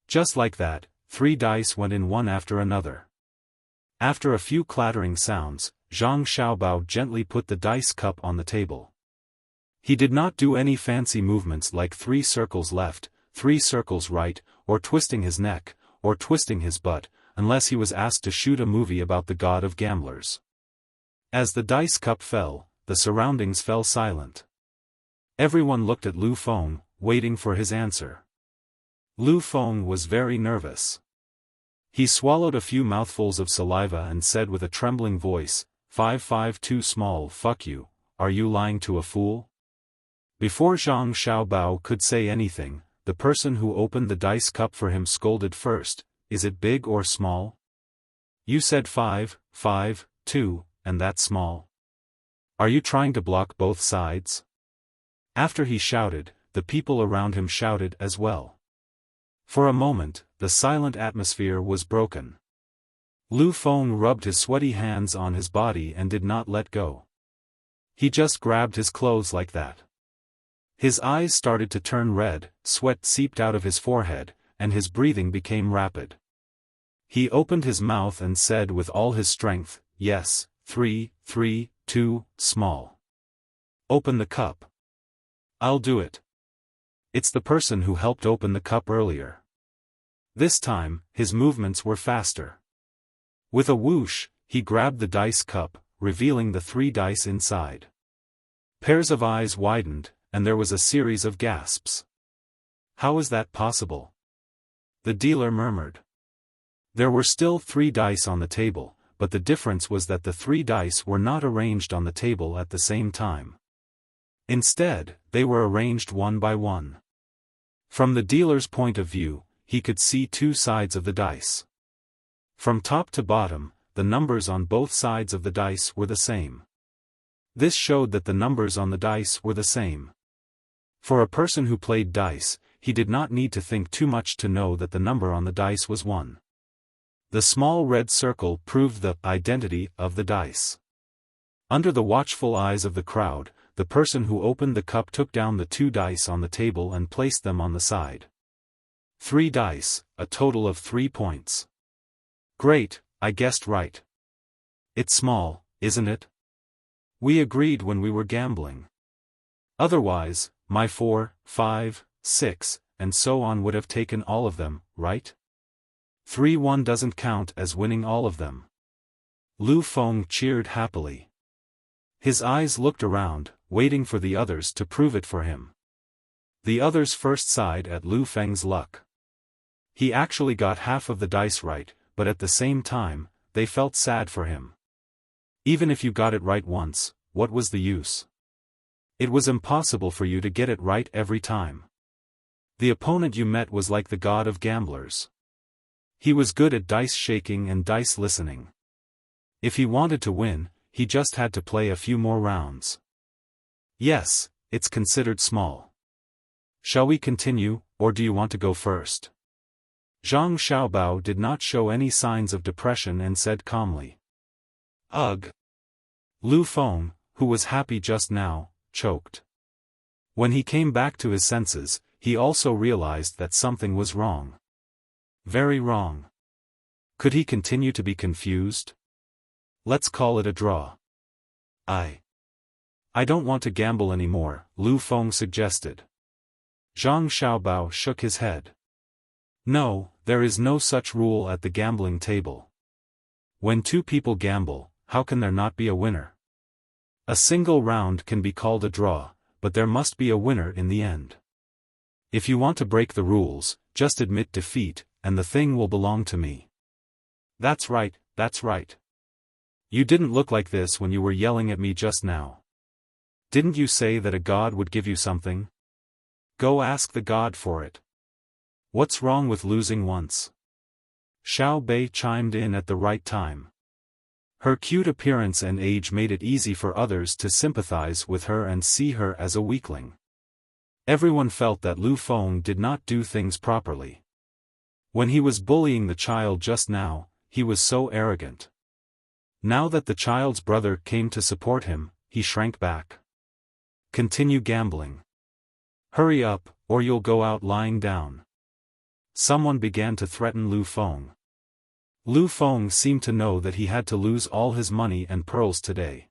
Just like that, 3 dice went in one after another. After a few clattering sounds, Zhang Xiaobao gently put the dice cup on the table. He did not do any fancy movements like 3 circles left, 3 circles right, or twisting his neck, or twisting his butt, unless he was asked to shoot a movie about the god of gamblers. As the dice cup fell, the surroundings fell silent. Everyone looked at Lu Feng, waiting for his answer. Lu Feng was very nervous. He swallowed a few mouthfuls of saliva and said with a trembling voice, 552 small, fuck you, are you lying to a fool? Before Zhang Xiaobao could say anything, the person who opened the dice cup for him scolded first, is it big or small? You said 5, 5, 2, and that's small. Are you trying to block both sides? After he shouted, the people around him shouted as well. For a moment, the silent atmosphere was broken. Lu Feng rubbed his sweaty hands on his body and did not let go. He just grabbed his clothes like that. His eyes started to turn red, sweat seeped out of his forehead, and his breathing became rapid. He opened his mouth and said with all his strength, yes, 3, 3, 2, small. Open the cup. I'll do it. It's the person who helped open the cup earlier. This time, his movements were faster. With a whoosh, he grabbed the dice cup, revealing the 3 dice inside. Pairs of eyes widened, and there was a series of gasps. How is that possible? The dealer murmured. There were still 3 dice on the table, but the difference was that the 3 dice were not arranged on the table at the same time. Instead, they were arranged one by one. From the dealer's point of view, he could see 2 sides of the dice. From top to bottom, the numbers on both sides of the dice were the same. This showed that the numbers on the dice were the same. For a person who played dice, he did not need to think too much to know that the number on the dice was 1. The small red circle proved the identity of the dice. Under the watchful eyes of the crowd, the person who opened the cup took down the 2 dice on the table and placed them on the side. 3 dice, a total of 3 points. Great, I guessed right. It's small, isn't it? We agreed when we were gambling. Otherwise, my 4, 5, 6, and so on would have taken all of them, right? 3-1 doesn't count as winning all of them. Lu Feng cheered happily. His eyes looked around, waiting for the others to prove it for him. The others first sighed at Lu Feng's luck. He actually got half of the dice right, but at the same time, they felt sad for him. Even if you got it right once, what was the use? It was impossible for you to get it right every time. The opponent you met was like the god of gamblers. He was good at dice shaking and dice listening. If he wanted to win, he just had to play a few more rounds. Yes, it's considered small. Shall we continue, or do you want to go first? Zhang Xiaobao did not show any signs of depression and said calmly. Ugh. Lu Feng, who was happy just now, choked. When he came back to his senses, he also realized that something was wrong. Very wrong. Could he continue to be confused? Let's call it a draw. I don't want to gamble anymore, Lu Feng suggested. Zhang Xiaobao shook his head. No, there is no such rule at the gambling table. When two people gamble, how can there not be a winner? A single round can be called a draw, but there must be a winner in the end. If you want to break the rules, just admit defeat, and the thing will belong to me. That's right, that's right. You didn't look like this when you were yelling at me just now. Didn't you say that a god would give you something? Go ask the god for it. What's wrong with losing once? Xiao Bei chimed in at the right time. Her cute appearance and age made it easy for others to sympathize with her and see her as a weakling. Everyone felt that Lu Feng did not do things properly. When he was bullying the child just now, he was so arrogant. Now that the child's brother came to support him, he shrank back. Continue gambling. Hurry up, or you'll go out lying down. Someone began to threaten Lu Feng. Lu Feng seemed to know that he had to lose all his money and pearls today.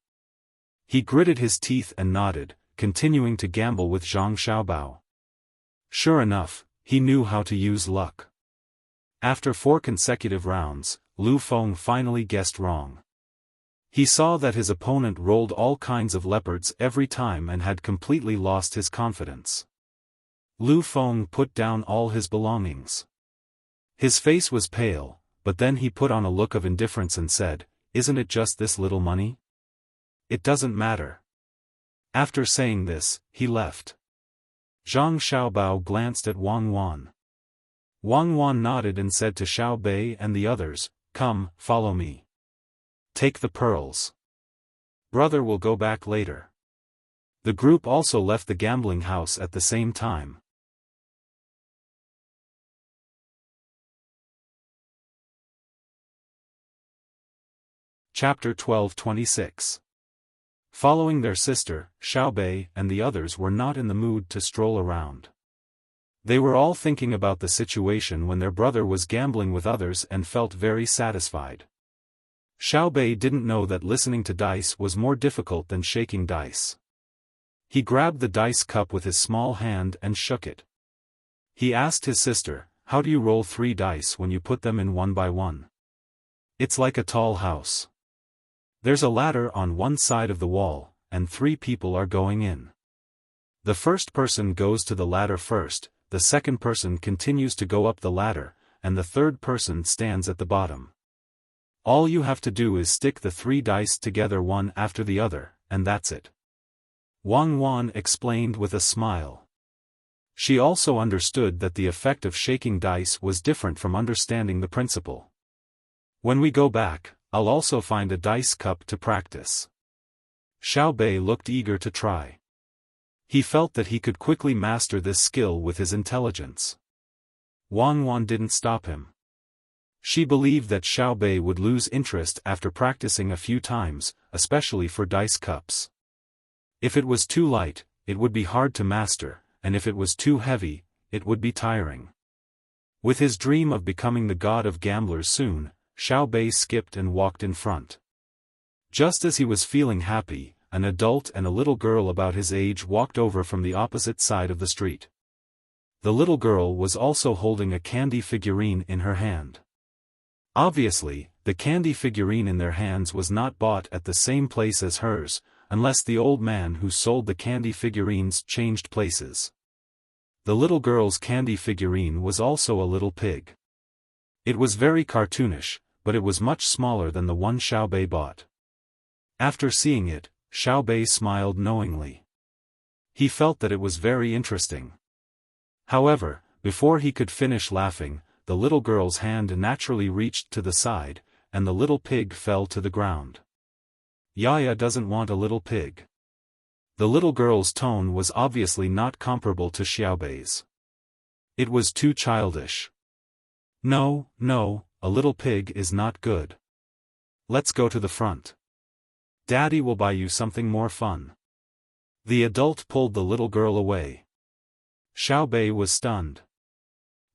He gritted his teeth and nodded, continuing to gamble with Zhang Xiaobao. Sure enough, he knew how to use luck. After 4 consecutive rounds, Lu Feng finally guessed wrong. He saw that his opponent rolled all kinds of leopards every time and had completely lost his confidence. Lu Feng put down all his belongings. His face was pale, but then he put on a look of indifference and said, "Isn't it just this little money? It doesn't matter." After saying this, he left. Zhang Xiaobao glanced at Wang Wan. Wang Wan nodded and said to Xiao Bei and the others, "Come, follow me. Take the pearls. Brother will go back later." The group also left the gambling house at the same time. Chapter 12:26. Following their sister, Xiao Bei and the others were not in the mood to stroll around. They were all thinking about the situation when their brother was gambling with others and felt very satisfied. Xiao Bei didn't know that listening to dice was more difficult than shaking dice. He grabbed the dice cup with his small hand and shook it. He asked his sister, "How do you roll 3 dice when you put them in one by one?" "It's like a tall house. There's a ladder on one side of the wall, and 3 people are going in. The first person goes to the ladder first, the second person continues to go up the ladder, and the third person stands at the bottom. All you have to do is stick the 3 dice together one after the other, and that's it." Wang Wan explained with a smile. She also understood that the effect of shaking dice was different from understanding the principle. "When we go back, I'll also find a dice cup to practice." Xiao Bei looked eager to try. He felt that he could quickly master this skill with his intelligence. Wang Wan didn't stop him. She believed that Xiao Bei would lose interest after practicing a few times, especially for dice cups. If it was too light, it would be hard to master, and if it was too heavy, it would be tiring. With his dream of becoming the god of gamblers soon, Xiao Bei skipped and walked in front. Just as he was feeling happy, an adult and a little girl about his age walked over from the opposite side of the street. The little girl was also holding a candy figurine in her hand. Obviously, the candy figurine in their hands was not bought at the same place as hers, unless the old man who sold the candy figurines changed places. The little girl's candy figurine was also a little pig. It was very cartoonish, but it was much smaller than the one Xiao Bei bought. After seeing it, Xiao Bei smiled knowingly. He felt that it was very interesting. However, before he could finish laughing, the little girl's hand naturally reached to the side, and the little pig fell to the ground. "Yaya doesn't want a little pig." The little girl's tone was obviously not comparable to Xiao Bei's. It was too childish. "No, no, a little pig is not good. Let's go to the front. Daddy will buy you something more fun." The adult pulled the little girl away. Xiao Bei was stunned.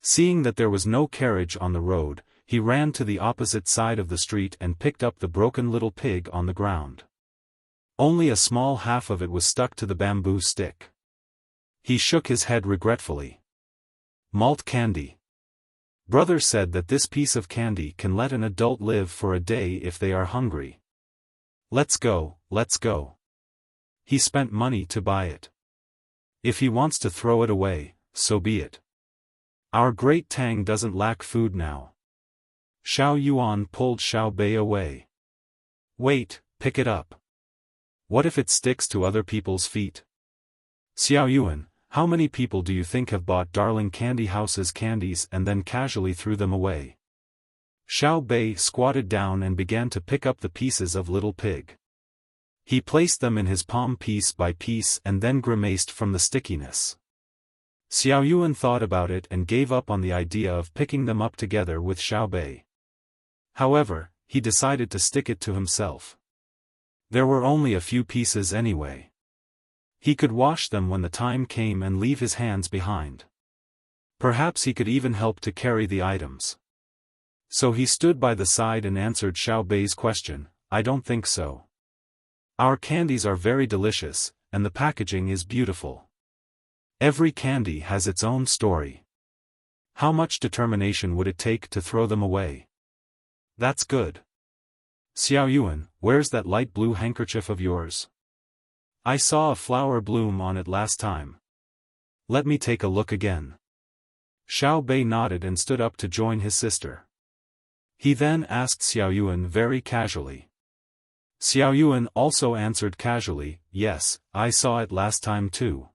Seeing that there was no carriage on the road, he ran to the opposite side of the street and picked up the broken little pig on the ground. Only a small half of it was stuck to the bamboo stick. He shook his head regretfully. Malt candy. Brother said that this piece of candy can let an adult live for a day if they are hungry. Let's go, let's go. He spent money to buy it. If he wants to throw it away, so be it. Our great Tang doesn't lack food now. Xiao Yuan pulled Xiao Bei away. Wait, pick it up. What if it sticks to other people's feet? Xiao Yuan, how many people do you think have bought Darling Candy House's candies and then casually threw them away? Xiao Bei squatted down and began to pick up the pieces of Little Pig. He placed them in his palm piece by piece and then grimaced from the stickiness. Xiao Yuan thought about it and gave up on the idea of picking them up together with Xiao Bei. However, he decided to stick it to himself. There were only a few pieces anyway. He could wash them when the time came and leave his hands behind. Perhaps he could even help to carry the items. So he stood by the side and answered Xiao Bei's question, I don't think so. Our candies are very delicious, and the packaging is beautiful. Every candy has its own story. How much determination would it take to throw them away? That's good. Xiao Yuan, where's that light blue handkerchief of yours? I saw a flower bloom on it last time. Let me take a look again. Xiao Bei nodded and stood up to join his sister. He then asked Xiao Yuan very casually. Xiao Yuan also answered casually, yes, I saw it last time too.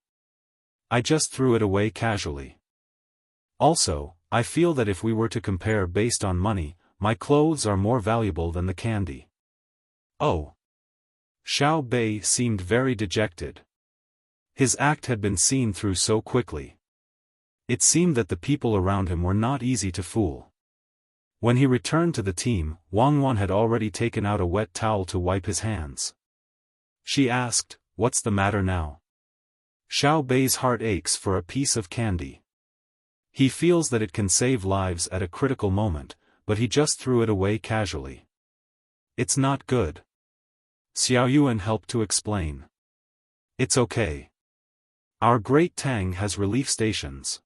I just threw it away casually. Also, I feel that if we were to compare based on money, my clothes are more valuable than the candy. Oh. Xiao Bei seemed very dejected. His act had been seen through so quickly. It seemed that the people around him were not easy to fool. When he returned to the team, Wang Wan had already taken out a wet towel to wipe his hands. She asked, what's the matter now? Xiao Bei's heart aches for a piece of candy. He feels that it can save lives at a critical moment, but he just threw it away casually. It's not good. Xiao Yuan helped to explain. It's okay. Our great Tang has relief stations.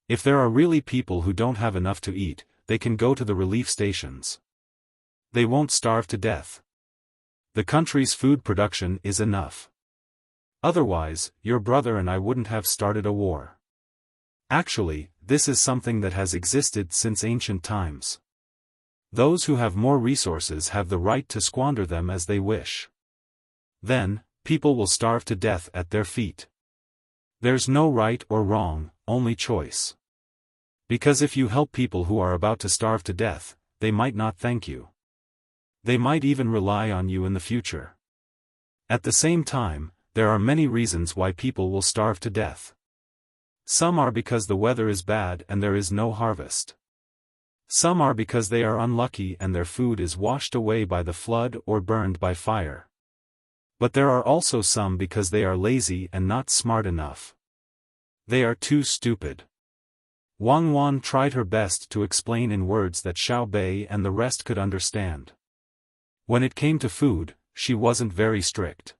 If there are really people who don't have enough to eat, they can go to the relief stations. They won't starve to death. The country's food production is enough. Otherwise, your brother and I wouldn't have started a war. Actually, this is something that has existed since ancient times. Those who have more resources have the right to squander them as they wish. Then, people will starve to death at their feet. There's no right or wrong, only choice. Because if you help people who are about to starve to death, they might not thank you. They might even rely on you in the future. At the same time, there are many reasons why people will starve to death. Some are because the weather is bad and there is no harvest. Some are because they are unlucky and their food is washed away by the flood or burned by fire. But there are also some because they are lazy and not smart enough. They are too stupid. Wang Wan tried her best to explain in words that Xiao Bei and the rest could understand. When it came to food, she wasn't very strict.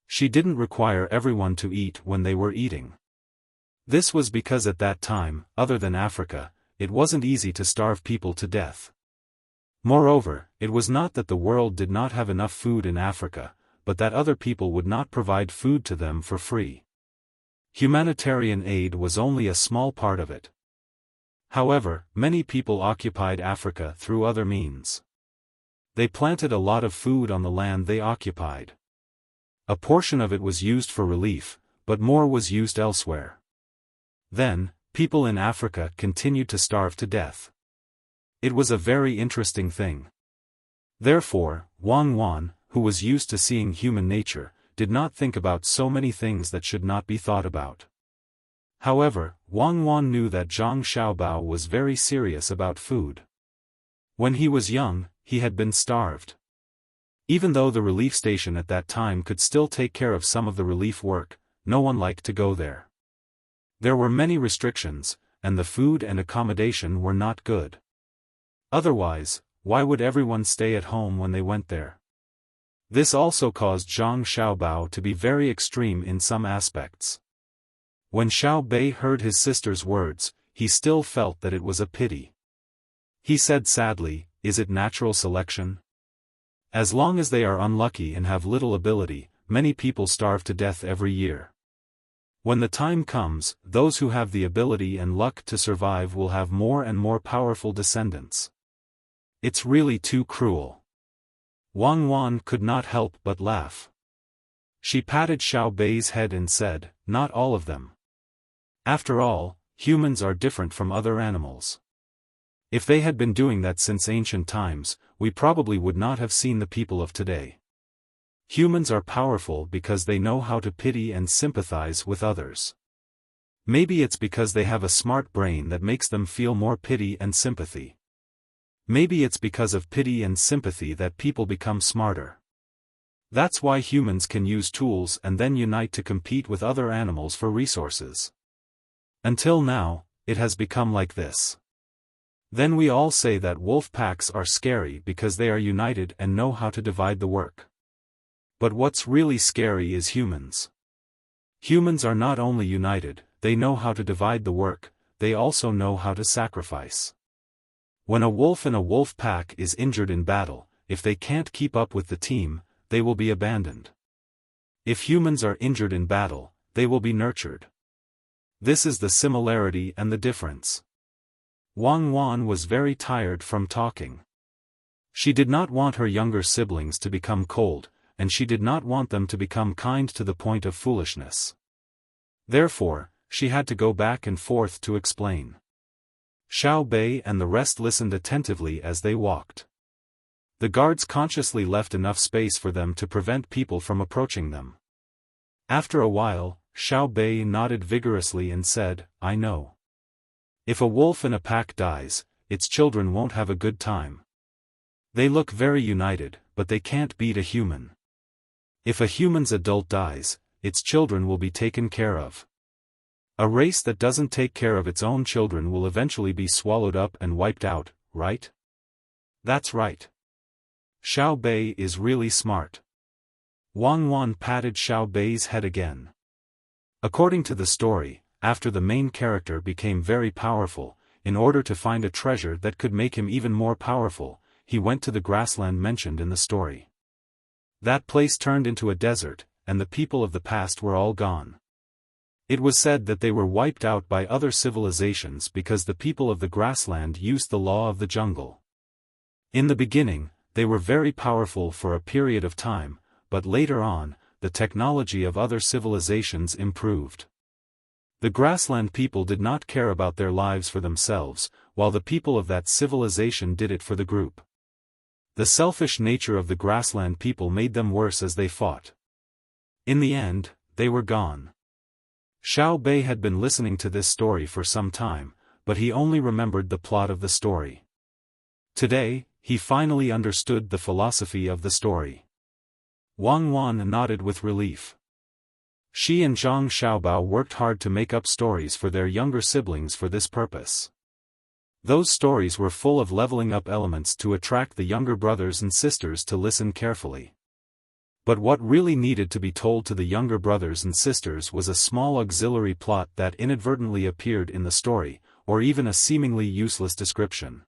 She didn't require everyone to eat when they were eating. This was because at that time, other than Africa, it wasn't easy to starve people to death. Moreover, it was not that the world did not have enough food in Africa, but that other people would not provide food to them for free. Humanitarian aid was only a small part of it. However, many people occupied Africa through other means. They planted a lot of food on the land they occupied. A portion of it was used for relief, but more was used elsewhere. Then, people in Africa continued to starve to death. It was a very interesting thing. Therefore, Wang Wan, who was used to seeing human nature, did not think about so many things that should not be thought about. However, Wang Wan knew that Zhang Xiaobao was very serious about food. When he was young, he had been starved. Even though the relief station at that time could still take care of some of the relief work, no one liked to go there. There were many restrictions, and the food and accommodation were not good. Otherwise, why would everyone stay at home when they went there? This also caused Zhang Xiaobao to be very extreme in some aspects. When Xiao Bei heard his sister's words, he still felt that it was a pity. He said sadly, "Is it natural selection? As long as they are unlucky and have little ability, many people starve to death every year. When the time comes, those who have the ability and luck to survive will have more and more powerful descendants. It's really too cruel." Wang Wan could not help but laugh. She patted Xiao Bei's head and said, "Not all of them. After all, humans are different from other animals. If they had been doing that since ancient times, we probably would not have seen the people of today. Humans are powerful because they know how to pity and sympathize with others. Maybe it's because they have a smart brain that makes them feel more pity and sympathy. Maybe it's because of pity and sympathy that people become smarter. That's why humans can use tools and then unite to compete with other animals for resources. Until now, it has become like this. Then we all say that wolf packs are scary because they are united and know how to divide the work. But what's really scary is humans. Humans are not only united, they know how to divide the work, they also know how to sacrifice. When a wolf in a wolf pack is injured in battle, if they can't keep up with the team, they will be abandoned. If humans are injured in battle, they will be nurtured. This is the similarity and the difference. Wang Wan was very tired from talking. She did not want her younger siblings to become cold, and she did not want them to become kind to the point of foolishness. Therefore, she had to go back and forth to explain. Xiao Bei and the rest listened attentively as they walked. The guards consciously left enough space for them to prevent people from approaching them. After a while, Xiao Bei nodded vigorously and said, "I know. If a wolf in a pack dies, its children won't have a good time. They look very united, but they can't beat a human. If a human's adult dies, its children will be taken care of. A race that doesn't take care of its own children will eventually be swallowed up and wiped out, right?" "That's right. Xiao Bei is really smart." Wang Wan patted Xiao Bei's head again. According to the story, after the main character became very powerful, in order to find a treasure that could make him even more powerful, he went to the grassland mentioned in the story. That place turned into a desert, and the people of the past were all gone. It was said that they were wiped out by other civilizations because the people of the grassland used the law of the jungle. In the beginning, they were very powerful for a period of time, but later on, the technology of other civilizations improved. The grassland people did not care about their lives for themselves, while the people of that civilization did it for the group. The selfish nature of the grassland people made them worse as they fought. In the end, they were gone. Xiao Bei had been listening to this story for some time, but he only remembered the plot of the story. Today, he finally understood the philosophy of the story. Wang Wan nodded with relief. She and Zhang Xiaobao worked hard to make up stories for their younger siblings for this purpose. Those stories were full of leveling up elements to attract the younger brothers and sisters to listen carefully. But what really needed to be told to the younger brothers and sisters was a small auxiliary plot that inadvertently appeared in the story, or even a seemingly useless description.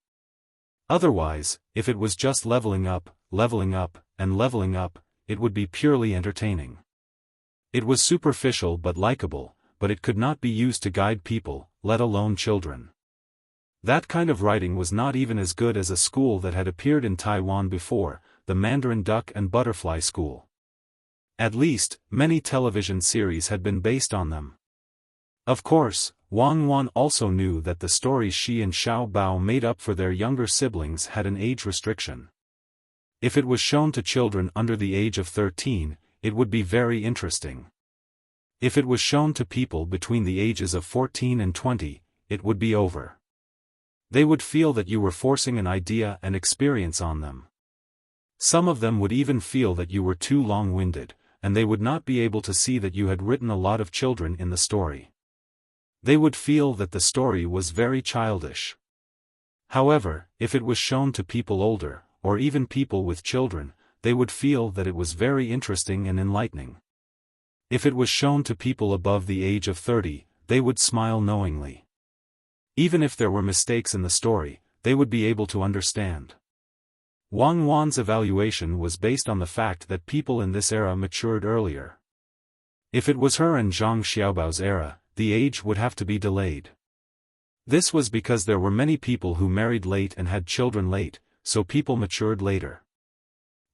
Otherwise, if it was just leveling up, and leveling up, it would be purely entertaining. It was superficial but likable, but it could not be used to guide people, let alone children. That kind of writing was not even as good as a school that had appeared in Taiwan before, the Mandarin Duck and Butterfly School. At least, many television series had been based on them. Of course, Wang Wan also knew that the stories she and Xiao Bao made up for their younger siblings had an age restriction. If it was shown to children under the age of 13, it would be very interesting. If it was shown to people between the ages of 14 and 20, it would be over. They would feel that you were forcing an idea and experience on them. Some of them would even feel that you were too long-winded, and they would not be able to see that you had written a lot of children in the story. They would feel that the story was very childish. However, if it was shown to people older, or even people with children, they would feel that it was very interesting and enlightening. If it was shown to people above the age of 30, they would smile knowingly. Even if there were mistakes in the story, they would be able to understand. Wang Wan's evaluation was based on the fact that people in this era matured earlier. If it was her and Zhang Xiaobao's era, the age would have to be delayed. This was because there were many people who married late and had children late, so people matured later.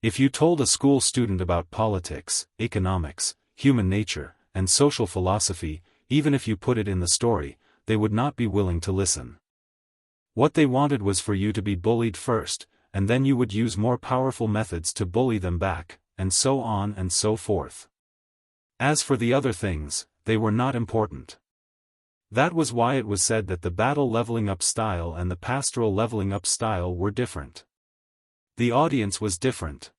If you told a school student about politics, economics, human nature, and social philosophy, even if you put it in the story, they would not be willing to listen. What they wanted was for you to be bullied first, and then you would use more powerful methods to bully them back, and so on and so forth. As for the other things, they were not important. That was why it was said that the battle leveling up style and the pastoral leveling up style were different. The audience was different.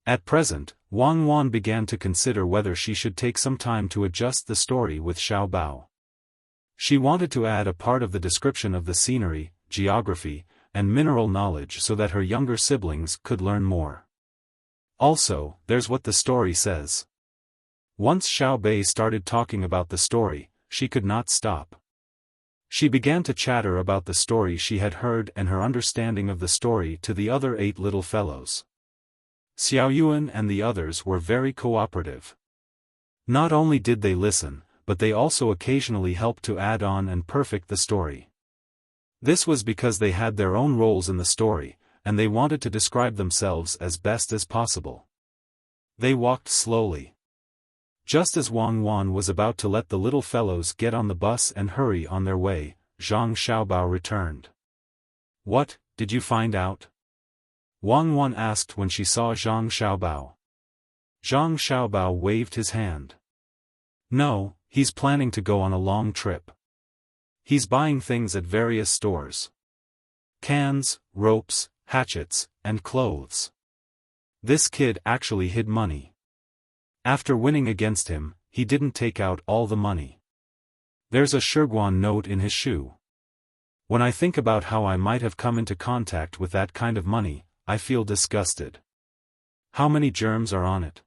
At present, Wang Wan began to consider whether she should take some time to adjust the story with Xiao Bao. She wanted to add a part of the description of the scenery, geography, and mineral knowledge so that her younger siblings could learn more. Also, there's what the story says. Once Xiao Bei started talking about the story, she could not stop. She began to chatter about the story she had heard and her understanding of the story to the other 8 little fellows. Xiao Yuan and the others were very cooperative. Not only did they listen, but they also occasionally helped to add on and perfect the story. This was because they had their own roles in the story, and they wanted to describe themselves as best as possible. They walked slowly. Just as Wang Wan was about to let the little fellows get on the bus and hurry on their way, Zhang Xiaobao returned. "What, did you find out?" Wang Wan asked when she saw Zhang Xiaobao. Zhang Xiaobao waved his hand. "No, he's planning to go on a long trip. He's buying things at various stores. Cans, ropes, hatchets, and clothes. This kid actually hid money. After winning against him, he didn't take out all the money. There's a Shiguan note in his shoe. When I think about how I might have come into contact with that kind of money, I feel disgusted. How many germs are on it?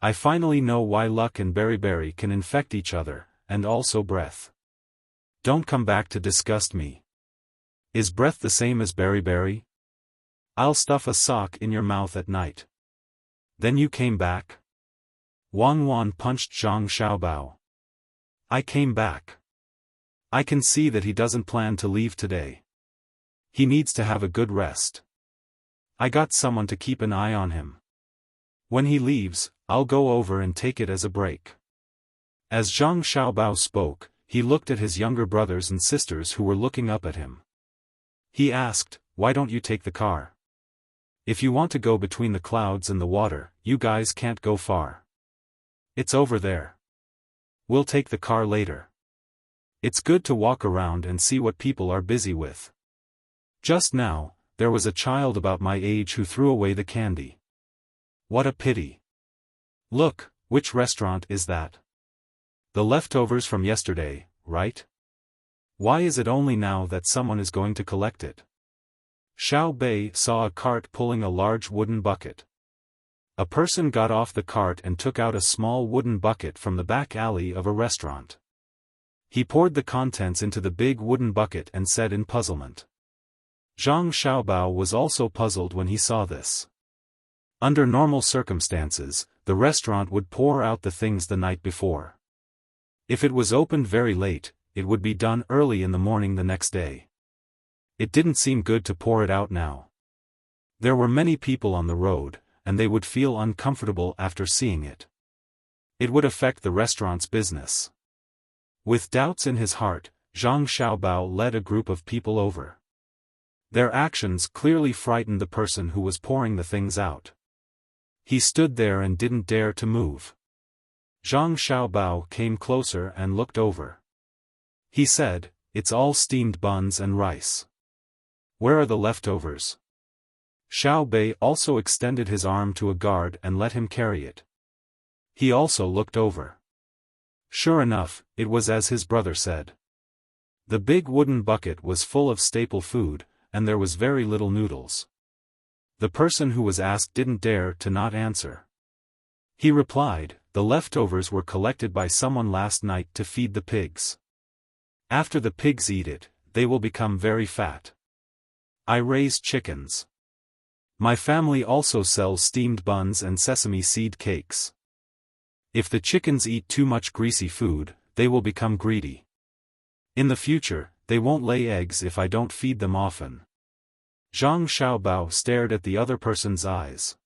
I finally know why luck and beriberi can infect each other, and also breath. Don't come back to disgust me. Is breath the same as beriberi? I'll stuff a sock in your mouth at night. Then you came back?" Wang Wan punched Zhang Xiaobao. "I came back. I can see that he doesn't plan to leave today. He needs to have a good rest. I got someone to keep an eye on him. When he leaves, I'll go over and take it as a break." As Zhang Xiaobao spoke, he looked at his younger brothers and sisters who were looking up at him. He asked, "Why don't you take the car? If you want to go between the clouds and the water, you guys can't go far. It's over there. We'll take the car later. It's good to walk around and see what people are busy with. Just now, there was a child about my age who threw away the candy. What a pity. Look, which restaurant is that? The leftovers from yesterday, right? Why is it only now that someone is going to collect it?" Xiao Bei saw a cart pulling a large wooden bucket. A person got off the cart and took out a small wooden bucket from the back alley of a restaurant. He poured the contents into the big wooden bucket and said in puzzlement. Zhang Xiaobao was also puzzled when he saw this. Under normal circumstances, the restaurant would pour out the things the night before. If it was opened very late, it would be done early in the morning the next day. It didn't seem good to pour it out now. There were many people on the road, and they would feel uncomfortable after seeing it. It would affect the restaurant's business. With doubts in his heart, Zhang Xiaobao led a group of people over. Their actions clearly frightened the person who was pouring the things out. He stood there and didn't dare to move. Zhang Xiaobao came closer and looked over. He said, "It's all steamed buns and rice. Where are the leftovers?" Xiao Bei also extended his arm to a guard and let him carry it. He also looked over. Sure enough, it was as his brother said. The big wooden bucket was full of staple food, and there was very little noodles. The person who was asked didn't dare to not answer. He replied, "The leftovers were collected by someone last night to feed the pigs." After the pigs eat it, they will become very fat. I raise chickens. My family also sells steamed buns and sesame seed cakes. If the chickens eat too much greasy food, they will become greedy. In the future, they won't lay eggs if I don't feed them often. Zhang Xiaobao stared at the other person's eyes.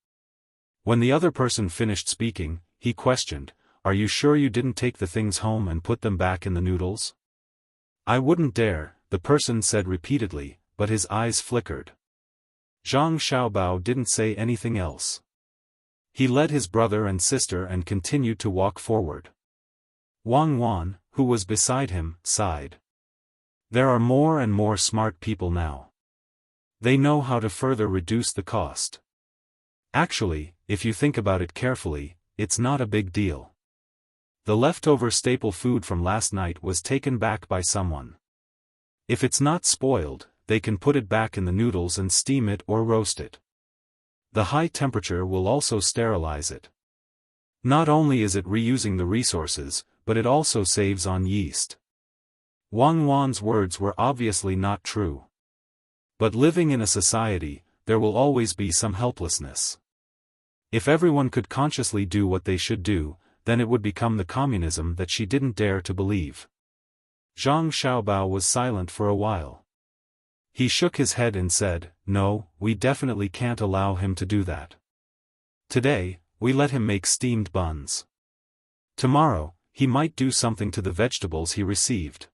When the other person finished speaking, he questioned, "Are you sure you didn't take the things home and put them back in the noodles?" "I wouldn't dare," the person said repeatedly, but his eyes flickered. Zhang Xiaobao didn't say anything else. He led his brother and sister and continued to walk forward. Wang Wan, who was beside him, sighed. There are more and more smart people now. They know how to further reduce the cost. Actually, if you think about it carefully, it's not a big deal. The leftover staple food from last night was taken back by someone. If it's not spoiled, they can put it back in the noodles and steam it or roast it. The high temperature will also sterilize it. Not only is it reusing the resources, but it also saves on yeast. Wang Wan's words were obviously not true. But living in a society, there will always be some helplessness. If everyone could consciously do what they should do, then it would become the communism that she didn't dare to believe. Zhang Xiaobao was silent for a while. He shook his head and said, "No, we definitely can't allow him to do that. Today, we let him make steamed buns. Tomorrow, he might do something to the vegetables he received.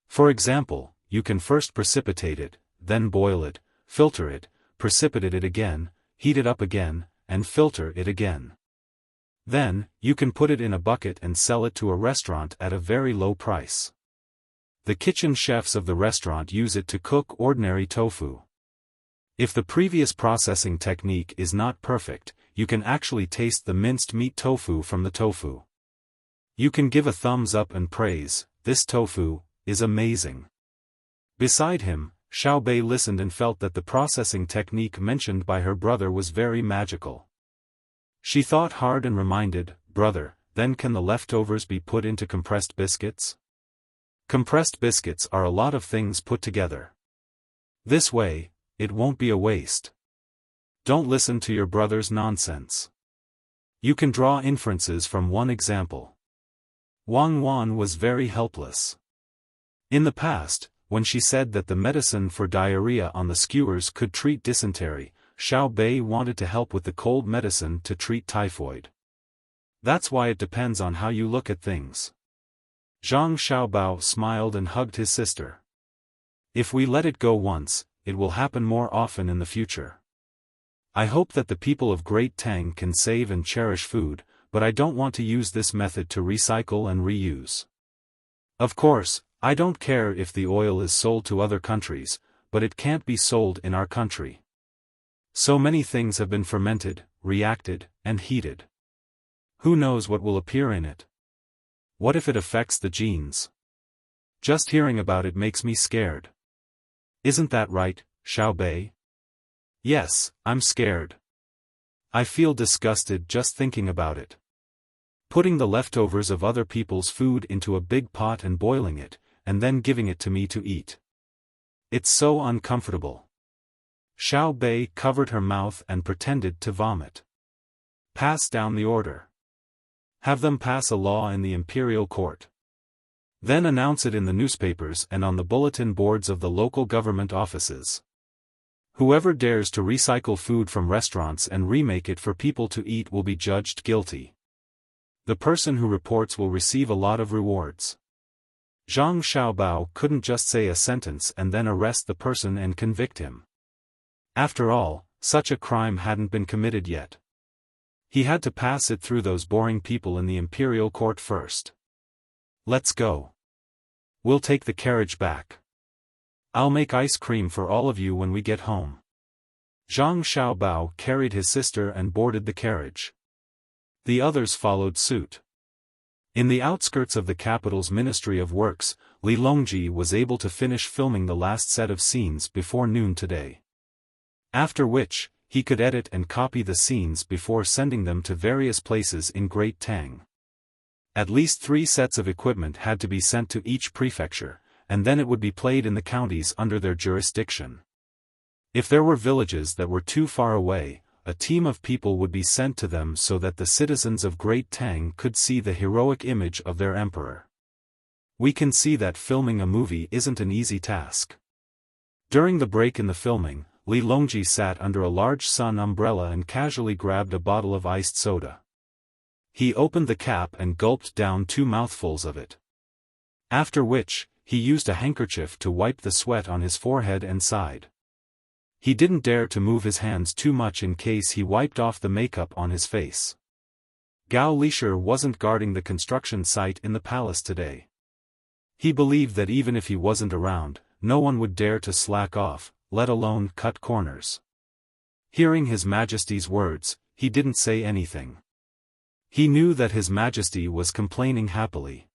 For example, you can first precipitate it, then boil it, filter it, precipitate it again, heat it up again, and filter it again. Then, you can put it in a bucket and sell it to a restaurant at a very low price. The kitchen chefs of the restaurant use it to cook ordinary tofu. If the previous processing technique is not perfect, you can actually taste the minced meat tofu from the tofu. You can give a thumbs up and praise, 'This tofu is amazing.'" Beside him, Xiaobei listened and felt that the processing technique mentioned by her brother was very magical. She thought hard and reminded, "Brother, then can the leftovers be put into compressed biscuits? Compressed biscuits are a lot of things put together. This way, it won't be a waste. Don't listen to your brother's nonsense. You can draw inferences from one example." Wang Wan was very helpless. In the past, when she said that the medicine for diarrhea on the skewers could treat dysentery, Xiaobei wanted to help with the cold medicine to treat typhoid. That's why it depends on how you look at things. Zhang Xiaobao smiled and hugged his sister. If we let it go once, it will happen more often in the future. I hope that the people of Great Tang can save and cherish food, but I don't want to use this method to recycle and reuse. Of course, I don't care if the oil is sold to other countries, but it can't be sold in our country. So many things have been fermented, reacted, and heated. Who knows what will appear in it? What if it affects the genes? Just hearing about it makes me scared. Isn't that right, Xiaobei? Yes, I'm scared. I feel disgusted just thinking about it. Putting the leftovers of other people's food into a big pot and boiling it, and then giving it to me to eat. It's so uncomfortable. Xiaobei covered her mouth and pretended to vomit. Pass down the order. Have them pass a law in the imperial court. Then announce it in the newspapers and on the bulletin boards of the local government offices. Whoever dares to recycle food from restaurants and remake it for people to eat will be judged guilty. The person who reports will receive a lot of rewards. Zhang Xiaobao couldn't just say a sentence and then arrest the person and convict him. After all, such a crime hadn't been committed yet. He had to pass it through those boring people in the imperial court first. Let's go. We'll take the carriage back. I'll make ice cream for all of you when we get home. Zhang Xiaobao carried his sister and boarded the carriage. The others followed suit. In the outskirts of the capital's Ministry of Works, Li Longji was able to finish filming the last set of scenes before noon today. After which, he could edit and copy the scenes before sending them to various places in Great Tang. At least 3 sets of equipment had to be sent to each prefecture, and then it would be played in the counties under their jurisdiction. If there were villages that were too far away, a team of people would be sent to them so that the citizens of Great Tang could see the heroic image of their emperor. We can see that filming a movie isn't an easy task. During the break in the filming, Li Longji sat under a large sun umbrella and casually grabbed a bottle of iced soda. He opened the cap and gulped down 2 mouthfuls of it. After which, he used a handkerchief to wipe the sweat on his forehead and side. He didn't dare to move his hands too much in case he wiped off the makeup on his face. Gao Lishir wasn't guarding the construction site in the palace today. He believed that even if he wasn't around, no one would dare to slack off, let alone cut corners. Hearing His Majesty's words, he didn't say anything. He knew that His Majesty was complaining happily.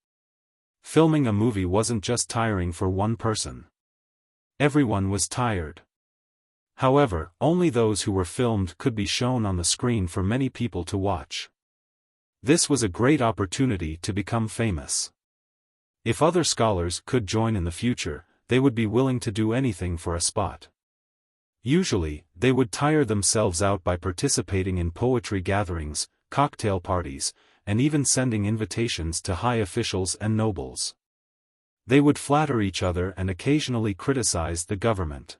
Filming a movie wasn't just tiring for one person. Everyone was tired. However, only those who were filmed could be shown on the screen for many people to watch. This was a great opportunity to become famous. If other scholars could join in the future, they would be willing to do anything for a spot. Usually, they would tire themselves out by participating in poetry gatherings, cocktail parties, and even sending invitations to high officials and nobles. They would flatter each other and occasionally criticize the government.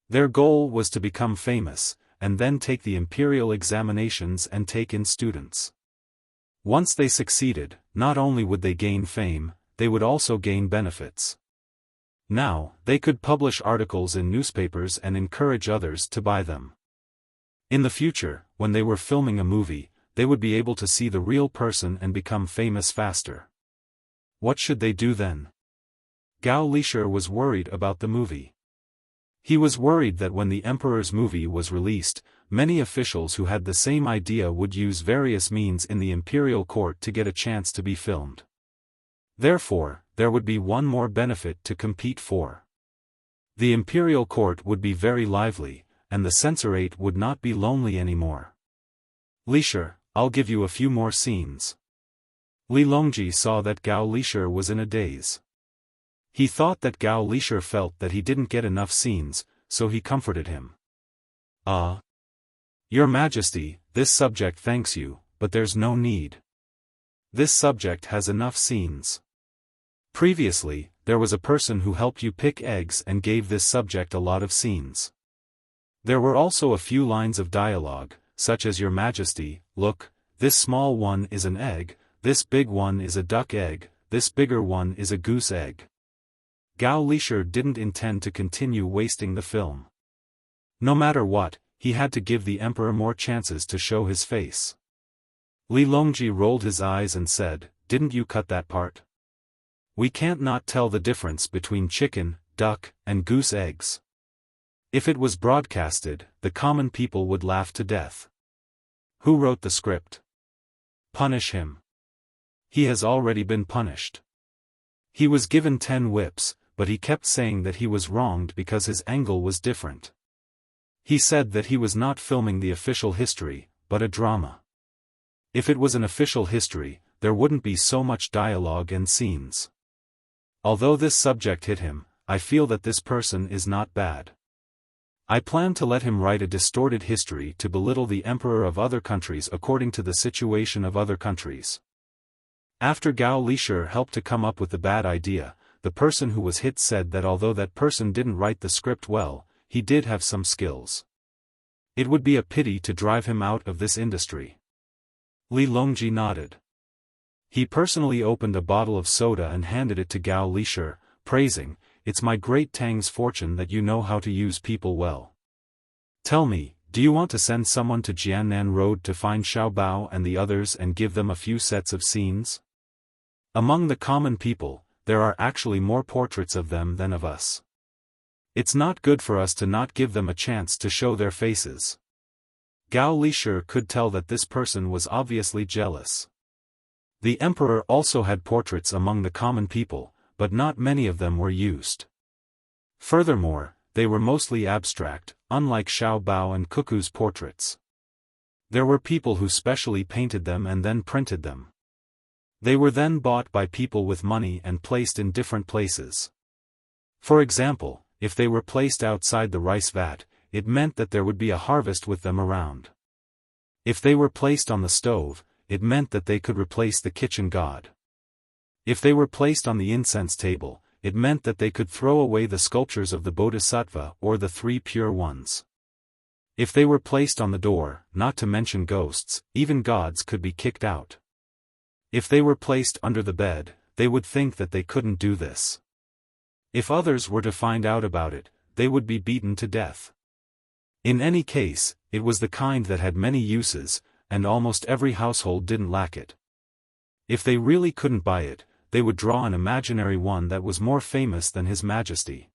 Their goal was to become famous, and then take the imperial examinations and take in students. Once they succeeded, not only would they gain fame, they would also gain benefits. Now, they could publish articles in newspapers and encourage others to buy them. In the future, when they were filming a movie, they would be able to see the real person and become famous faster. What should they do then? Gao Lishir was worried about the movie. He was worried that when the emperor's movie was released, many officials who had the same idea would use various means in the imperial court to get a chance to be filmed. Therefore, there would be one more benefit to compete for. The imperial court would be very lively, and the censorate would not be lonely anymore. Lishir, I'll give you a few more scenes. Li Longji saw that Gao Lishir was in a daze. He thought that Gao Lishir felt that he didn't get enough scenes, so he comforted him. Your Majesty, this subject thanks you, but there's no need. This subject has enough scenes. Previously, there was a person who helped you pick eggs and gave this subject a lot of scenes. There were also a few lines of dialogue, such as Your Majesty, look, this small one is an egg, this big one is a duck egg, this bigger one is a goose egg. Gao Lishir didn't intend to continue wasting the film. No matter what, he had to give the emperor more chances to show his face. Li Longji rolled his eyes and said, didn't you cut that part? We can't not tell the difference between chicken, duck, and goose eggs. If it was broadcasted, the common people would laugh to death. Who wrote the script? Punish him. He has already been punished. He was given 10 whips, but he kept saying that he was wronged because his angle was different. He said that he was not filming the official history, but a drama. If it was an official history, there wouldn't be so much dialogue and scenes. Although this subject hit him, I feel that this person is not bad. I plan to let him write a distorted history to belittle the emperor of other countries according to the situation of other countries. After Gao Lishir helped to come up with the bad idea, the person who was hit said that although that person didn't write the script well, he did have some skills. It would be a pity to drive him out of this industry. Li Longji nodded. He personally opened a bottle of soda and handed it to Gao Lishir, praising, "It's my great Tang's fortune that you know how to use people well. Tell me, do you want to send someone to Jiannan Road to find Xiao Bao and the others and give them a few sets of scenes? Among the common people, there are actually more portraits of them than of us. It's not good for us to not give them a chance to show their faces." Gao Lishir could tell that this person was obviously jealous. The emperor also had portraits among the common people, but not many of them were used. Furthermore, they were mostly abstract, unlike Xiao Bao and Cuckoo's portraits. There were people who specially painted them and then printed them. They were then bought by people with money and placed in different places. For example, if they were placed outside the rice vat, it meant that there would be a harvest with them around. If they were placed on the stove, it meant that they could replace the kitchen god. If they were placed on the incense table, it meant that they could throw away the sculptures of the Bodhisattva or the three pure ones. If they were placed on the door, not to mention ghosts, even gods could be kicked out. If they were placed under the bed, they would think that they couldn't do this. If others were to find out about it, they would be beaten to death. In any case, it was the kind that had many uses, and almost every household didn't lack it. If they really couldn't buy it, they would draw an imaginary one that was more famous than His Majesty.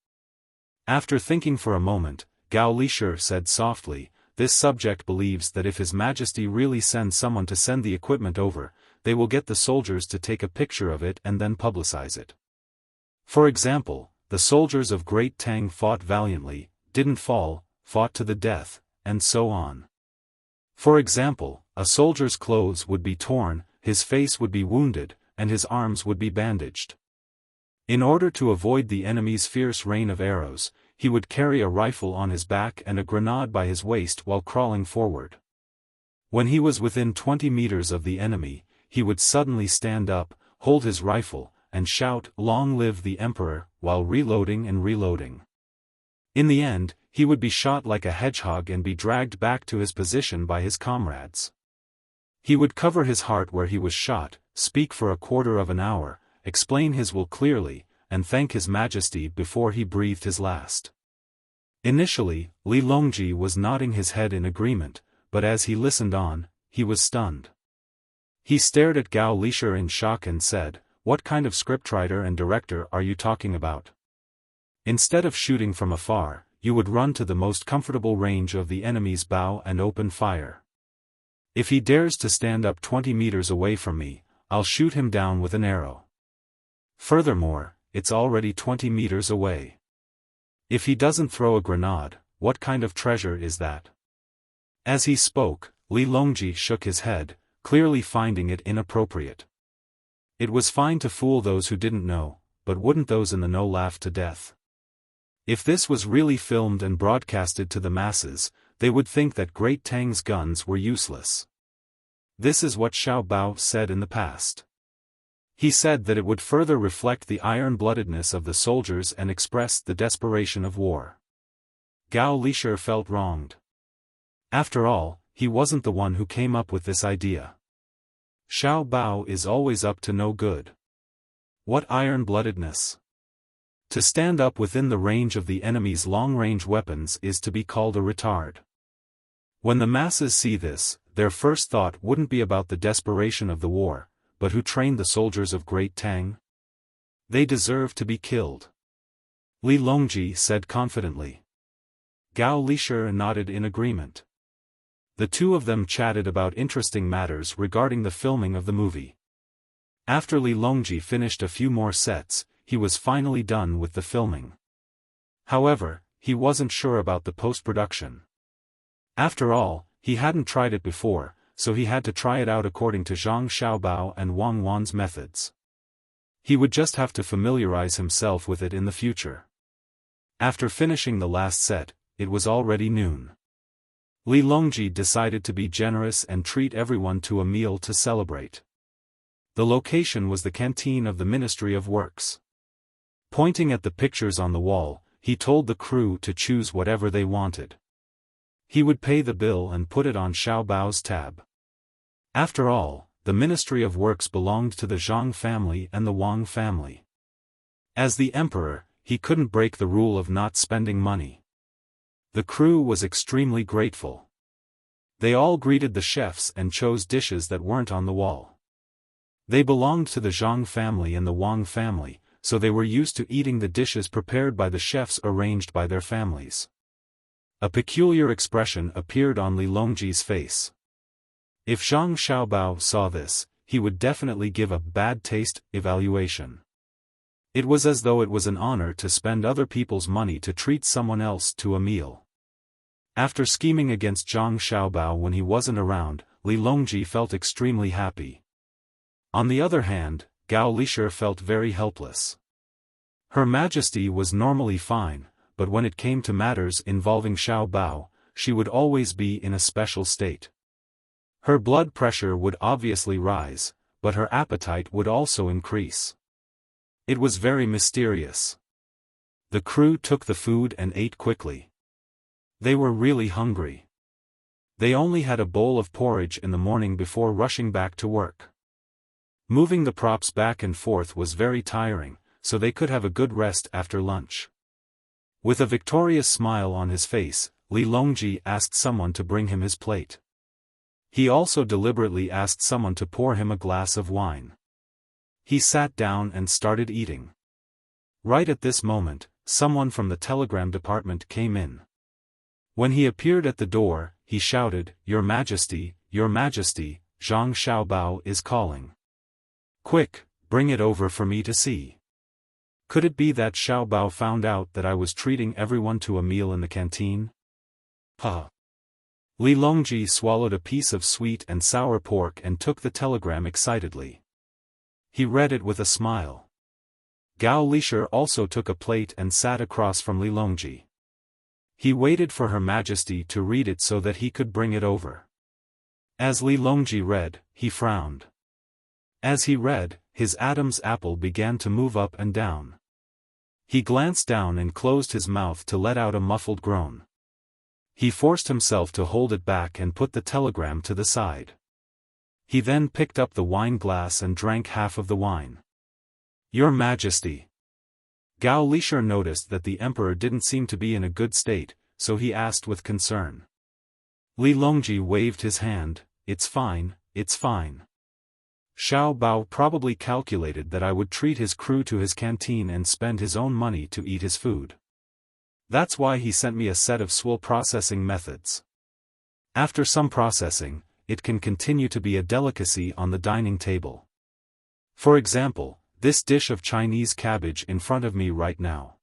After thinking for a moment, Gao Lishur said softly, "This subject believes that if His Majesty really sends someone to send the equipment over, they will get the soldiers to take a picture of it and then publicize it. For example, the soldiers of Great Tang fought valiantly, didn't fall, fought to the death, and so on. For example, a soldier's clothes would be torn, his face would be wounded, and his arms would be bandaged. In order to avoid the enemy's fierce rain of arrows, he would carry a rifle on his back and a grenade by his waist while crawling forward. When he was within 20 meters of the enemy, he would suddenly stand up, hold his rifle, and shout, 'Long live the Emperor,' while reloading and reloading. In the end, he would be shot like a hedgehog and be dragged back to his position by his comrades. He would cover his heart where he was shot, speak for a quarter of an hour, explain his will clearly, and thank His Majesty before he breathed his last." Initially, Li Longji was nodding his head in agreement, but as he listened on, he was stunned. He stared at Gao Lishur in shock and said, "What kind of scriptwriter and director are you talking about? Instead of shooting from afar, you would run to the most comfortable range of the enemy's bow and open fire. If he dares to stand up 20 meters away from me, I'll shoot him down with an arrow. Furthermore, it's already 20 meters away. If he doesn't throw a grenade, what kind of treasure is that?" As he spoke, Li Longji shook his head, clearly finding it inappropriate. It was fine to fool those who didn't know, but wouldn't those in the know laugh to death? If this was really filmed and broadcasted to the masses, they would think that Great Tang's guns were useless. This is what Xiao Bao said in the past. He said that it would further reflect the iron-bloodedness of the soldiers and express the desperation of war. Gao Lishur felt wronged. After all, he wasn't the one who came up with this idea. Xiao Bao is always up to no good. What iron-bloodedness? To stand up within the range of the enemy's long-range weapons is to be called a retard. When the masses see this, their first thought wouldn't be about the desperation of the war, but who trained the soldiers of Great Tang? They deserve to be killed. Li Longji said confidently. Gao Lishur nodded in agreement. The two of them chatted about interesting matters regarding the filming of the movie. After Li Longji finished a few more sets, he was finally done with the filming. However, he wasn't sure about the post-production. After all, he hadn't tried it before, so he had to try it out according to Zhang Xiaobao and Wang Wan's methods. He would just have to familiarize himself with it in the future. After finishing the last set, it was already noon. Li Longji decided to be generous and treat everyone to a meal to celebrate. The location was the canteen of the Ministry of Works. Pointing at the pictures on the wall, he told the crew to choose whatever they wanted. He would pay the bill and put it on Xiao Bao's tab. After all, the Ministry of Works belonged to the Zhang family and the Wang family. As the emperor, he couldn't break the rule of not spending money. The crew was extremely grateful. They all greeted the chefs and chose dishes that weren't on the wall. They belonged to the Zhang family and the Wang family, so they were used to eating the dishes prepared by the chefs arranged by their families. A peculiar expression appeared on Li Longji's face. If Zhang Xiaobao saw this, he would definitely give a bad taste evaluation. It was as though it was an honor to spend other people's money to treat someone else to a meal. After scheming against Zhang Xiaobao when he wasn't around, Li Longji felt extremely happy. On the other hand, Gao Lishur felt very helpless. Her Majesty was normally fine, but when it came to matters involving Xiao Bao, she would always be in a special state. Her blood pressure would obviously rise, but her appetite would also increase. It was very mysterious. The crew took the food and ate quickly. They were really hungry. They only had a bowl of porridge in the morning before rushing back to work. Moving the props back and forth was very tiring, so they could have a good rest after lunch. With a victorious smile on his face, Li Longji asked someone to bring him his plate. He also deliberately asked someone to pour him a glass of wine. He sat down and started eating. Right at this moment, someone from the telegram department came in. When he appeared at the door, he shouted, Your Majesty, Zhang Xiaobao is calling. Quick, bring it over for me to see. Could it be that Xiaobao found out that I was treating everyone to a meal in the canteen? Li Longji swallowed a piece of sweet and sour pork and took the telegram excitedly. He read it with a smile. Gao Lisher also took a plate and sat across from Li Longji. He waited for Her Majesty to read it so that he could bring it over. As Li Longji read, he frowned. As he read, his Adam's apple began to move up and down. He glanced down and closed his mouth to let out a muffled groan. He forced himself to hold it back and put the telegram to the side. He then picked up the wine glass and drank half of the wine. Your Majesty. Gao Lisher noticed that the emperor didn't seem to be in a good state, so he asked with concern. Li Longji waved his hand, It's fine, it's fine. Xiao Bao probably calculated that I would treat his crew to his canteen and spend his own money to eat his food. That's why he sent me a set of swill processing methods. After some processing, it can continue to be a delicacy on the dining table. For example, this dish of Chinese cabbage in front of me right now.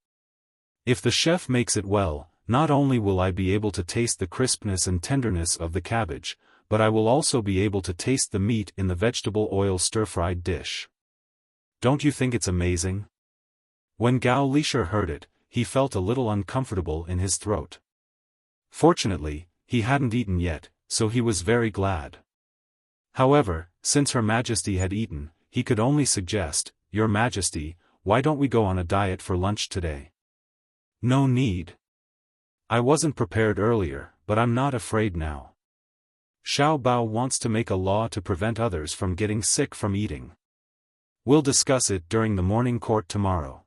If the chef makes it well, not only will I be able to taste the crispness and tenderness of the cabbage, but I will also be able to taste the meat in the vegetable oil stir-fried dish. Don't you think it's amazing? When Gao Lisher heard it, he felt a little uncomfortable in his throat. Fortunately, he hadn't eaten yet, so he was very glad. However, since Her Majesty had eaten, he could only suggest, Your Majesty, why don't we go on a diet for lunch today? No need. I wasn't prepared earlier, but I'm not afraid now. Xiao Bao wants to make a law to prevent others from getting sick from eating. We'll discuss it during the morning court tomorrow.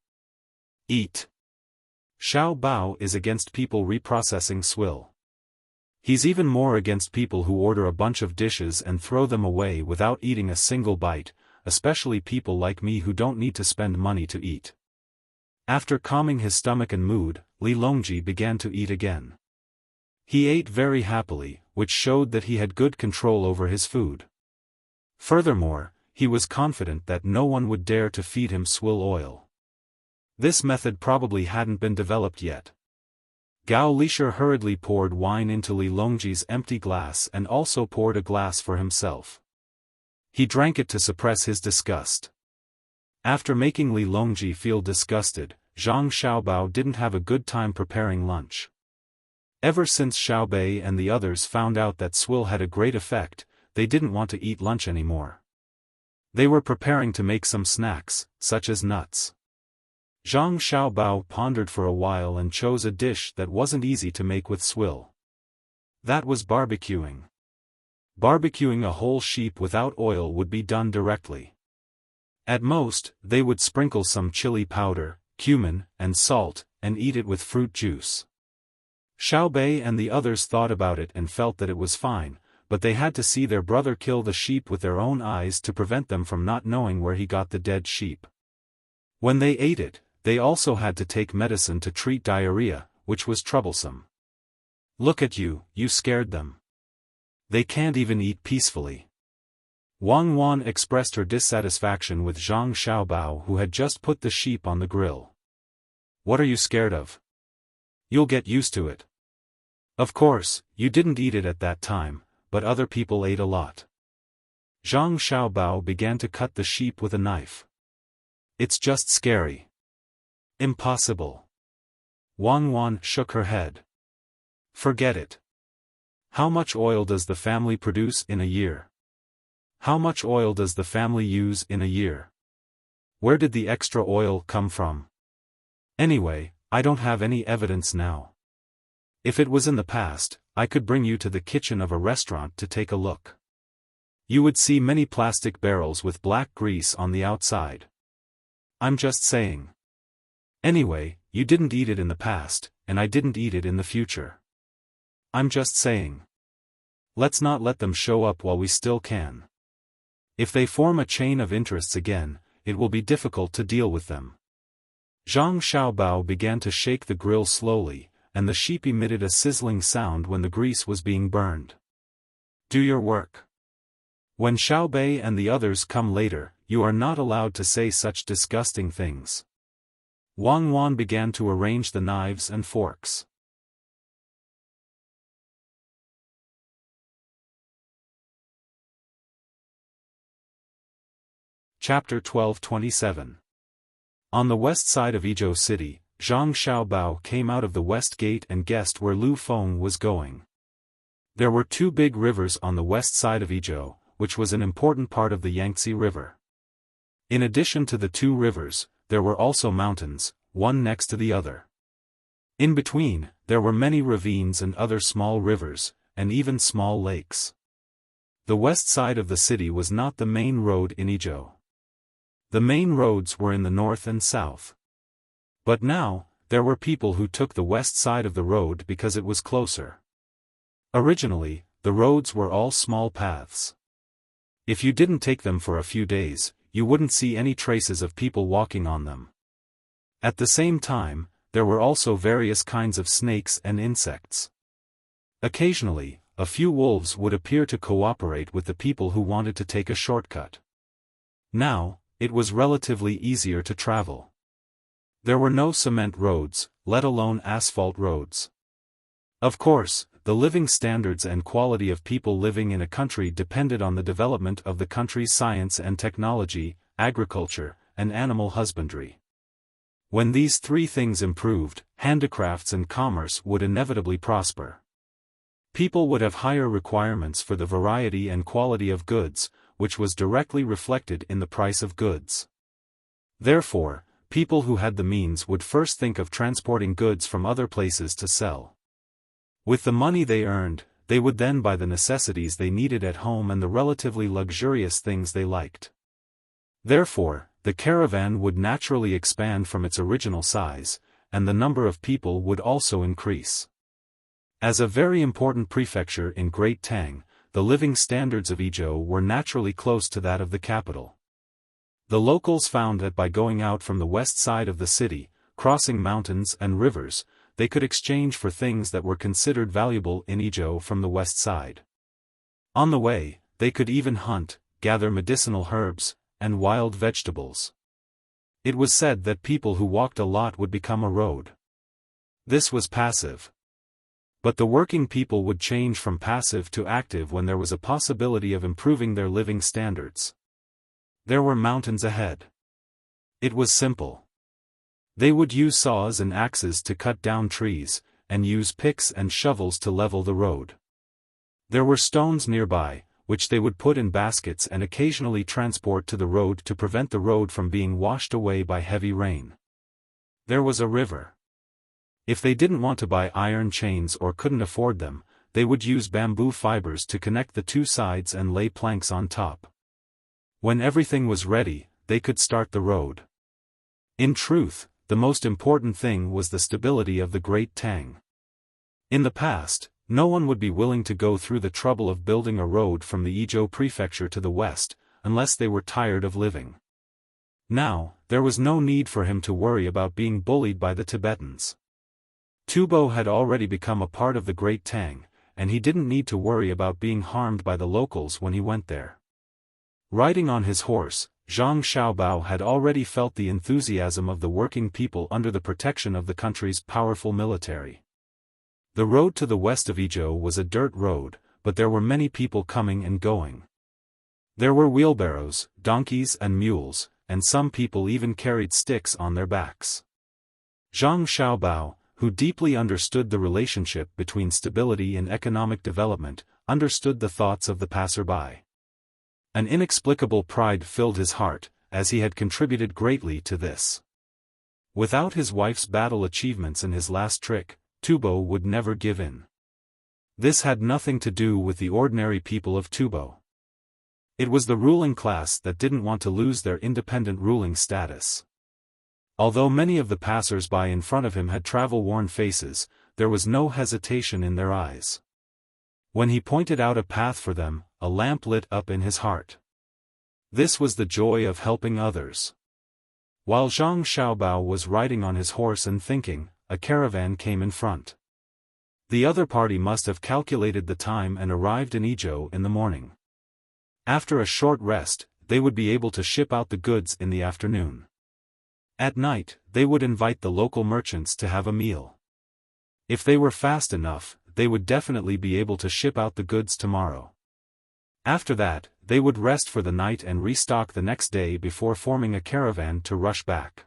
Eat. Xiao Bao is against people reprocessing swill. He's even more against people who order a bunch of dishes and throw them away without eating a single bite, especially people like me who don't need to spend money to eat. After calming his stomach and mood, Li Longji began to eat again. He ate very happily, which showed that he had good control over his food. Furthermore, he was confident that no one would dare to feed him swill oil. This method probably hadn't been developed yet. Gao Lisher hurriedly poured wine into Li Longji's empty glass and also poured a glass for himself. He drank it to suppress his disgust. After making Li Longji feel disgusted, Zhang Xiaobao didn't have a good time preparing lunch. Ever since Xiaobei and the others found out that swill had a great effect, they didn't want to eat lunch anymore. They were preparing to make some snacks, such as nuts. Zhang Xiaobao pondered for a while and chose a dish that wasn't easy to make with swill. That was barbecuing. Barbecuing a whole sheep without oil would be done directly. At most, they would sprinkle some chili powder, cumin, and salt, and eat it with fruit juice. Xiaobei and the others thought about it and felt that it was fine, but they had to see their brother kill the sheep with their own eyes to prevent them from not knowing where he got the dead sheep. When they ate it, they also had to take medicine to treat diarrhea, which was troublesome. Look at you, you scared them. They can't even eat peacefully. Wang Wan expressed her dissatisfaction with Zhang Xiaobao, who had just put the sheep on the grill. What are you scared of? You'll get used to it. Of course, you didn't eat it at that time, but other people ate a lot. Zhang Xiaobao began to cut the sheep with a knife. It's just scary. Impossible. Wang Wan shook her head. Forget it. How much oil does the family produce in a year? How much oil does the family use in a year? Where did the extra oil come from? Anyway, I don't have any evidence now. If it was in the past, I could bring you to the kitchen of a restaurant to take a look. You would see many plastic barrels with black grease on the outside. I'm just saying. Anyway, you didn't eat it in the past, and I didn't eat it in the future. I'm just saying. Let's not let them show up while we still can. If they form a chain of interests again, it will be difficult to deal with them. Zhang Xiaobao began to shake the grill slowly, and the sheep emitted a sizzling sound when the grease was being burned. Do your work. When Xiaobei and the others come later, you are not allowed to say such disgusting things. Wang Wan began to arrange the knives and forks. Chapter 12:27. On the west side of Yizhou City, Zhang Xiaobao came out of the west gate and guessed where Lu Feng was going. There were two big rivers on the west side of Yizhou, which was an important part of the Yangtze River. In addition to the two rivers, there were also mountains, one next to the other. In between, there were many ravines and other small rivers, and even small lakes. The west side of the city was not the main road in Yizhou. The main roads were in the north and south. But now, there were people who took the west side of the road because it was closer. Originally, the roads were all small paths. If you didn't take them for a few days, you wouldn't see any traces of people walking on them. At the same time, there were also various kinds of snakes and insects. Occasionally, a few wolves would appear to cooperate with the people who wanted to take a shortcut. Now, it was relatively easier to travel. There were no cement roads, let alone asphalt roads. Of course, the living standards and quality of people living in a country depended on the development of the country's science and technology, agriculture, and animal husbandry. When these three things improved, handicrafts and commerce would inevitably prosper. People would have higher requirements for the variety and quality of goods, which was directly reflected in the price of goods. Therefore, people who had the means would first think of transporting goods from other places to sell. With the money they earned, they would then buy the necessities they needed at home and the relatively luxurious things they liked. Therefore, the caravan would naturally expand from its original size, and the number of people would also increase. As a very important prefecture in Great Tang, the living standards of Yizhou were naturally close to that of the capital. The locals found that by going out from the west side of the city, crossing mountains and rivers, they could exchange for things that were considered valuable in Yizhou from the west side. On the way, they could even hunt, gather medicinal herbs, and wild vegetables. It was said that people who walked a lot would become a road. This was passive. But the working people would change from passive to active when there was a possibility of improving their living standards. There were mountains ahead. It was simple. They would use saws and axes to cut down trees, and use picks and shovels to level the road. There were stones nearby, which they would put in baskets and occasionally transport to the road to prevent the road from being washed away by heavy rain. There was a river. If they didn't want to buy iron chains or couldn't afford them, they would use bamboo fibers to connect the two sides and lay planks on top. When everything was ready, they could start the road. In truth, the most important thing was the stability of the Great Tang. In the past, no one would be willing to go through the trouble of building a road from the Yizhou prefecture to the west, unless they were tired of living. Now, there was no need for him to worry about being bullied by the Tibetans. Tubo had already become a part of the Great Tang, and he didn't need to worry about being harmed by the locals when he went there. Riding on his horse, Zhang Xiaobao had already felt the enthusiasm of the working people under the protection of the country's powerful military. The road to the west of Yizhou was a dirt road, but there were many people coming and going. There were wheelbarrows, donkeys and mules, and some people even carried sticks on their backs. Zhang Xiaobao, who deeply understood the relationship between stability and economic development, understood the thoughts of the passerby. An inexplicable pride filled his heart, as he had contributed greatly to this. Without his wife's battle achievements and his last trick, Tubo would never give in. This had nothing to do with the ordinary people of Tubo. It was the ruling class that didn't want to lose their independent ruling status. Although many of the passers-by in front of him had travel-worn faces, there was no hesitation in their eyes. When he pointed out a path for them, a lamp lit up in his heart. This was the joy of helping others. While Zhang Xiaobao was riding on his horse and thinking, a caravan came in front. The other party must have calculated the time and arrived in Izhou in the morning. After a short rest, they would be able to ship out the goods in the afternoon. At night, they would invite the local merchants to have a meal. If they were fast enough, they would definitely be able to ship out the goods tomorrow. After that, they would rest for the night and restock the next day before forming a caravan to rush back.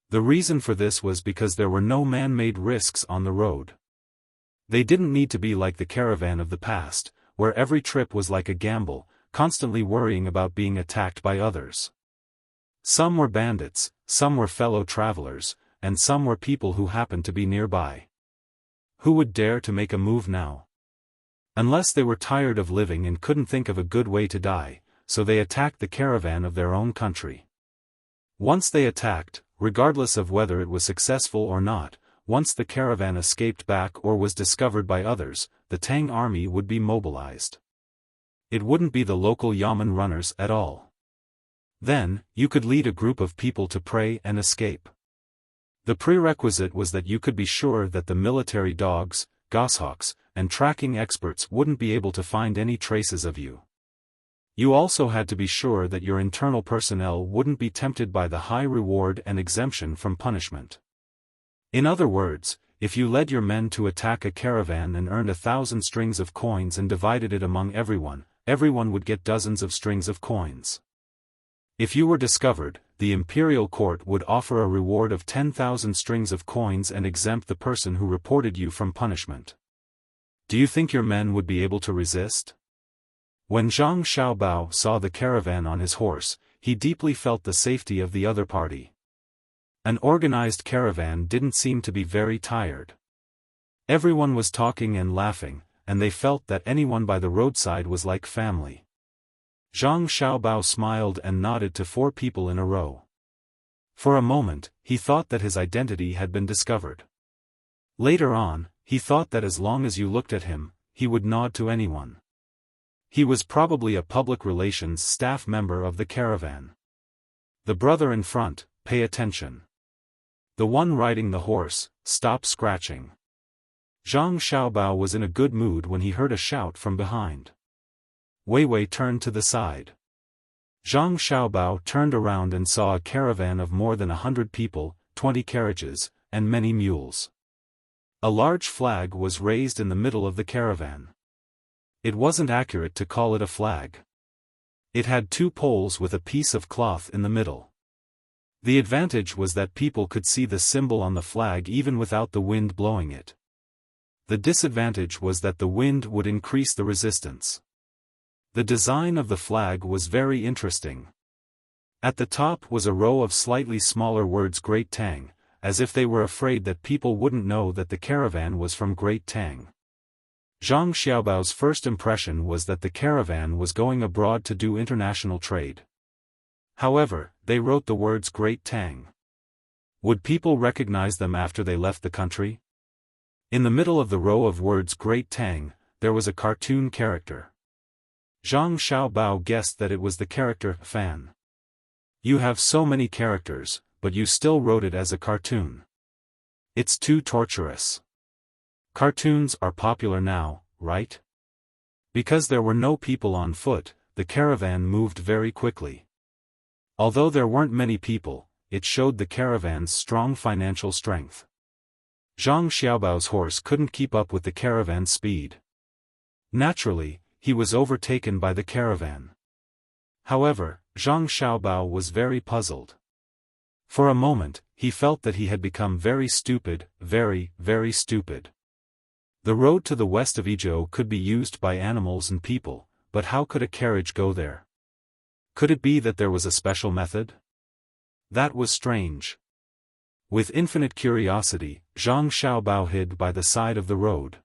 The reason for this was because there were no man-made risks on the road. They didn't need to be like the caravan of the past, where every trip was like a gamble, constantly worrying about being attacked by others. Some were bandits, some were fellow travelers, and some were people who happened to be nearby. Who would dare to make a move now? Unless they were tired of living and couldn't think of a good way to die, so they attacked the caravan of their own country. Once they attacked, regardless of whether it was successful or not, once the caravan escaped back or was discovered by others, the Tang army would be mobilized. It wouldn't be the local yamen runners at all. Then, you could lead a group of people to pray and escape. The prerequisite was that you could be sure that the military dogs, goshawks, and tracking experts wouldn't be able to find any traces of you. You also had to be sure that your internal personnel wouldn't be tempted by the high reward and exemption from punishment. In other words, if you led your men to attack a caravan and earned 1,000 strings of coins and divided it among everyone, everyone would get dozens of strings of coins. If you were discovered, the imperial court would offer a reward of 10,000 strings of coins and exempt the person who reported you from punishment. Do you think your men would be able to resist? When Zhang Xiaobao saw the caravan on his horse, he deeply felt the safety of the other party. An organized caravan didn't seem to be very tired. Everyone was talking and laughing, and they felt that anyone by the roadside was like family. Zhang Xiaobao smiled and nodded to 4 people in a row. For a moment, he thought that his identity had been discovered. Later on, he thought that as long as you looked at him, he would nod to anyone. He was probably a public relations staff member of the caravan. The brother in front, pay attention. The one riding the horse, stop scratching. Zhang Xiaobao was in a good mood when he heard a shout from behind. Wei Wei turned to the side. Zhang Xiaobao turned around and saw a caravan of more than 100 people, 20 carriages, and many mules. A large flag was raised in the middle of the caravan. It wasn't accurate to call it a flag. It had 2 poles with a piece of cloth in the middle. The advantage was that people could see the symbol on the flag even without the wind blowing it. The disadvantage was that the wind would increase the resistance. The design of the flag was very interesting. At the top was a row of slightly smaller words Great Tang, as if they were afraid that people wouldn't know that the caravan was from Great Tang. Zhang Xiaobao's first impression was that the caravan was going abroad to do international trade. However, they wrote the words Great Tang. Would people recognize them after they left the country? In the middle of the row of words Great Tang, there was a cartoon character. Zhang Xiaobao guessed that it was the character Fan. You have so many characters, but you still wrote it as a cartoon. It's too torturous. Cartoons are popular now, right? Because there were no people on foot, the caravan moved very quickly. Although there weren't many people, it showed the caravan's strong financial strength. Zhang Xiaobao's horse couldn't keep up with the caravan's speed. Naturally, he was overtaken by the caravan. However, Zhang Xiaobao was very puzzled. For a moment, he felt that he had become very stupid, very, very stupid. The road to the west of Izhou could be used by animals and people, but how could a carriage go there? Could it be that there was a special method? That was strange. With infinite curiosity, Zhang Xiaobao hid by the side of the road.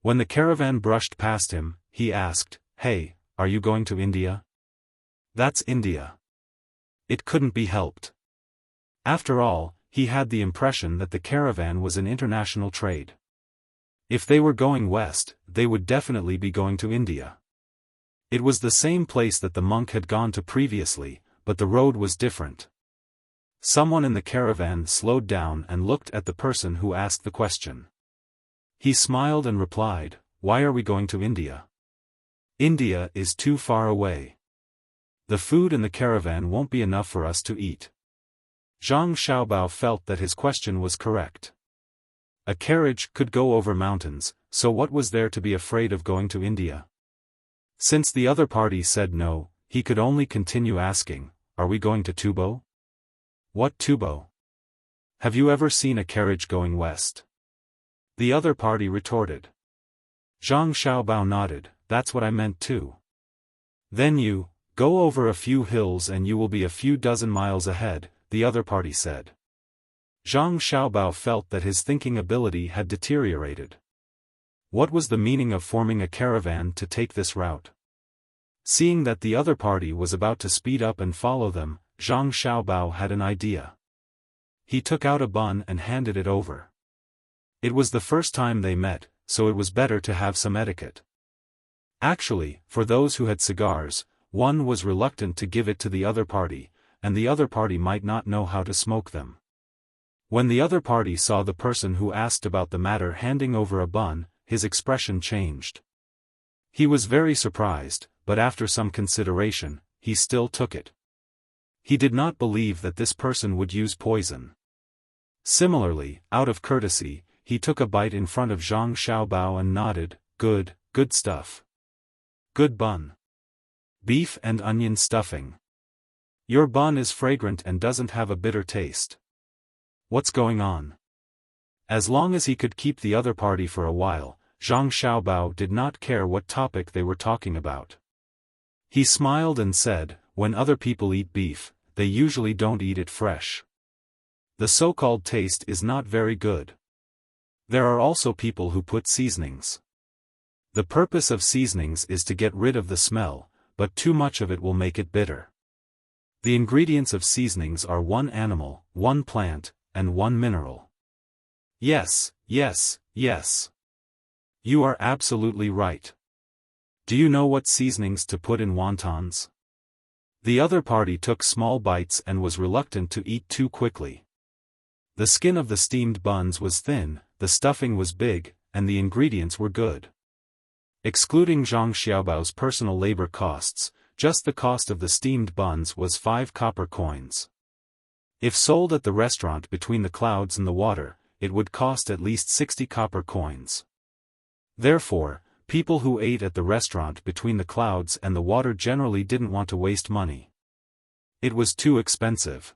When the caravan brushed past him, he asked, "Hey, are you going to India?" "That's India." It couldn't be helped. After all, he had the impression that the caravan was an international trade. If they were going west, they would definitely be going to India. It was the same place that the monk had gone to previously, but the road was different. Someone in the caravan slowed down and looked at the person who asked the question. He smiled and replied, "Why are we going to India? India is too far away. The food in the caravan won't be enough for us to eat." Zhang Xiaobao felt that his question was correct. A carriage could go over mountains, so what was there to be afraid of going to India? Since the other party said no, he could only continue asking, "Are we going to Tubo?" "What Tubo? Have you ever seen a carriage going west?" the other party retorted. Zhang Xiaobao nodded, "That's what I meant too." "Then you, go over a few hills and you will be a few dozen miles ahead," the other party said. Zhang Xiaobao felt that his thinking ability had deteriorated. What was the meaning of forming a caravan to take this route? Seeing that the other party was about to speed up and follow them, Zhang Xiaobao had an idea. He took out a bun and handed it over. It was the first time they met, so it was better to have some etiquette. Actually, for those who had cigars, one was reluctant to give it to the other party, and the other party might not know how to smoke them. When the other party saw the person who asked about the matter handing over a bun, his expression changed. He was very surprised, but after some consideration, he still took it. He did not believe that this person would use poison. Similarly, out of courtesy, he took a bite in front of Zhang Xiaobao and nodded, "Good, good stuff. Good bun. Beef and onion stuffing. Your bun is fragrant and doesn't have a bitter taste. What's going on?" As long as he could keep the other party for a while, Zhang Xiaobao did not care what topic they were talking about. He smiled and said, "When other people eat beef, they usually don't eat it fresh. The so-called taste is not very good. There are also people who put seasonings. The purpose of seasonings is to get rid of the smell, but too much of it will make it bitter. The ingredients of seasonings are one animal, one plant, and one mineral." "Yes, yes, yes. You are absolutely right. Do you know what seasonings to put in wontons?" The other party took small bites and was reluctant to eat too quickly. The skin of the steamed buns was thin, the stuffing was big, and the ingredients were good. Excluding Zhang Xiaobao's personal labor costs, just the cost of the steamed buns was 5 copper coins. If sold at the restaurant between the clouds and the water, it would cost at least 60 copper coins. Therefore, people who ate at the restaurant between the clouds and the water generally didn't want to waste money. It was too expensive.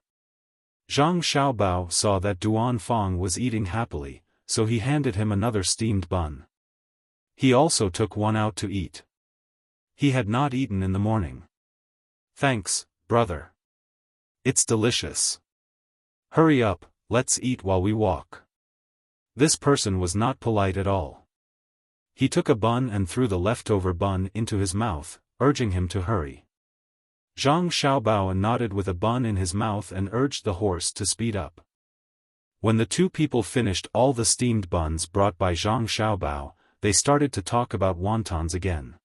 Zhang Xiaobao saw that Duan Fong was eating happily, so he handed him another steamed bun. He also took one out to eat. He had not eaten in the morning. "Thanks, brother. It's delicious. Hurry up, let's eat while we walk." This person was not polite at all. He took a bun and threw the leftover bun into his mouth, urging him to hurry. Zhang Xiaobao nodded with a bun in his mouth and urged the horse to speed up. When the two people finished all the steamed buns brought by Zhang Xiaobao, they started to talk about wontons again.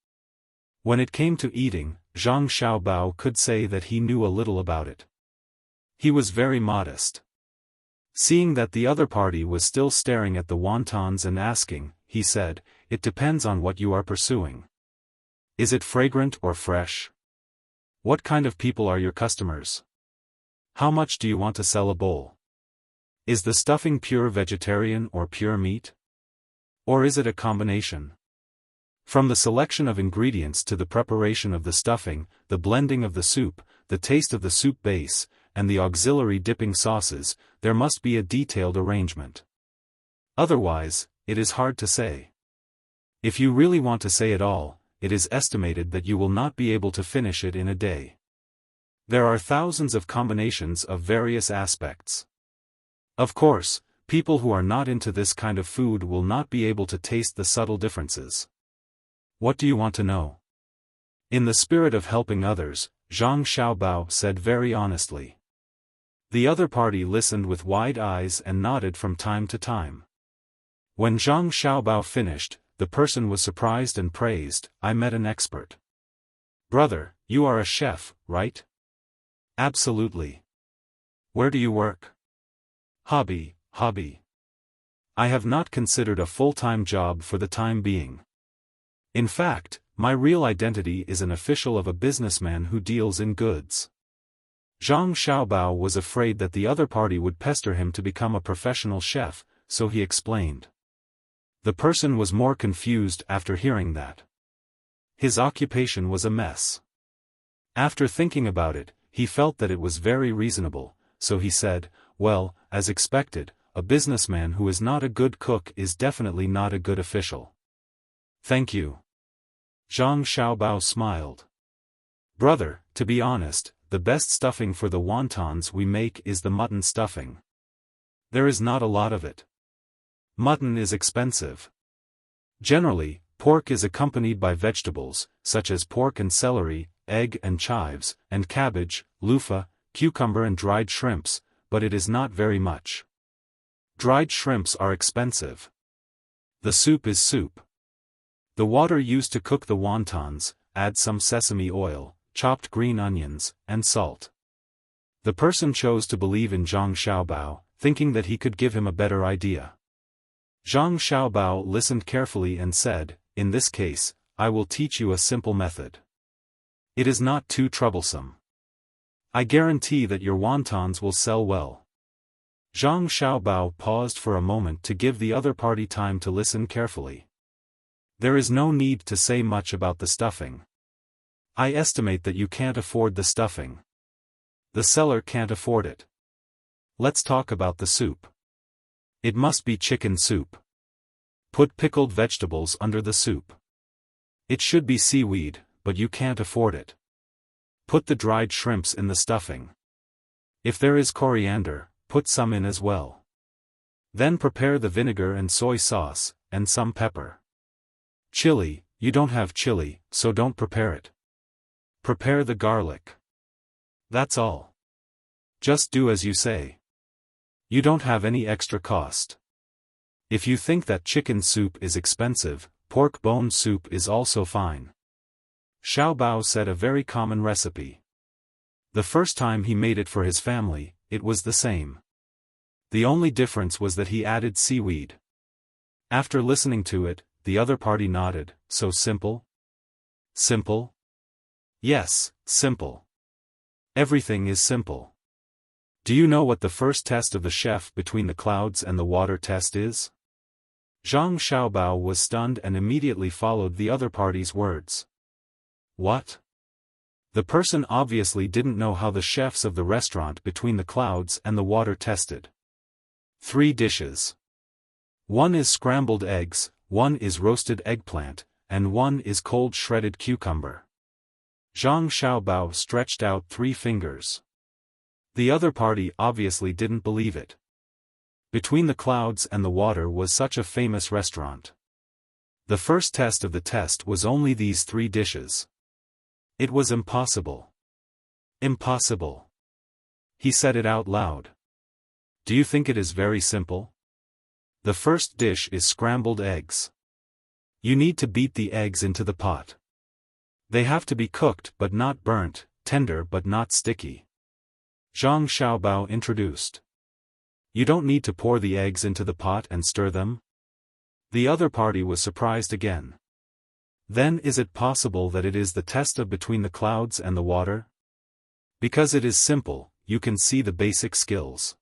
When it came to eating, Zhang Xiaobao could say that he knew a little about it. He was very modest. Seeing that the other party was still staring at the wontons and asking, he said, "It depends on what you are pursuing. Is it fragrant or fresh? What kind of people are your customers? How much do you want to sell a bowl? Is the stuffing pure vegetarian or pure meat? Or is it a combination?" From the selection of ingredients to the preparation of the stuffing, the blending of the soup, the taste of the soup base, and the auxiliary dipping sauces, there must be a detailed arrangement. Otherwise, it is hard to say. If you really want to say it all, it is estimated that you will not be able to finish it in a day. There are thousands of combinations of various aspects. Of course, people who are not into this kind of food will not be able to taste the subtle differences. What do you want to know? In the spirit of helping others, Zhang Xiaobao said very honestly. The other party listened with wide eyes and nodded from time to time. When Zhang Xiaobao finished, the person was surprised and praised, "I met an expert." "Brother, you are a chef, right?" "Absolutely." "Where do you work?" Hobby. I have not considered a full-time job for the time being. In fact, my real identity is an official of a businessman who deals in goods. Zhang Xiaobao was afraid that the other party would pester him to become a professional chef, so he explained. The person was more confused after hearing that. His occupation was a mess. After thinking about it, he felt that it was very reasonable, so he said, "Well, as expected, a businessman who is not a good cook is definitely not a good official." "Thank you." Zhang Xiaobao smiled. "Brother, to be honest, the best stuffing for the wontons we make is the mutton stuffing. There is not a lot of it. Mutton is expensive. Generally, pork is accompanied by vegetables, such as pork and celery, egg and chives, and cabbage, loofah, cucumber and dried shrimps, but it is not very much. Dried shrimps are expensive. The soup is soup. The water used to cook the wontons, add some sesame oil, chopped green onions, and salt." The person chose to believe in Zhang Xiaobao, thinking that he could give him a better idea. Zhang Xiaobao listened carefully and said, "In this case, I will teach you a simple method. It is not too troublesome. I guarantee that your wontons will sell well." Zhang Xiaobao paused for a moment to give the other party time to listen carefully. "There is no need to say much about the stuffing. I estimate that you can't afford the stuffing. The seller can't afford it. Let's talk about the soup. It must be chicken soup. Put pickled vegetables under the soup. It should be seaweed, but you can't afford it. Put the dried shrimps in the stuffing. If there is coriander, put some in as well. Then prepare the vinegar and soy sauce, and some pepper. Chili, you don't have chili, so don't prepare it. Prepare the garlic. That's all. Just do as you say. You don't have any extra cost. If you think that chicken soup is expensive, pork bone soup is also fine." Xiaobao said a very common recipe. The first time he made it for his family, it was the same. The only difference was that he added seaweed. After listening to it, the other party nodded. "So simple?" "Simple? Yes, simple. Everything is simple. Do you know what the first test of the chef between the clouds and the water test is?" Zhang Xiaobao was stunned and immediately followed the other party's words. "What?" The person obviously didn't know how the chefs of the restaurant between the clouds and the water tested. 3 dishes. 1 is scrambled eggs, 1 is roasted eggplant, and 1 is cold shredded cucumber. Zhang Xiaobao stretched out 3 fingers. The other party obviously didn't believe it. Between the clouds and the water was such a famous restaurant. The first test of the test was only these 3 dishes. It was impossible. Impossible. He said it out loud. Do you think it is very simple? The first dish is scrambled eggs. You need to beat the eggs into the pot. They have to be cooked but not burnt, tender but not sticky. Zhang Xiaobao introduced. You don't need to pour the eggs into the pot and stir them? The other party was surprised again. Then is it possible that it is the test of between the clouds and the water? Because it is simple, you can see the basic skills.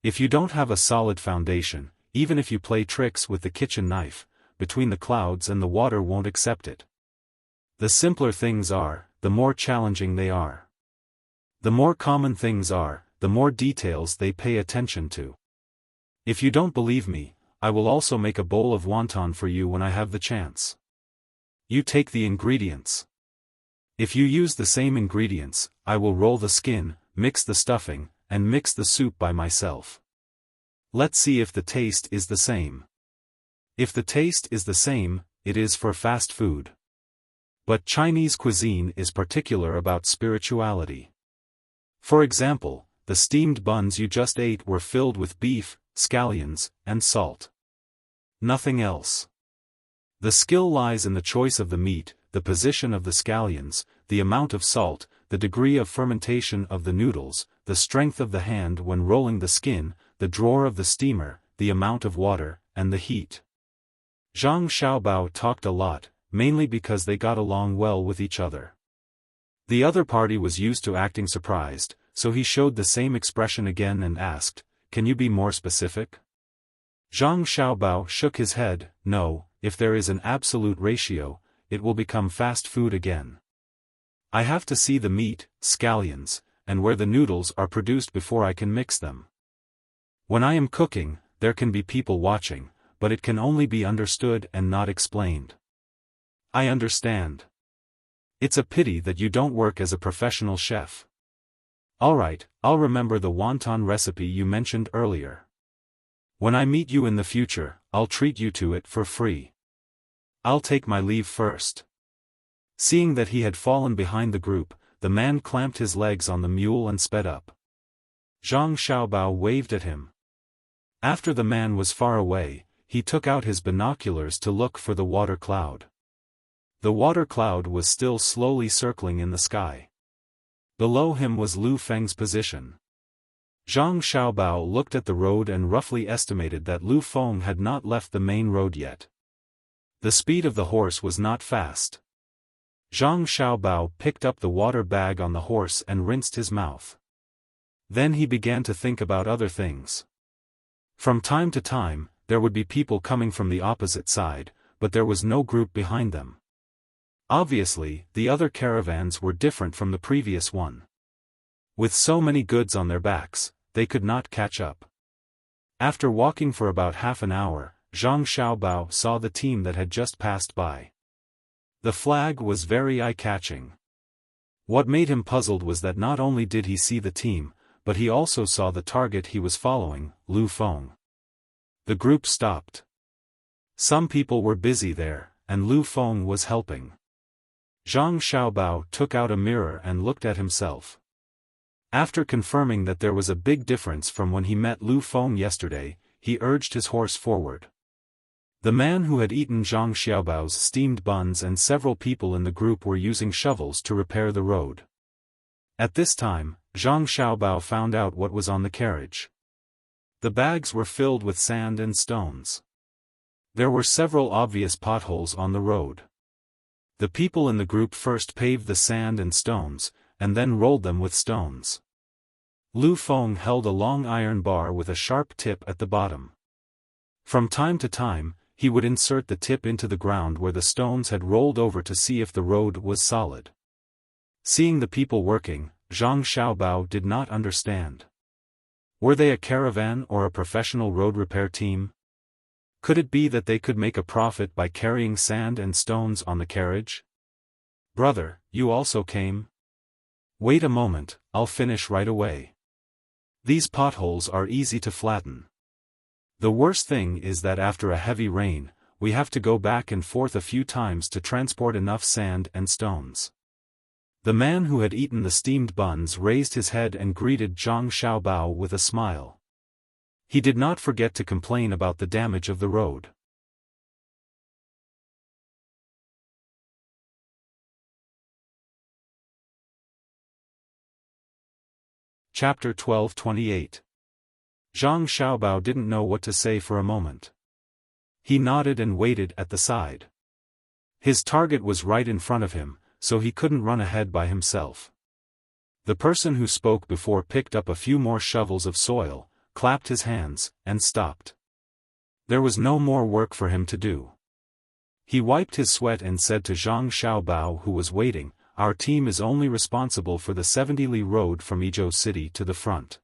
If you don't have a solid foundation, even if you play tricks with the kitchen knife, between the clouds and the water won't accept it. The simpler things are, the more challenging they are. The more common things are, the more details they pay attention to. If you don't believe me, I will also make a bowl of wonton for you when I have the chance. You take the ingredients. If you use the same ingredients, I will roll the skin, mix the stuffing, and mix the soup by myself. Let's see if the taste is the same. If the taste is the same, it is for fast food. But Chinese cuisine is particular about spirituality. For example, the steamed buns you just ate were filled with beef, scallions, and salt. Nothing else. The skill lies in the choice of the meat, the position of the scallions, the amount of salt, the degree of fermentation of the noodles, the strength of the hand when rolling the skin, the drawer of the steamer, the amount of water, and the heat. Zhang Xiaobao talked a lot, mainly because they got along well with each other. The other party was used to acting surprised, so he showed the same expression again and asked, "Can you be more specific?" Zhang Xiaobao shook his head, "No, if there is an absolute ratio, it will become fast food again. I have to see the meat, scallions, and where the noodles are produced before I can mix them. When I am cooking, there can be people watching, but it can only be understood and not explained." "I understand. It's a pity that you don't work as a professional chef." "Alright, I'll remember the wonton recipe you mentioned earlier. When I meet you in the future, I'll treat you to it for free. I'll take my leave first." Seeing that he had fallen behind the group, the man clamped his legs on the mule and sped up. Zhang Xiaobao waved at him. After the man was far away, he took out his binoculars to look for the water cloud. The water cloud was still slowly circling in the sky. Below him was Lu Feng's position. Zhang Xiaobao looked at the road and roughly estimated that Lu Feng had not left the main road yet. The speed of the horse was not fast. Zhang Xiaobao picked up the water bag on the horse and rinsed his mouth. Then he began to think about other things. From time to time, there would be people coming from the opposite side, but there was no group behind them. Obviously, the other caravans were different from the previous one. With so many goods on their backs, they could not catch up. After walking for about half an hour, Zhang Xiaobao saw the team that had just passed by. The flag was very eye-catching. What made him puzzled was that not only did he see the team, but he also saw the target he was following, Lu Feng. The group stopped. Some people were busy there, and Lu Feng was helping. Zhang Xiaobao took out a mirror and looked at himself. After confirming that there was a big difference from when he met Lu Feng yesterday, he urged his horse forward. The man who had eaten Zhang Xiaobao's steamed buns and several people in the group were using shovels to repair the road. At this time, Zhang Xiaobao found out what was on the carriage. The bags were filled with sand and stones. There were several obvious potholes on the road. The people in the group first paved the sand and stones, and then rolled them with stones. Lu Feng held a long iron bar with a sharp tip at the bottom. From time to time, he would insert the tip into the ground where the stones had rolled over to see if the road was solid. Seeing the people working, Zhang Xiaobao did not understand. Were they a caravan or a professional road repair team? Could it be that they could make a profit by carrying sand and stones on the carriage? "Brother, you also came?" "Wait a moment, I'll finish right away. These potholes are easy to flatten. The worst thing is that after a heavy rain, we have to go back and forth a few times to transport enough sand and stones." The man who had eaten the steamed buns raised his head and greeted Zhang Xiaobao with a smile. He did not forget to complain about the damage of the road. Chapter 12:28. Zhang Xiaobao didn't know what to say for a moment. He nodded and waited at the side. His target was right in front of him, so he couldn't run ahead by himself. The person who spoke before picked up a few more shovels of soil, clapped his hands, and stopped. There was no more work for him to do. He wiped his sweat and said to Zhang Xiaobao who was waiting, our team is only responsible for the 70-li road from Izhou City to the front.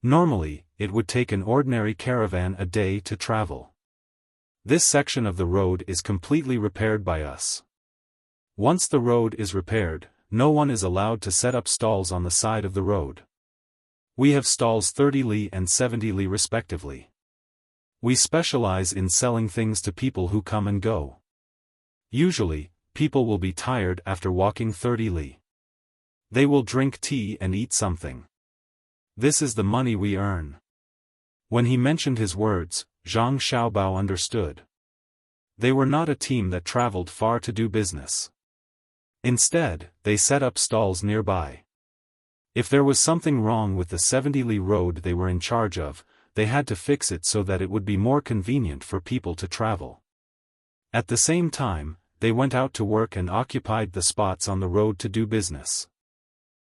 Normally, it would take an ordinary caravan a day to travel. This section of the road is completely repaired by us. Once the road is repaired, no one is allowed to set up stalls on the side of the road. We have stalls 30-li and 70-li respectively. We specialize in selling things to people who come and go. Usually, people will be tired after walking 30-li. They will drink tea and eat something. This is the money we earn. When he mentioned his words, Zhang Xiaobao understood. They were not a team that traveled far to do business. Instead, they set up stalls nearby. If there was something wrong with the 70-li road they were in charge of, they had to fix it so that it would be more convenient for people to travel. At the same time, they went out to work and occupied the spots on the road to do business.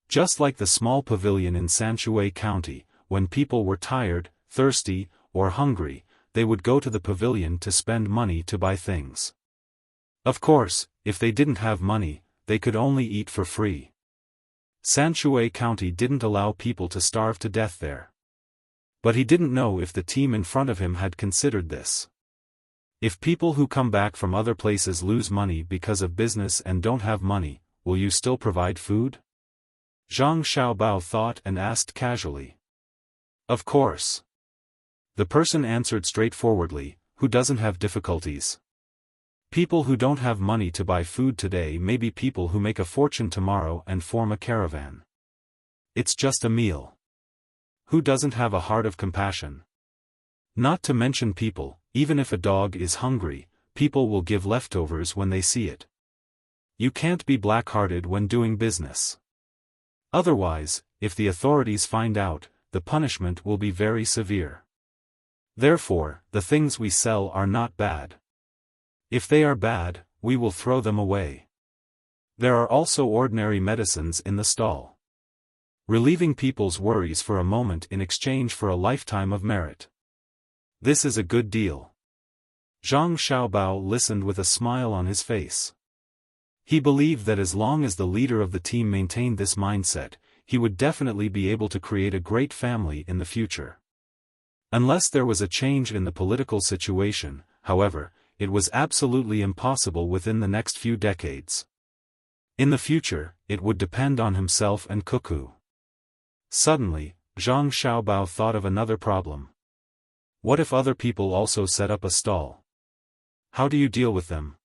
Just like the small pavilion in Sanshui County, when people were tired, thirsty, or hungry, they would go to the pavilion to spend money to buy things. Of course, if they didn't have money, they could only eat for free. Sanshui County didn't allow people to starve to death there. But he didn't know if the team in front of him had considered this. If people who come back from other places lose money because of business and don't have money, will you still provide food? Zhang Xiaobao thought and asked casually. Of course. The person answered straightforwardly, who doesn't have difficulties. People who don't have money to buy food today may be people who make a fortune tomorrow and form a caravan. It's just a meal. Who doesn't have a heart of compassion? Not to mention people, even if a dog is hungry, people will give leftovers when they see it. You can't be black-hearted when doing business. Otherwise, if the authorities find out, the punishment will be very severe. Therefore, the things we sell are not bad. If they are bad, we will throw them away. There are also ordinary medicines in the stall. Relieving people's worries for a moment in exchange for a lifetime of merit. This is a good deal. Zhang Xiaobao listened with a smile on his face. He believed that as long as the leader of the team maintained this mindset, he would definitely be able to create a great family in the future. Unless there was a change in the political situation, however, it was absolutely impossible within the next few decades. In the future, it would depend on himself and Cuckoo. Suddenly, Zhang Xiaobao thought of another problem. What if other people also set up a stall? How do you deal with them?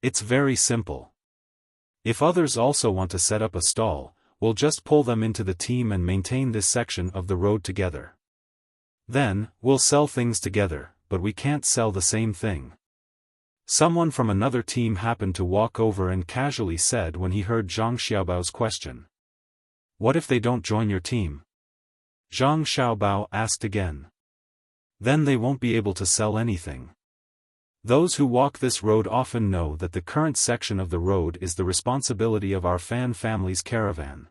It's very simple. If others also want to set up a stall, we'll just pull them into the team and maintain this section of the road together. Then, we'll sell things together, but we can't sell the same thing. Someone from another team happened to walk over and casually said when he heard Zhang Xiaobao's question. What if they don't join your team? Zhang Xiaobao asked again. Then they won't be able to sell anything. Those who walk this road often know that the current section of the road is the responsibility of our Fan family's caravan.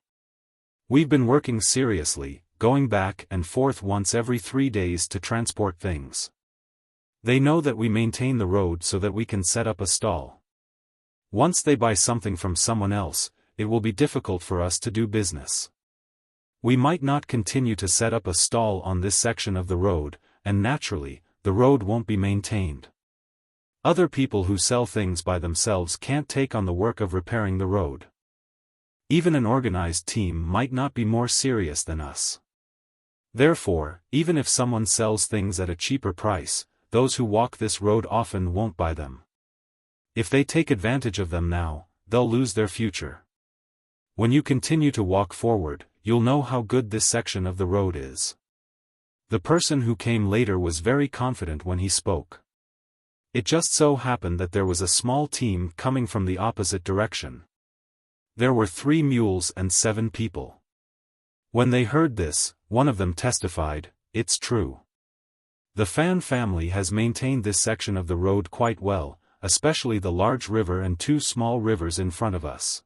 We've been working seriously, going back and forth once every 3 days to transport things. They know that we maintain the road so that we can set up a stall. Once they buy something from someone else, it will be difficult for us to do business. We might not continue to set up a stall on this section of the road, and naturally, the road won't be maintained. Other people who sell things by themselves can't take on the work of repairing the road. Even an organized team might not be more serious than us. Therefore, even if someone sells things at a cheaper price, those who walk this road often won't buy them. If they take advantage of them now, they'll lose their future. When you continue to walk forward, you'll know how good this section of the road is. The person who came later was very confident when he spoke. It just so happened that there was a small team coming from the opposite direction. There were 3 mules and 7 people. When they heard this, one of them testified, "It's true. The Fan family has maintained this section of the road quite well, especially the large river and 2 small rivers in front of us.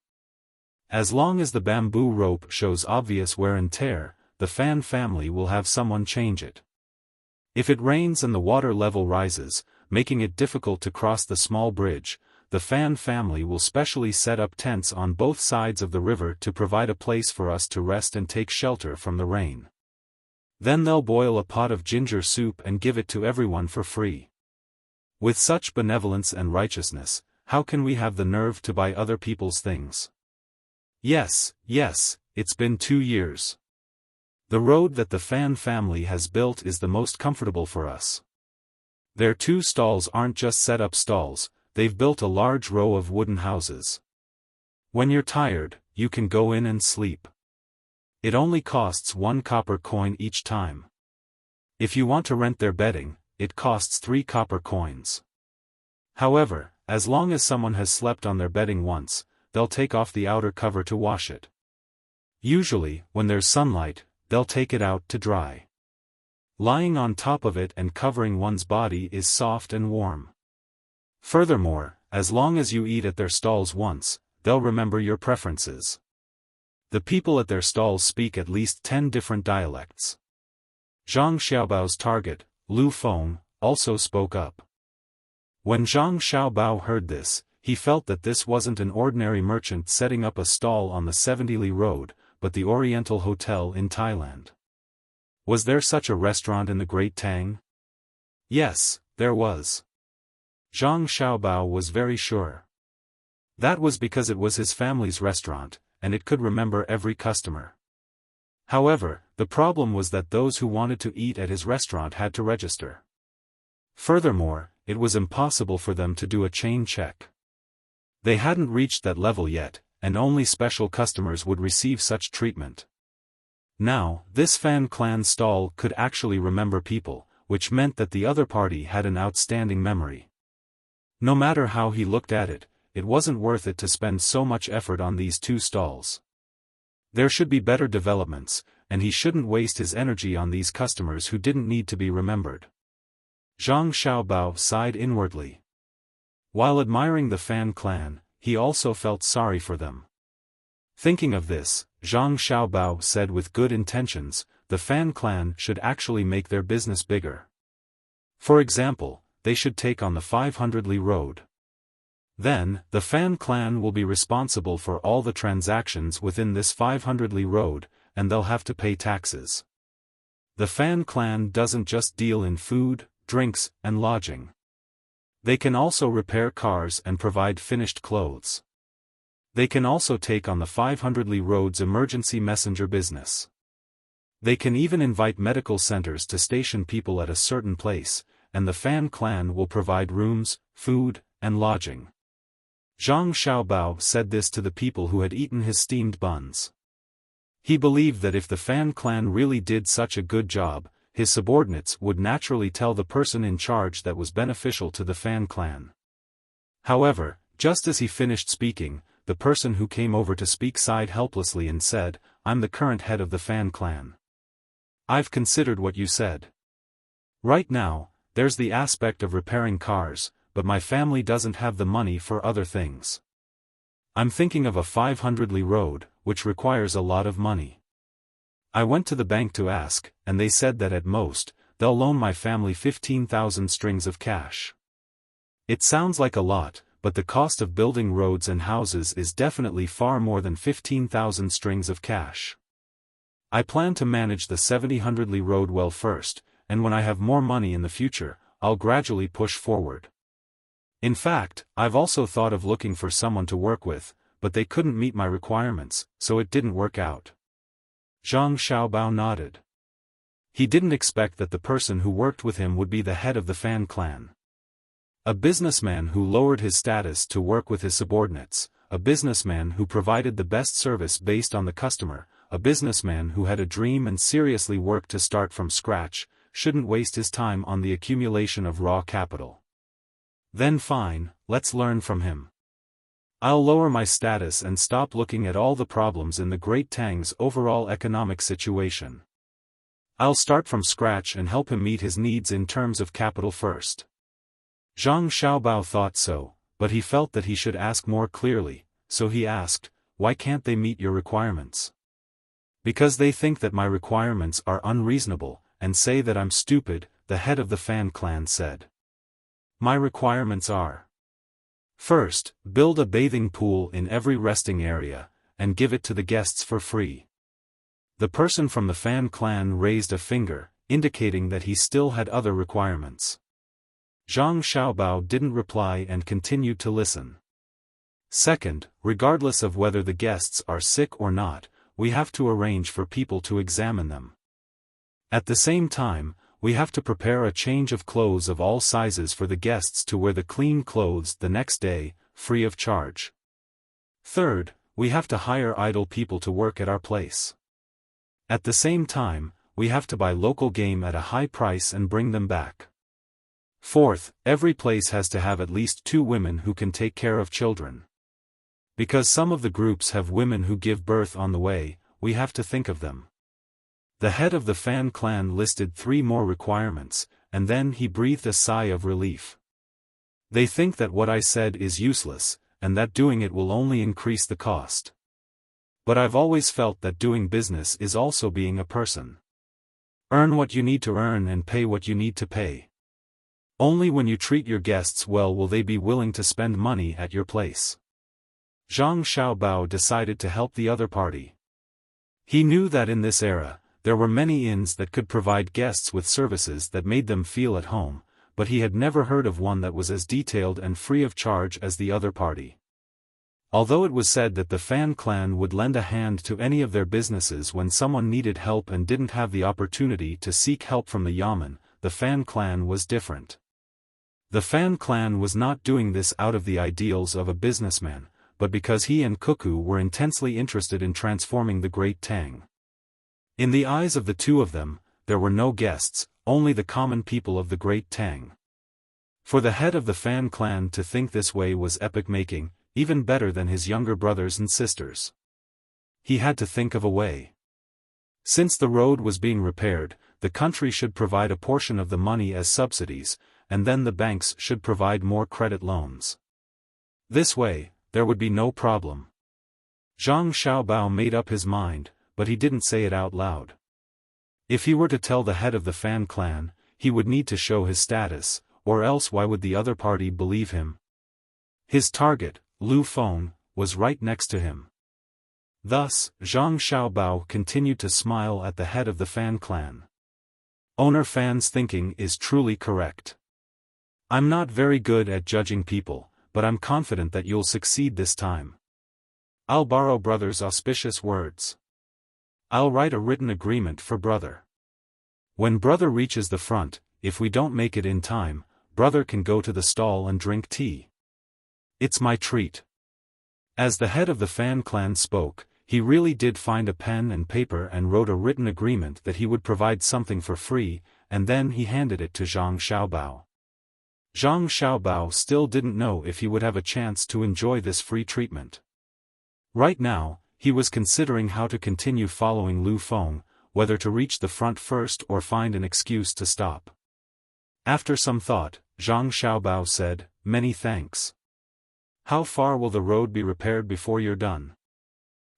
As long as the bamboo rope shows obvious wear and tear, the Fan family will have someone change it. If it rains and the water level rises, making it difficult to cross the small bridge, the Fan family will specially set up tents on both sides of the river to provide a place for us to rest and take shelter from the rain. Then they'll boil a pot of ginger soup and give it to everyone for free. With such benevolence and righteousness, how can we have the nerve to buy other people's things? Yes, it's been 2 years. The road that the Fan family has built is the most comfortable for us. Their 2 stalls aren't just set up stalls, they've built a large row of wooden houses. When you're tired, you can go in and sleep. It only costs 1 copper coin each time. If you want to rent their bedding, it costs 3 copper coins. However, as long as someone has slept on their bedding once, they'll take off the outer cover to wash it. Usually, when there's sunlight, they'll take it out to dry. Lying on top of it and covering one's body is soft and warm. Furthermore, as long as you eat at their stalls once, they'll remember your preferences. The people at their stalls speak at least 10 different dialects. Zhang Xiaobao's target, Lu Feng, also spoke up. When Zhang Xiaobao heard this, he felt that this wasn't an ordinary merchant setting up a stall on the 70-li road, but the Oriental Hotel in Thailand. Was there such a restaurant in the Great Tang? Yes, there was. Zhang Xiaobao was very sure. That was because it was his family's restaurant, and it could remember every customer. However, the problem was that those who wanted to eat at his restaurant had to register. Furthermore, it was impossible for them to do a chain check. They hadn't reached that level yet, and only special customers would receive such treatment. Now, this Fan clan stall could actually remember people, which meant that the other party had an outstanding memory. No matter how he looked at it, it wasn't worth it to spend so much effort on these 2 stalls. There should be better developments, and he shouldn't waste his energy on these customers who didn't need to be remembered. Zhang Xiaobao sighed inwardly. While admiring the Fan clan, he also felt sorry for them. Thinking of this, Zhang Xiaobao said with good intentions, the Fan clan should actually make their business bigger. For example, they should take on the 500-li road. Then, the Fan clan will be responsible for all the transactions within this 500-li road, and they'll have to pay taxes. The Fan clan doesn't just deal in food, drinks, and lodging. They can also repair cars and provide finished clothes. They can also take on the 500-li road's emergency messenger business. They can even invite medical centers to station people at a certain place, and the Fan clan will provide rooms, food, and lodging. Zhang Xiaobao said this to the people who had eaten his steamed buns. He believed that if the Fan clan really did such a good job, his subordinates would naturally tell the person in charge that was beneficial to the Fan clan. However, just as he finished speaking, the person who came over to speak sighed helplessly and said, "I'm the current head of the Fan clan. I've considered what you said. Right now, there's the aspect of repairing cars, but my family doesn't have the money for other things. I'm thinking of a 500-li road, which requires a lot of money. I went to the bank to ask, and they said that at most, they'll loan my family 15,000 strings of cash. It sounds like a lot, but the cost of building roads and houses is definitely far more than 15,000 strings of cash. I plan to manage the 700-li road well first, and when I have more money in the future, I'll gradually push forward. In fact, I've also thought of looking for someone to work with, but they couldn't meet my requirements, so it didn't work out." Zhang Xiaobao nodded. He didn't expect that the person who worked with him would be the head of the Fan clan. A businessman who lowered his status to work with his subordinates, a businessman who provided the best service based on the customer, a businessman who had a dream and seriously worked to start from scratch, shouldn't waste his time on the accumulation of raw capital. Then fine, let's learn from him. I'll lower my status and stop looking at all the problems in the Great Tang's overall economic situation. I'll start from scratch and help him meet his needs in terms of capital first. Zhang Xiaobao thought so, but he felt that he should ask more clearly, so he asked, "Why can't they meet your requirements?" "Because they think that my requirements are unreasonable, and say that I'm stupid," the head of the Fan clan said. "My requirements are: First, build a bathing pool in every resting area, and give it to the guests for free. The person from the Fan clan raised a finger, indicating that he still had other requirements. Zhang Xiaobao didn't reply and continued to listen. Second, regardless of whether the guests are sick or not, we have to arrange for people to examine them. At the same time, we have to prepare a change of clothes of all sizes for the guests to wear the clean clothes the next day, free of charge. Third, we have to hire idle people to work at our place. At the same time, we have to buy local game at a high price and bring them back. Fourth, every place has to have at least 2 women who can take care of children. Because some of the groups have women who give birth on the way, we have to think of them. The head of the Fan clan listed 3 more requirements, and then he breathed a sigh of relief. They think that what I said is useless, and that doing it will only increase the cost. But I've always felt that doing business is also being a person. Earn what you need to earn and pay what you need to pay. Only when you treat your guests well will they be willing to spend money at your place. Zhang Xiaobao decided to help the other party. He knew that in this era, there were many inns that could provide guests with services that made them feel at home, but he had never heard of one that was as detailed and free of charge as the other party. Although it was said that the Fan clan would lend a hand to any of their businesses when someone needed help and didn't have the opportunity to seek help from the yamen, the Fan clan was different. The Fan clan was not doing this out of the ideals of a businessman, but because he and Cuckoo were intensely interested in transforming the great Tang. In the eyes of the two of them, there were no guests, only the common people of the great Tang. For the head of the Fan clan to think this way was epoch-making, even better than his younger brothers and sisters. He had to think of a way. Since the road was being repaired, the country should provide a portion of the money as subsidies, and then the banks should provide more credit loans. This way, there would be no problem. Zhang Xiaobao made up his mind, but he didn't say it out loud. If he were to tell the head of the Fan clan, he would need to show his status, or else why would the other party believe him? His target, Lu Feng, was right next to him. Thus, Zhang Xiaobao continued to smile at the head of the Fan clan. Owner Fan's thinking is truly correct. I'm not very good at judging people, but I'm confident that you'll succeed this time. I'll borrow brother's auspicious words. I'll write a written agreement for brother. When brother reaches the front, if we don't make it in time, brother can go to the stall and drink tea. It's my treat. As the head of the Fan clan spoke, he really did find a pen and paper and wrote a written agreement that he would provide something for free, and then he handed it to Zhang Xiaobao. Zhang Xiaobao still didn't know if he would have a chance to enjoy this free treatment. Right now, he was considering how to continue following Lu Feng, whether to reach the front first or find an excuse to stop. After some thought, Zhang Xiaobao said, "Many thanks. How far will the road be repaired before you're done?"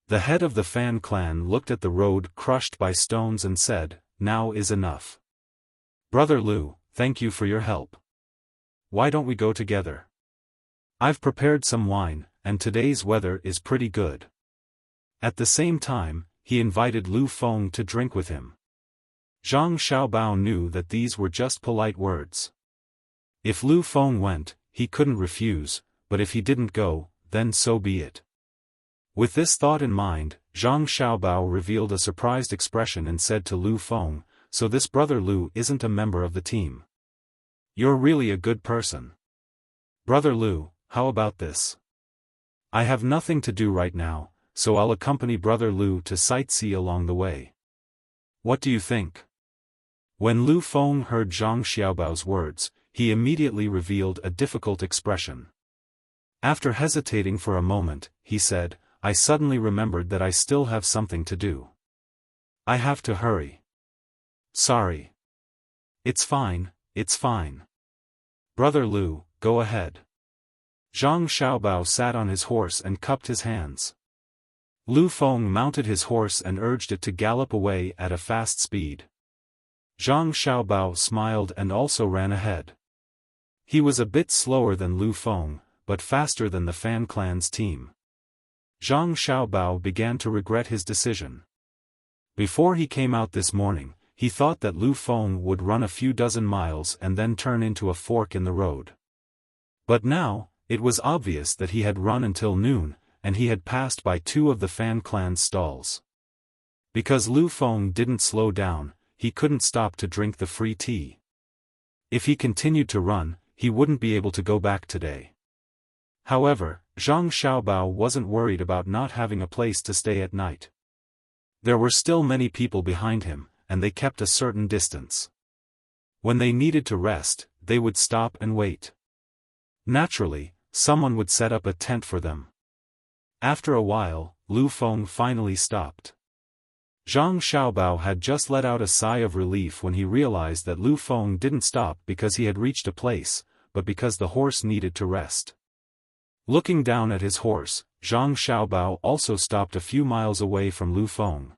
The head of the Fan clan looked at the road crushed by stones and said, "Now is enough. Brother Lu, thank you for your help. Why don't we go together? I've prepared some wine, and today's weather is pretty good." At the same time, he invited Lu Feng to drink with him. Zhang Xiaobao knew that these were just polite words. If Lu Feng went, he couldn't refuse, but if he didn't go, then so be it. With this thought in mind, Zhang Xiaobao revealed a surprised expression and said to Lu Feng, "So this brother Lu isn't a member of the team. You're really a good person. Brother Lu, how about this? I have nothing to do right now, so I'll accompany brother Lu to sightsee along the way. What do you think?" When Lu Feng heard Zhang Xiaobao's words, he immediately revealed a difficult expression. After hesitating for a moment, he said, "I suddenly remembered that I still have something to do. I have to hurry. Sorry." It's fine. Brother Lu, go ahead." Zhang Xiaobao sat on his horse and cupped his hands. Lu Feng mounted his horse and urged it to gallop away at a fast speed. Zhang Xiaobao smiled and also ran ahead. He was a bit slower than Lu Feng, but faster than the Fan clan's team. Zhang Xiaobao began to regret his decision. Before he came out this morning, he thought that Lu Feng would run a few dozen miles and then turn into a fork in the road. But now, it was obvious that he had run until noon, and he had passed by 2 of the Fan clan's stalls. Because Lu Feng didn't slow down, he couldn't stop to drink the free tea. If he continued to run, he wouldn't be able to go back today. However, Zhang Xiaobao wasn't worried about not having a place to stay at night. There were still many people behind him, and they kept a certain distance. When they needed to rest, they would stop and wait. Naturally, someone would set up a tent for them. After a while, Lu Feng finally stopped. Zhang Xiaobao had just let out a sigh of relief when he realized that Lu Feng didn't stop because he had reached a place, but because the horse needed to rest. Looking down at his horse, Zhang Xiaobao also stopped a few miles away from Lu Feng.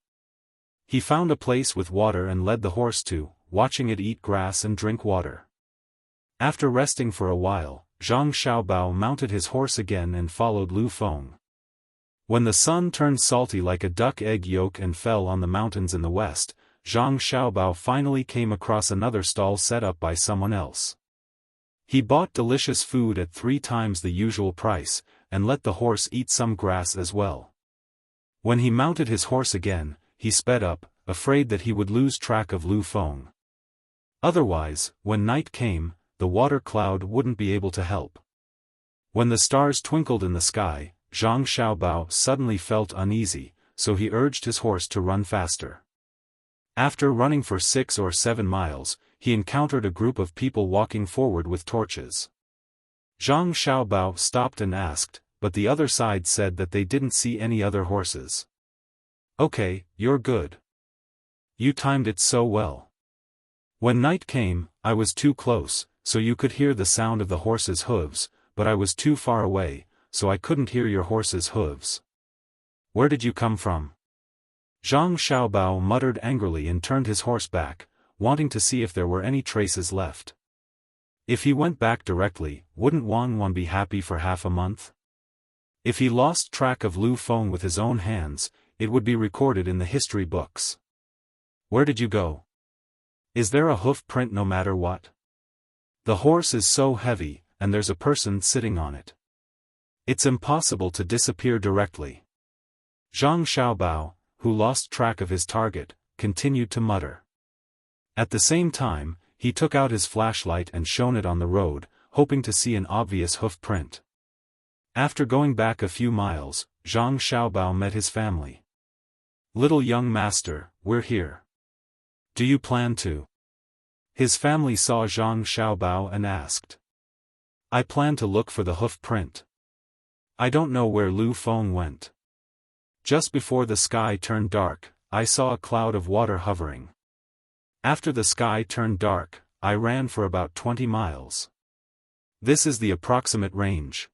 He found a place with water and led the horse to, watching it eat grass and drink water. After resting for a while, Zhang Xiaobao mounted his horse again and followed Lu Feng. When the sun turned salty like a duck egg yolk and fell on the mountains in the west, Zhang Xiaobao finally came across another stall set up by someone else. He bought delicious food at 3 times the usual price, and let the horse eat some grass as well. When he mounted his horse again, he sped up, afraid that he would lose track of Lu Feng. Otherwise, when night came, the water cloud wouldn't be able to help. When the stars twinkled in the sky, Zhang Xiaobao suddenly felt uneasy, so he urged his horse to run faster. After running for 6 or 7 miles, he encountered a group of people walking forward with torches. Zhang Xiaobao stopped and asked, but the other side said that they didn't see any other horses. "Okay, you're good. You timed it so well. When night came, I was too close, so you could hear the sound of the horse's hooves, but I was too far away, so I couldn't hear your horse's hooves. Where did you come from?" Zhang Xiaobao muttered angrily and turned his horse back, wanting to see if there were any traces left. If he went back directly, wouldn't Wan be happy for half a month? If he lost track of Lu Feng with his own hands, it would be recorded in the history books. "Where did you go? Is there a hoof print no matter what? The horse is so heavy, and there's a person sitting on it. It's impossible to disappear directly." Zhang Xiaobao, who lost track of his target, continued to mutter. At the same time, he took out his flashlight and shone it on the road, hoping to see an obvious hoof print. After going back a few miles, Zhang Xiaobao met his family. "Little young master, we're here. Do you plan to?" His family saw Zhang Xiaobao and asked. "I plan to look for the hoof print. I don't know where Lu Feng went. Just before the sky turned dark, I saw a cloud of water hovering. After the sky turned dark, I ran for about 20 miles. This is the approximate range."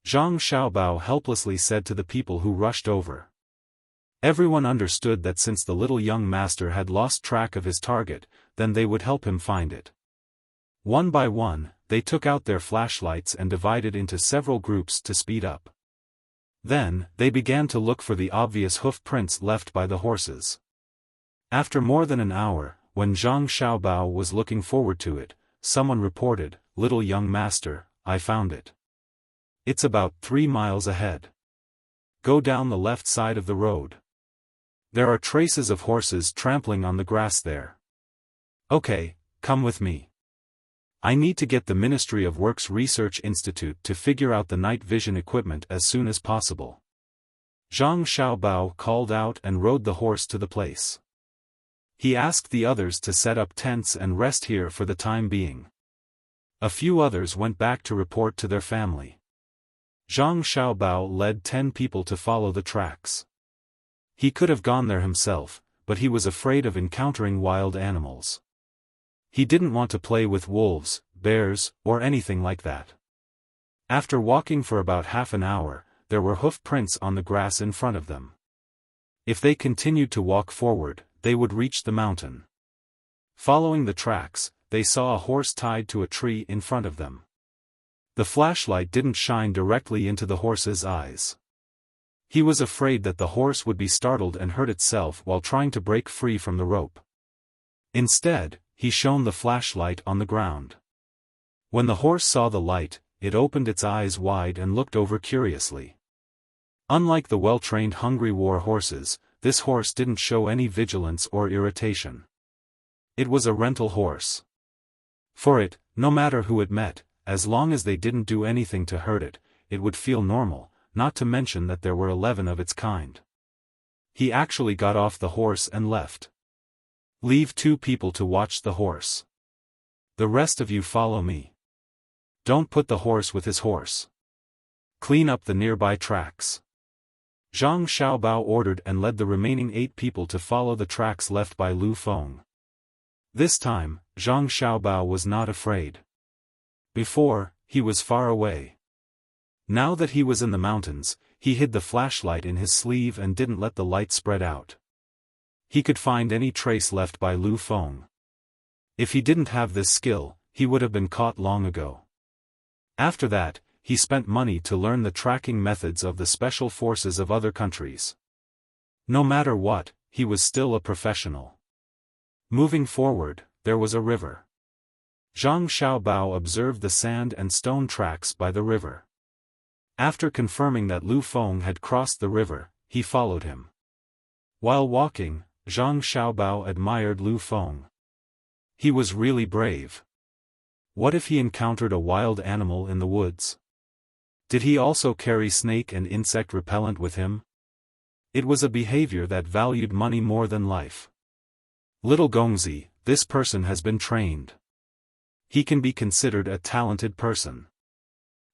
Zhang Xiaobao helplessly said to the people who rushed over. Everyone understood that since the little young master had lost track of his target, then they would help him find it. One by one, they took out their flashlights and divided into several groups to speed up. Then, they began to look for the obvious hoof prints left by the horses. After more than an hour, when Zhang Xiaobao was looking forward to it, someone reported, "Little young master, I found it. It's about 3 miles ahead. Go down the left side of the road. There are traces of horses trampling on the grass there. Okay, come with me. I need to get the Ministry of Works Research Institute to figure out the night vision equipment as soon as possible." Zhang Xiaobao called out and rode the horse to the place. He asked the others to set up tents and rest here for the time being. A few others went back to report to their family. Zhang Xiaobao led 10 people to follow the tracks. He could have gone there himself, but he was afraid of encountering wild animals. He didn't want to play with wolves, bears, or anything like that. After walking for about half an hour, there were hoof prints on the grass in front of them. If they continued to walk forward, they would reach the mountain. Following the tracks, they saw a horse tied to a tree in front of them. The flashlight didn't shine directly into the horse's eyes. He was afraid that the horse would be startled and hurt itself while trying to break free from the rope. Instead, he shone the flashlight on the ground. When the horse saw the light, it opened its eyes wide and looked over curiously. Unlike the well-trained hungry war horses, this horse didn't show any vigilance or irritation. It was a rental horse. For it, no matter who it met, as long as they didn't do anything to hurt it, it would feel normal, not to mention that there were 11 of its kind. He actually got off the horse and left. Leave 2 people to watch the horse. The rest of you follow me. Don't put the horse with his horse. Clean up the nearby tracks. Zhang Xiaobao ordered and led the remaining 8 people to follow the tracks left by Lu Feng. This time, Zhang Xiaobao was not afraid. Before, he was far away. Now that he was in the mountains, he hid the flashlight in his sleeve and didn't let the light spread out. He could find any trace left by Lu Feng. If he didn't have this skill, he would have been caught long ago. After that, he spent money to learn the tracking methods of the special forces of other countries. No matter what, he was still a professional. Moving forward, there was a river. Zhang Xiaobao observed the sand and stone tracks by the river. After confirming that Lu Feng had crossed the river, he followed him. While walking, Zhang Xiaobao admired Lu Feng. He was really brave. What if he encountered a wild animal in the woods? Did he also carry snake and insect repellent with him? It was a behavior that valued money more than life. Little Gongzi, this person has been trained. He can be considered a talented person.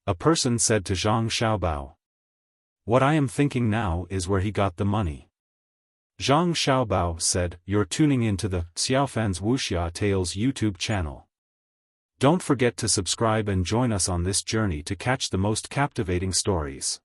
A person said to Zhang Xiaobao. What I am thinking now is where he got the money. Zhang Xiaobao said, "You're tuning into the Xiaofan's Wuxia Tales YouTube channel. Don't forget to subscribe and join us on this journey to catch the most captivating stories."